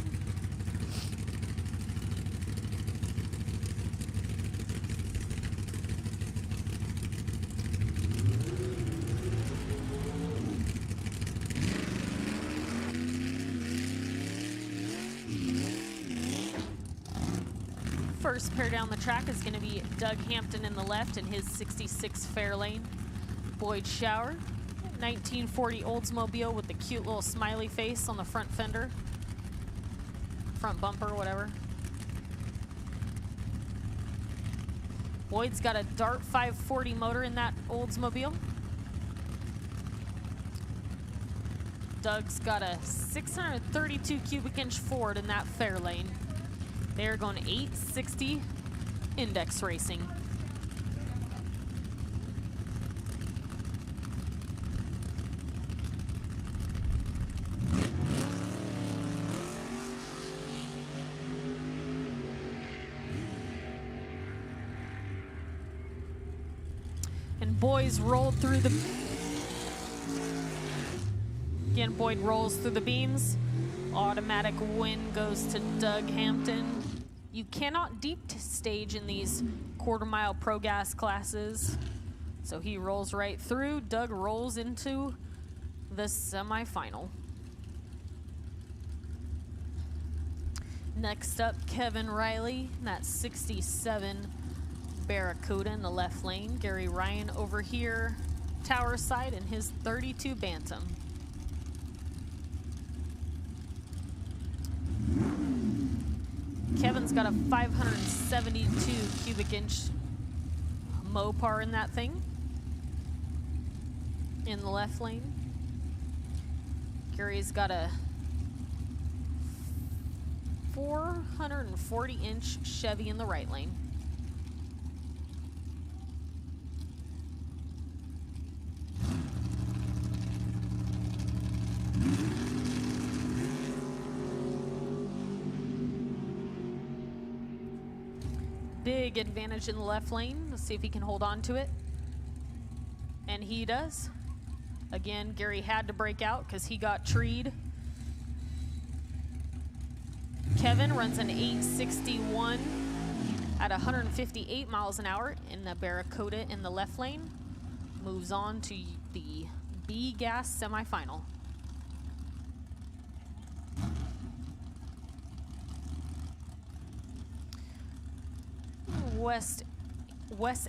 Speaker 1: First pair down the track is going to be Doug Hampton in the left in his 66 Fairlane. Boyd Shower, 1940 Oldsmobile with the cute little smiley face on the front fender, front bumper, whatever. Boyd's got a Dart 540 motor in that Oldsmobile. Doug's got a 632 cubic inch Ford in that Fairlane. They're going 860 index racing. Boys rolled through the... Again, Boyd rolls through the beams. Automatic win goes to Doug Hampton. You cannot deep stage in these quarter-mile pro gas classes. So he rolls right through. Doug rolls into the semifinal. Next up, Kevin Riley, that 67 Barracuda in the left lane. Gary Ryan over here, tower side, in his 32 Bantam. Kevin's got a 572 cubic inch Mopar in that thing in the left lane. Gary's got a 440 inch Chevy in the right lane. Big advantage in the left lane. Let's see if he can hold on to it. And he does. Again, Gary had to break out because he got treed. Kevin runs an 861 at 158 miles an hour in the Barracuda in the left lane. Moves on to the B-Gas semifinal. Wes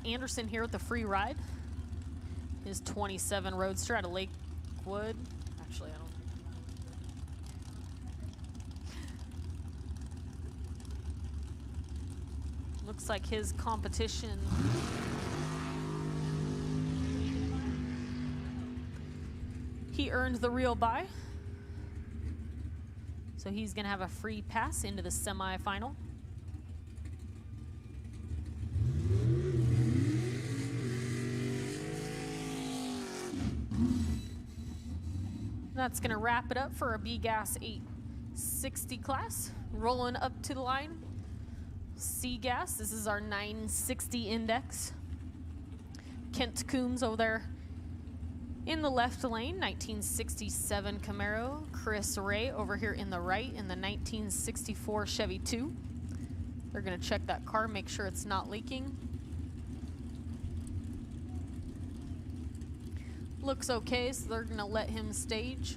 Speaker 1: Anderson here with the free ride. His 27 Roadster out of Lakewood. Actually, I don't. Looks like his competition. He earned the real buy. So he's going to have a free pass into the semifinal. That's going to wrap it up for a B-Gas 860 class. Rolling up to the line, C-Gas. This is our 960 index. Kent Coombs over there in the left lane, 1967 Camaro. Chris Ray over here in the right in the 1964 Chevy 2. They're going to check that car, make sure it's not leaking. Looks okay, so they're going to let him stage.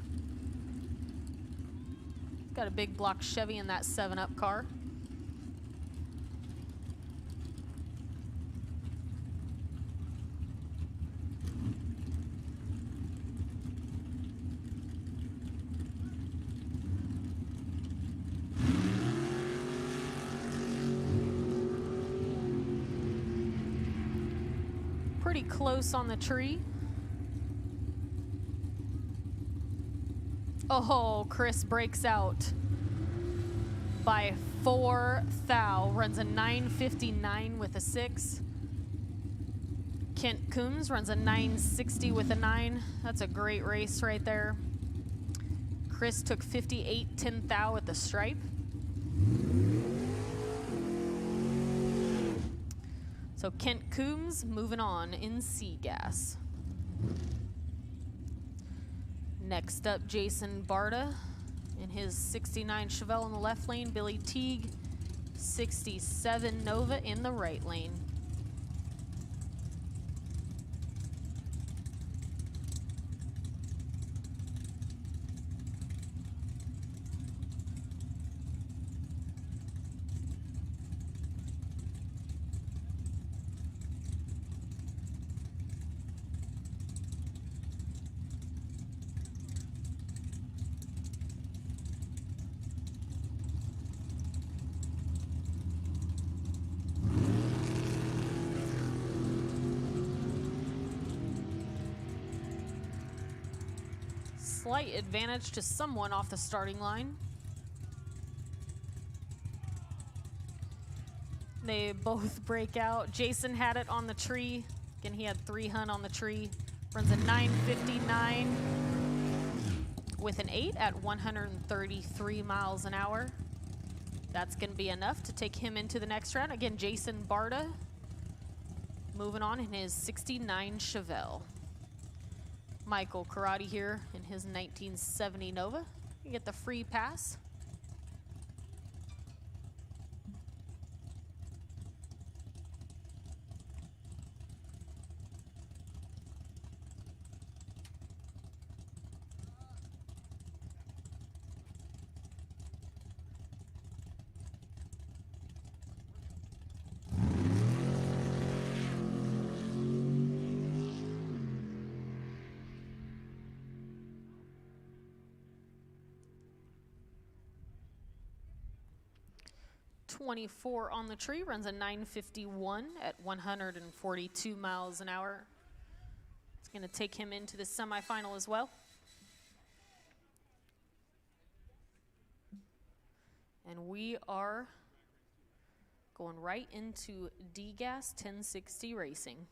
Speaker 1: Got a big block Chevy in that 7-Up car. Pretty close on the tree. Oh, Chris breaks out by 4 thou, runs a 9:59 with a 6. Kent Coombs runs a 9:60 with a 9. That's a great race right there. Chris took 58 thou at the stripe. So Kent Coombs moving on in C gas. Next up, Jason Barta in his 69 Chevelle in the left lane. Billy Teague, 67 Nova in the right lane. Slight advantage to someone off the starting line. They both break out. Jason had it on the tree. Again, he had 3 hunt on the tree. Runs a 9:59 with an 8 at 133 miles an hour. That's going to be enough to take him into the next round. Again, Jason Barta moving on in his 69 Chevelle. Michael Karate here in his 1970 Nova. You get the free pass. .24 on the tree, runs a 9:51 at 142 miles an hour. It's going to take him into the semifinal as well. And we are going right into D-Gas 1060 Racing.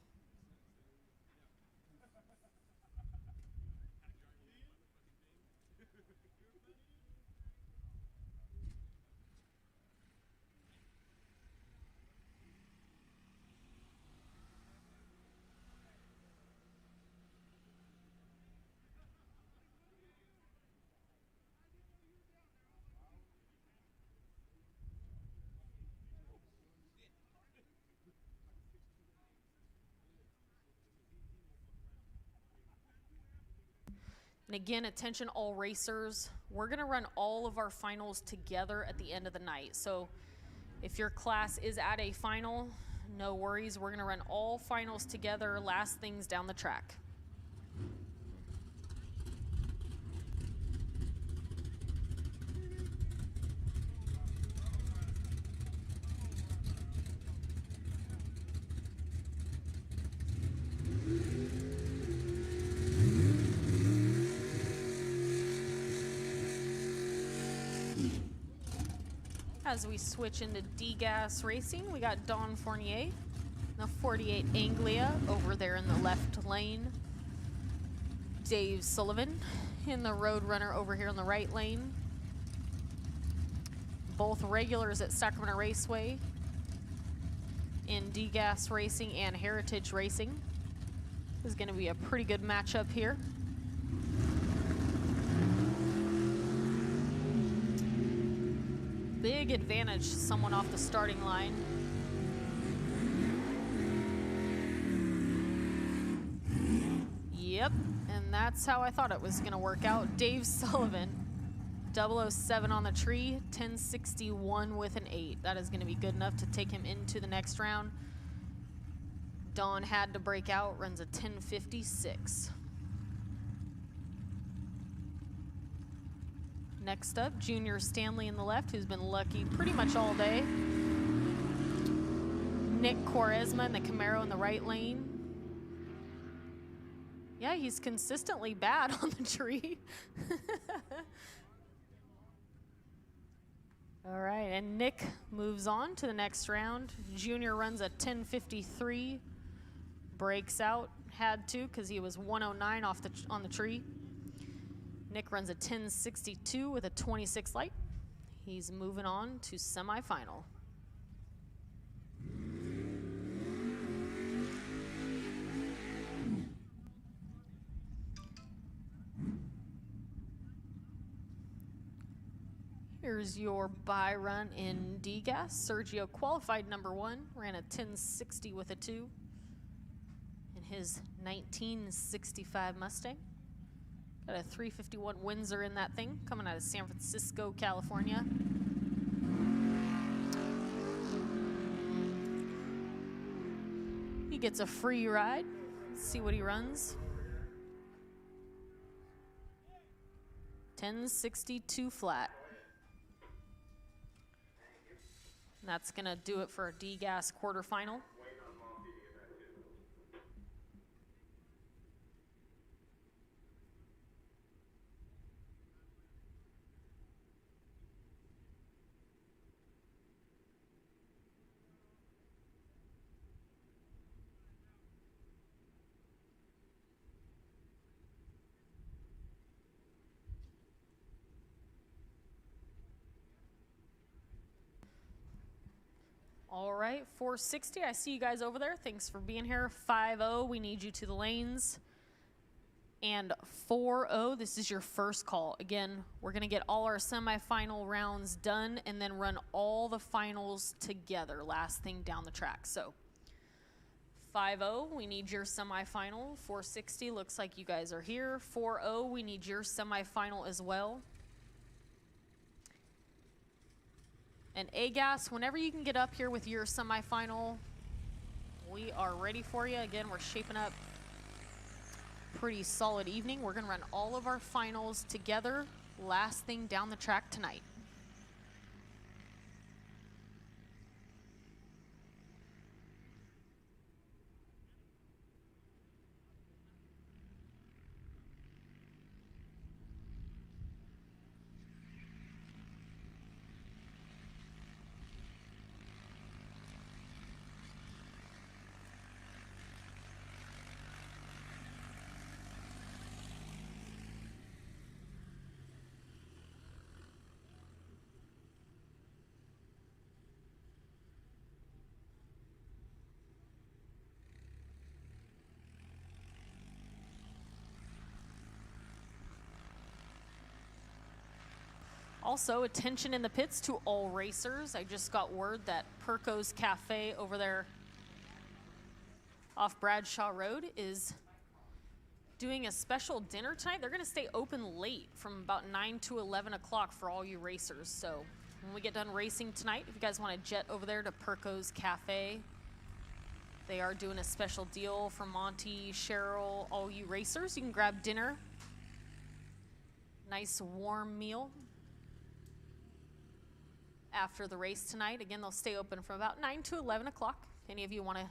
Speaker 1: And again, attention all racers, we're gonna run all of our finals together at the end of the night. So if your class is at a final, no worries, we're gonna run all finals together, last things down the track. As we switch into D-Gas Racing, we got Don Fournier, the 48 Anglia over there in the left lane. Dave Sullivan in the Roadrunner over here in the right lane. Both regulars at Sacramento Raceway in D-Gas Racing and Heritage Racing. This is going to be a pretty good matchup here. Big advantage to someone off the starting line. Yep, and that's how I thought it was gonna work out. Dave Sullivan 007 on the tree, 1061 with an 8. That is going to be good enough to take him into the next round. Dawn had to break out, runs a 1056. Next up, Junior Stanley in the left, who's been lucky pretty much all day. Nick Quaresma in the Camaro in the right lane. Yeah, he's consistently bad on the tree. All right, and Nick moves on to the next round. Junior runs a 1053, breaks out, had to because he was 109 on the tree. Nick runs a 1062 with a 26 light. He's moving on to semifinal. Here's your buy run in D-Gas. Sergio qualified number 1, ran a 1060 with a 2 in his 1965 Mustang. Got a 351 Windsor in that thing, coming out of San Francisco, California. He gets a free ride. Let's see what he runs. 1062 flat. And that's going to do it for a D-Gas quarterfinal. All right, 460, I see you guys over there. Thanks for being here. 5-0, we need you to the lanes. And 4-0, this is your first call. Again, we're gonna get all our semifinal rounds done and then run all the finals together, last thing down the track. So 5-0, we need your semifinal. 460, looks like you guys are here. 4-0, we need your semifinal as well. And A-Gas, whenever you can get up here with your semifinal, we are ready for you. Again, we're shaping up pretty solid evening. We're gonna run all of our finals together, last thing down the track tonight. Also, attention in the pits to all racers. I just got word that Perco's Cafe over there off Bradshaw Road is doing a special dinner tonight. They're gonna stay open late from about 9 to 11 o'clock for all you racers. So when we get done racing tonight, if you guys wanna jet over there to Perco's Cafe, they are doing a special deal for Monty, Cheryl, all you racers. You can grab dinner. Nice warm meal after the race tonight. Again, they'll stay open from about 9 to 11 o'clock. If any of you want to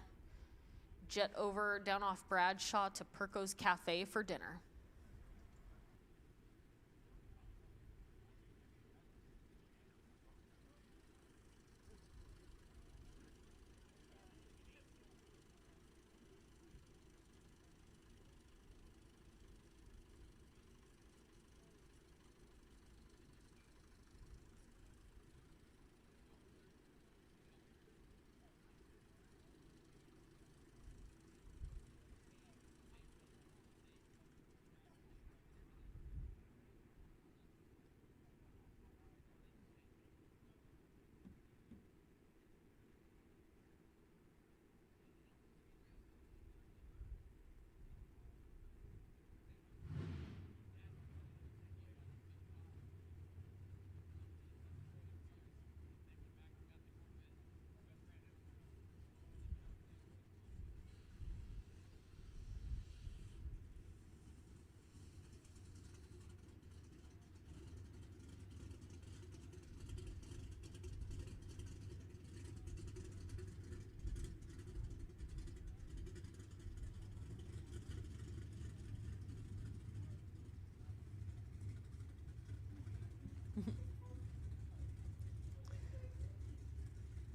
Speaker 1: jet over down off Bradshaw to Perco's Cafe for dinner.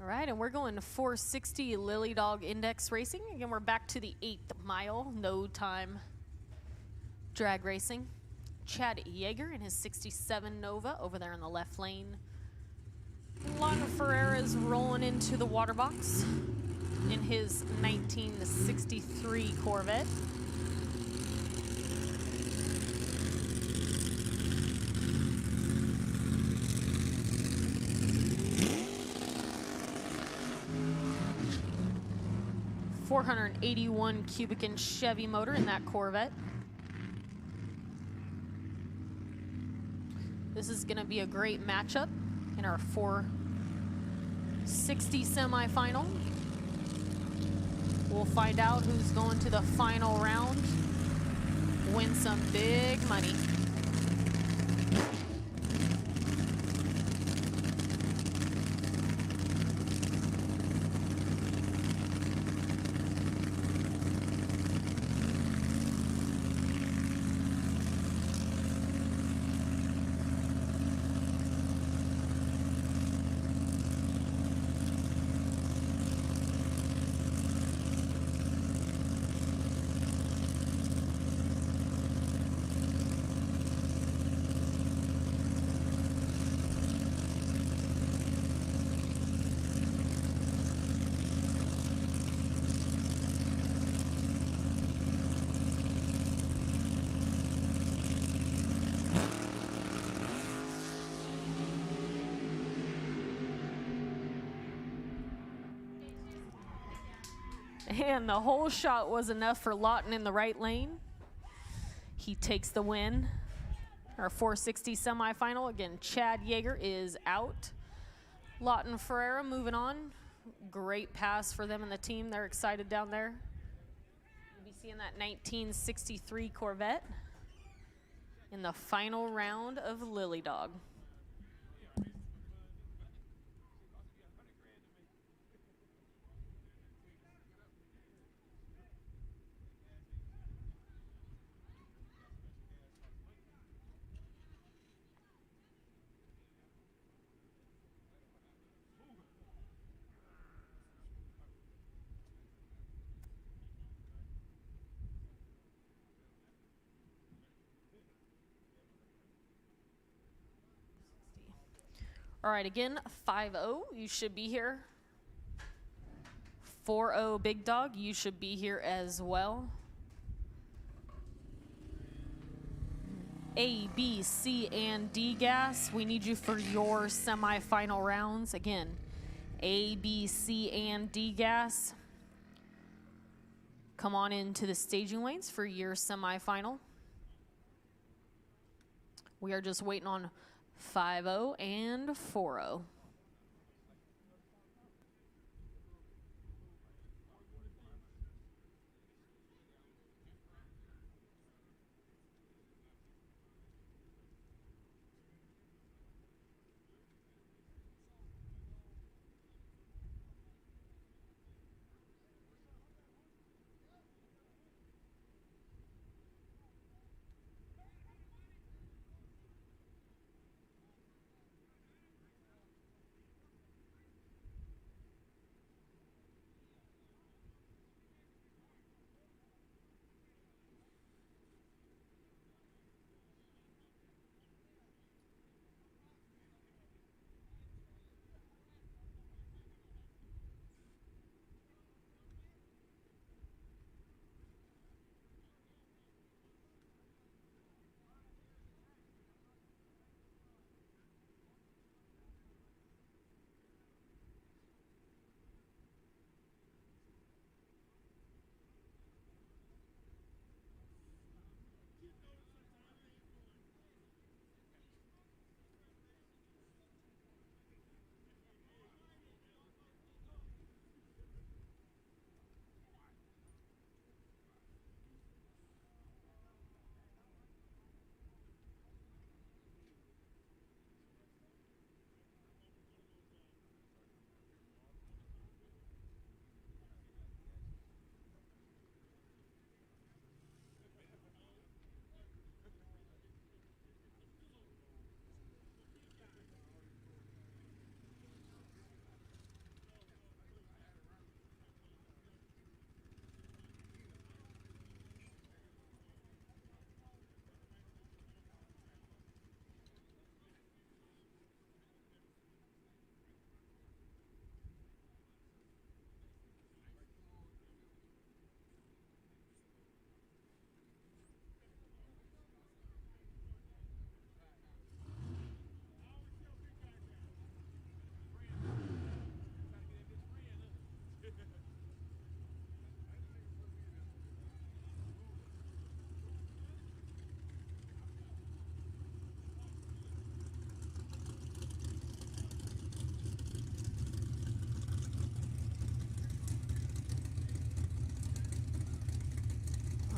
Speaker 1: All right, and we're going to 460 Lily Dog Index Racing. Again, we're back to the 8th mile, no time drag racing. Chad Yeager in his 67 Nova over there in the left lane. Lon Ferreira's rolling into the water box in his 1963 Corvette. .481 cubic inch Chevy motor in that Corvette. This is going to be a great matchup in our 460 semifinal. We'll find out who's going to the final round, win some big money. And the whole shot was enough for Lawton in the right lane. He takes the win. Our 460 semifinal. Again, Chad Yeager is out. Lawton Ferreira moving on. Great pass for them and the team. They're excited down there. You'll be seeing that 1963 Corvette in the final round of Lily Dog. All right, again, 5-0, you should be here. 4-0 Big Dog, you should be here as well. A, B, C, and D gas, we need you for your semifinal rounds. Again, A, B, C, and D gas. Come on into the staging lanes for your semifinal. We are just waiting on 5-0 and 4-0.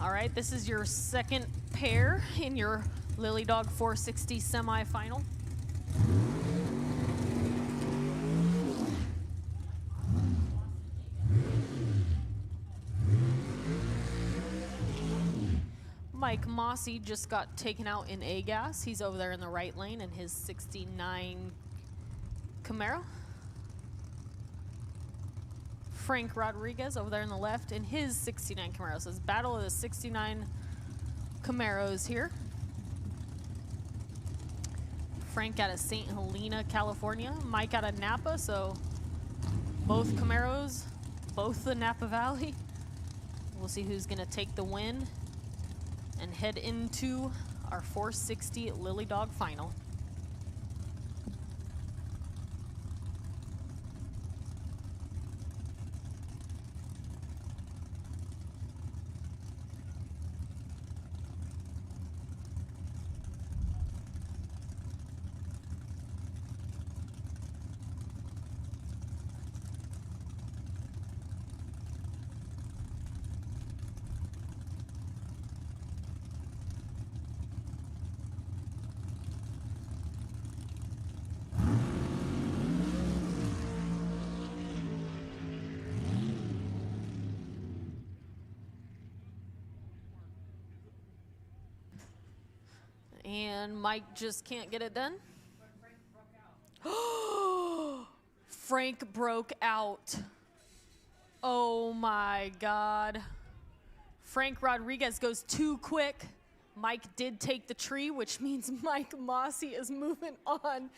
Speaker 1: All right, this is your second pair in your Lily Dog 460 semifinal. Mike Mossy just got taken out in A-gas. He's over there in the right lane in his 69 Camaro. Frank Rodriguez over there in the left in his 69 Camaro. So it's battle of the 69 Camaros here. Frank out of St. Helena, California. Mike out of Napa, so both Camaros, both the Napa Valley. We'll see who's gonna take the win and head into our 460 Lily Dog final. And Mike just can't get it done. Frank broke out. Oh my God. Frank Rodriguez goes too quick. Mike did take the tree, which means Mike Mossy is moving on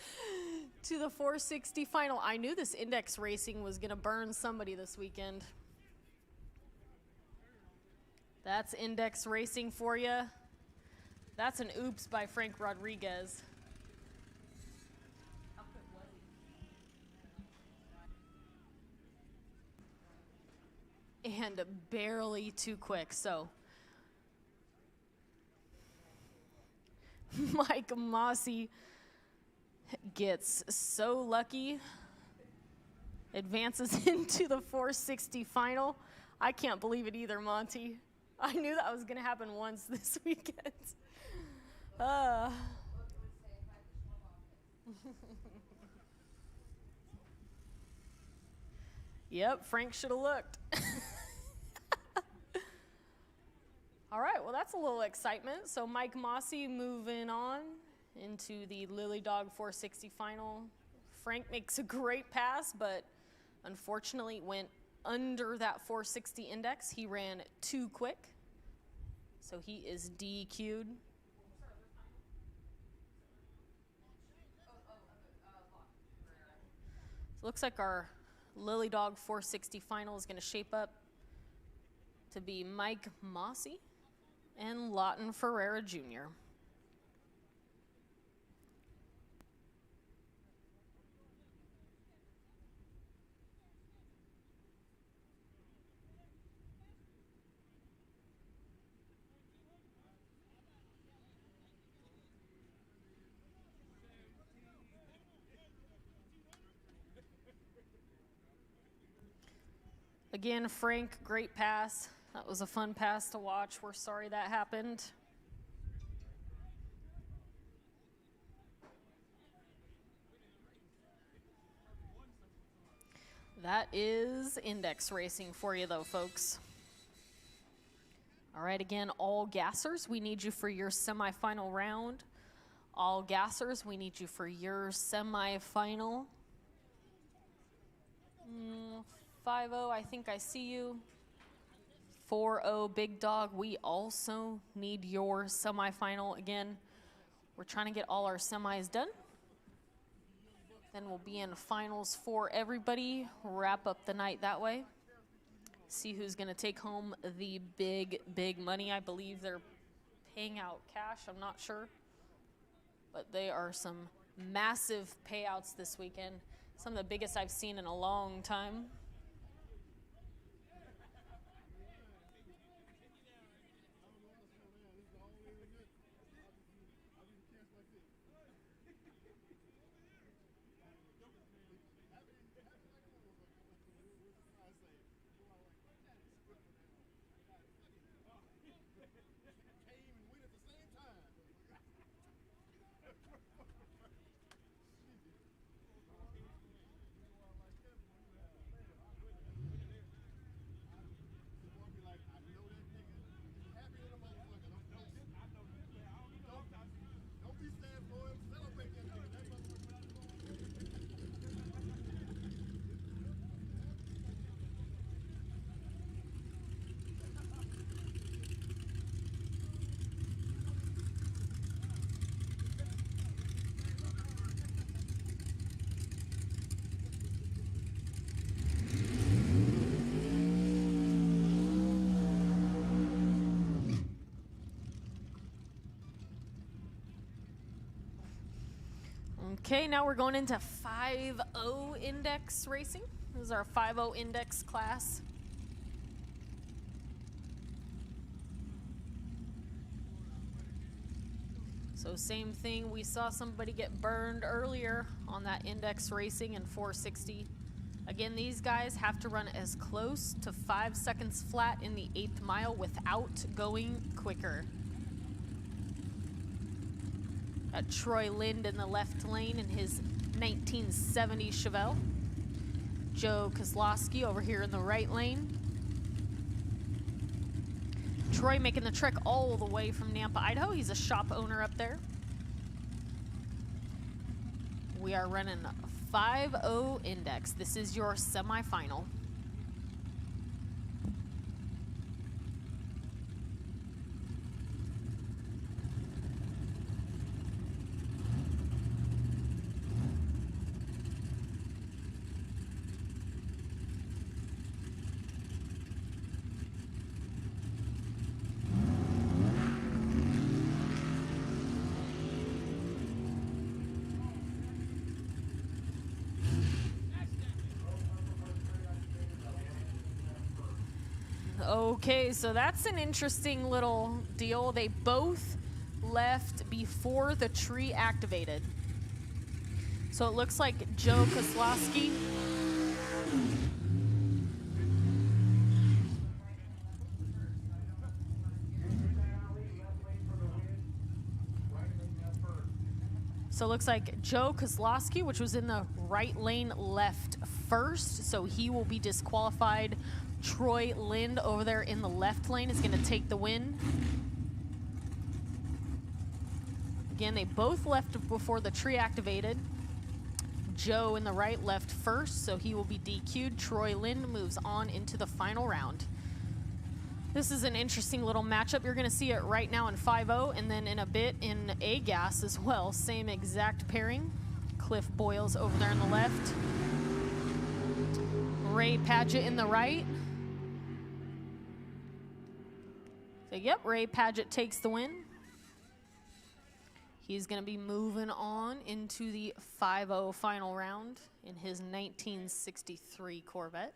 Speaker 1: to the 460 final. I knew this index racing was gonna burn somebody this weekend. That's index racing for you. That's an oops by Frank Rodriguez. And barely too quick, so. Mike Mossy gets so lucky, advances into the 460 final. I can't believe it either, Monty. I knew that was gonna happen once this weekend. Yep, Frank should have looked. All right, well, that's a little excitement. So Mike Mossy moving on into the Lily Dog 460 final. Frank makes a great pass, but unfortunately went under that 460 index. He ran too quick, so he is DQ'd. Looks like our Lily Dog 460 final is going to shape up to be Mike Mossy and Lawton Ferreira Jr. Again, Frank, great pass. That was a fun pass to watch. We're sorry that happened. That is index racing for you though, folks. All right, again, all gassers, we need you for your semifinal round. All gassers, we need you for your semifinal. 5-0, I think I see you. 4-0, Big Dog, we also need your semifinal. Again, we're trying to get all our semis done. Then we'll be in finals for everybody. Wrap up the night that way. See who's gonna take home the big money. I believe they're paying out cash, I'm not sure. But they are some massive payouts this weekend. Some of the biggest I've seen in a long time. Okay, now we're going into 5.0 index racing. This is our 5.0 index class. So same thing, we saw somebody get burned earlier on that index racing in 460. Again, these guys have to run as close to 5 seconds flat in the 8th mile without going quicker. Got Troy Lind in the left lane in his 1970 Chevelle. Joe Kozlowski over here in the right lane. Troy making the trek all the way from Nampa, Idaho. He's a shop owner up there. We are running 5.0 index. This is your semifinal. Okay, so that's an interesting little deal. They both left before the tree activated. So it looks like Joe Kozlowski which was in the right lane, left first, so he will be disqualified. Troy Lind over there in the left lane is going to take the win. Again, they both left before the tree activated. Joe in the right left first, so he will be DQ'd. Troy Lind moves on into the final round. This is an interesting little matchup. You're going to see it right now in 5.0 and then in a bit in A-Gas as well. Same exact pairing. Cliff Boyles over there on the left. Ray Padgett in the right. So, yep, Ray Padgett takes the win. He's going to be moving on into the 5.0 final round in his 1963 Corvette.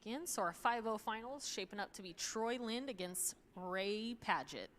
Speaker 1: Again, so our 5.0 finals shaping up to be Troy Lind against Ray Padgett.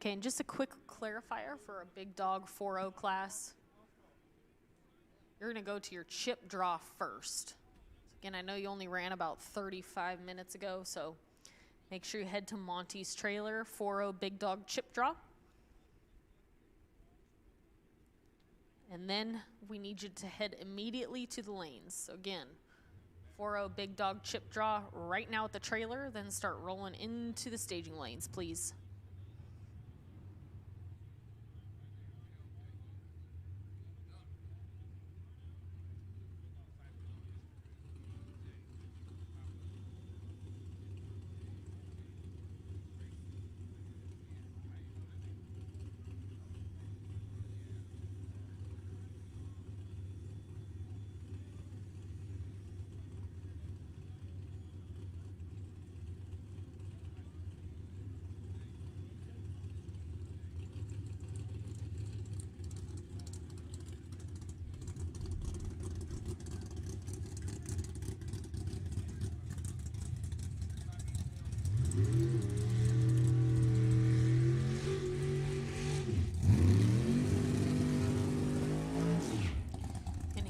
Speaker 1: Okay, and just a quick clarifier for a big dog 4.0 class. You're going to go to your chip draw first. Again, I know you only ran about 35 minutes ago, so make sure you head to Monty's trailer, 4.0 big dog chip draw. And then we need you to head immediately to the lanes. So again, 4.0 big dog chip draw right now at the trailer, then start rolling into the staging lanes, please.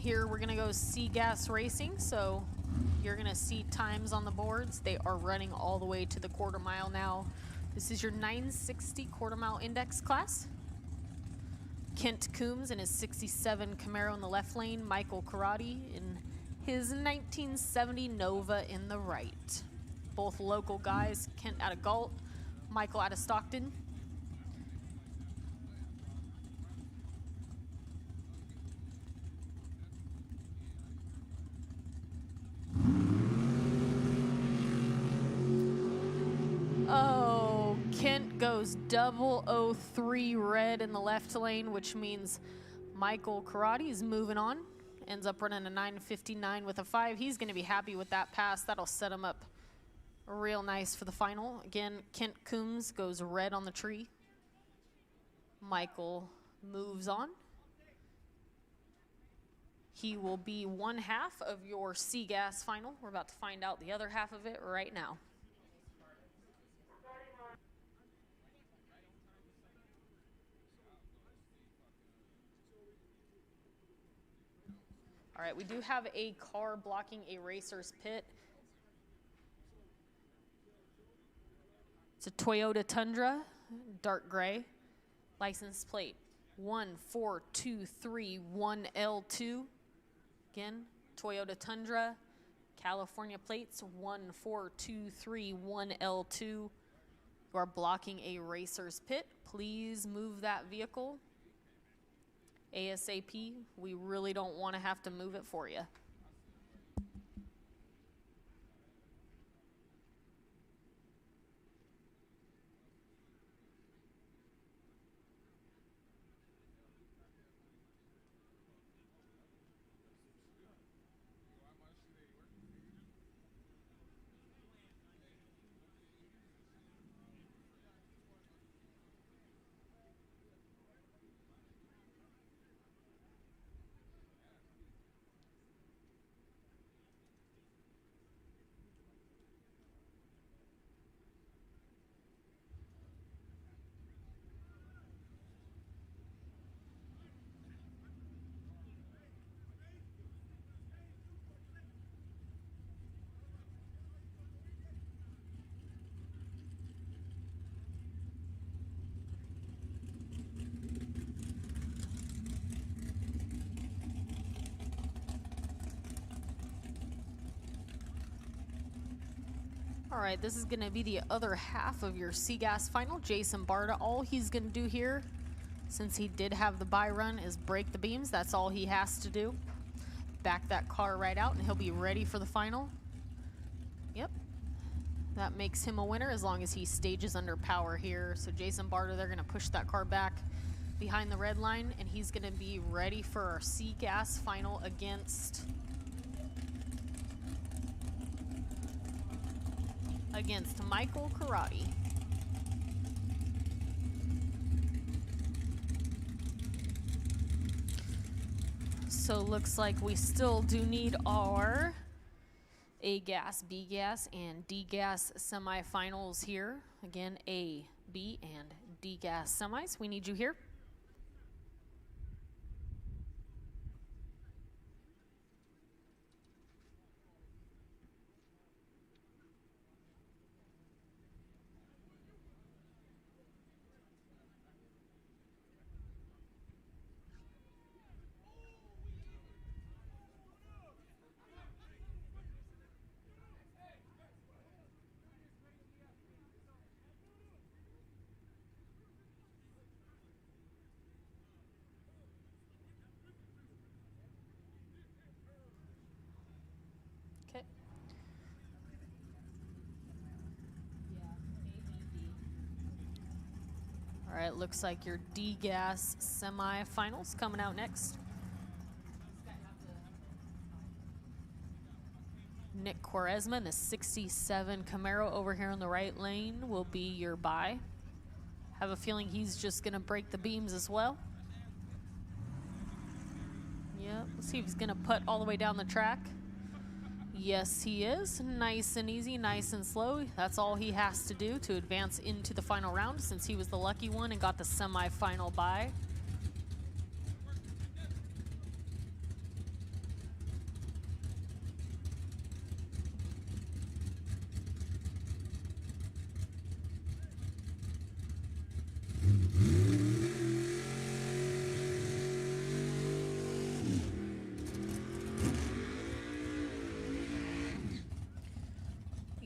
Speaker 1: Here we're gonna go C-Gas Racing, so you're gonna see times on the boards. They are running all the way to the quarter mile now. This is your 960 quarter mile index class. Kent Coombs in his 67 Camaro in the left lane, Michael Karate in his 1970 Nova in the right. both local guys, Kent out of Galt, Michael out of Stockton. Oh, Kent goes 003 red in the left lane, which means Michael Karate is moving on. Ends up running a 9:59 with a 5. He's going to be happy with that pass. That'll set him up real nice for the final. Again, Kent Coombs goes red on the tree. Michael moves on. He will be one half of your C-Gas final. We're about to find out the other half of it right now. All right, we do have a car blocking a racer's pit. It's a Toyota Tundra, dark gray. License plate 14231L2. Again, Toyota Tundra, California plates 14231L2. You are blocking a racer's pit. Please move that vehicle ASAP. We really don't want to have to move it for you. All right, this is gonna be the other half of your C-Gas final. Jason Barta, all he's gonna do here, since he did have the buy run, is break the beams. That's all he has to do. Back that car right out and he'll be ready for the final. Yep, that makes him a winner as long as he stages under power here. So Jason Barta, they're gonna push that car back behind the red line and he's gonna be ready for our C-Gas final against Michael Karate. So looks like we still do need our A-Gas, B-Gas, and D-Gas semifinals here. Again, A, B, and D-Gas semis. We need you here. Okay. All right, looks like your D-Gas semifinals coming out next. Nick Quaresma in the 67 Camaro over here in the right lane will be your buy. Have a feeling he's just gonna break the beams as well. Yep, let's see if he's gonna putt all the way down the track. Yes, he is. Nice and easy, nice and slow. That's all he has to do to advance into the final round since he was the lucky one and got the semifinal bye.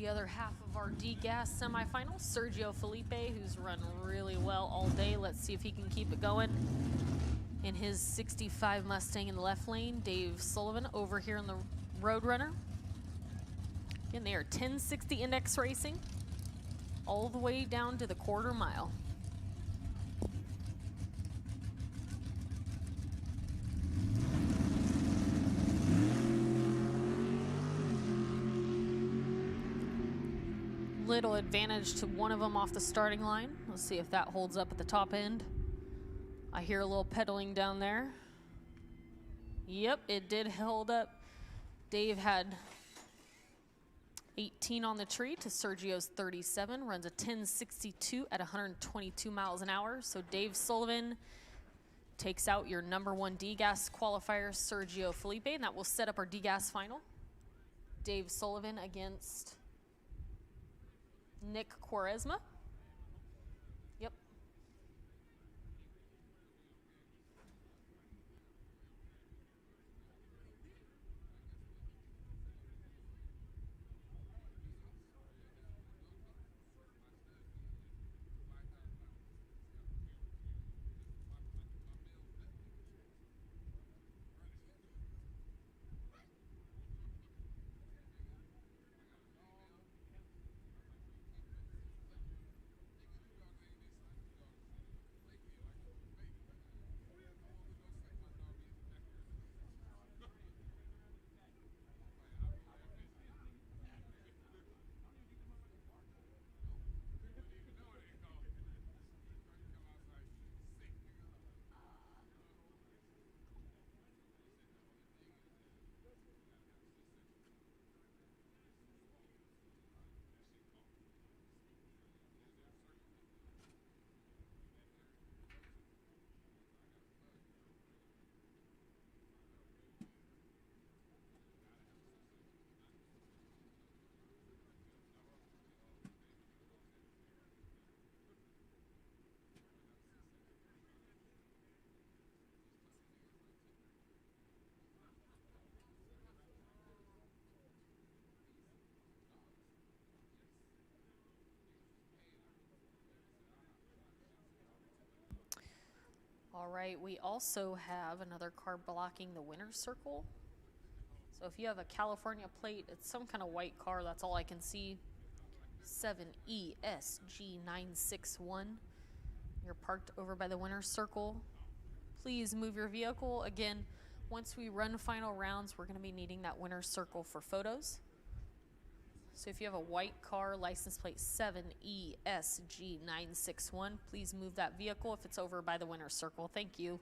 Speaker 1: the other half of our D-Gas semifinal, Sergio Felipe, who's run really well all day. Let's see if he can keep it going. In his 65 Mustang in the left lane, Dave Sullivan over here in the Roadrunner. Again, they are 1060 index racing, all the way down to the quarter mile. Little advantage to one of them off the starting line. Let's see if that holds up at the top end. I hear a little pedaling down there. Yep, it did hold up. Dave had 18 on the tree to Sergio's 37, runs a 1062 at 122 miles an hour. So Dave Sullivan takes out your #1 D-Gas qualifier, Sergio Felipe, and that will set up our D-Gas final. Dave Sullivan against Nick Quaresma. Yep. All right, we also have another car blocking the winner's circle. So if you have a California plate, it's some kind of white car, that's all I can see. 7ESG961. You're parked over by the winner's circle. Please move your vehicle. Again, once we run final rounds, we're going to be needing that winner's circle for photos. So if you have a white car, license plate 7ESG961, please move that vehicle if it's over by the winner's circle. Thank you.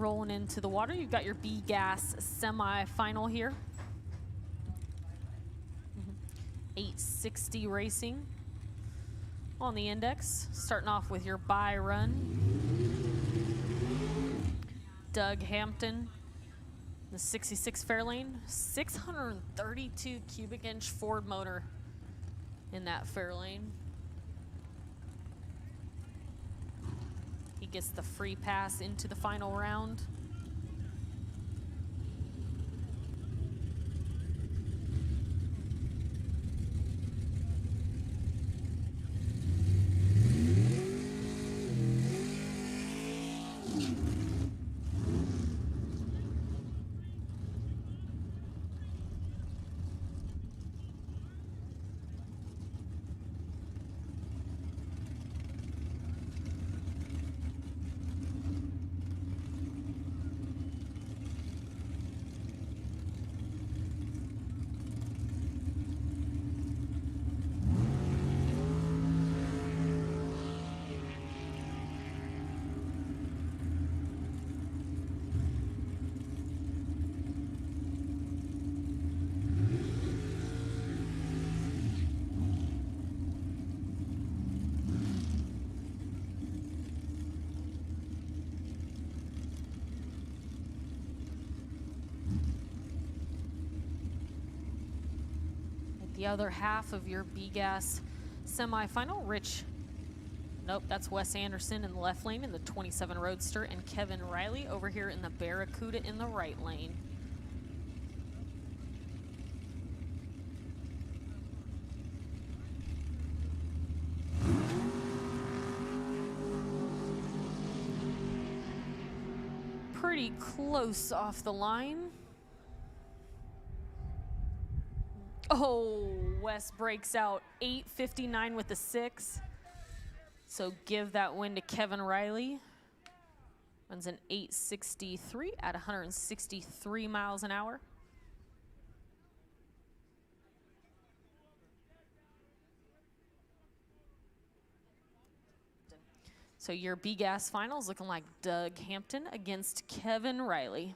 Speaker 1: rolling into the water. You've got your B-Gas semi-final here. 860 Racing on the index. Starting off with your bye run. Doug Hampton, the 66 Fairlane. 632 cubic inch Ford motor in that Fairlane. He gets the free pass into the final round. The other half of your B-Gas semifinal, that's Wes Anderson in the left lane in the 27 Roadster, and Kevin Riley over here in the Barracuda in the right lane. Pretty close off the line. Oh, Wes breaks out 8:59 with the 6. So give that win to Kevin Riley. Runs an 8:63 at 163 miles an hour. So your B-Gas finals looking like Doug Hampton against Kevin Riley.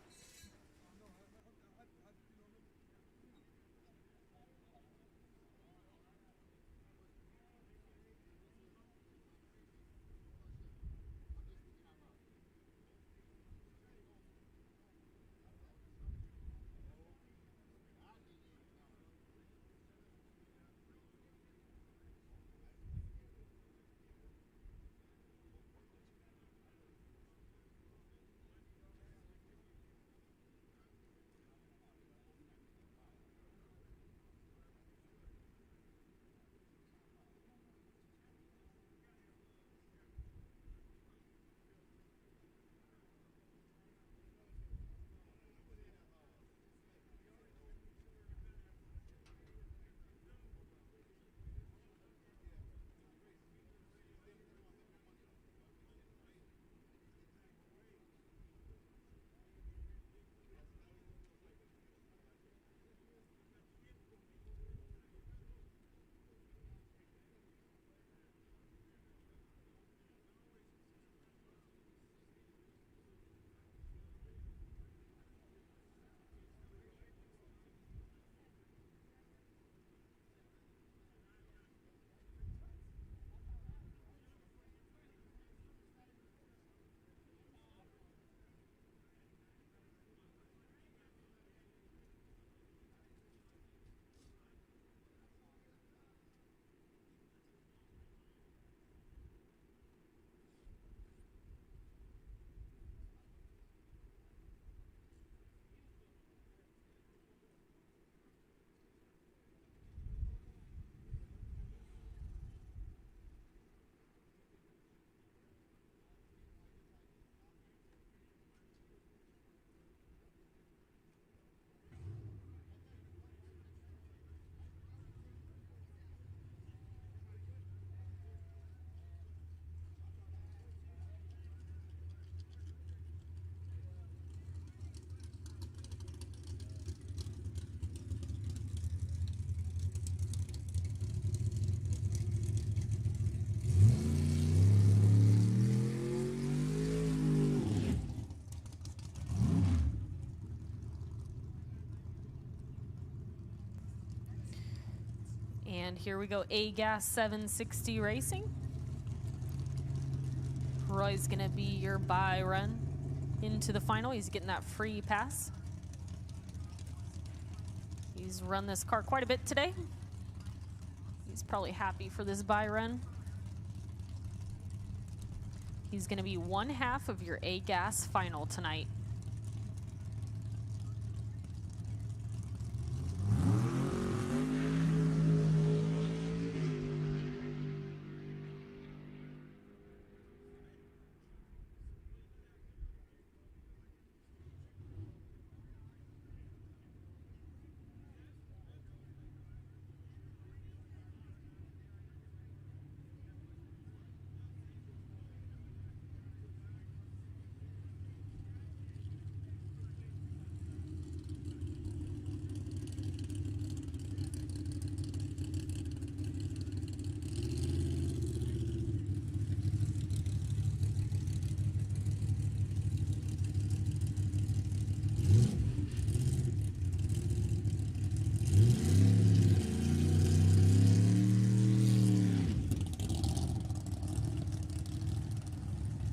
Speaker 1: And here we go, A-Gas 760 Racing. Roy's gonna be your bye run into the final. He's getting that free pass. He's run this car quite a bit today. He's probably happy for this bye run. He's gonna be one half of your A-Gas final tonight.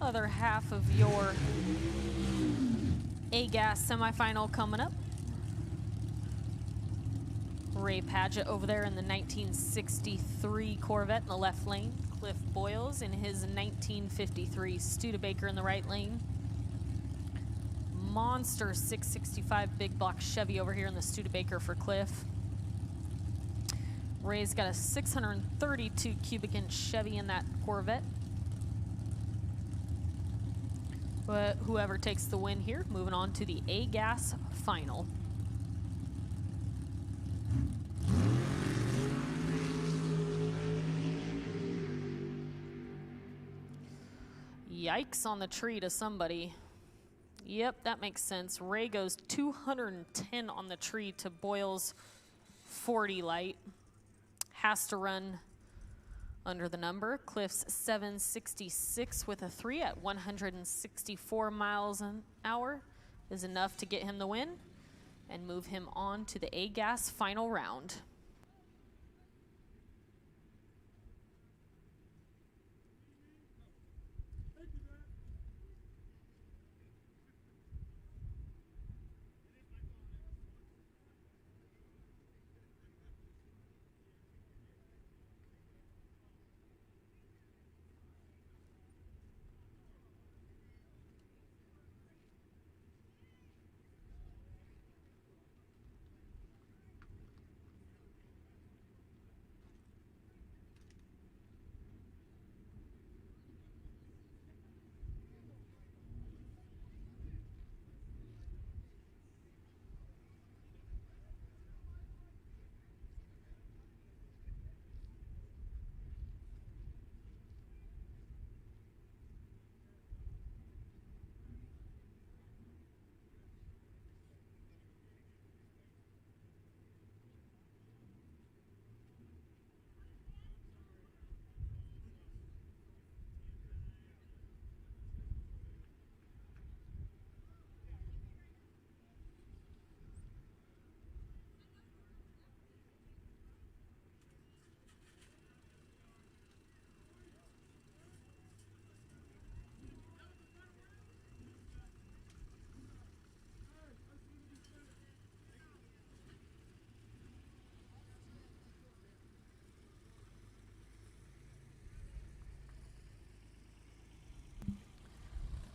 Speaker 1: Other half of your A-Gas semifinal coming up. Ray Padgett over there in the 1963 Corvette in the left lane. Cliff Boyles in his 1953 Studebaker in the right lane. Monster 665 big block Chevy over here in the Studebaker for Cliff. Ray's got a 632 cubic inch Chevy in that Corvette. But whoever takes the win here, moving on to the A-Gas final. Yikes on the tree to somebody. Yep, that makes sense. Ray goes 210 on the tree to Boyle's 40 light. Has to run under the number. Cliff's 766 with a 3 at 164 miles an hour is enough to get him the win and move him on to the A-Gas final round.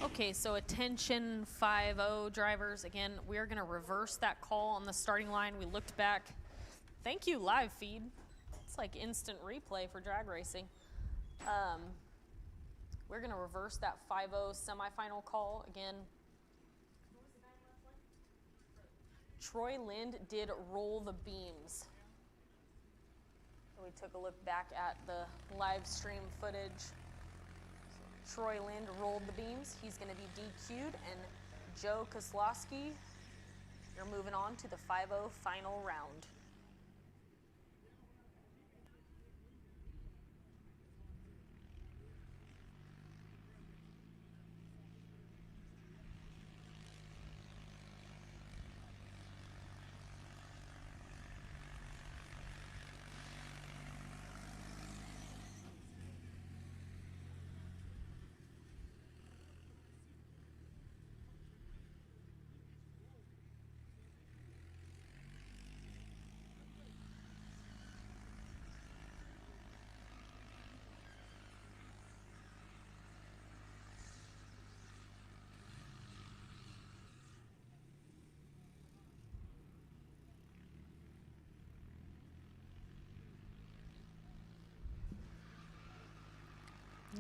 Speaker 1: Okay, so attention 5-0 drivers. Again, we are going to reverse that call on the starting line. We looked back. Thank you, live feed. It's like instant replay for drag racing. We're going to reverse that 5-0 semifinal call. Again, Troy Lind did roll the beams. We took a look back at the live stream footage. Troy Lind rolled the beams. He's going to be DQ'd, and Joe Koslowski, you're moving on to the 5-0 final round.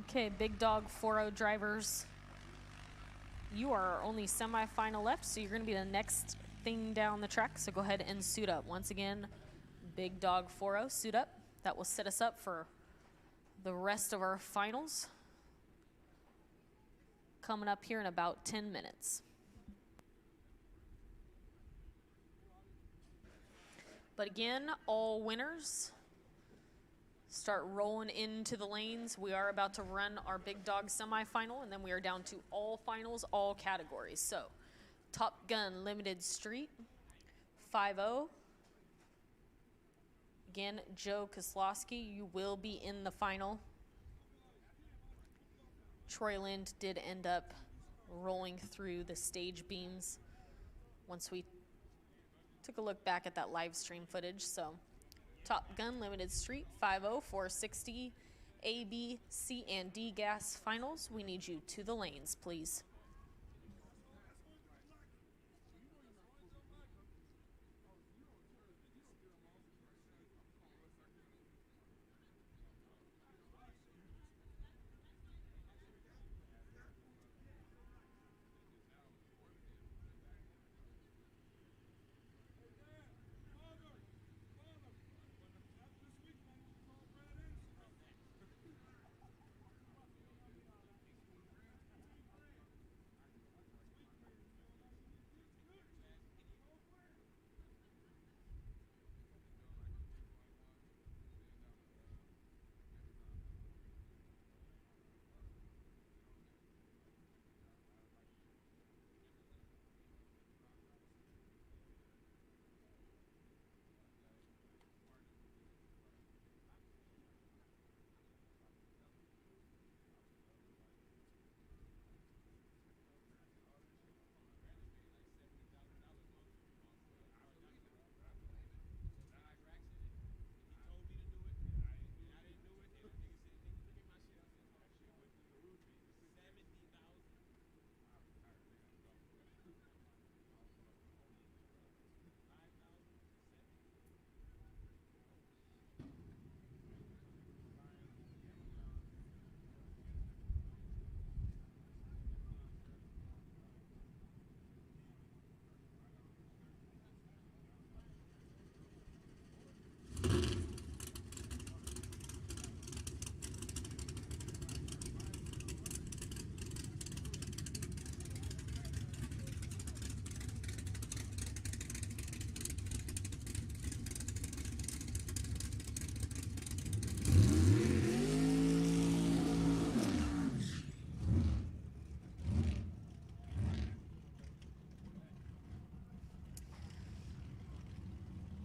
Speaker 1: Okay, Big Dog 4-0 drivers. You are our only semifinal left, so you're going to be the next thing down the track. So go ahead and suit up. Once again, Big Dog 4-0, suit up. That will set us up for the rest of our finals coming up here in about 10 minutes. But again, all winners start rolling into the lanes. We are about to run our Big Dog semifinal, and then we are down to all finals, all categories. So Top Gun Limited Street, 5-0. Again, Joe Koslowski, you will be in the final. Troy Lind did end up rolling through the stage beams once we took a look back at that live stream footage. So Top Gun Limited Street, 5-0, 460 A, B, C, and D gas finals. We need you to the lanes, please.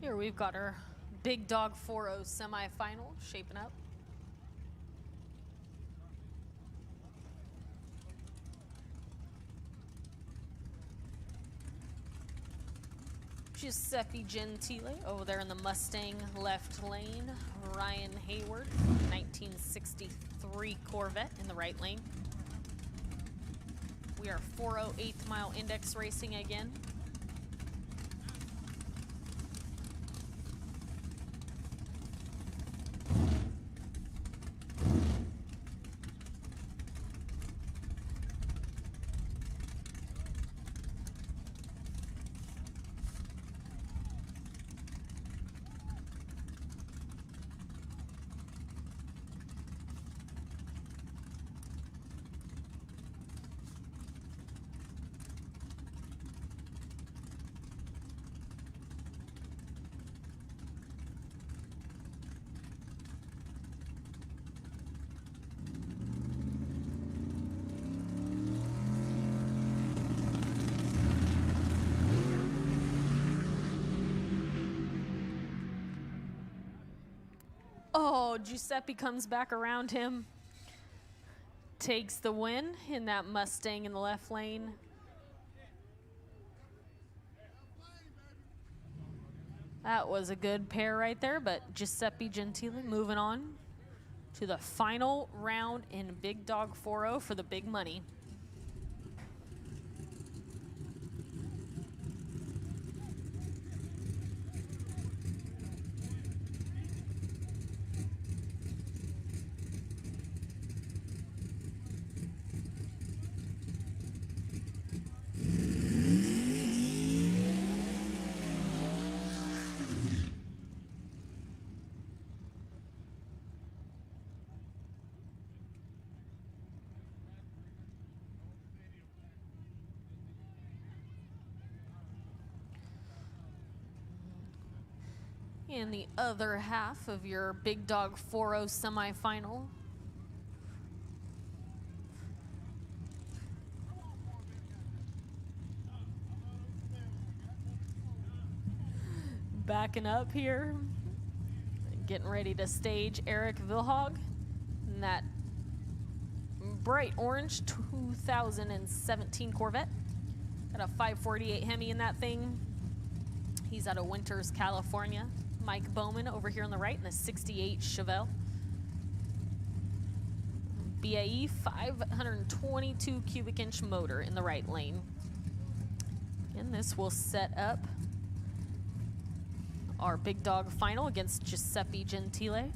Speaker 1: Here we've got our Big Dog 4-0 semifinal shaping up. Giuseppe Gentile over there in the Mustang left lane. Ryan Hayward, 1963 Corvette in the right lane. We are 4-0 8th mile index racing again. Oh, Giuseppe comes back around him, takes the win in that Mustang in the left lane. That was a good pair right there, but Giuseppe Gentile moving on to the final round in Big Dog 4-0 for the big money. in the other half of your Big Dog 4-0 semifinal. Backing up here, getting ready to stage Eric Vilhog in that bright orange 2017 Corvette. Got a 548 Hemi in that thing. He's out of Winters, California. Mike Bowman over here on the right in the 68 Chevelle. BAE 522 cubic inch motor in the right lane. And this will set up our Big Dog final against Giuseppe Gentile.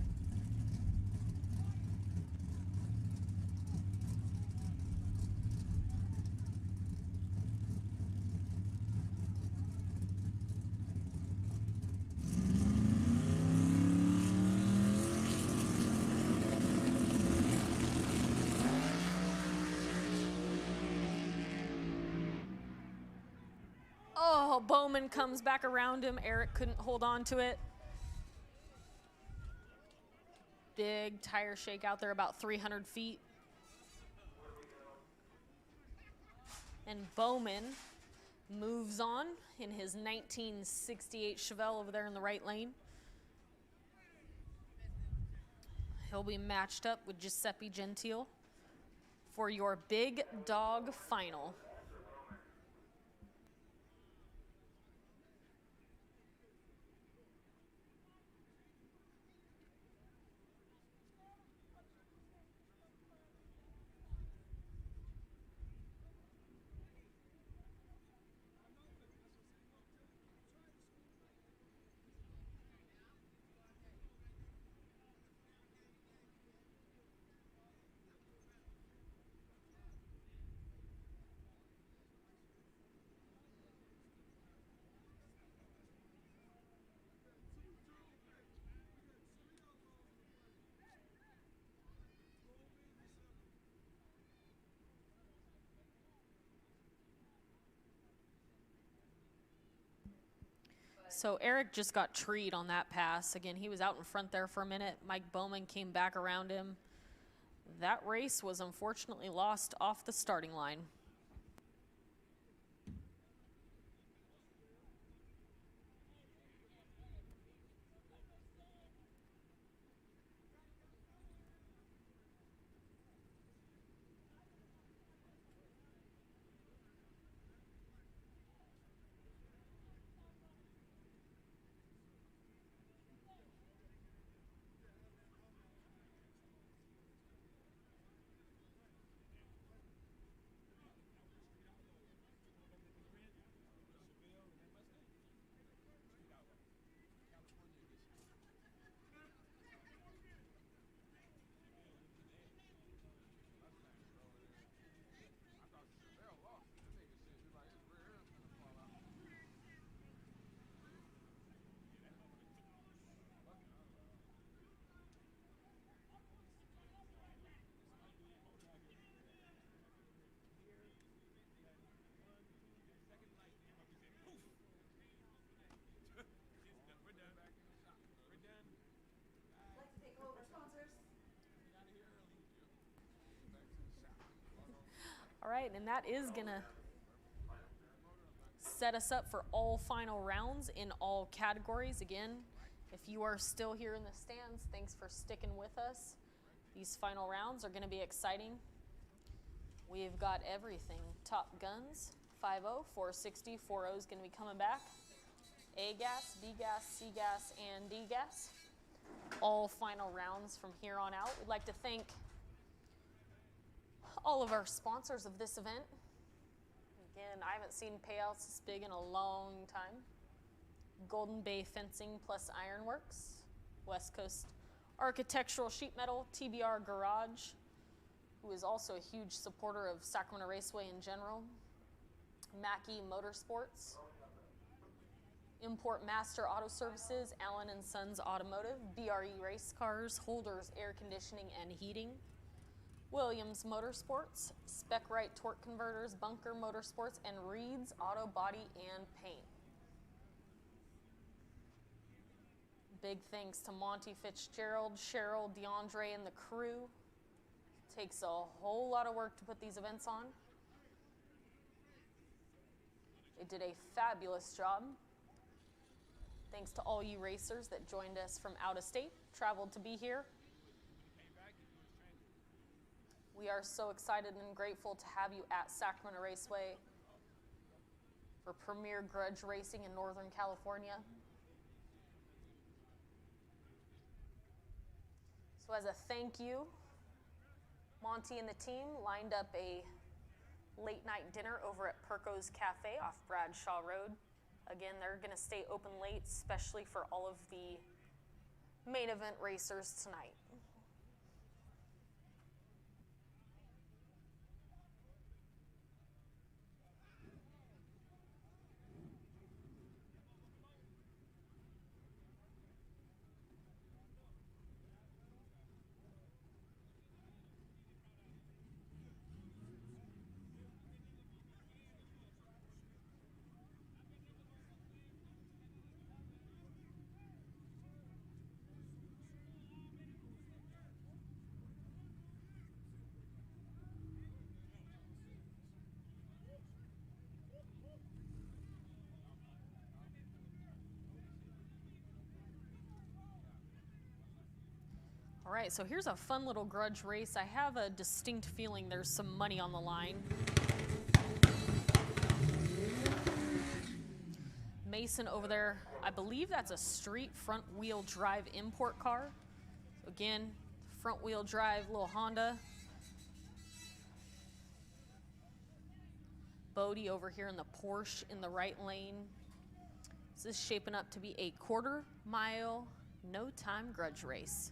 Speaker 1: Oh, Bowman comes back around him. Eric couldn't hold on to it. Big tire shake out there, about 300 feet. And Bowman moves on in his 1968 Chevelle over there in the right lane. He'll be matched up with Giuseppe Gentile for your Big Dog final. So Eric just got treed on that pass. Again, he was out in front there for a minute. Mike Bowman came back around him. That race was unfortunately lost off the starting line. All right, and that is gonna set us up for all final rounds in all categories. Again, if you are still here in the stands, thanks for sticking with us. These final rounds are gonna be exciting. We've got everything. Top Guns, 5.0, 460, 4.0 is gonna be coming back. A gas, B gas, C gas, and D gas. All final rounds from here on out. We'd like to thank all of our sponsors of this event. Again, I haven't seen payouts this big in a long time. Golden Bay Fencing plus Ironworks, West Coast Architectural Sheet Metal, TBR Garage, who is also a huge supporter of Sacramento Raceway in general. Mackey Motorsports, Import Master Auto Services, Allen & Sons Automotive, BRE Race Cars, Holders Air Conditioning and Heating, Williams Motorsports, Spec-Right Torque Converters, Bunker Motorsports, and Reed's Auto Body and Paint. Big thanks to Monty Fitzgerald, Cheryl, DeAndre, and the crew. Takes a whole lot of work to put these events on. They did a fabulous job. Thanks to all you racers that joined us from out of state, traveled to be here. We are so excited and grateful to have you at Sacramento Raceway for premier grudge racing in Northern California. So as a thank you, Monty and the team lined up a late night dinner over at Perco's Cafe off Bradshaw Road. Again, they're gonna stay open late, especially for all of the main event racers tonight. All right, so here's a fun little grudge race. I have a distinct feeling there's some money on the line. Mason over there, I believe that's a street front wheel drive import car. So again, front wheel drive, little Honda. Bodie over here in the Porsche in the right lane. This is shaping up to be a quarter-mile, no-time grudge race.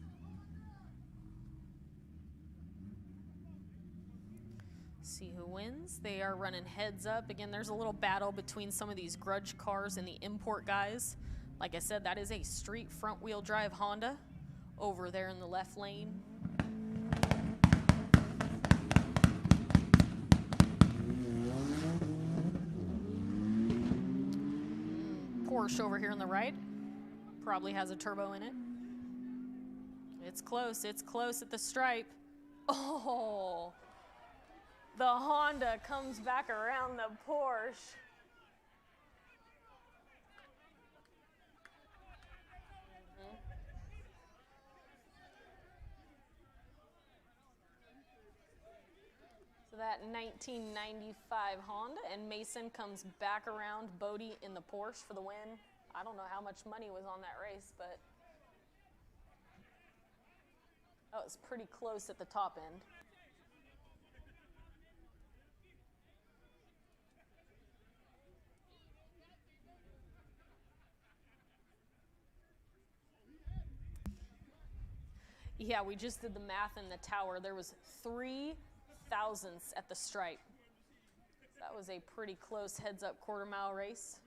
Speaker 1: See who wins. They are running heads up. Again, there's a little battle between some of these grudge cars and the import guys. Like I said, that is a street front wheel drive Honda over there in the left lane. Porsche over here on the right. Probably has a turbo in it. It's close at the stripe. Oh! The Honda comes back around the Porsche. So that 1995 Honda, and Mason comes back around Bodie in the Porsche for the win. I don't know how much money was on that race, but oh, it was pretty close at the top end. Yeah, we just did the math in the tower. There was 3 thousandths at the stripe. That was a pretty close heads-up quarter-mile race.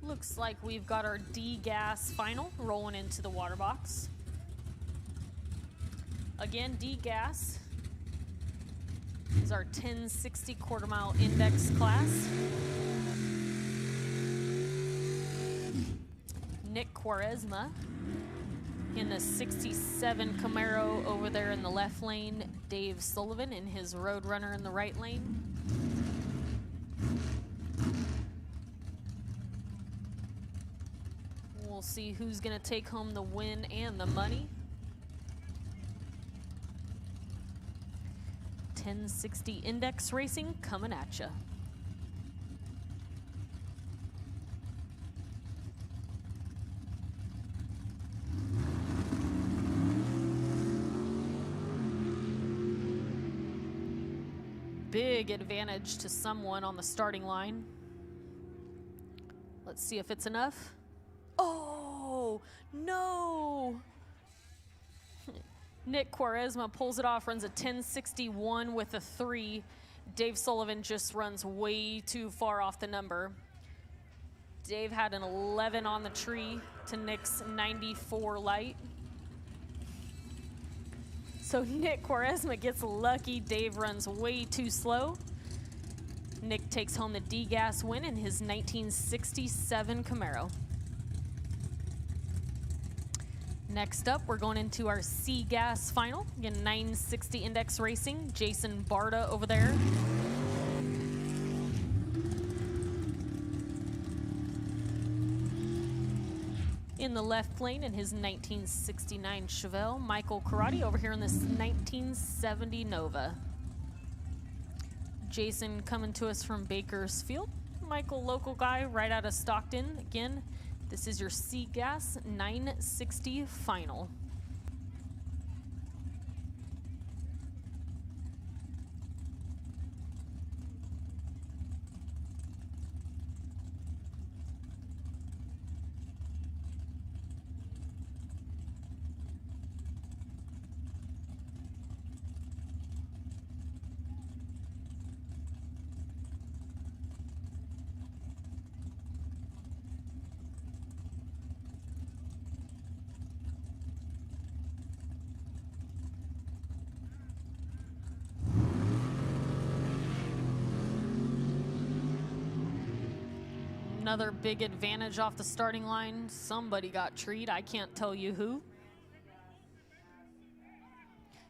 Speaker 1: Looks like we've got our D-gas final rolling into the water box. Again, D-gas is our 1060 quarter-mile index class. Nick Quaresma in the 67 Camaro over there in the left lane. Dave Sullivan in his Roadrunner in the right lane. We'll see who's going to take home the win and the money. 1060 Index Racing coming at you. Big advantage to someone on the starting line. Let's see if it's enough. Oh, no. Nick Quaresma pulls it off, runs a 1061 with a 3. Dave Sullivan just runs way too far off the number. Dave had an 11 on the tree to Nick's 94 light. So Nick Quaresma gets lucky. Dave runs way too slow. Nick takes home the D-Gas win in his 1967 Camaro. Next up, we're going into our C-Gas final. Again, 960 Index Racing. Jason Barta over there. In the left lane in his 1969 Chevelle, Michael Karate over here in this 1970 Nova. Jason coming to us from Bakersfield. Michael, local guy right out of Stockton. Again, this is your C-Gas 960 final. Another big advantage off the starting line. Somebody got treed. I can't tell you who.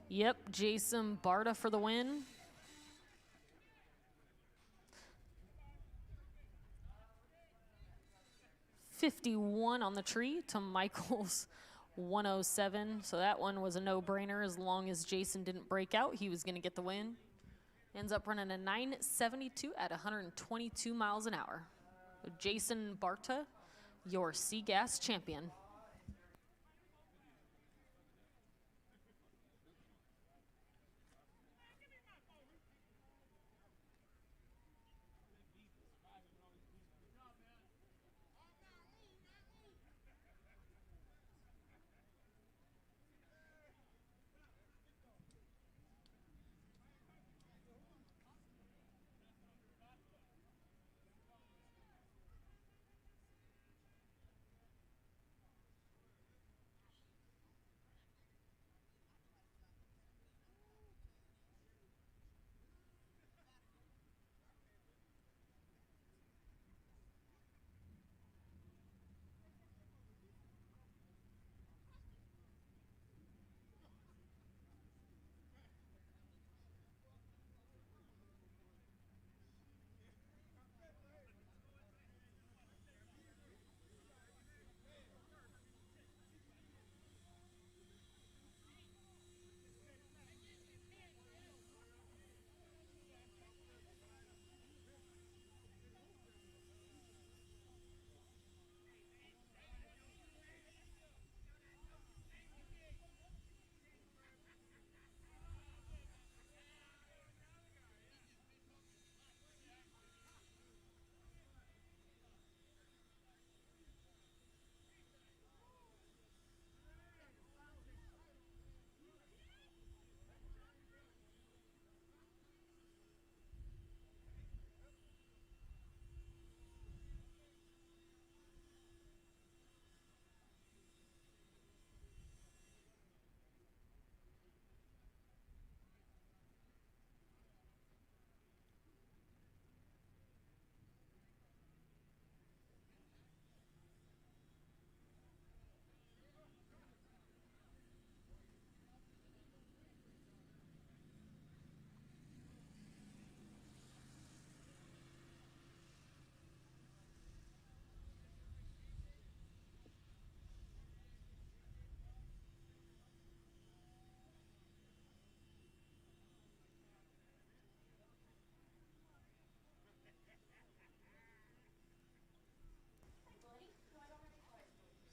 Speaker 1: Yep, Jason Barta for the win. .51 on the tree to Michael's 107. So that one was a no-brainer. As long as Jason didn't break out, he was going to get the win. Ends up running a 972 at 122 miles an hour. Jason Barta, your C-Gas champion.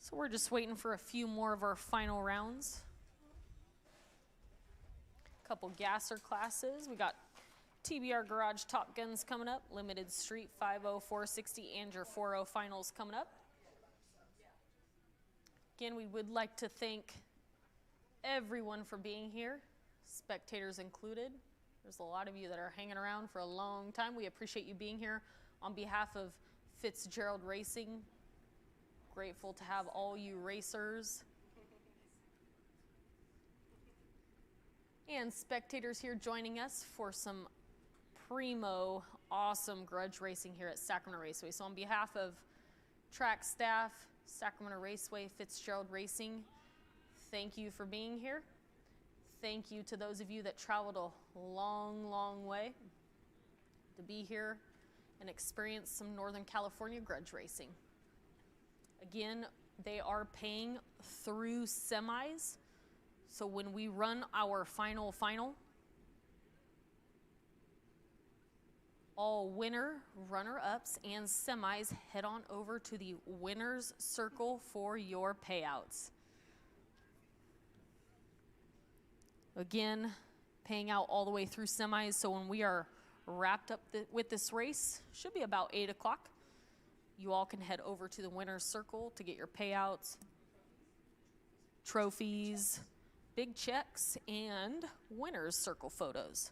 Speaker 1: So we're just waiting for a few more of our final rounds. Couple gasser classes. We got TBR Garage Top Guns coming up, Limited Street 50, 460, and your 4.0 finals coming up. Again, we would like to thank everyone for being here, spectators included. There's a lot of you that are hanging around for a long time. We appreciate you being here. On behalf of Fitzgerald Racing, grateful to have all you racers and spectators here joining us for some primo, awesome grudge racing here at Sacramento Raceway. So on behalf of track staff, Sacramento Raceway, Fitzgerald Racing, thank you for being here. Thank you to those of you that traveled a long, long way to be here and experience some Northern California grudge racing. Again, they are paying through semis. So when we run our final, all winner, runner-ups, and semis head on over to the winner's circle for your payouts. Again, paying out all the way through semis. So when we are wrapped up with this race, should be about 8 o'clock. You all can head over to the winner's circle to get your payouts, trophies, big checks, and winner's circle photos.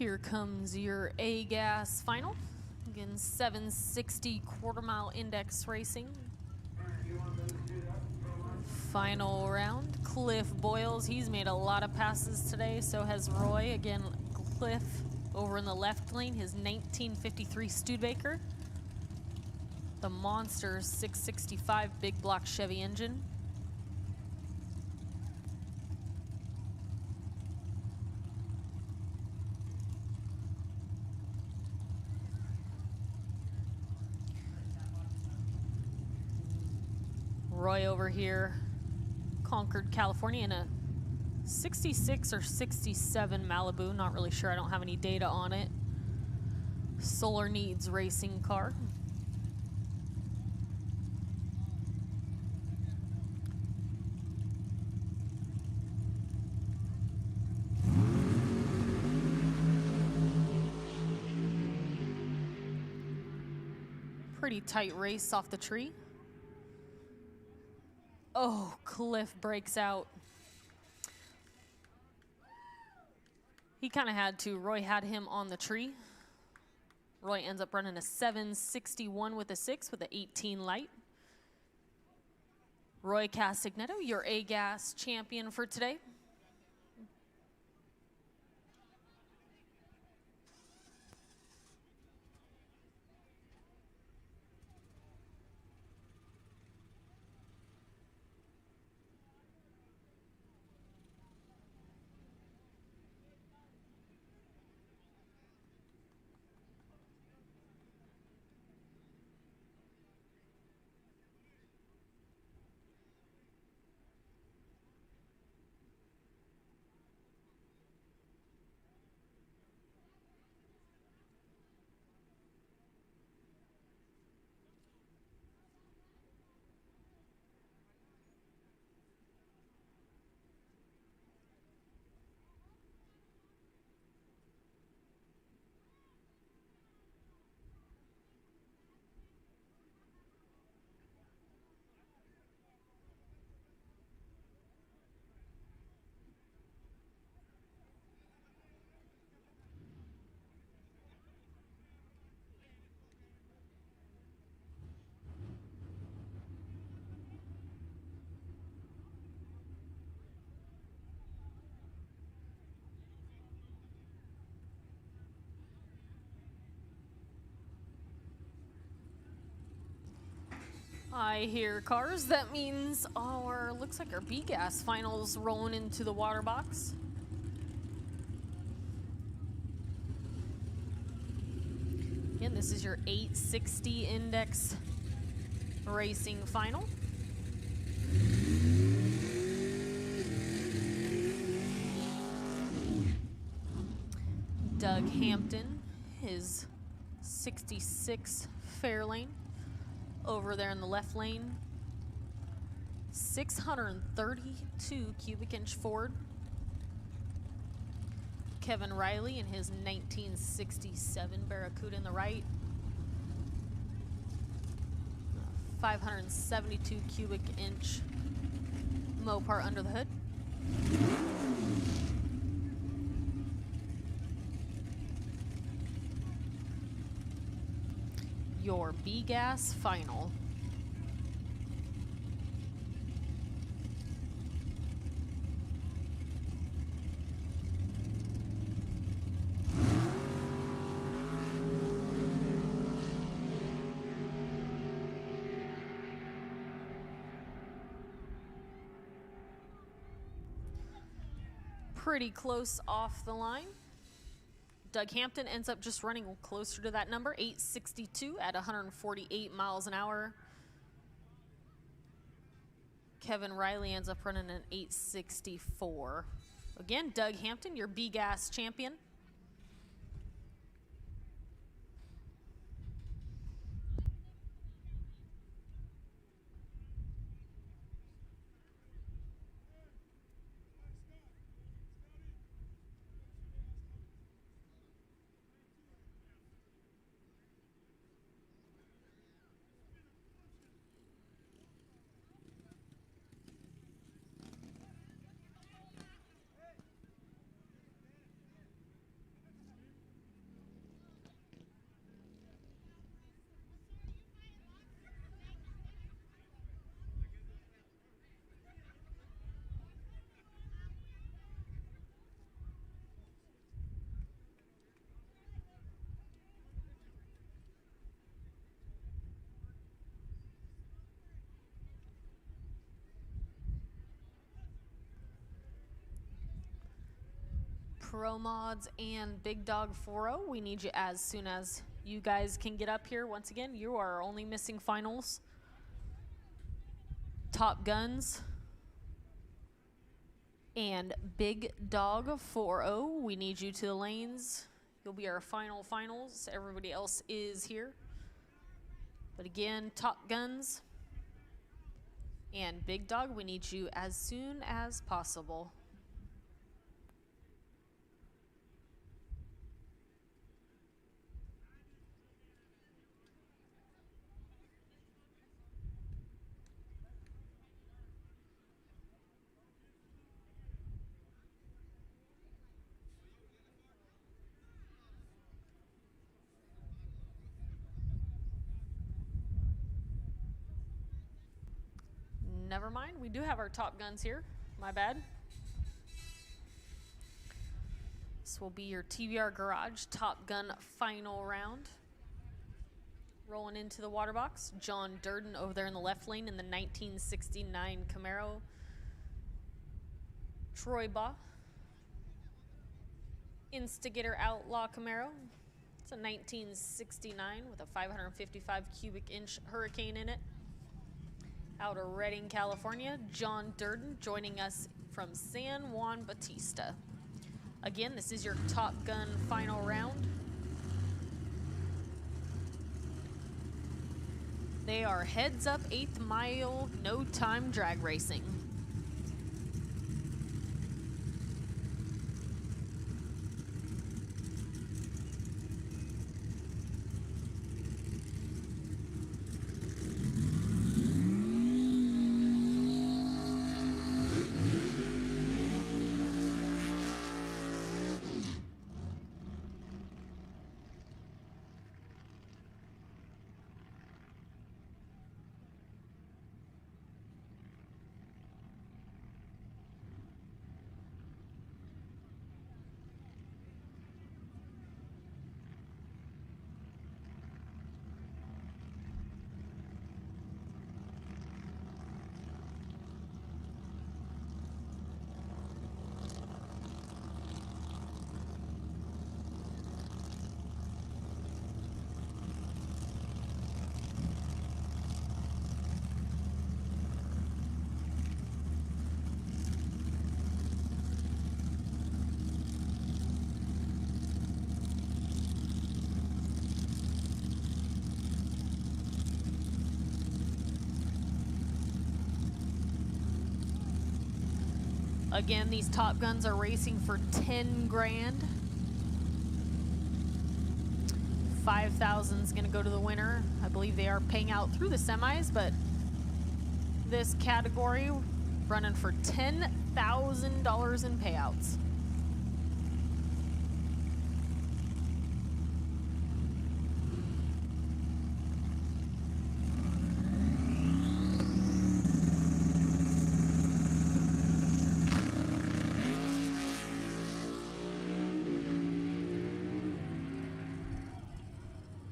Speaker 1: Here comes your A-Gas final. Again, 760 quarter-mile index racing. Final round. Cliff Boyles, he's made a lot of passes today, so has Roy. Again, Cliff over in the left lane, his 1953 Studebaker. The Monster 665 big block Chevy engine. Roy over here, Concord, California, in a 66 or 67 Malibu. Not really sure. I don't have any data on it. Solar Needs racing car. Pretty tight race off the tree. Oh, Cliff breaks out. He kind of had to. Roy had him on the tree. Roy ends up running a 761 with a 6 with an 18 light. Roy Castagnetto, your A-Gas champion for today. I hear cars. That means looks like our B-Gas finals rolling into the water box. Again, this is your 860 index racing final. Doug Hampton, his 66 Fairlane. Over there in the left lane, 632 cubic inch Ford. Kevin Riley in his 1967 Barracuda in the right. 572 cubic inch Mopar under the hood. Your B-Gas final. Pretty close off the line. Doug Hampton ends up just running closer to that number, 862 at 148 miles an hour. Kevin Riley ends up running an 864. Again, Doug Hampton, your B-Gas champion. Pro Mods and Big Dog 4-0. We need you as soon as you guys can get up here. Once again, you are our only missing finals. Top Guns and Big Dog 4-0. We need you to the lanes. You'll be our finals. Everybody else is here. But again, Top Guns and Big Dog, we need you as soon as possible. Never mind, we do have our Top Guns here. My bad. This will be your TBR Garage Top Gun final round. Rolling into the water box, John Durden over there in the left lane in the 1969 Camaro. Troy Baugh, Instigator Outlaw Camaro. It's a 1969 with a 555 cubic inch Hurricane in it. Out of Redding, California, John Durden joining us from San Juan Bautista. Again, this is your Top Gun final round. They are heads up 8th mile, no time drag racing. Again, these Top Guns are racing for 10 grand. 5,000 is going to go to the winner. I believe they are paying out through the semis, but this category running for $10,000 in payouts.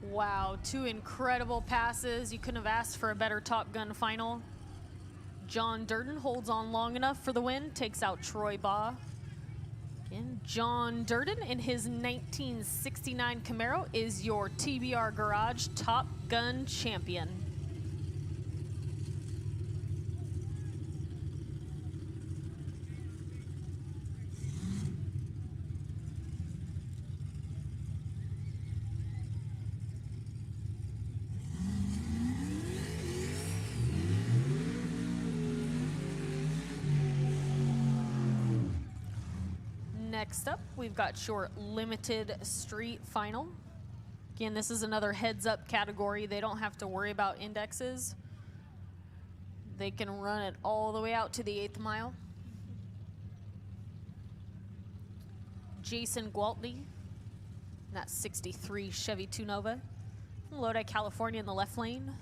Speaker 1: Wow, two incredible passes. You couldn't have asked for a better Top Gun final. John Durden holds on long enough for the win, takes out Troy Baugh. Again, John Durden in his 1969 Camaro is your TBR Garage Top Gun champion. Next up, we've got your limited street final. Again, this is another heads up category. They don't have to worry about indexes. They can run it all the way out to the 8th mile. Jason Gwaltney, that 63 Chevy 2 Nova. Lodi, California in the left lane.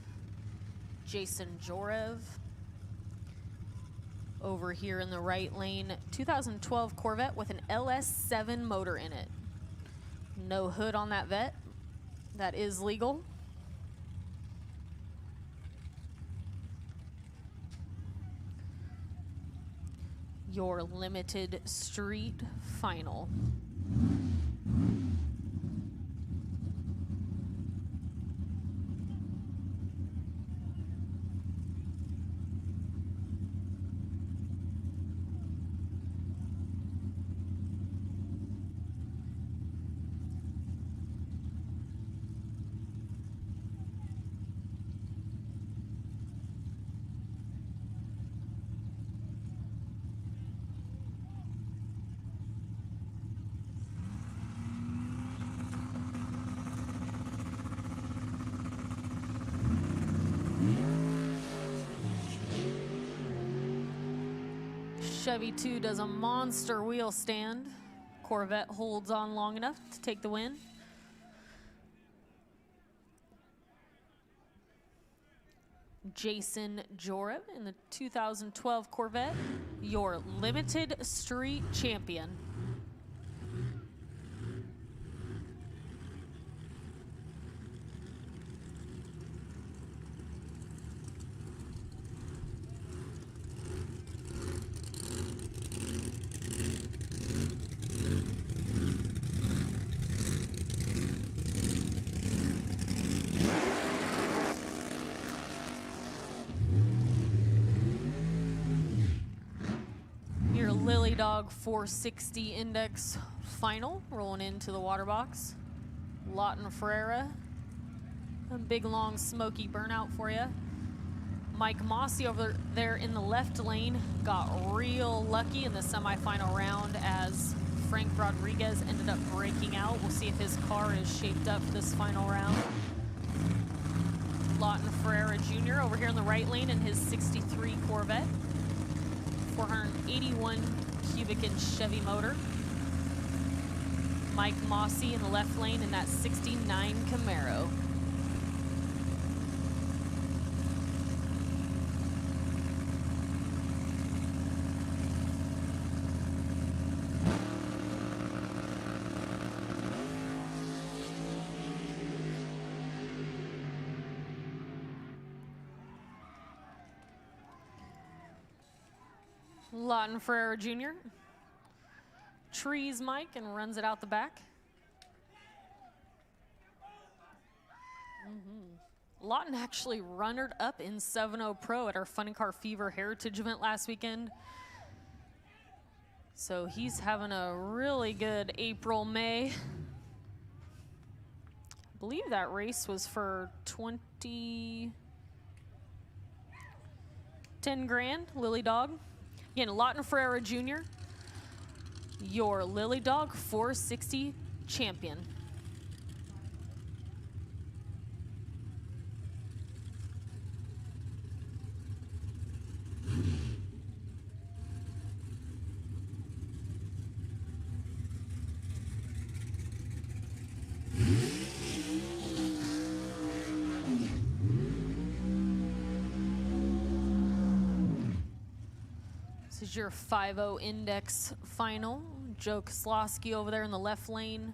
Speaker 1: Jason Jorev. Over here in the right lane, 2012 Corvette with an LS7 motor in it. No hood on that vet. That is legal. Your limited street final. Chevy 2 does a monster wheel stand. Corvette holds on long enough to take the win. Jason Jorev in the 2012 Corvette, your limited street champion. Lily Dog 460 Index final, rolling into the water box. Lawton Ferreira, a big long smoky burnout for you. Mike Mossy over there in the left lane got real lucky in the semifinal round as Frank Rodriguez ended up breaking out. We'll see if his car is shaped up for this final round. Lawton Ferreira Jr. over here in the right lane in his 63 Corvette. 481 cubic inch Chevy motor. Mike Mossy in the left lane in that 69 Camaro. Lawton Ferreira Jr. trees Mike and runs it out the back. Lawton actually runnered up in 7.0 Pro at our Fun and Car Fever Heritage event last weekend. So he's having a really good April, May. I believe that race was for 10 grand, Lily Dog. Again, Lawton Ferreira Jr., your Lily Dog 460 champion. This is your 5.0 Index final. Joe Koslowski over there in the left lane.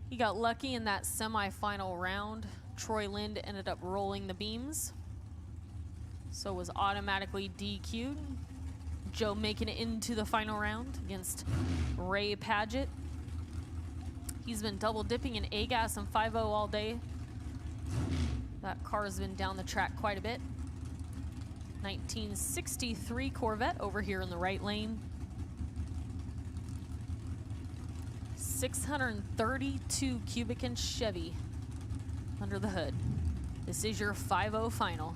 Speaker 1: He got lucky in that semi-final round. Troy Lind ended up rolling the beams, so was automatically DQ'd. Joe making it into the final round against Ray Padgett. He's been double dipping in A-gas and 5.0 all day. That car's been down the track quite a bit. 1963 Corvette over here in the right lane. 632 cubic inch Chevy under the hood. This is your 5.0 final.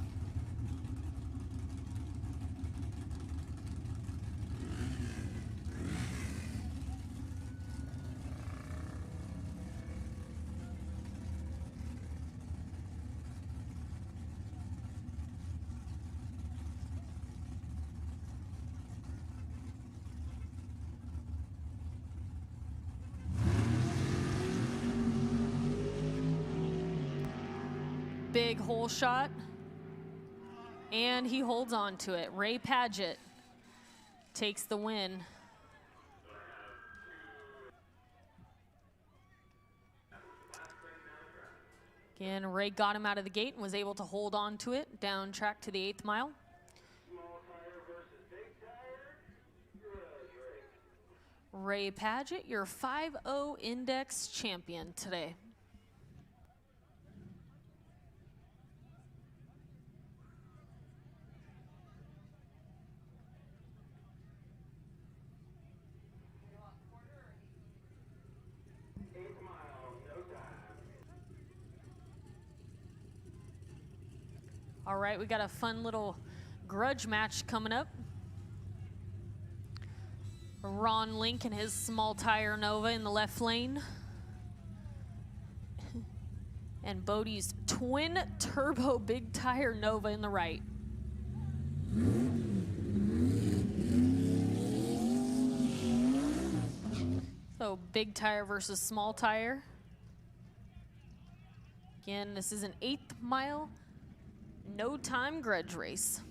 Speaker 1: Big hole shot, and he holds on to it. Ray Padgett takes the win. Again, Ray got him out of the gate and was able to hold on to it down track to the 8th mile. Ray Paget, your 5-0 index champion today. All right, we got a fun little grudge match coming up. Ron Link and his small tire Nova in the left lane. And Bodie's twin turbo big tire Nova in the right. So big tire versus small tire. Again, this is an 8th mile, no time grudge race.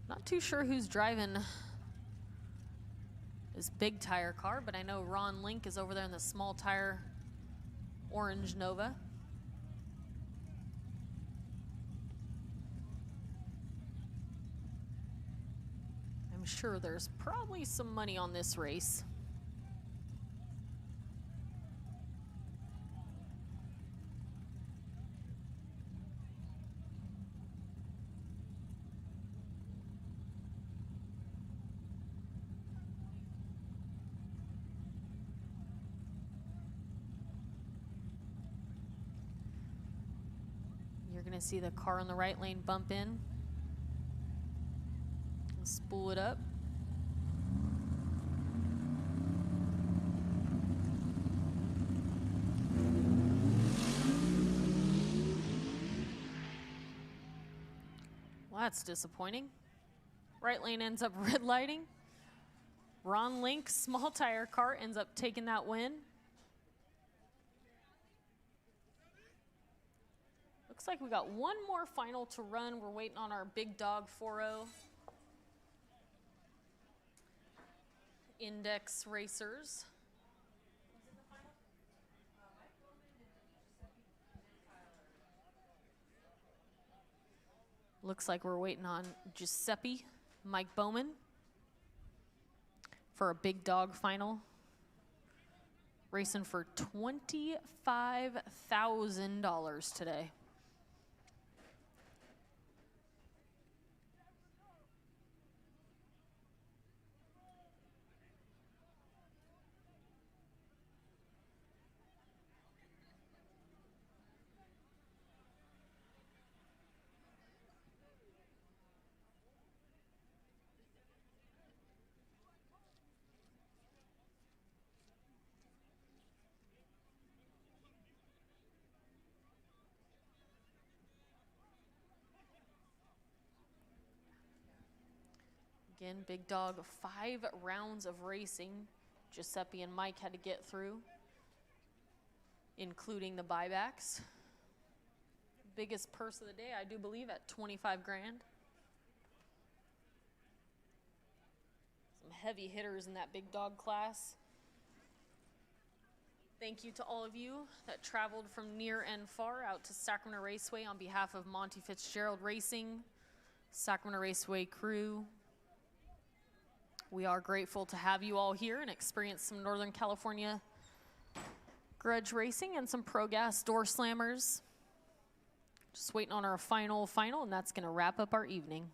Speaker 1: Not too sure who's driving this big tire car, but I know Ron Link is over there in the small tire orange Nova. I'm sure there's probably some money on this race. You're going to see the car in the right lane bump in. And spool it up. Well, that's disappointing. Right lane ends up red lighting. Ron Link, small tire car, ends up taking that win. Looks like we got one more final to run. We're waiting on our big dog 4-0 index racers. Looks like we're waiting on Giuseppe, Mike Bowman for a big dog final. Racing for $25,000 today. Again, big dog, 5 rounds of racing Giuseppe and Mike had to get through, including the buybacks. Biggest purse of the day, I do believe, at 25 grand. Some heavy hitters in that big dog class. Thank you to all of you that traveled from near and far out to Sacramento Raceway on behalf of Monty Fitzgerald Racing, Sacramento Raceway crew. We are grateful to have you all here and experience some Northern California grudge racing and some Pro Gas door slammers. Just waiting on our final, and that's going to wrap up our evening.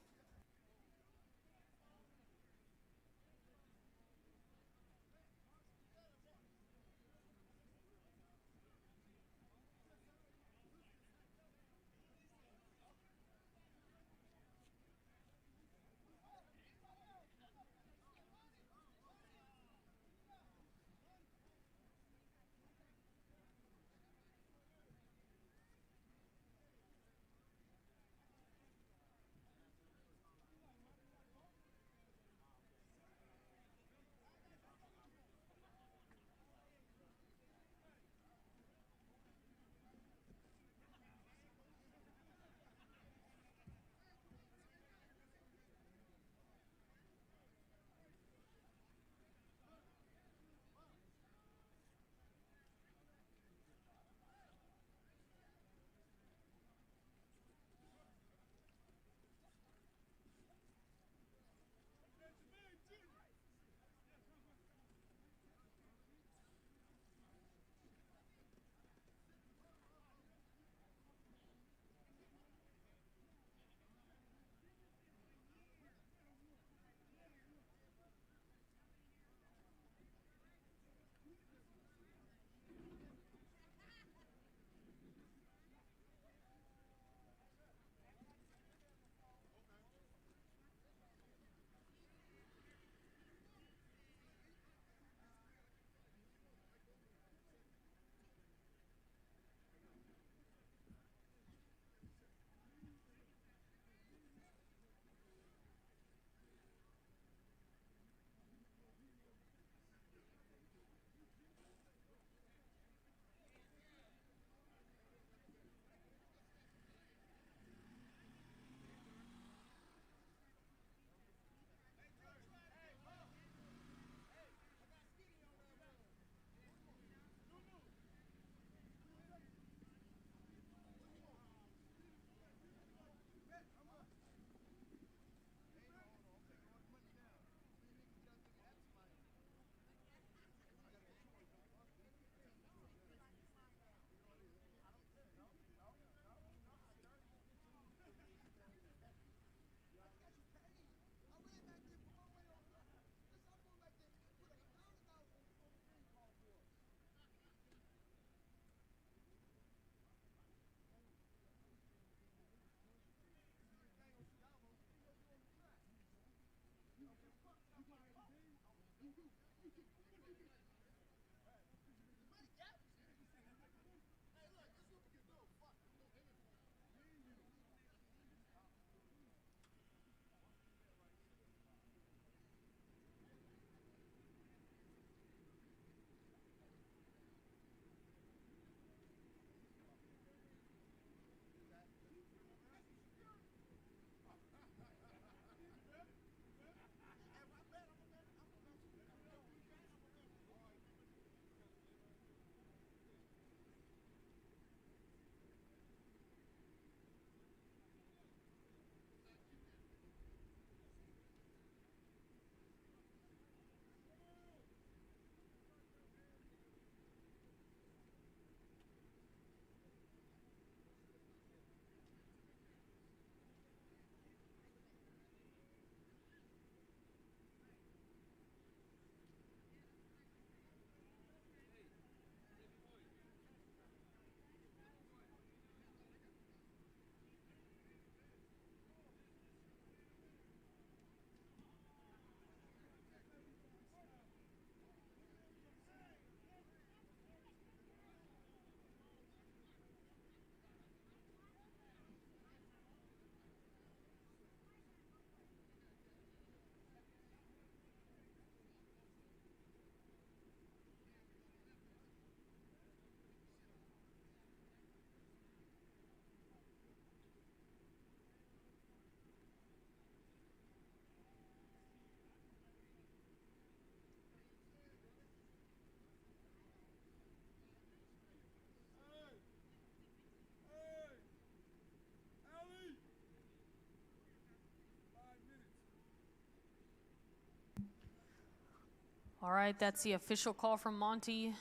Speaker 1: All right, that's the official call from Monty.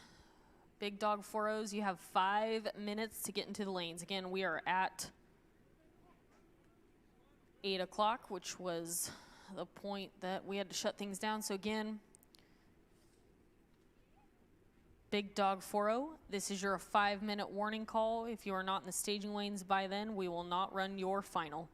Speaker 1: Big Dog 4-0s, you have 5 minutes to get into the lanes. Again, we are at 8 o'clock, which was the point that we had to shut things down. So again, Big Dog 4-0, this is your 5-minute warning call. If you are not in the staging lanes by then, we will not run your final.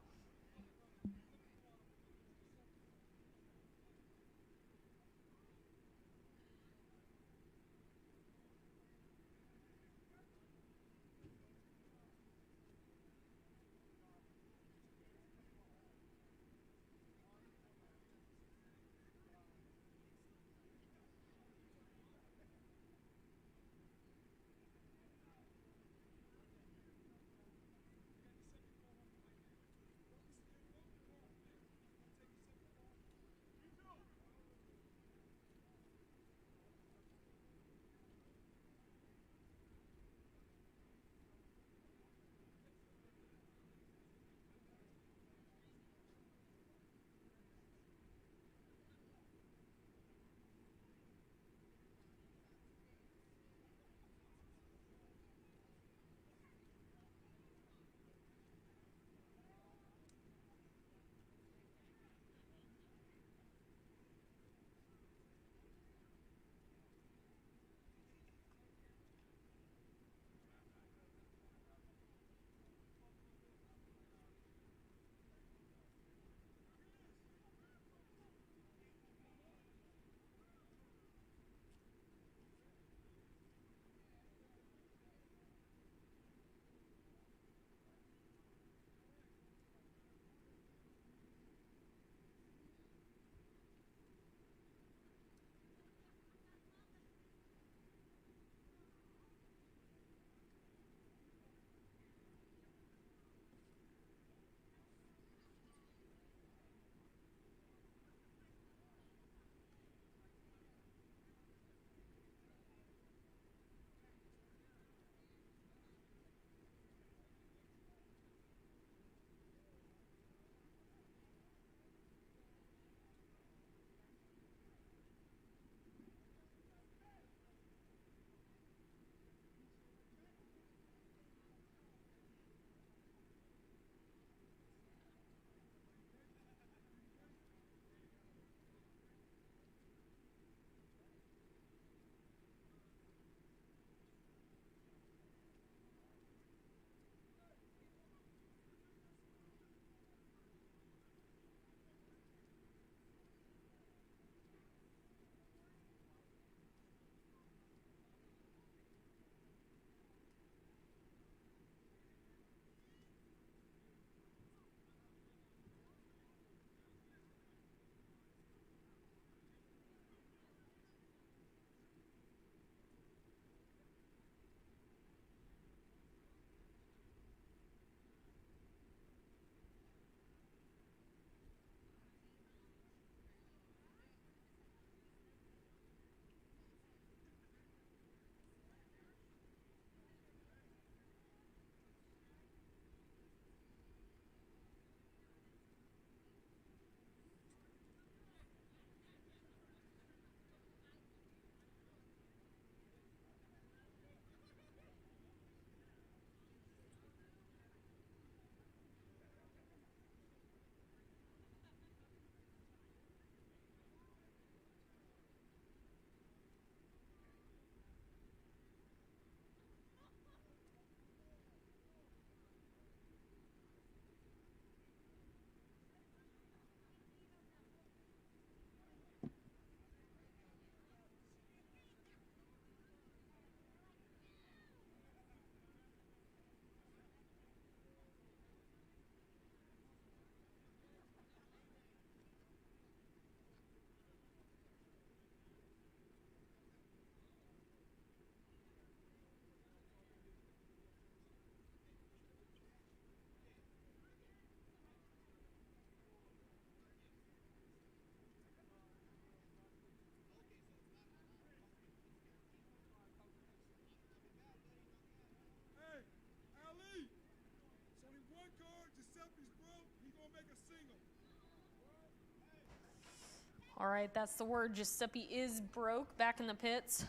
Speaker 1: All right, that's the word. Giuseppe is broke back in the pits.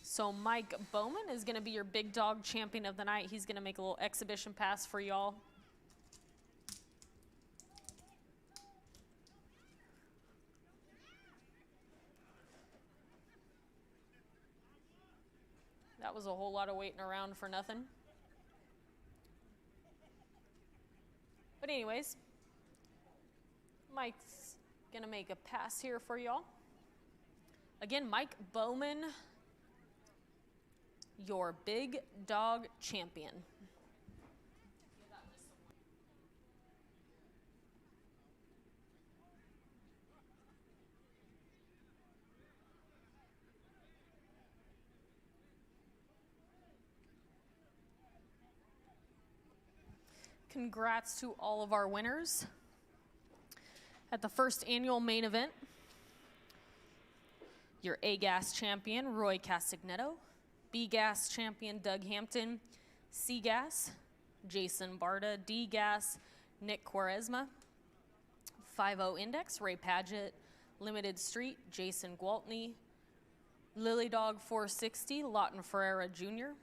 Speaker 1: So Mike Bowman is going to be your big dog champion of the night. He's going to make a little exhibition pass for y'all. That was a whole lot of waiting around for nothing. But anyways, Mike's going to make a pass here for y'all. Again, Mike Bowman, your big dog champion. Congrats to all of our winners at the first annual main event. Your A-Gas champion, Roy Castagnetto. B-Gas champion, Doug Hampton. C-Gas, Jason Barta. D-Gas, Nick Quaresma. 5-0 Index, Ray Padgett. Limited Street, Jason Gwaltney. Lily Dog 460, Lawton Ferreira Jr.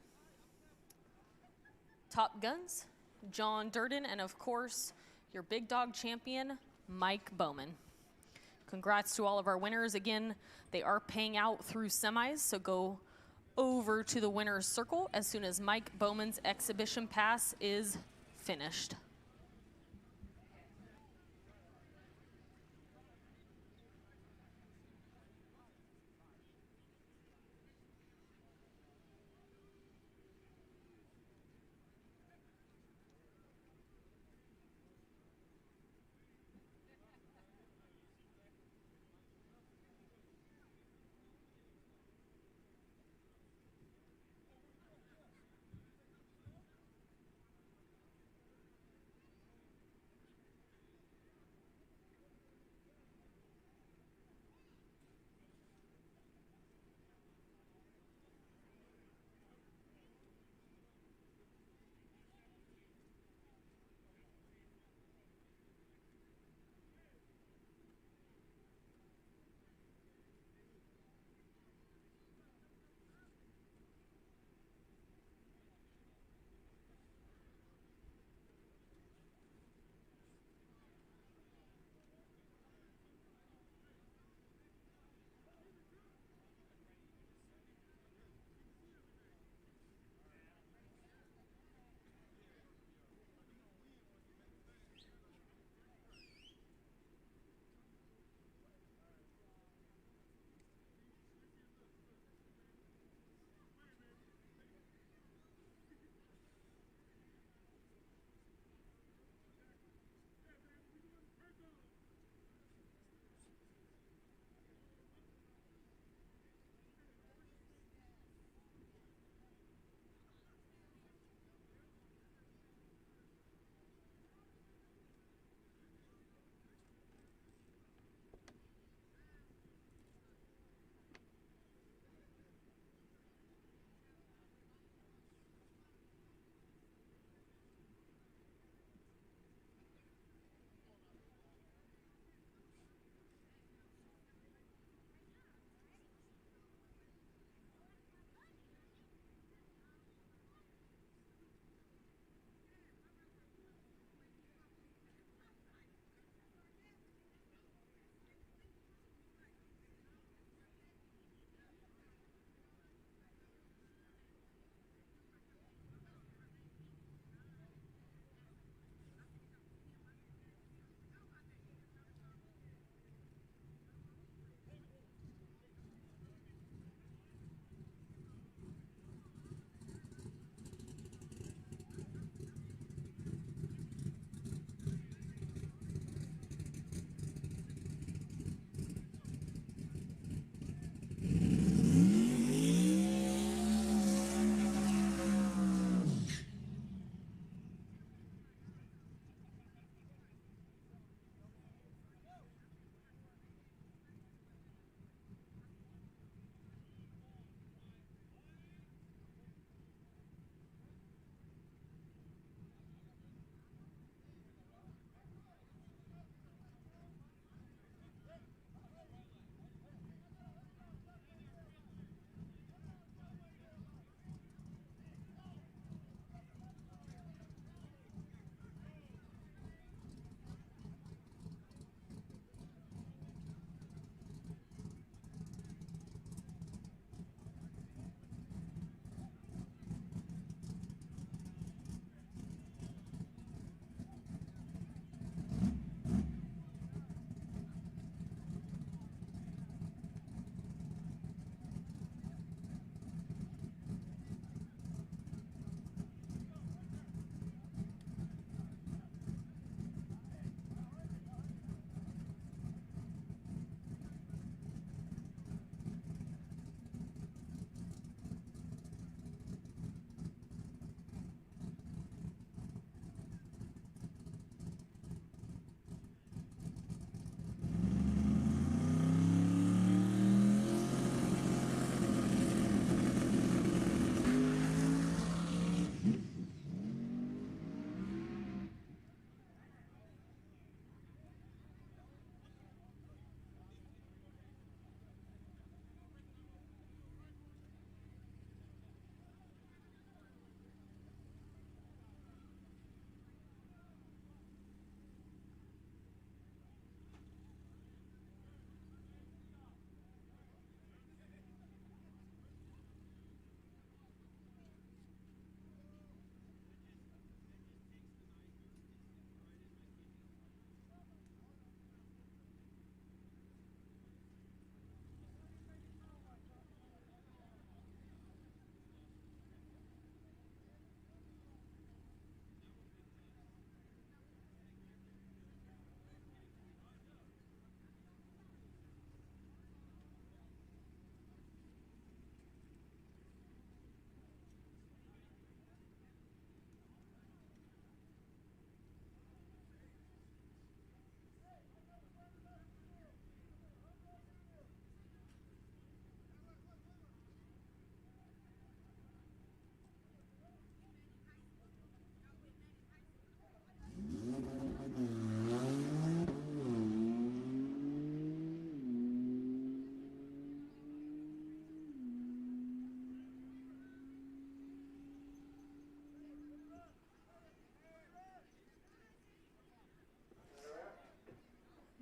Speaker 1: Top Guns, John Durden, and of course, your big dog champion, Mike Bowman. Congrats to all of our winners. Again, they are paying out through semis, so go over to the winner's circle as soon as Mike Bowman's exhibition pass is finished.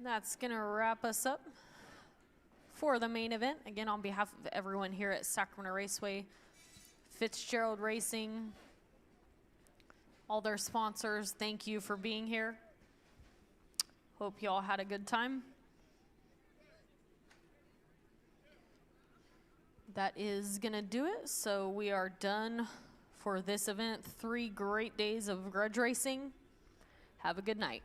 Speaker 1: That's going to wrap us up for the main event. Again, on behalf of everyone here at Sacramento Raceway, Fitzgerald Racing, all their sponsors, thank you for being here. Hope you all had a good time. That is going to do it. So we are done for this event. 3 great days of grudge racing. Have a good night.